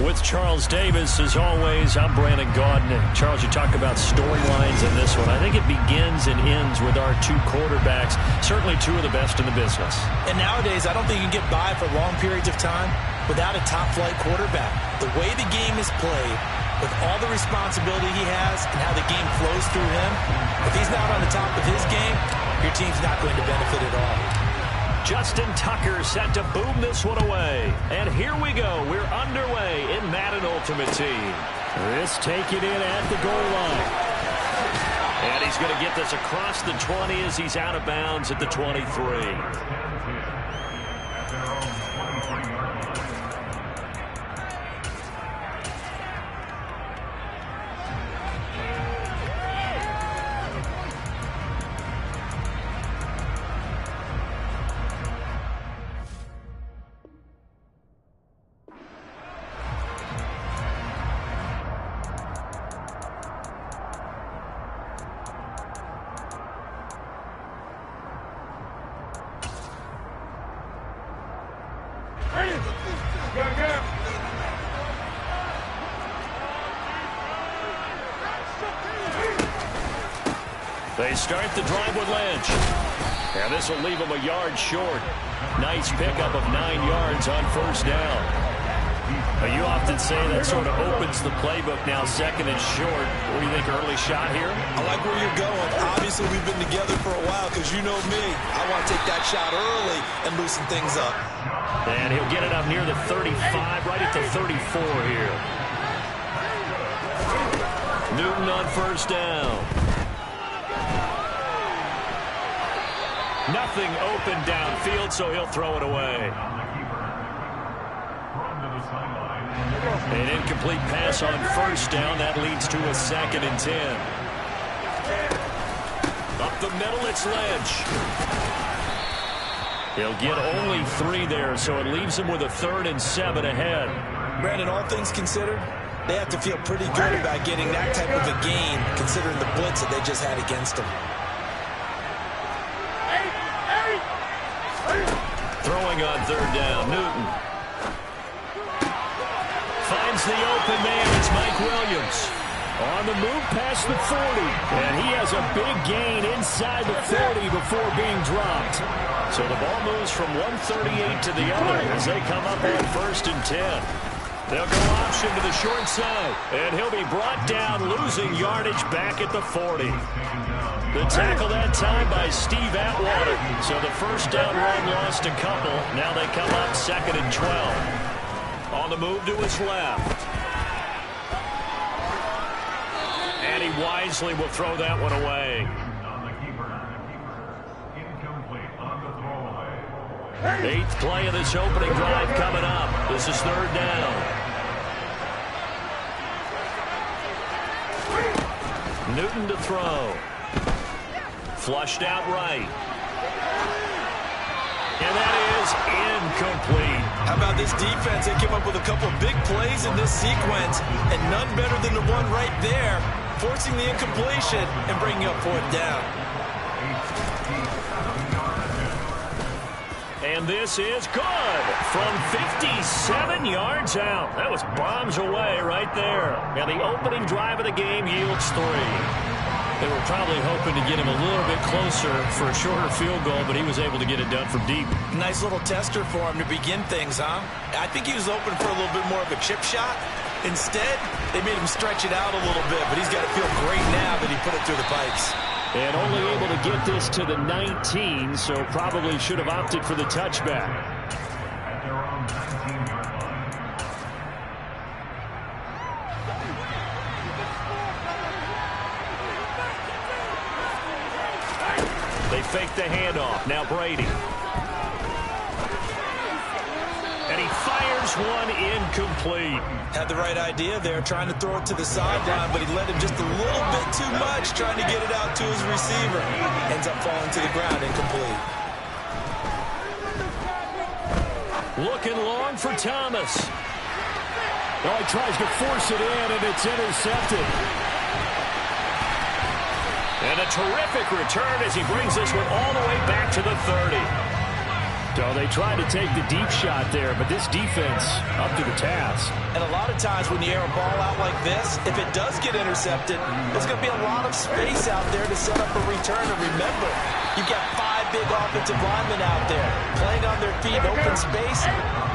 With Charles Davis, as always, I'm Brandon Gaudin. Charles, you talk about storylines in this one. I think it begins and ends with our 2 quarterbacks, certainly 2 of the best in the business. And nowadays, I don't think you can get by for long periods of time without a top-flight quarterback. The way the game is played, with all the responsibility he has and how the game flows through him, if he's not on the top of his game, your team's not going to benefit at all. Justin Tucker set to boom this one away. And here we go. We're underway in Madden Ultimate Team. This taking it at the goal line. And he's going to get this across the 20 as he's out of bounds at the 23. They start the drive with Lynch. And this will leave him a yard short. Nice pickup of 9 yards on first down. You often say that sort of opens the playbook now, 2nd and short. What do you think, early shot here? I like where you're going. Obviously, we've been together for a while because you know me. I want to take that shot early and loosen things up. And he'll get it up near the 35, right at the 34 here. Newton on first down. Nothing open downfield, so he'll throw it away. An incomplete pass on first down. That leads to a 2nd and 10. Up the middle, it's Lynch. He'll get only 3 there, so it leaves him with a 3rd and 7 ahead. Brandon, all things considered, they have to feel pretty good about getting that type of a game, considering the blitz that they just had against them. Hey! Throwing on third down, Newton. Finds the open man. It's Mike Williams. On the move past the 40. And he has a big gain inside the 40 before being dropped. So the ball moves from 138 to the other as they come up on 1st and 10. They'll go option to the short side. And he'll be brought down, losing yardage back at the 40. The tackle that time by Steve Atwater. So the first down run lost a couple. Now they come up 2nd and 12. On the move to his left. And he wisely will throw that one away. 8th play of this opening drive coming up. This is 3rd down. Newton to throw. Flushed out right. And that is incomplete. How about this defense? They came up with a couple of big plays in this sequence, and none better than the one right there, forcing the incompletion and bringing up 4th down. And this is good from 57 yards out. That was bombs away right there. Now the opening drive of the game yields 3. They were probably hoping to get him a little bit closer for a shorter field goal, but he was able to get it done from deep. Nice little tester for him to begin things, huh? I think he was open for a little bit more of a chip shot. Instead, they made him stretch it out a little bit, but he's got to feel great now that he put it through the pipes. And only able to get this to the 19, so probably should have opted for the touchback. They fake the handoff. Now Brady. And he fires one incomplete. Had the right idea there, trying to throw it to the sideline, but he led him just a little bit too much, trying to get it out to his receiver. Ends up falling to the ground, incomplete. Looking long for Thomas. Oh, he tries to force it in, and it's intercepted. And a terrific return as he brings this one all the way back to the 30. So they tried to take the deep shot there, but this defense up to the task. And a lot of times when you air a ball out like this, if it does get intercepted, there's going to be a lot of space out there to set up a return. And remember, you've got 5 big offensive linemen out there playing on their feet in open space.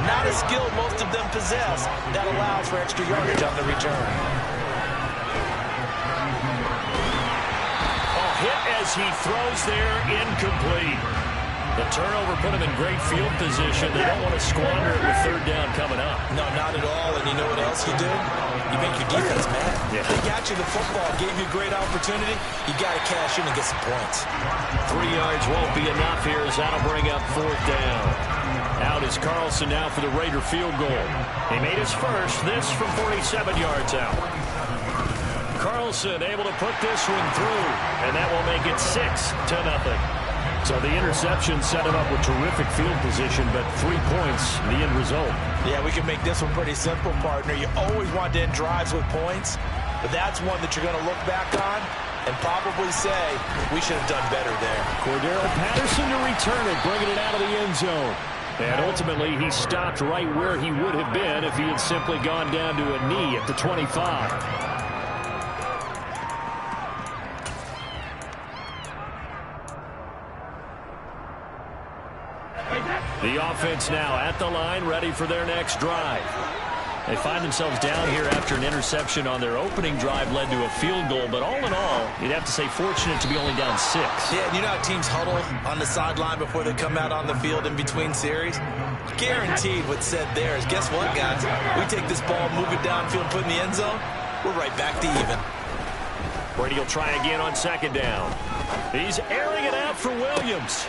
Not a skill most of them possess. That allows for extra yardage on the return. Hit as he throws there, incomplete. The turnover put him in great field position. They don't want to squander it with 3rd down coming up. No, not at all. And you know what else you do? You make your defense mad. Yeah. They got you the football, gave you a great opportunity. You got to cash in and get some points. 3 yards won't be enough here as that'll bring up 4th down. Out is Carlson now for the Raider field goal. He made his first, this from 47 yards out. Carlson able to put this one through, and that will make it 6-0. So the interception set him up with terrific field position, but 3 points, the end result. Yeah, we can make this one pretty simple, partner. You always want to end drives with points, but that's one that you're going to look back on and probably say, we should have done better there. Cordero Patterson to return it, bringing it out of the end zone. And ultimately, he stopped right where he would have been if he had simply gone down to a knee at the 25. The offense now at the line, ready for their next drive. They find themselves down here after an interception on their opening drive led to a field goal. But all in all, you'd have to say fortunate to be only down 6. Yeah, and you know how teams huddle on the sideline before they come out on the field in between series? Guaranteed what's said there is, guess what, guys? We take this ball, move it downfield, put it in the end zone, we're right back to even. Brady will try again on 2nd down. He's airing it out for Williams.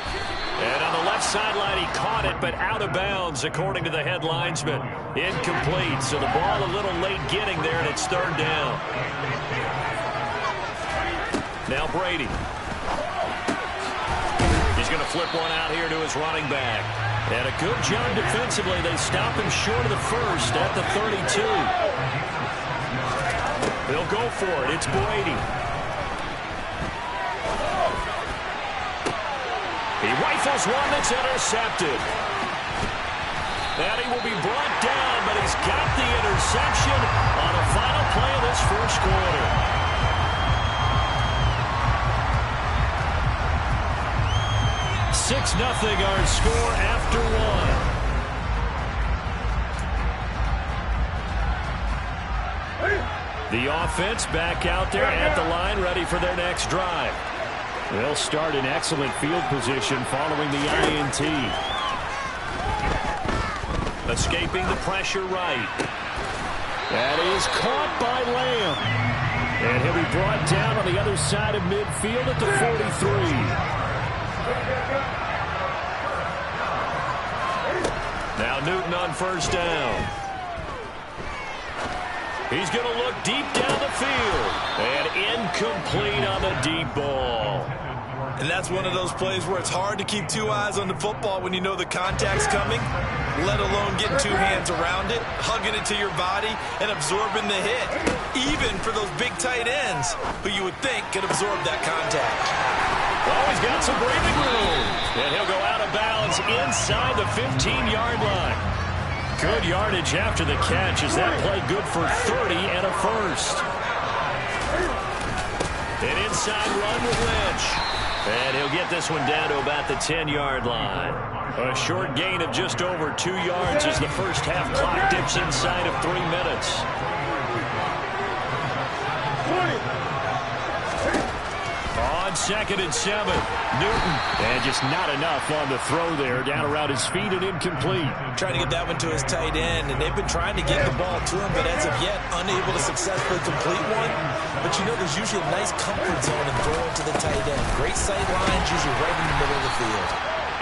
And on the left sideline, he caught it, but out of bounds, according to the head linesman. Incomplete, so the ball a little late getting there, and it's 3rd down. Now Brady. He's going to flip one out here to his running back. And a good job defensively. They stop him short of the first at the 32. They'll go for it. It's Brady. He rifles one that's intercepted. And he will be brought down, but he's got the interception on the final play of this first quarter. 6-0 our score after one. The offense back out there at the line, ready for their next drive. They'll start in excellent field position following the INT. Escaping the pressure right. That is caught by Lamb. And he'll be brought down on the other side of midfield at the 43. Now Newton on first down. He's going to look deep down the field. And incomplete on the deep ball. And that's one of those plays where it's hard to keep two eyes on the football when you know the contact's coming, let alone getting two hands around it, hugging it to your body, and absorbing the hit. Even for those big tight ends who you would think could absorb that contact. Oh, he's got some breathing room. And he'll go out of bounds inside the 15-yard line. Good yardage after the catch as that play good for 30 and a first. An inside run with Lynch. And he'll get this one down to about the 10-yard line. A short gain of just over 2 yards as the first half clock dips inside of 3 minutes. On 2nd and 7, Newton. And just not enough on the throw there. Down around his feet and incomplete. Trying to get that one to his tight end, and they've been trying to get the ball to him, but as of yet, unable to successfully complete one. But you know there's usually a nice comfort zone in throwing to the tight end. Great sight lines, usually right in the middle of the field.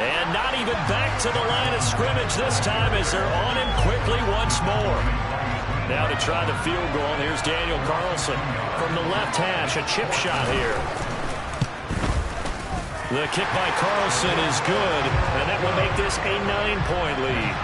And not even back to the line of scrimmage this time as they're on him quickly once more. Now to try the field goal, here's Daniel Carlson from the left hash, a chip shot here. The kick by Carlson is good, and that will make this a 9-point lead.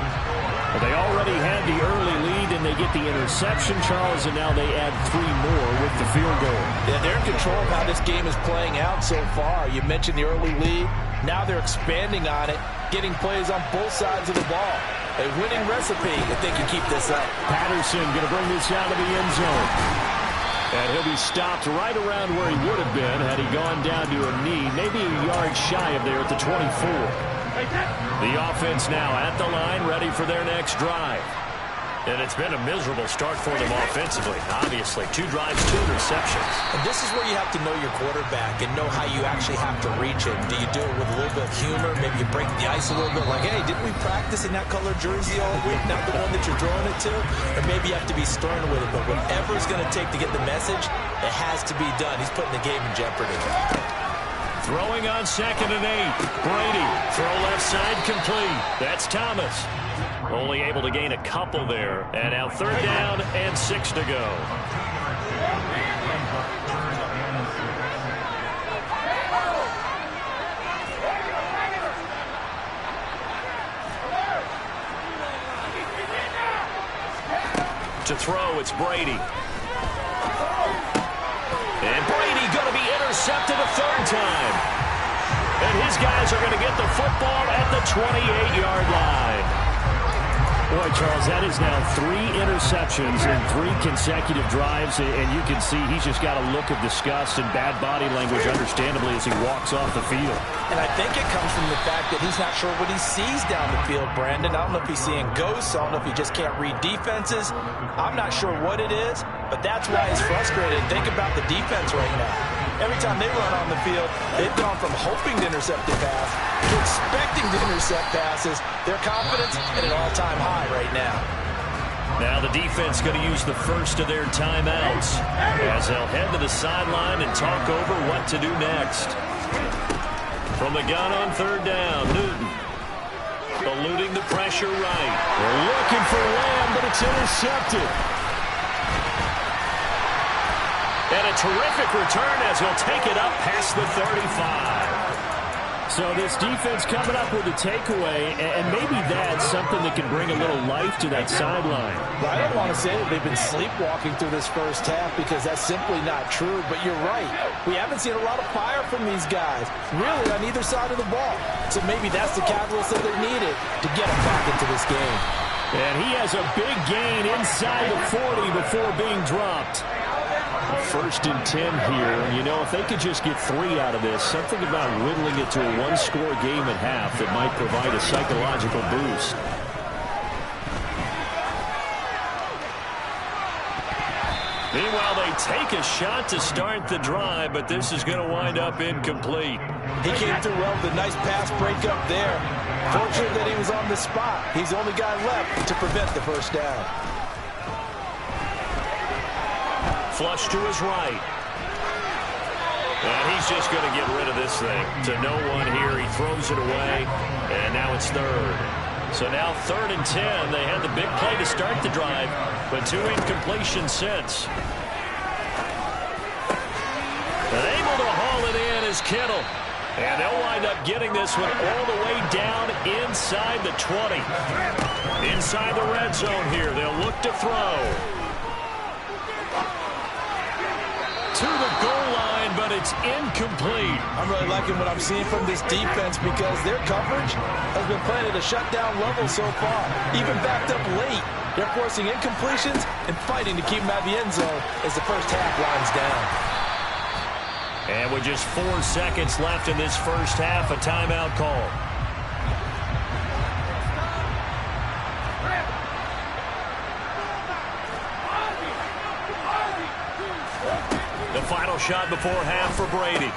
Well, they already had the early lead, and they get the interception, Charles, and now they add 3 more with the field goal. Yeah, they're in control of how this game is playing out so far. You mentioned the early lead. Now they're expanding on it, getting plays on both sides of the ball. A winning recipe if they can keep this up. Patterson going to bring this out of the end zone. And he'll be stopped right around where he would have been had he gone down to a knee, maybe a yard shy of there at the 24. The offense now at the line, ready for their next drive. And it's been a miserable start for them offensively, obviously. 2 drives, 2 interceptions. And this is where you have to know your quarterback and know how you actually have to reach him. Do you do it with a little bit of humor? Maybe you break the ice a little bit, like, hey, didn't we practice in that color jersey all week, not the one that you're throwing it to? Or maybe you have to be stern with it, but whatever it's going to take to get the message, it has to be done. He's putting the game in jeopardy. Throwing on 2nd and 8. Brady, throw left side complete. That's Thomas. Only able to gain a couple there. And now 3rd down and 6 to go. To throw, it's Brady. And Brady going to be intercepted a 3rd time. And his guys are going to get the football at the 28-yard line. Boy, Charles, that is now 3 interceptions in 3 consecutive drives, and you can see he's just got a look of disgust and bad body language, understandably, as he walks off the field. And I think it comes from the fact that he's not sure what he sees down the field, Brandon. I don't know if he's seeing ghosts. I don't know if he just can't read defenses. I'm not sure what it is, but that's why he's frustrated. Think about the defense right now. Every time they run on the field, they've gone from hoping to intercept a pass to expecting to intercept passes. Their confidence at an all-time high right now. Now the defense going to use the first of their timeouts as they'll head to the sideline and talk over what to do next. From the gun on 3rd down, Newton. Eluding the pressure right. They're looking for Lamb, but it's intercepted. And a terrific return as he'll take it up past the 35. So this defense coming up with a takeaway, and maybe that's something that can bring a little life to that sideline. Well, I don't want to say that they've been sleepwalking through this first half because that's simply not true, but you're right. We haven't seen a lot of fire from these guys, really, on either side of the ball. So maybe that's the catalyst that they needed to get them back into this game. And he has a big gain inside the 40 before being dropped. 1st and 10 here. You know, if they could just get 3 out of this, something about whittling it to a one-score game at half that might provide a psychological boost. Meanwhile, they take a shot to start the drive, but this is going to wind up incomplete. He came through well with a nice pass breakup there. Fortunate that he was on the spot. He's the only guy left to prevent the first down. Flush to his right. And he's just going to get rid of this thing. To no one here. He throws it away. And now it's 3rd. So now 3rd and 10. They had the big play to start the drive, but 2 incompletions since. And able to haul it in is Kittle. And they'll wind up getting this one all the way down inside the 20. Inside the red zone here. They'll look to throw. To the goal line, but it's incomplete. I'm really liking what I'm seeing from this defense because their coverage has been playing at a shutdown level so far. Even backed up late, they're forcing incompletions and fighting to keep them out of the end zone as the first half winds down. And with just 4 seconds left in this first half, a timeout call. The final shot before half for Brady.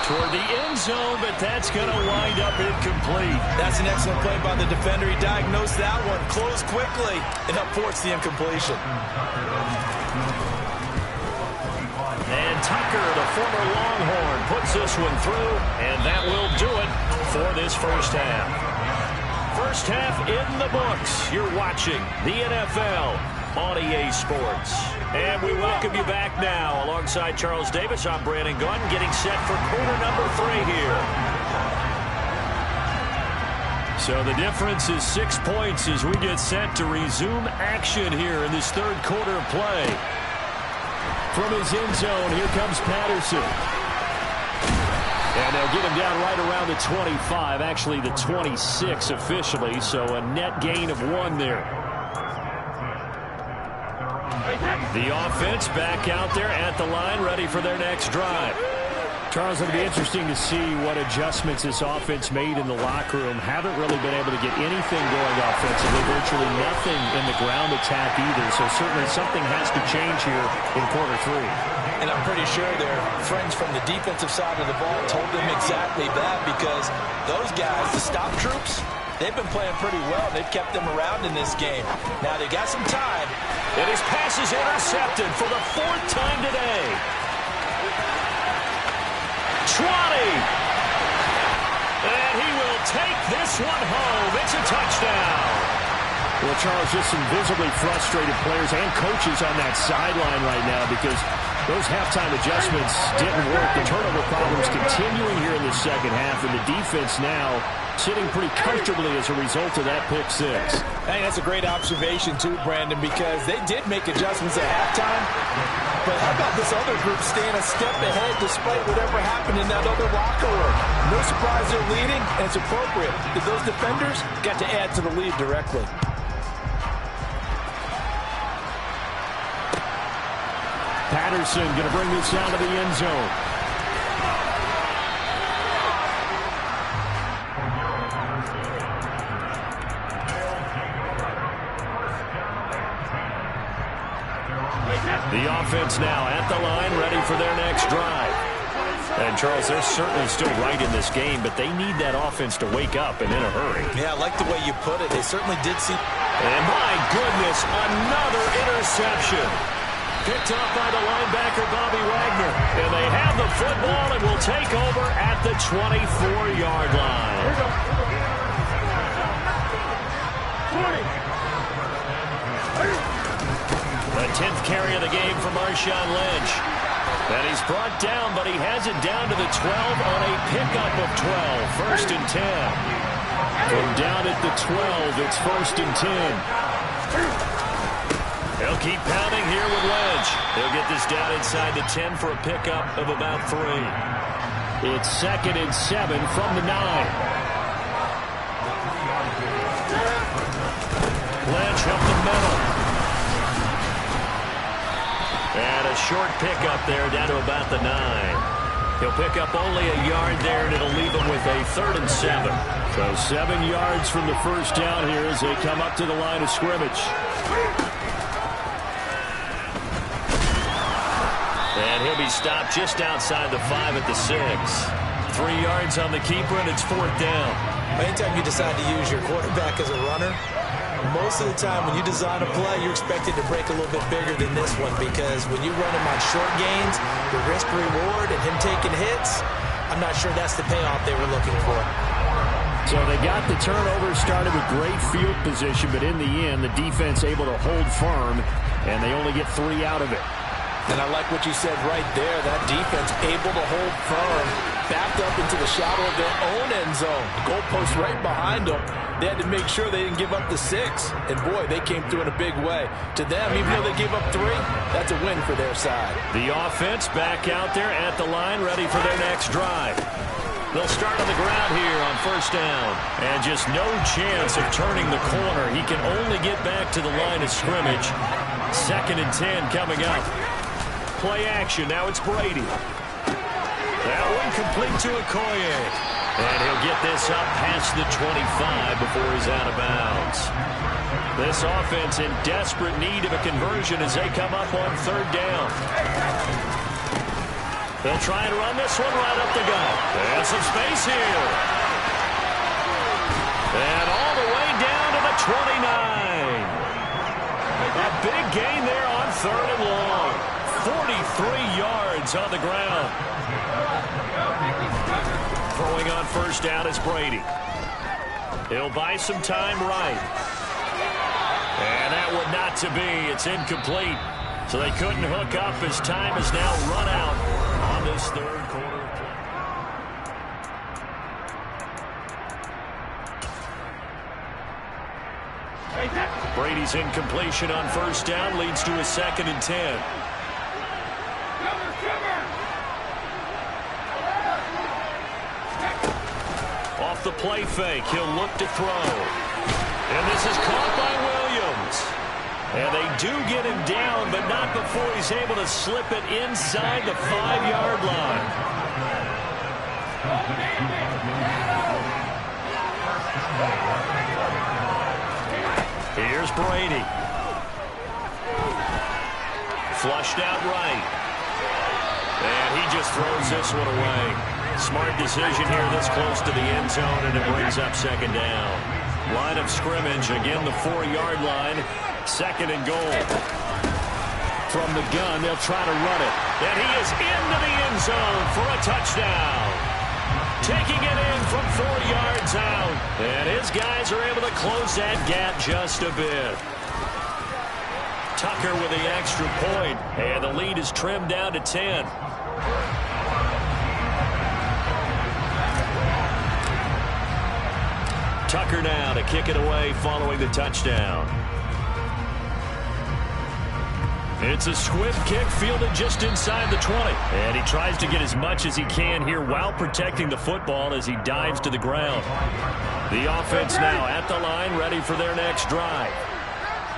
Toward the end zone, but that's going to wind up incomplete. That's an excellent play by the defender. He diagnosed that one, closed quickly, and helped force the incompletion. And Tucker, the former Longhorn, puts this one through, and that will do it for this first half. First half in the books. You're watching the NFL on EA Sports. And we welcome you back now. Alongside Charles Davis, I'm Brandon Gunn, getting set for quarter number 3 here. So the difference is 6 points as we get set to resume action here in this 3rd quarter of play. From his end zone, here comes Patterson. And they'll get him down right around the 25, actually the 26 officially, so a net gain of 1 there. The offense back out there at the line, ready for their next drive. Charles, it'll be interesting to see what adjustments this offense made in the locker room. Haven't really been able to get anything going offensively, virtually nothing in the ground attack either. So certainly something has to change here in quarter 3. And I'm pretty sure their friends from the defensive side of the ball told them exactly that because those guys, the stop troops, they've been playing pretty well. They've kept them around in this game. Now they got some time. And his pass is intercepted for the 4th time today. Trotty. And he will take this one home. It's a touchdown. Well, Charles, just some visibly frustrated players and coaches on that sideline right now because those halftime adjustments didn't work. The turnover problems continuing here in the second half, and the defense now sitting pretty comfortably as a result of that pick 6. I think that's a great observation too, Brandon, because they did make adjustments at halftime. But how about this other group staying a step ahead despite whatever happened in that other locker room? No surprise they're leading, and it's appropriate that those defenders got to add to the lead directly. Patterson going to bring this down to the end zone. The offense now at the line, ready for their next drive. And, Charles, they're certainly still right in this game, but they need that offense to wake up and in a hurry. Yeah, I like the way you put it. They certainly did see. And, my goodness, another interception. Picked up by the linebacker, Bobby Wagner. And they have the football and will take over at the 24-yard line. Here we go. 20. The 10th carry of the game for Marshawn Lynch. And he's brought down, but he has it down to the 12 on a pickup of 12. First and 10. From down at the 12, it's first and 10. They'll keep pounding here with Lynch. They'll get this down inside the 10 for a pickup of about 3. It's second and 7 from the 9. Lynch up the middle. And a short pickup there down to about the 9. He'll pick up only a yard there, and it'll leave him with a 3rd and 7. So 7 yards from the first down here as they come up to the line of scrimmage. And he'll be stopped just outside the 5 at the 6. 3 yards on the keeper, and it's 4th down. Anytime you decide to use your quarterback as a runner, most of the time when you design a play, you're expected to break a little bit bigger than this one, because when you run him on short gains, the risk-reward and him taking hits, I'm not sure that's the payoff they were looking for. So they got the turnover started with great field position, but in the end, the defense able to hold firm, and they only get 3 out of it. And I like what you said right there. That defense able to hold firm, backed up into the shadow of their own end zone. The goalpost right behind them. They had to make sure they didn't give up the 6. And, boy, they came through in a big way. To them, even though they gave up 3, that's a win for their side. The offense back out there at the line, ready for their next drive. They'll start on the ground here on first down. And just no chance of turning the corner. He can only get back to the line of scrimmage. 2nd and 10 coming up. Play action. Now it's Brady. That one complete to Okoye. And he'll get this up past the 25 before he's out of bounds. This offense in desperate need of a conversion as they come up on 3rd down. They'll try and run this one right up the gut. And some space here. And all the way down to the 29. A big gain there on 3rd and long. 43 yards on the ground. Throwing on first down is Brady. He'll buy some time right. And that would not to be. It's incomplete. So they couldn't hook up as time is now run out on this 3rd quarter of play. Brady's incompletion on first down leads to a 2nd and 10. Off the play fake, he'll look to throw. And this is caught by Williams. And they do get him down, but not before he's able to slip it inside the 5-yard line. Here's Brady. Flushed out right. And he just throws this one away. Smart decision here this close to the end zone, and it brings up 2nd down. Line of scrimmage, again the 4-yard line. 2nd and goal. From the gun, they'll try to run it. And he is into the end zone for a touchdown. Taking it in from 4 yards out. And his guys are able to close that gap just a bit. Tucker with the extra point. And the lead is trimmed down to 10. Tucker now to kick it away following the touchdown. It's a swift kick fielded just inside the 20. And he tries to get as much as he can here while protecting the football as he dives to the ground. The offense now at the line, ready for their next drive.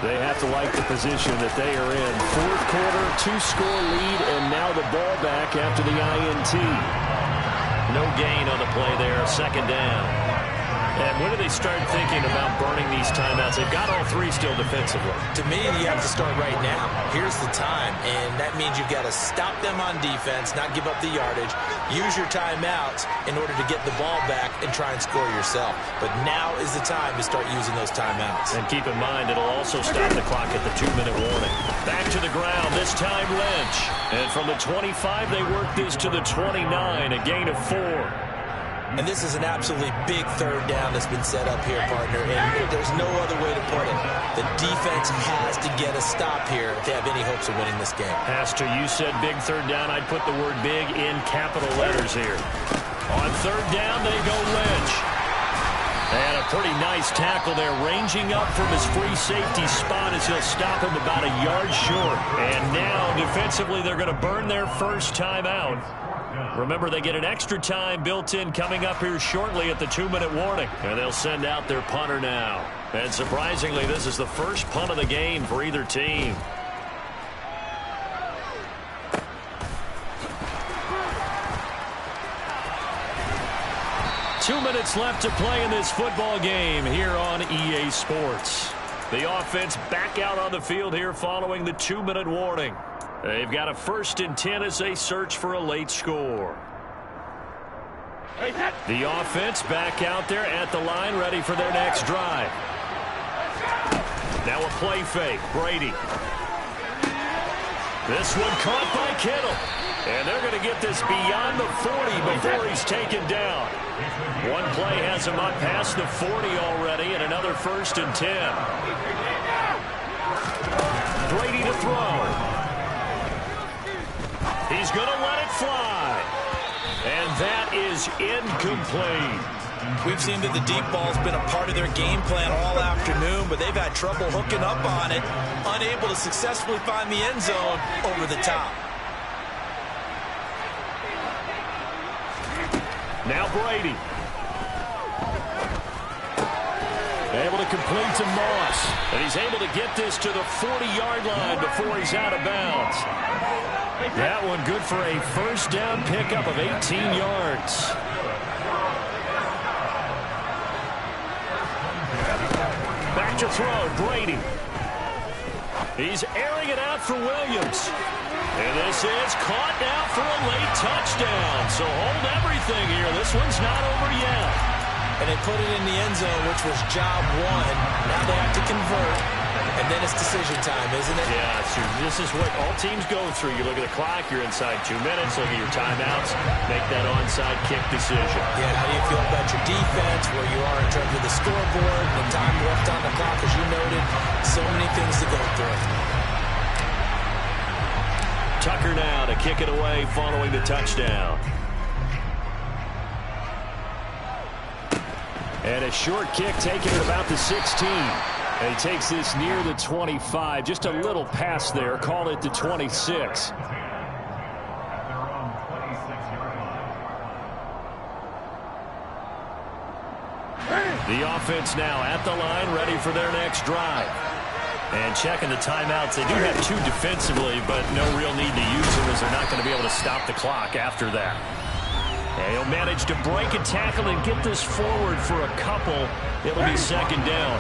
They have to like the position that they are in. 4th quarter, 2-score lead, and now the ball back after the INT. No gain on the play there, 2nd down. And when do they start thinking about burning these timeouts? They've got all 3 still defensively. To me, you have to start right now. Here's the time, and that means you've got to stop them on defense, not give up the yardage, use your timeouts in order to get the ball back and try and score yourself. But now is the time to start using those timeouts. And keep in mind, it'll also stop the clock at the 2-minute warning. Back to the ground, this time Lynch. And from the 25, they work this to the 29, a gain of 4. And this is an absolutely big third down that's been set up here, partner, and there's no other way to put it. The defense has to get a stop here if they have any hopes of winning this game. Pastor, you said big third down. I'd put the word big in capital letters here. On third down, they go Lynch. And a pretty nice tackle there, ranging up from his free safety spot as he'll stop him about a yard short. And now, defensively, they're going to burn their first time out. Remember, they get an extra time built in coming up here shortly at the 2-minute warning. And they'll send out their punter now. And surprisingly, this is the first punt of the game for either team. Two minutes left to play in this football game here on EA Sports. The offense back out on the field here following the 2-minute warning. They've got a 1st and 10 as they search for a late score. The offense back out there at the line, ready for their next drive. Now a play fake, Brady. This one caught by Kittle. And they're going to get this beyond the 40 before he's taken down. One play has him up past the 40 already, and another 1st and 10. Brady to throw. He's going to let it fly. And that is incomplete. We've seen that the deep ball's been a part of their game plan all afternoon, but they've had trouble hooking up on it, unable to successfully find the end zone over the top. Now Brady. Able to complete to Moss. And he's able to get this to the 40-yard line before he's out of bounds. That one good for a first down pickup of 18 yards. Back to throw, Brady. He's airing it out for Williams. And this is caught now for a late touchdown. So hold everything here. This one's not over yet. And they put it in the end zone, which was job one. Now they have to convert. And then it's decision time, isn't it? Yeah, this is what all teams go through. You look at the clock, you're inside 2 minutes, look at your timeouts, make that onside kick decision. Yeah, how do you feel about your defense, where you are in terms of the scoreboard, the time left on the clock, as you noted? So many things to go through. Tucker now to kick it away following the touchdown. And a short kick taken at about the 16. And he takes this near the 25. Just a little pass there. Call it the 26. The offense now at the line, ready for their next drive. And checking the timeouts. They do have two defensively, but no real need to use them as they're not going to be able to stop the clock after that. And he'll manage to break a tackle and get this forward for a couple. It'll be second down.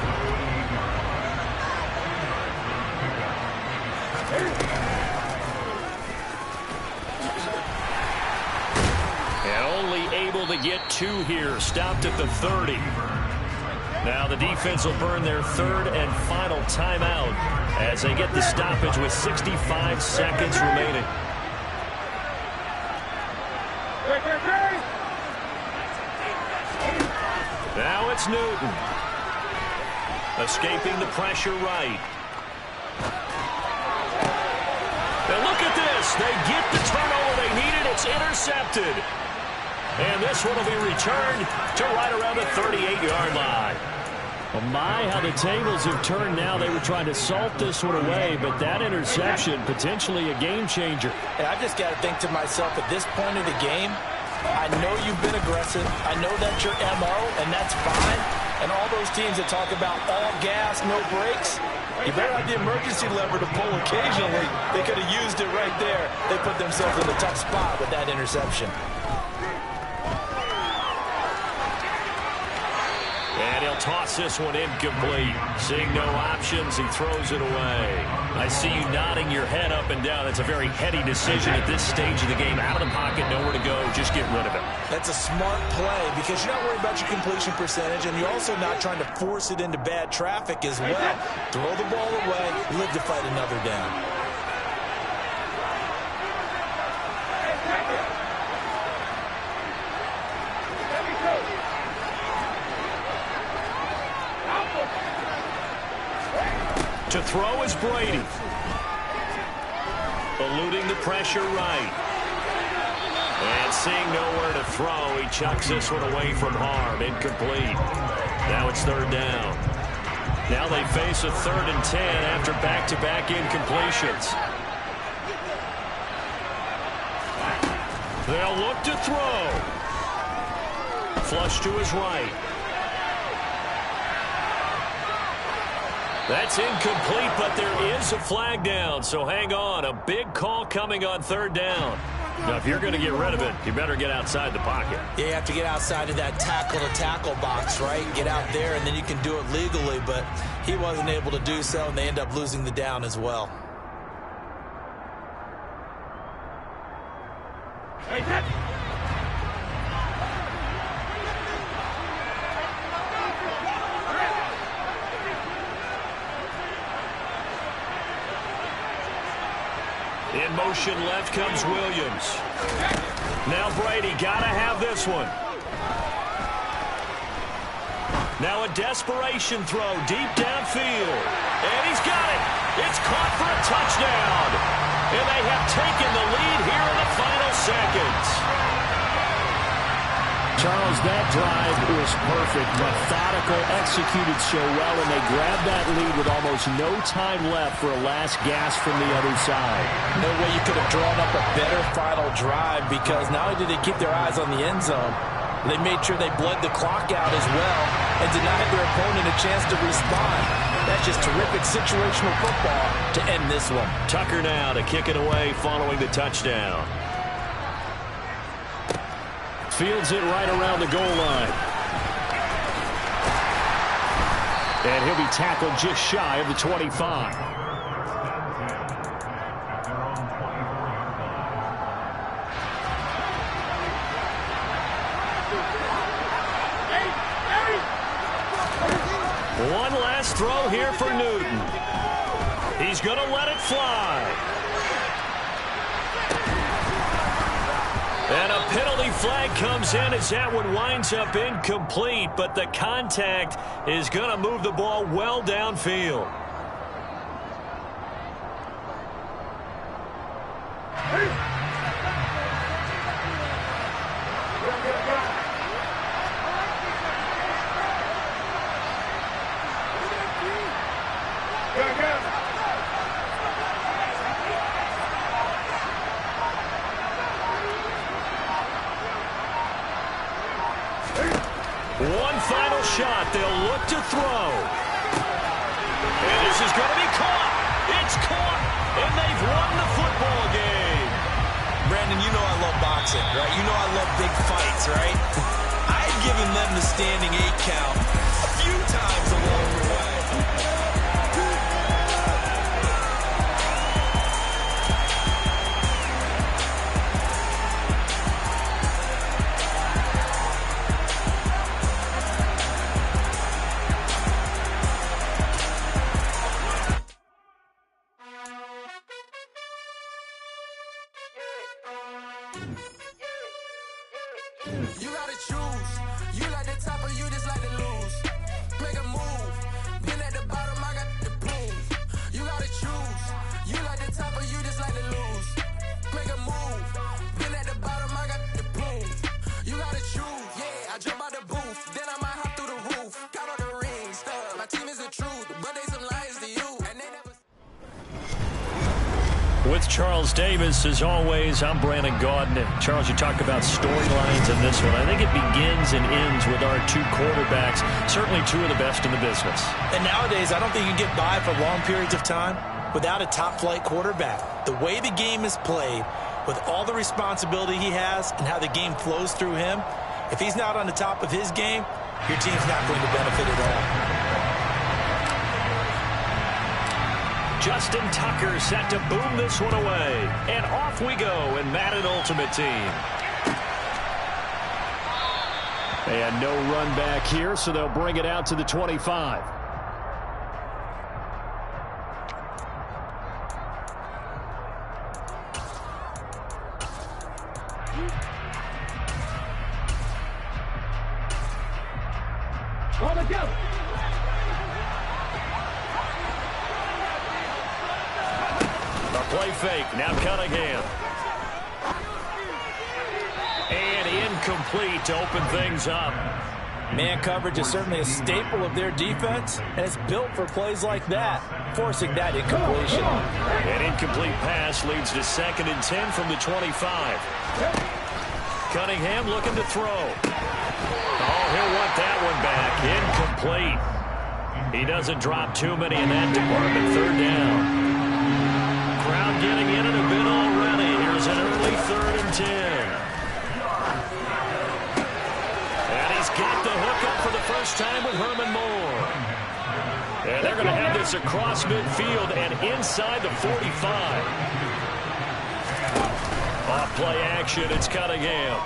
And only able to get two here. Stopped at the 30. Now the defense will burn their third and final timeout as they get the stoppage with 65 seconds remaining. Now it's Newton. Escaping the pressure right. Now look at this. They get the turnover they needed. It's intercepted. And this one will be returned to right around the 38-yard line. Well, my, how the tables have turned now. They were trying to salt this one away, but that interception, potentially a game changer. And I've just got to think to myself, at this point of the game, I know you've been aggressive. I know that's your MO, and that's fine. And all those teams that talk about all gas, no brakes, you better have the emergency lever to pull occasionally. They could have used it right there. They put themselves in a tough spot with that interception. And he'll toss this one incomplete. Seeing no options, he throws it away. I see you nodding your head up and down. That's a very heady decision at this stage of the game. Out of the pocket, nowhere to go. Just get rid of it. That's a smart play because you're not worried about your completion percentage, and you're also not trying to force it into bad traffic as well. Throw the ball away, live to fight another down. To throw is Brady. Eluding the pressure right. And seeing nowhere to throw, he chucks this one away from harm. Incomplete. Now it's third down. Now they face a 3rd and 10 after back-to-back incompletions. They'll look to throw. Flush to his right. That's incomplete, but there is a flag down, so hang on. A big call coming on 3rd down. Now, if you're going to get rid of it, you better get outside the pocket. Yeah, you have to get outside of that tackle-to-tackle box, right? Get out there, and then you can do it legally, but he wasn't able to do so, and they end up losing the down as well. In motion left comes Williams. Now Brady got to have this one. Now a desperation throw deep downfield. And he's got it. It's caught for a touchdown. And they have taken the lead here in the final seconds. Charles, that drive was perfect, methodical, executed so well, and they grabbed that lead with almost no time left for a last gasp from the other side. No way you could have drawn up a better final drive, because not only did they keep their eyes on the end zone, they made sure they bled the clock out as well and denied their opponent a chance to respond. That's just terrific situational football to end this one. Tucker now to kick it away following the touchdown. Fields it right around the goal line. And he'll be tackled just shy of the 25. One last throw here for Newton. He's going to let it fly. And a penalty flag comes in as that one winds up incomplete, but the contact is going to move the ball well downfield. One final shot. They'll look to throw. And this is going to be caught. It's caught. And they've won the football game. Brandon, you know I love boxing, right? You know I love big fights, right? I've given them the standing 8 count a few times along the way. You gotta choose. You like the top or you just like to lose. Make a move. Been at the bottom, I got the boom. You gotta choose. You like the top or you just like to lose. Make a move. Been at the bottom, I got the boom. You gotta choose. Yeah, I jump out the booth. Then I might hop through the roof. Got all the rings, stuff. My team is the truth, but they some liars to you. And they never. With Charles Davis, as always, I'm Brandon Gaudin. And Charles, you talk about storylines in this one. I think it begins and ends with our 2 quarterbacks, certainly 2 of the best in the business. And nowadays, I don't think you can get by for long periods of time without a top-flight quarterback. The way the game is played, with all the responsibility he has and how the game flows through him, if he's not on the top of his game, your team's not going to benefit at all. Justin Tucker set to boom this one away. And off we go in Madden Ultimate Team. And no run back here, so they'll bring it out to the 25. On the go. Play fake. Now Cunningham. And incomplete to open things up. Man coverage is certainly a staple of their defense, and it's built for plays like that, forcing that incompletion. An incomplete pass leads to 2nd and 10 from the 25. Cunningham looking to throw. Oh, he'll want that one back. Incomplete. He doesn't drop too many in that department. 3rd down. Crowd getting in it a bit already. Here's an early 3rd and 10. And he's got the hook up for the first time with Herman Moore. And they're going to have this across midfield and inside the 45. Off play action, it's Cunningham.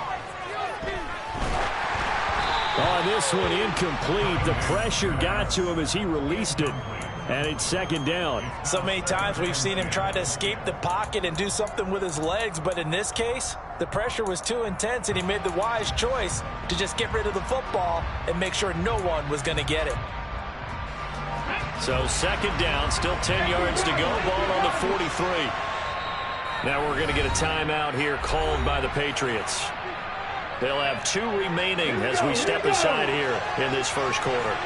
On this one, incomplete. The pressure got to him as he released it. And it's 2nd down. So many times we've seen him try to escape the pocket and do something with his legs, but in this case, the pressure was too intense, and he made the wise choice to just get rid of the football and make sure no one was going to get it. So 2nd down, still 10 yards to go. Ball on the 43. Now we're going to get a timeout here called by the Patriots. They'll have 2 remaining as we step aside here in this first quarter.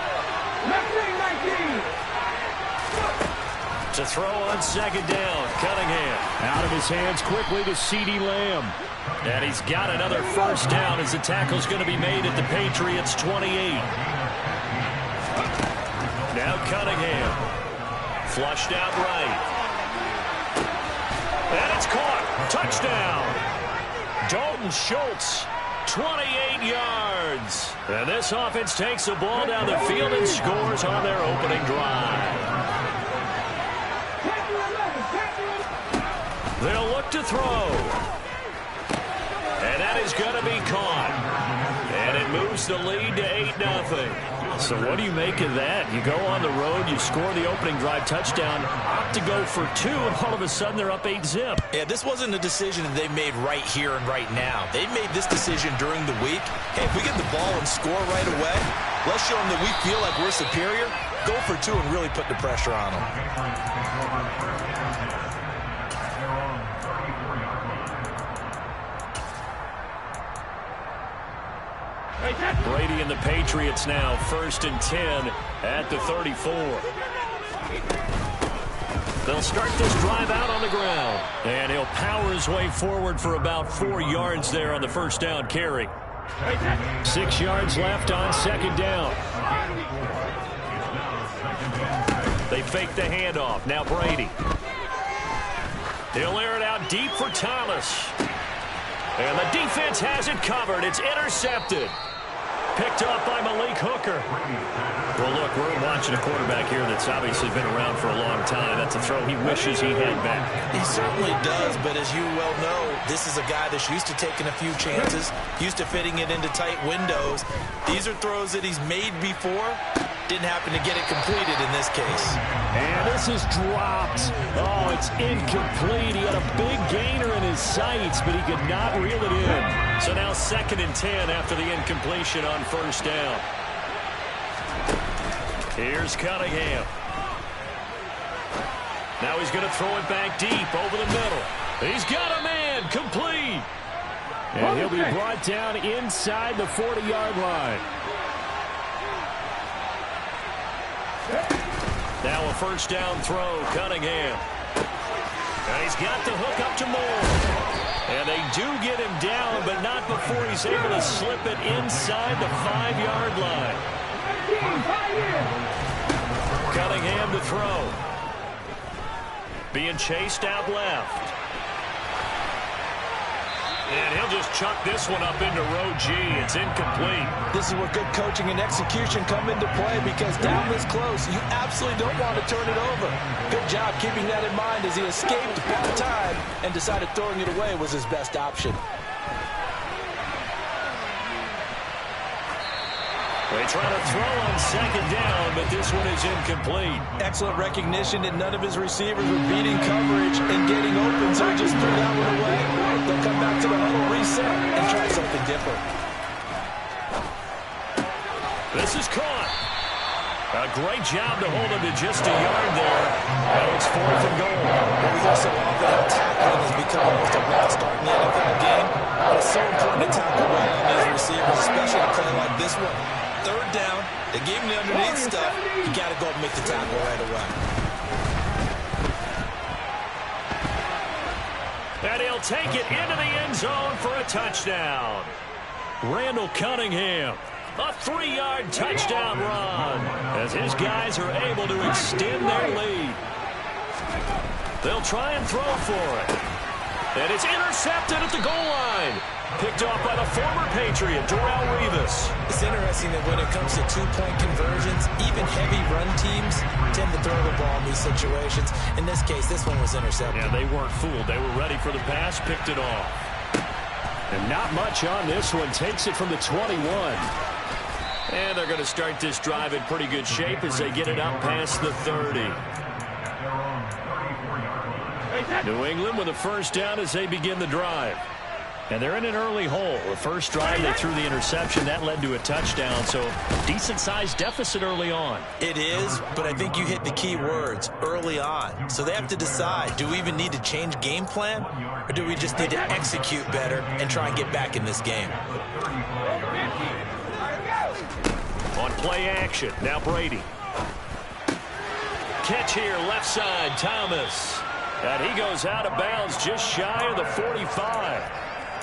To throw on 2nd down, Cunningham. Out of his hands quickly to CeeDee Lamb. And he's got another first down as the tackle's going to be made at the Patriots' 28. Now Cunningham. Flushed out right. And it's caught. Touchdown. Dalton Schultz, 28 yards. And this offense takes the ball down the field and scores on their opening drive. They'll look to throw. And that is going to be caught. And it moves the lead to 8-0. So what do you make of that? You go on the road, you score the opening drive touchdown, opt to go for 2, and all of a sudden they're up 8-zip. Yeah, this wasn't a decision that they made right here and right now. They made this decision during the week. Hey, if we get the ball and score right away, let's show them that we feel like we're superior. Go for 2 and really put the pressure on them. Brady and the Patriots now 1st and 10 at the 34. They'll start this drive out on the ground. And he'll power his way forward for about 4 yards there on the first down carry. 6 yards left on 2nd down. They fake the handoff. Now Brady. He'll air it out deep for Thomas. And the defense has it covered. It's intercepted. Picked up by Malik Hooker. Well, look, we're watching a quarterback here that's obviously been around for a long time. That's a throw he wishes he had back. He certainly does, but as you well know, this is a guy that's used to taking a few chances, used to fitting it into tight windows. These are throws that he's made before. Didn't happen to get it completed in this case. And this is dropped. Oh, it's incomplete. He had a big gainer in his sights, but he could not reel it in. So now 2nd and 10 after the incompletion on first down. Here's Cunningham. Now he's going to throw it back deep over the middle. He's got a man, complete. And he'll be brought down inside the 40-yard line. Now a first down throw, Cunningham. And he's got the hook up to Moore. And they do get him down, but not before he's able to slip it inside the 5-yard line. Cunningham to throw. Being chased out left. And he'll just chuck this one up into row G. It's incomplete. This is where good coaching and execution come into play, because down this close, you absolutely don't want to turn it over. Good job keeping that in mind as he escaped one time and decided throwing it away was his best option. They try to throw on 2nd down, but this one is incomplete. Excellent recognition that none of his receivers were beating coverage and getting open, so he just threw that one away. They'll come back to the huddle, reset, and try something different. This is caught. A great job to hold him to just a yard there. Now it's 4th and goal. Well, we hear so often how tackling has become almost a lost art in the NFL game. But it's so important to tackle well on these receivers, especially a play like this one. 3rd down, they gave him the underneath stuff. You got to go up and make the tackle right away. And he'll take it into the end zone for a touchdown. Randall Cunningham. A 3-yard touchdown run as his guys are able to extend their lead. They'll try and throw for it. And it's intercepted at the goal line. Picked off by the former Patriot, Darrelle Revis. It's interesting that when it comes to 2-point conversions, even heavy run teams tend to throw the ball in these situations. In this case, this one was intercepted. Yeah, they weren't fooled. They were ready for the pass, picked it off. And not much on this one. Takes it from the 21. And they're going to start this drive in pretty good shape as they get it up past the 30. New England with a first down as they begin the drive. And they're in an early hole. The first drive, they threw the interception. That led to a touchdown, so decent-sized deficit early on. It is, but I think you hit the key words, early on. So they have to decide, do we even need to change game plan, or do we just need to execute better and try and get back in this game? On play action, now Brady. Catch here, left side, Thomas. And he goes out of bounds just shy of the 45.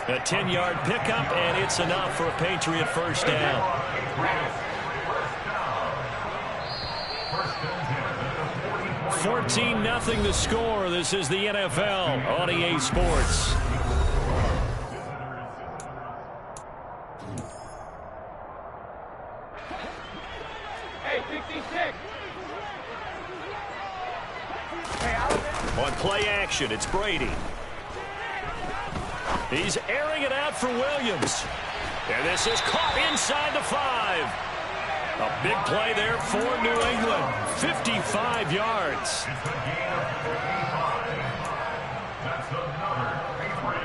A 10-yard pickup, and it's enough for a Patriot first down. 14-0 the score. This is the NFL on EA Sports. On play action, it's Brady. He's airing it out for Williams. And this is caught inside the 5. A big play there for New England. 55 yards.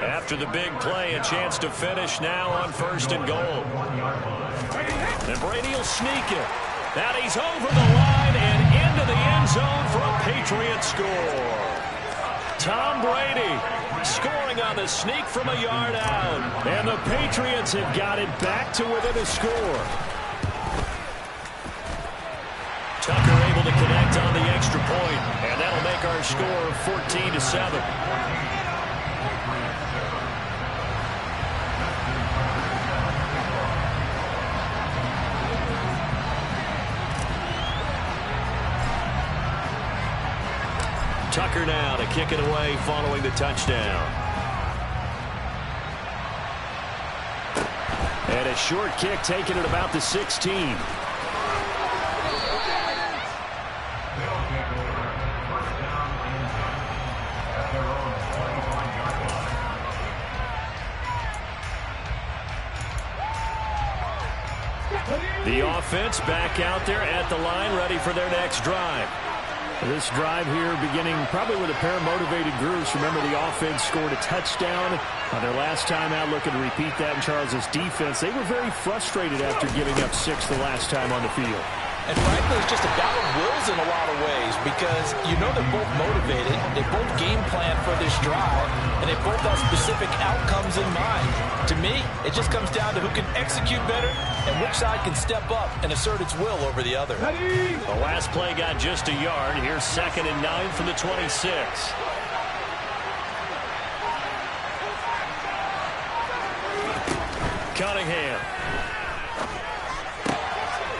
After the big play, a chance to finish now on 1st and goal. And Brady will sneak it. Now he's over the line and into the end zone for a Patriot score. Tom Brady scoring on the sneak from a yard out. And the Patriots have got it back to within a score. Tucker able to connect on the extra point, and that'll make our score 14-7. Tucker now to kick it away following the touchdown. And a short kick taken at about the 16. The offense back out there at the line, ready for their next drive. This drive here beginning probably with a pair of motivated groups. Remember, the offense scored a touchdown on their last time out. Looking to repeat that in Charles' defense. They were very frustrated after giving up 6 the last time on the field. And frankly, it's just a battle of wills in a lot of ways because you know they're both motivated. They both game plan for this drive, and they both have specific outcomes in mind. To me, it just comes down to who can execute better and which side can step up and assert its will over the other. The last play got just a yard. Here's 2nd and 9 from the 26. Cunningham.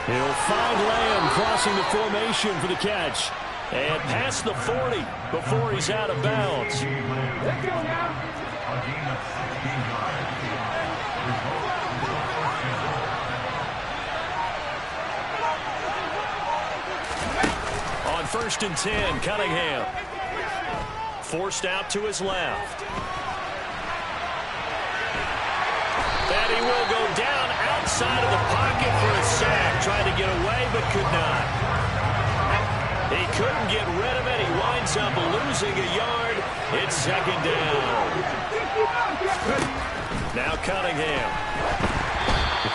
He'll find Lamb crossing the formation for the catch. And past the 40 before he's out of bounds. On 1st and 10, Cunningham. Forced out to his left. And he will go down outside of the pocket for a sack. Tried to get away, but could not. He couldn't get rid of it. He winds up losing a yard. It's 2nd down. Now Cunningham.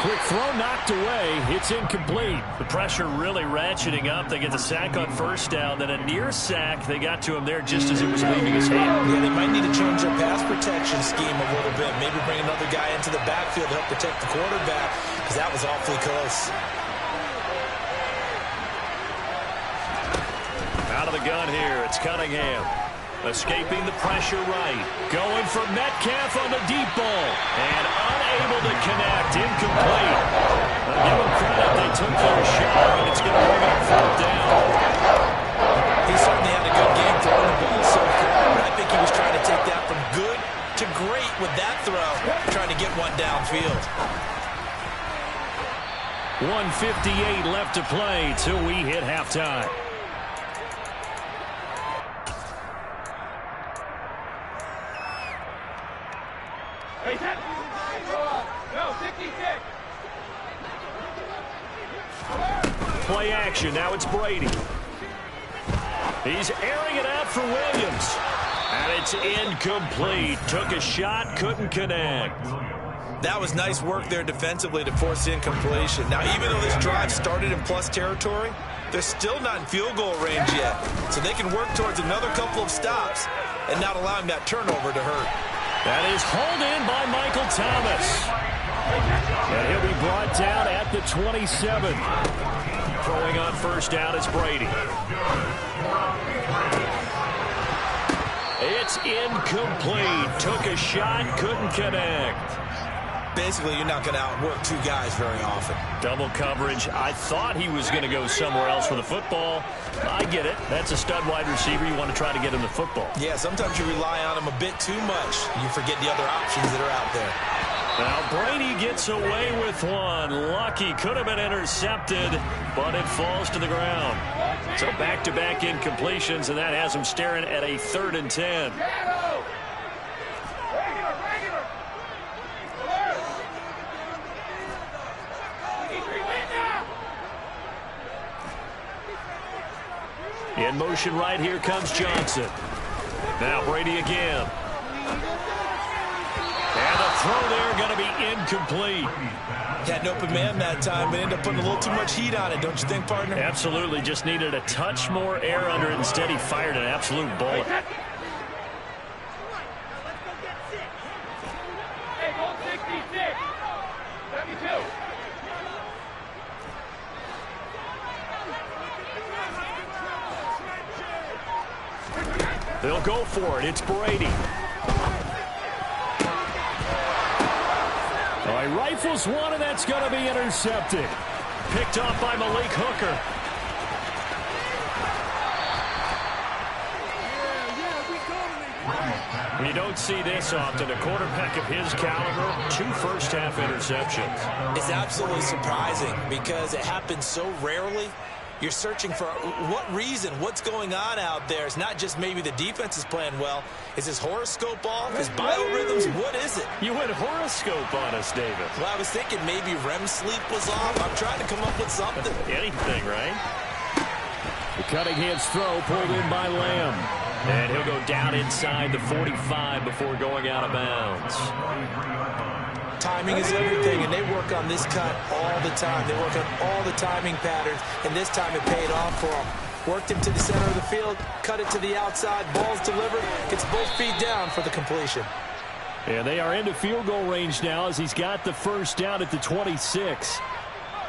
Quick throw knocked away. It's incomplete. The pressure really ratcheting up. They get the sack on first down. Then a near sack. They got to him there just as it was leaving his hand. Yeah, they might need to change their pass protection scheme a little bit. Maybe bring another guy into the backfield to help protect the quarterback, because that was awfully close. Out of the gun here, it's Cunningham. Escaping the pressure right. Going for Metcalf on the deep ball. And unable to connect. Incomplete. Give them credit. They took their shot, and it's going to bring up fourth down. He certainly had a good game throwing the ball so far, but I think he was trying to take that from good to great with that throw, trying to get one downfield. 1:58 left to play till we hit halftime. Play action. Now it's Brady. He's airing it out for Williams. And it's incomplete. Took a shot, couldn't connect. That was nice work there defensively to force the incompletion. Now, even though this drive started in plus territory, they're still not in field goal range yet. So they can work towards another couple of stops and not allowing that turnover to hurt. That is hauled in by Michael Thomas. And he'll be brought down at the 27. Throwing on first down is Brady. It's incomplete. Took a shot, couldn't connect. Basically, you're not going to outwork two guys very often. Double coverage. I thought he was going to go somewhere else with the football. I get it. That's a stud wide receiver. You want to try to get him the football. Yeah, sometimes you rely on him a bit too much. You forget the other options that are out there. Now Brady gets away with one. Lucky, could have been intercepted, but it falls to the ground. So back-to-back incompletions, and that has him staring at a 3rd and 10. In motion right, here comes Johnson. Now Brady again. And the throw there going to be incomplete. Had an open man that time, but ended up putting a little too much heat on it, don't you think, partner? Absolutely. Just needed a touch more air under it. Instead, he fired an absolute bullet. They'll go for it. It's Brady. All right, rifles one, and that's going to be intercepted. Picked off by Malik Hooker. You don't see this often. A quarterback of his caliber, 2 first-half interceptions. It's absolutely surprising because it happens so rarely. You're searching for what reason, what's going on out there. It's not just maybe the defense is playing well. Is his horoscope off? His biorhythms? What is it? You went horoscope on us, David. Well, I was thinking maybe REM sleep was off. I'm trying to come up with something. Anything, right? The Cunningham's throw pulled in by Lamb. And he'll go down inside the 45 before going out of bounds. Timing is everything, and they work on this cut all the time. They work on all the timing patterns, and this time it paid off for them. Worked him to the center of the field, cut it to the outside, ball's delivered, gets both feet down for the completion. And they are into field goal range now as he's got the first down at the 26.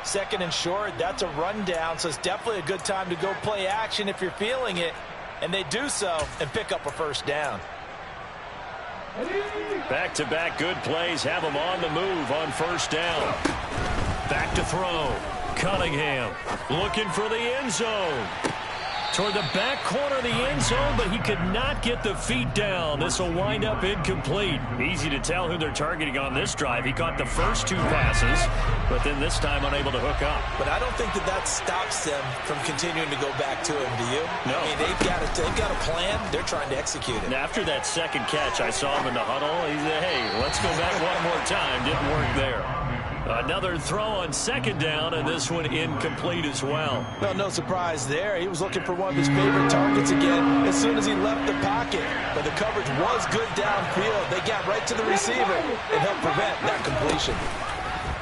2nd and short, that's a rundown, so it's definitely a good time to go play action if you're feeling it. And they do so and pick up a first down. Back-to-back good plays have them on the move on first down. Back to throw. Cunningham looking for the end zone. Toward the back corner of the end zone, but he could not get the feet down. This will wind up incomplete. Easy to tell who they're targeting on this drive. He caught the first 2 passes, but then this time unable to hook up. But I don't think that stops them from continuing to go back to him, do you? No. I mean, they've got a plan. They're trying to execute it. And after that second catch, I saw him in the huddle. He said, hey, let's go back one more time. Didn't work there. Another throw on 2nd down, and this one incomplete as well. Well, no surprise there. He was looking for one of his favorite targets again as soon as he left the pocket. But the coverage was good downfield. They got right to the receiver and helped prevent that completion.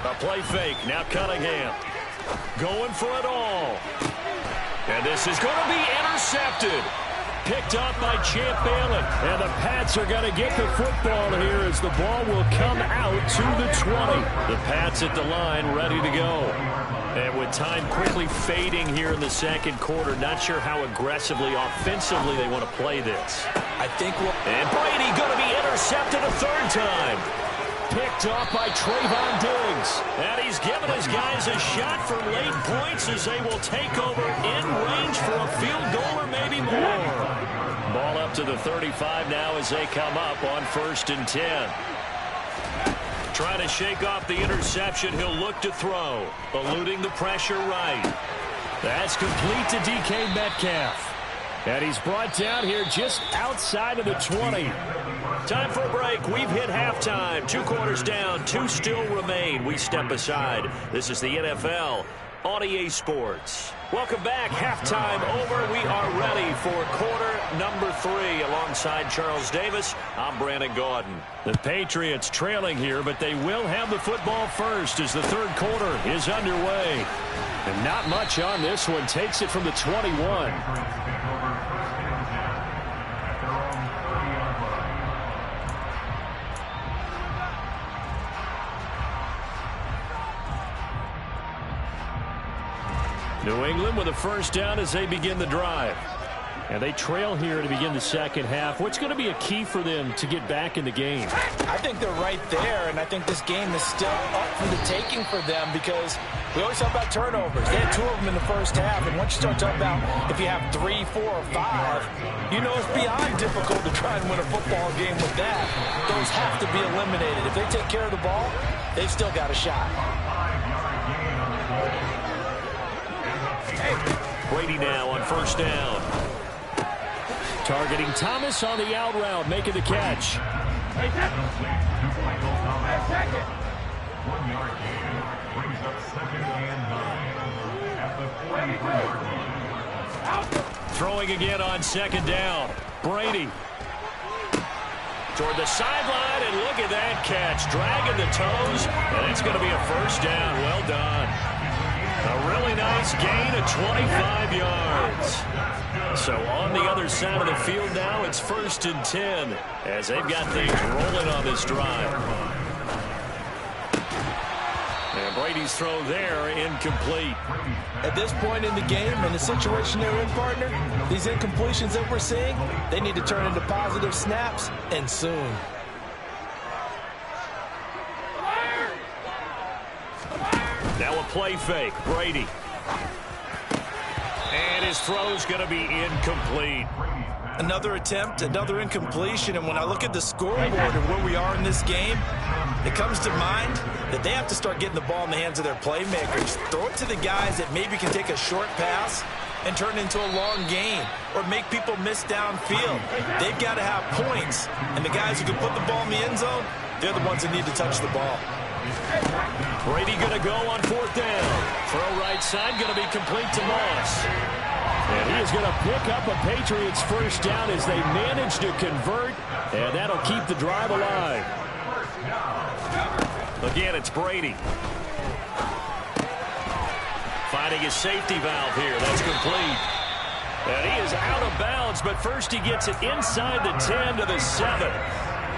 A play fake. Now Cunningham. Going for it all. And this is going to be intercepted. Picked up by Champ Bailey. And the Pats are going to get the football here as the ball will come out to the 20. The Pats at the line ready to go. And with time quickly fading here in the second quarter, not sure how aggressively, offensively they want to play this. And Brady going to be intercepted a third time. Picked off by Trayvon Diggs. And he's given his guys a shot for late points as they will take over in range for a field goal or maybe more. Ball up to the 35 now as they come up on 1st and 10. Trying to shake off the interception. He'll look to throw. Eluding the pressure right. That's complete to DK Metcalf. And he's brought down here just outside of the 20. Time for a break. We've hit halftime. 2 quarters down. 2 still remain. We step aside. This is the NFL on EA Sports. Welcome back. Halftime over. We are ready for quarter number 3. Alongside Charles Davis, I'm Brandon Gaudin. The Patriots trailing here, but they will have the football first as the third quarter is underway. And not much on this one. Takes it from the 21. New England with a first down as they begin the drive. And they trail here to begin the second half. What's going to be a key for them to get back in the game? I think they're right there, and I think this game is still up for the taking for them because we always talk about turnovers. They had 2 of them in the first half, and once you start talking about if you have 3, 4, or 5, you know it's beyond difficult to try and win a football game with that. Those have to be eliminated. If they take care of the ball, they've still got a shot. Brady now on first down. Targeting Thomas on the out route, making the catch. 1 yard gain brings up 2nd and 9 at the 43-yard line. Throwing again on 2nd down. Brady toward the sideline, and look at that catch. Dragging the toes, and it's going to be a first down. Well done. A really nice gain of 25 yards. So on the other side of the field now, it's 1st and 10 as they've got things rolling on this drive. And Brady's throw there incomplete. At this point in the game, in the situation they're in, partner, these incompletions that we're seeing, they need to turn into positive snaps, and soon. Now a play fake. Brady. And his throw's going to be incomplete. Another attempt, another incompletion, and when I look at the scoreboard and where we are in this game, it comes to mind that they have to start getting the ball in the hands of their playmakers. Throw it to the guys that maybe can take a short pass and turn it into a long gain or make people miss downfield. They've got to have points, and the guys who can put the ball in the end zone, they're the ones that need to touch the ball. Brady going to go on 4th down. Throw right side, going to be complete to Moss. And he is going to pick up a Patriots first down as they manage to convert, and that'll keep the drive alive. Again, it's Brady. Finding his safety valve here. That's complete. And he is out of bounds, but first he gets it inside the 10 to the 7.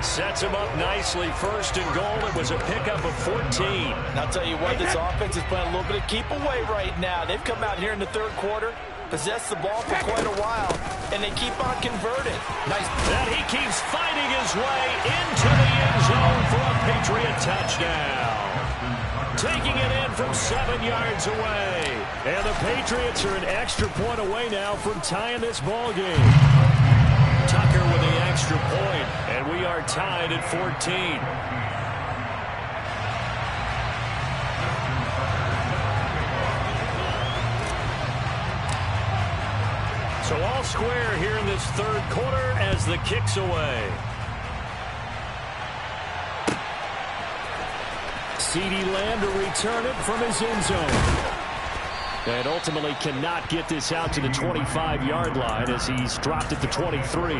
Sets him up nicely. 1st and goal. It was a pickup of 14. And I'll tell you what, this offense is playing a little bit of keep away right now. They've come out here in the third quarter, possessed the ball for quite a while, and they keep on converting. Nice. And he keeps fighting his way into the end zone for a Patriot touchdown. Taking it in from 7 yards away. And the Patriots are an extra point away now from tying this ball game. Tucker with the extra point, and we are tied at 14. So all square here in this third quarter as the kick's away. CeeDee Lamb to return it from his end zone. And ultimately cannot get this out to the 25-yard line as he's dropped at the 23.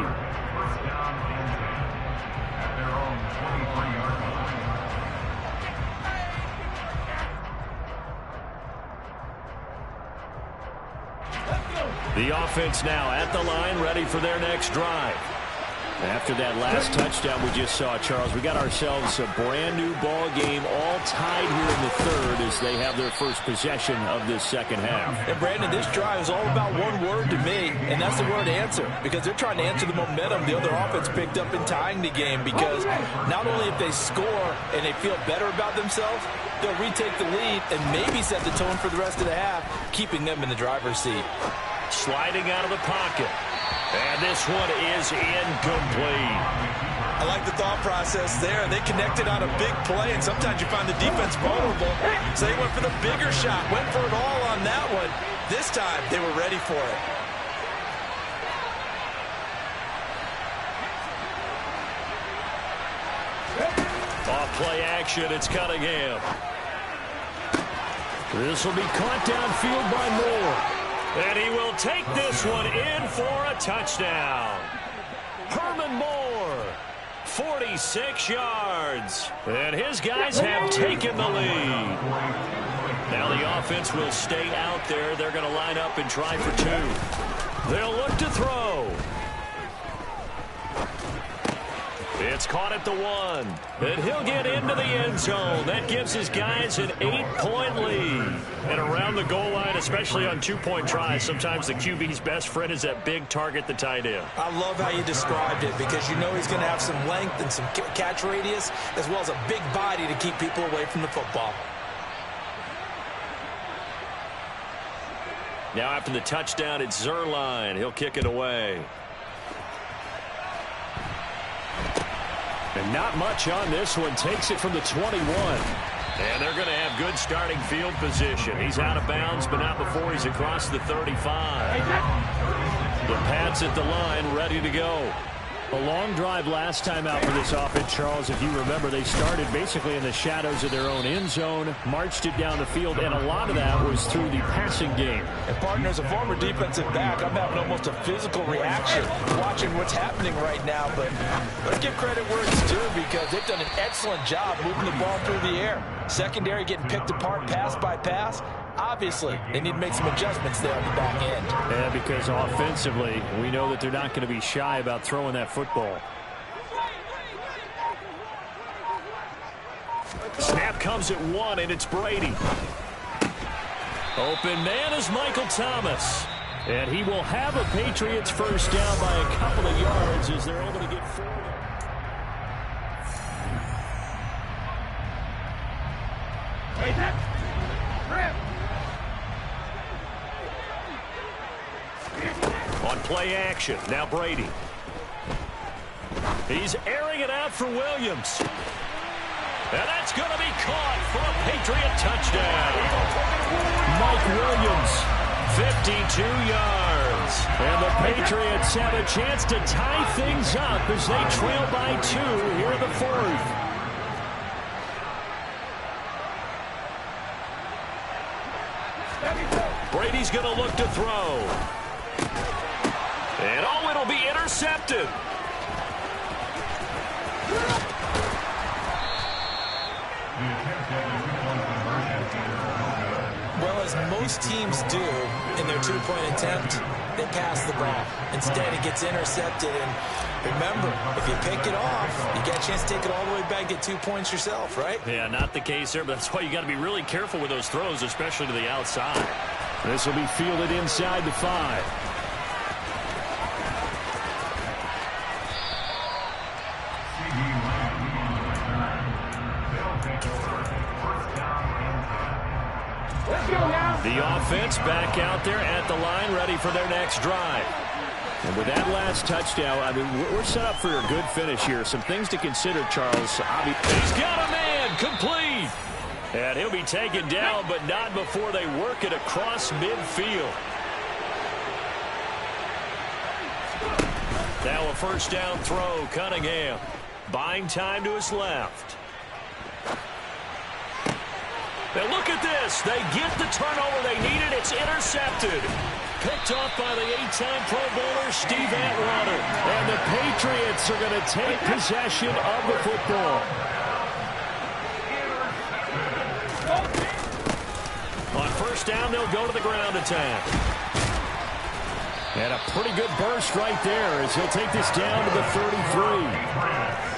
The offense now at the line, ready for their next drive. After that last touchdown we just saw, Charles, we got ourselves a brand-new ball game, all tied here in the third as they have their first possession of this second half. And, Brandon, this drive is all about one word to me, and that's the word answer, because they're trying to answer the momentum the other offense picked up in tying the game, because not only if they score and they feel better about themselves, they'll retake the lead and maybe set the tone for the rest of the half, keeping them in the driver's seat. Sliding out of the pocket. And this one is incomplete. I like the thought process there. They connected on a big play, and sometimes you find the defense vulnerable. So they went for the bigger shot, went for it all on that one. This time, they were ready for it. Off play action, it's Cunningham. This will be caught downfield by Moore. And he will take this one in for a touchdown. Herman Moore, 46 yards. And his guys have taken the lead. Now the offense will stay out there. They're going to line up and try for two. They'll look to throw. It's caught at the 1. And he'll get into the end zone. That gives his guys an 8-point lead. And around the goal line, especially on two-point tries, sometimes the QB's best friend is that big target, the tight end. I love how you described it, because you know he's going to have some length and some catch radius, as well as a big body to keep people away from the football. Now after the touchdown, it's Zerline. He'll kick it away. And not much on this one. Takes it from the 21. And they're going to have good starting field position. He's out of bounds, but not before he's across the 35. The Pats at the line, ready to go. A long drive last time out for this offense, Charles. If you remember, they started basically in the shadows of their own end zone, marched it down the field, and a lot of that was through the passing game. And, partner, as a former defensive back, I'm having almost a physical reaction watching what's happening right now. But let's give credit where it's due, because they've done an excellent job moving the ball through the air. Secondary getting picked apart pass by pass. Obviously, they need to make some adjustments there on the back end. Yeah, because offensively, we know that they're not going to be shy about throwing that football. Snap comes at 1, and it's Brady. Open man is Michael Thomas. And he will have a Patriots first down by a couple of yards as they're able to get forward. On play action, now Brady. He's airing it out for Williams. And that's going to be caught for a Patriot touchdown. Mike Williams, 52 yards. And the Patriots have a chance to tie things up as they trail by 2 here in the 4th. Brady's going to look to throw. And oh, it'll be intercepted. Well, as most teams do in their two-point attempt, they pass the ball. Instead, it gets intercepted. And remember, if you pick it off, you get a chance to take it all the way back, get 2 points yourself, right? Yeah, not the case there, but that's why you got to be really careful with those throws, especially to the outside. This will be fielded inside the 5. The offense back out there at the line, ready for their next drive. And with that last touchdown, I mean, we're set up for a good finish here. Some things to consider, Charles. He's got a man, complete. And he'll be taken down, but not before they work it across midfield. Now a first down throw, Cunningham. Buying time to his left. Now look at this. They get the turnover they needed. It's intercepted. Picked off by the 8-time Pro Bowler, Steve Atwater. And the Patriots are going to take possession of the football. On first down, they'll go to the ground attack. And a pretty good burst right there as he'll take this down to the 33.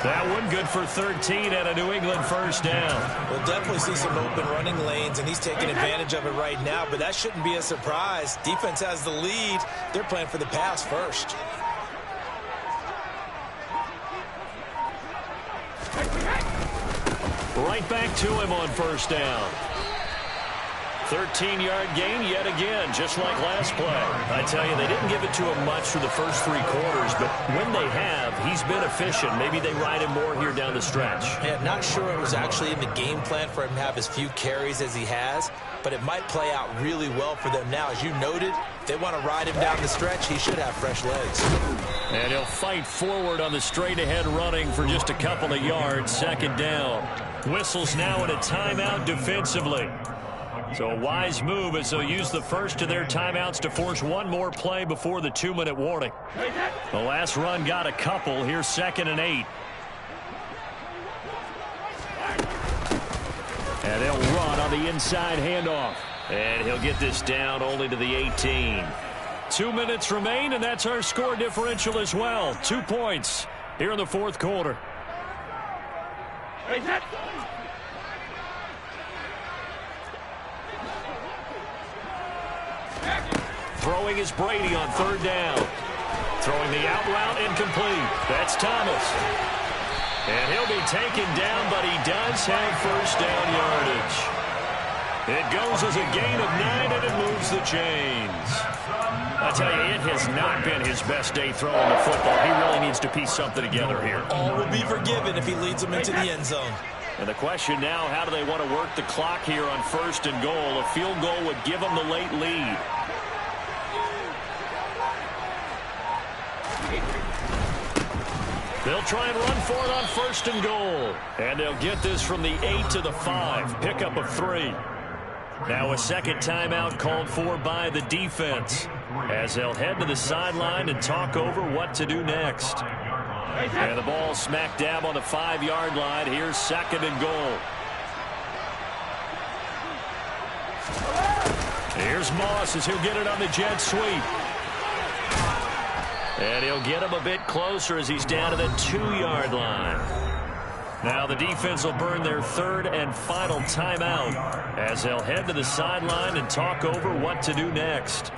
That one good for 13 and a New England first down. We'll definitely see some open running lanes, and he's taking advantage of it right now, but that shouldn't be a surprise. Defense has the lead. They're playing for the pass first. Right back to him on first down. 13-yard gain yet again, just like last play. I tell you, they didn't give it to him much for the first 3 quarters, but when they have, he's been efficient. Maybe they ride him more here down the stretch. Yeah, not sure it was actually in the game plan for him to have as few carries as he has, but it might play out really well for them now. As you noted, if they want to ride him down the stretch, he should have fresh legs. And he'll fight forward on the straight-ahead running for just a couple of yards, second down. Whistles now in a timeout defensively. So a wise move as they'll use the first of their timeouts to force one more play before the 2-minute warning. The last run got a couple. Here's 2nd and 8. And they'll run on the inside handoff. And he'll get this down only to the 18. 2 minutes remain, and that's our score differential as well. 2 points here in the fourth quarter. Throwing is Brady on third down. Throwing the out route incomplete. That's Thomas. And he'll be taken down, but he does have first down yardage. It goes as a gain of 9, and it moves the chains. I tell you, it has not been his best day throwing the football. He really needs to piece something together here. All will be forgiven if he leads them into the end zone. And the question now, how do they want to work the clock here on first and goal? A field goal would give them the late lead. They'll try and run for it on first and goal. And they'll get this from the 8 to the 5. Pickup of 3. Now a second timeout called for by the defense as they'll head to the sideline and talk over what to do next. And the ball smack dab on the 5-yard line. Here's 2nd and goal. Here's Moss as he'll get it on the jet sweep. And he'll get him a bit closer as he's down to the 2-yard line. Now the defense will burn their 3rd and final timeout as they'll head to the sideline and talk over what to do next.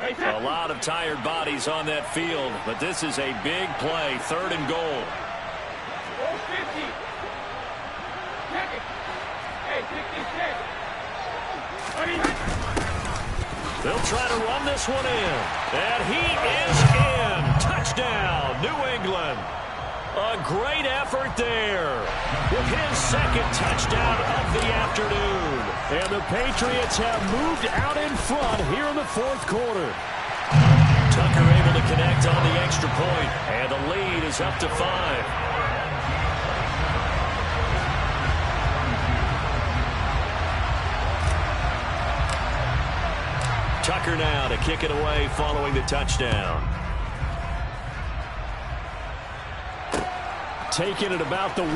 A lot of tired bodies on that field, but this is a big play, 3rd and goal. They'll try to run this one in. And he is in. Touchdown, New England. A great effort there with his 2nd touchdown of the afternoon. And the Patriots have moved out in front here in the fourth quarter. Tucker able to connect on the extra point, and the lead is up to 5. Tucker now to kick it away following the touchdown. Taking it about the 1.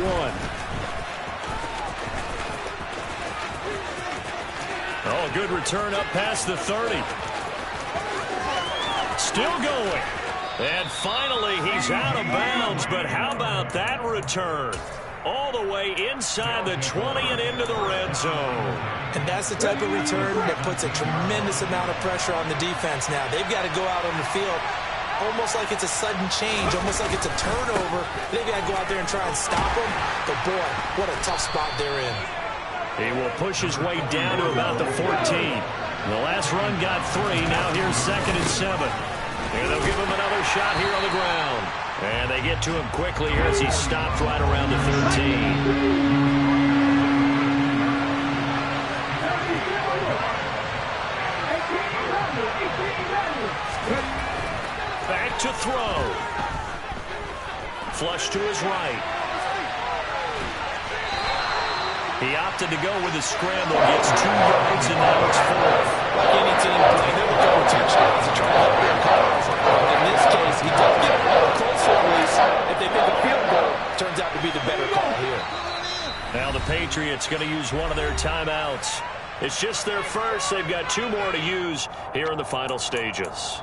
Oh, good return up past the 30. Still going. And finally, he's out of bounds. But how about that return? All the way inside the 20 and into the red zone. And that's the type of return that puts a tremendous amount of pressure on the defense now. They've got to go out on the field almost like it's a sudden change, almost like it's a turnover. They've got to go out there and try and stop them. But, boy, what a tough spot they're in. He will push his way down to about the 14. The last run got 3. Now here's 2nd and 7. And they'll give him another shot here on the ground. And they get to him quickly here as he stopped right around the 13. Back to throw. Flush to his right. He opted to go with a scramble, gets 2 yards, and now it's 4. Like any team playing, they would go with touchdowns to try to help their cause. In this case, he does get a close release. If they make a field goal, turns out to be the better call here. Now the Patriots going to use one of their timeouts It's just their first. They've got 2 more to use here in the final stages.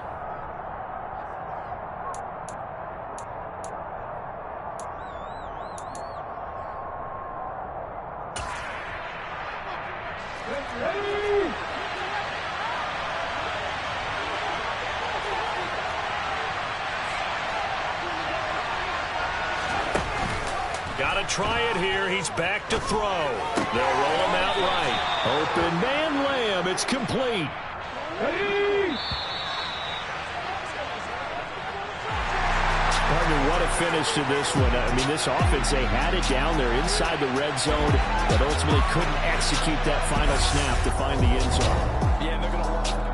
Got to try it here. He's back to throw. They'll roll him out right. Open man layup. It's complete. Partner, what a finish to this one. I mean, this offense, they had it down there inside the red zone, but ultimately couldn't execute that final snap to find the end zone. Yeah, they're going to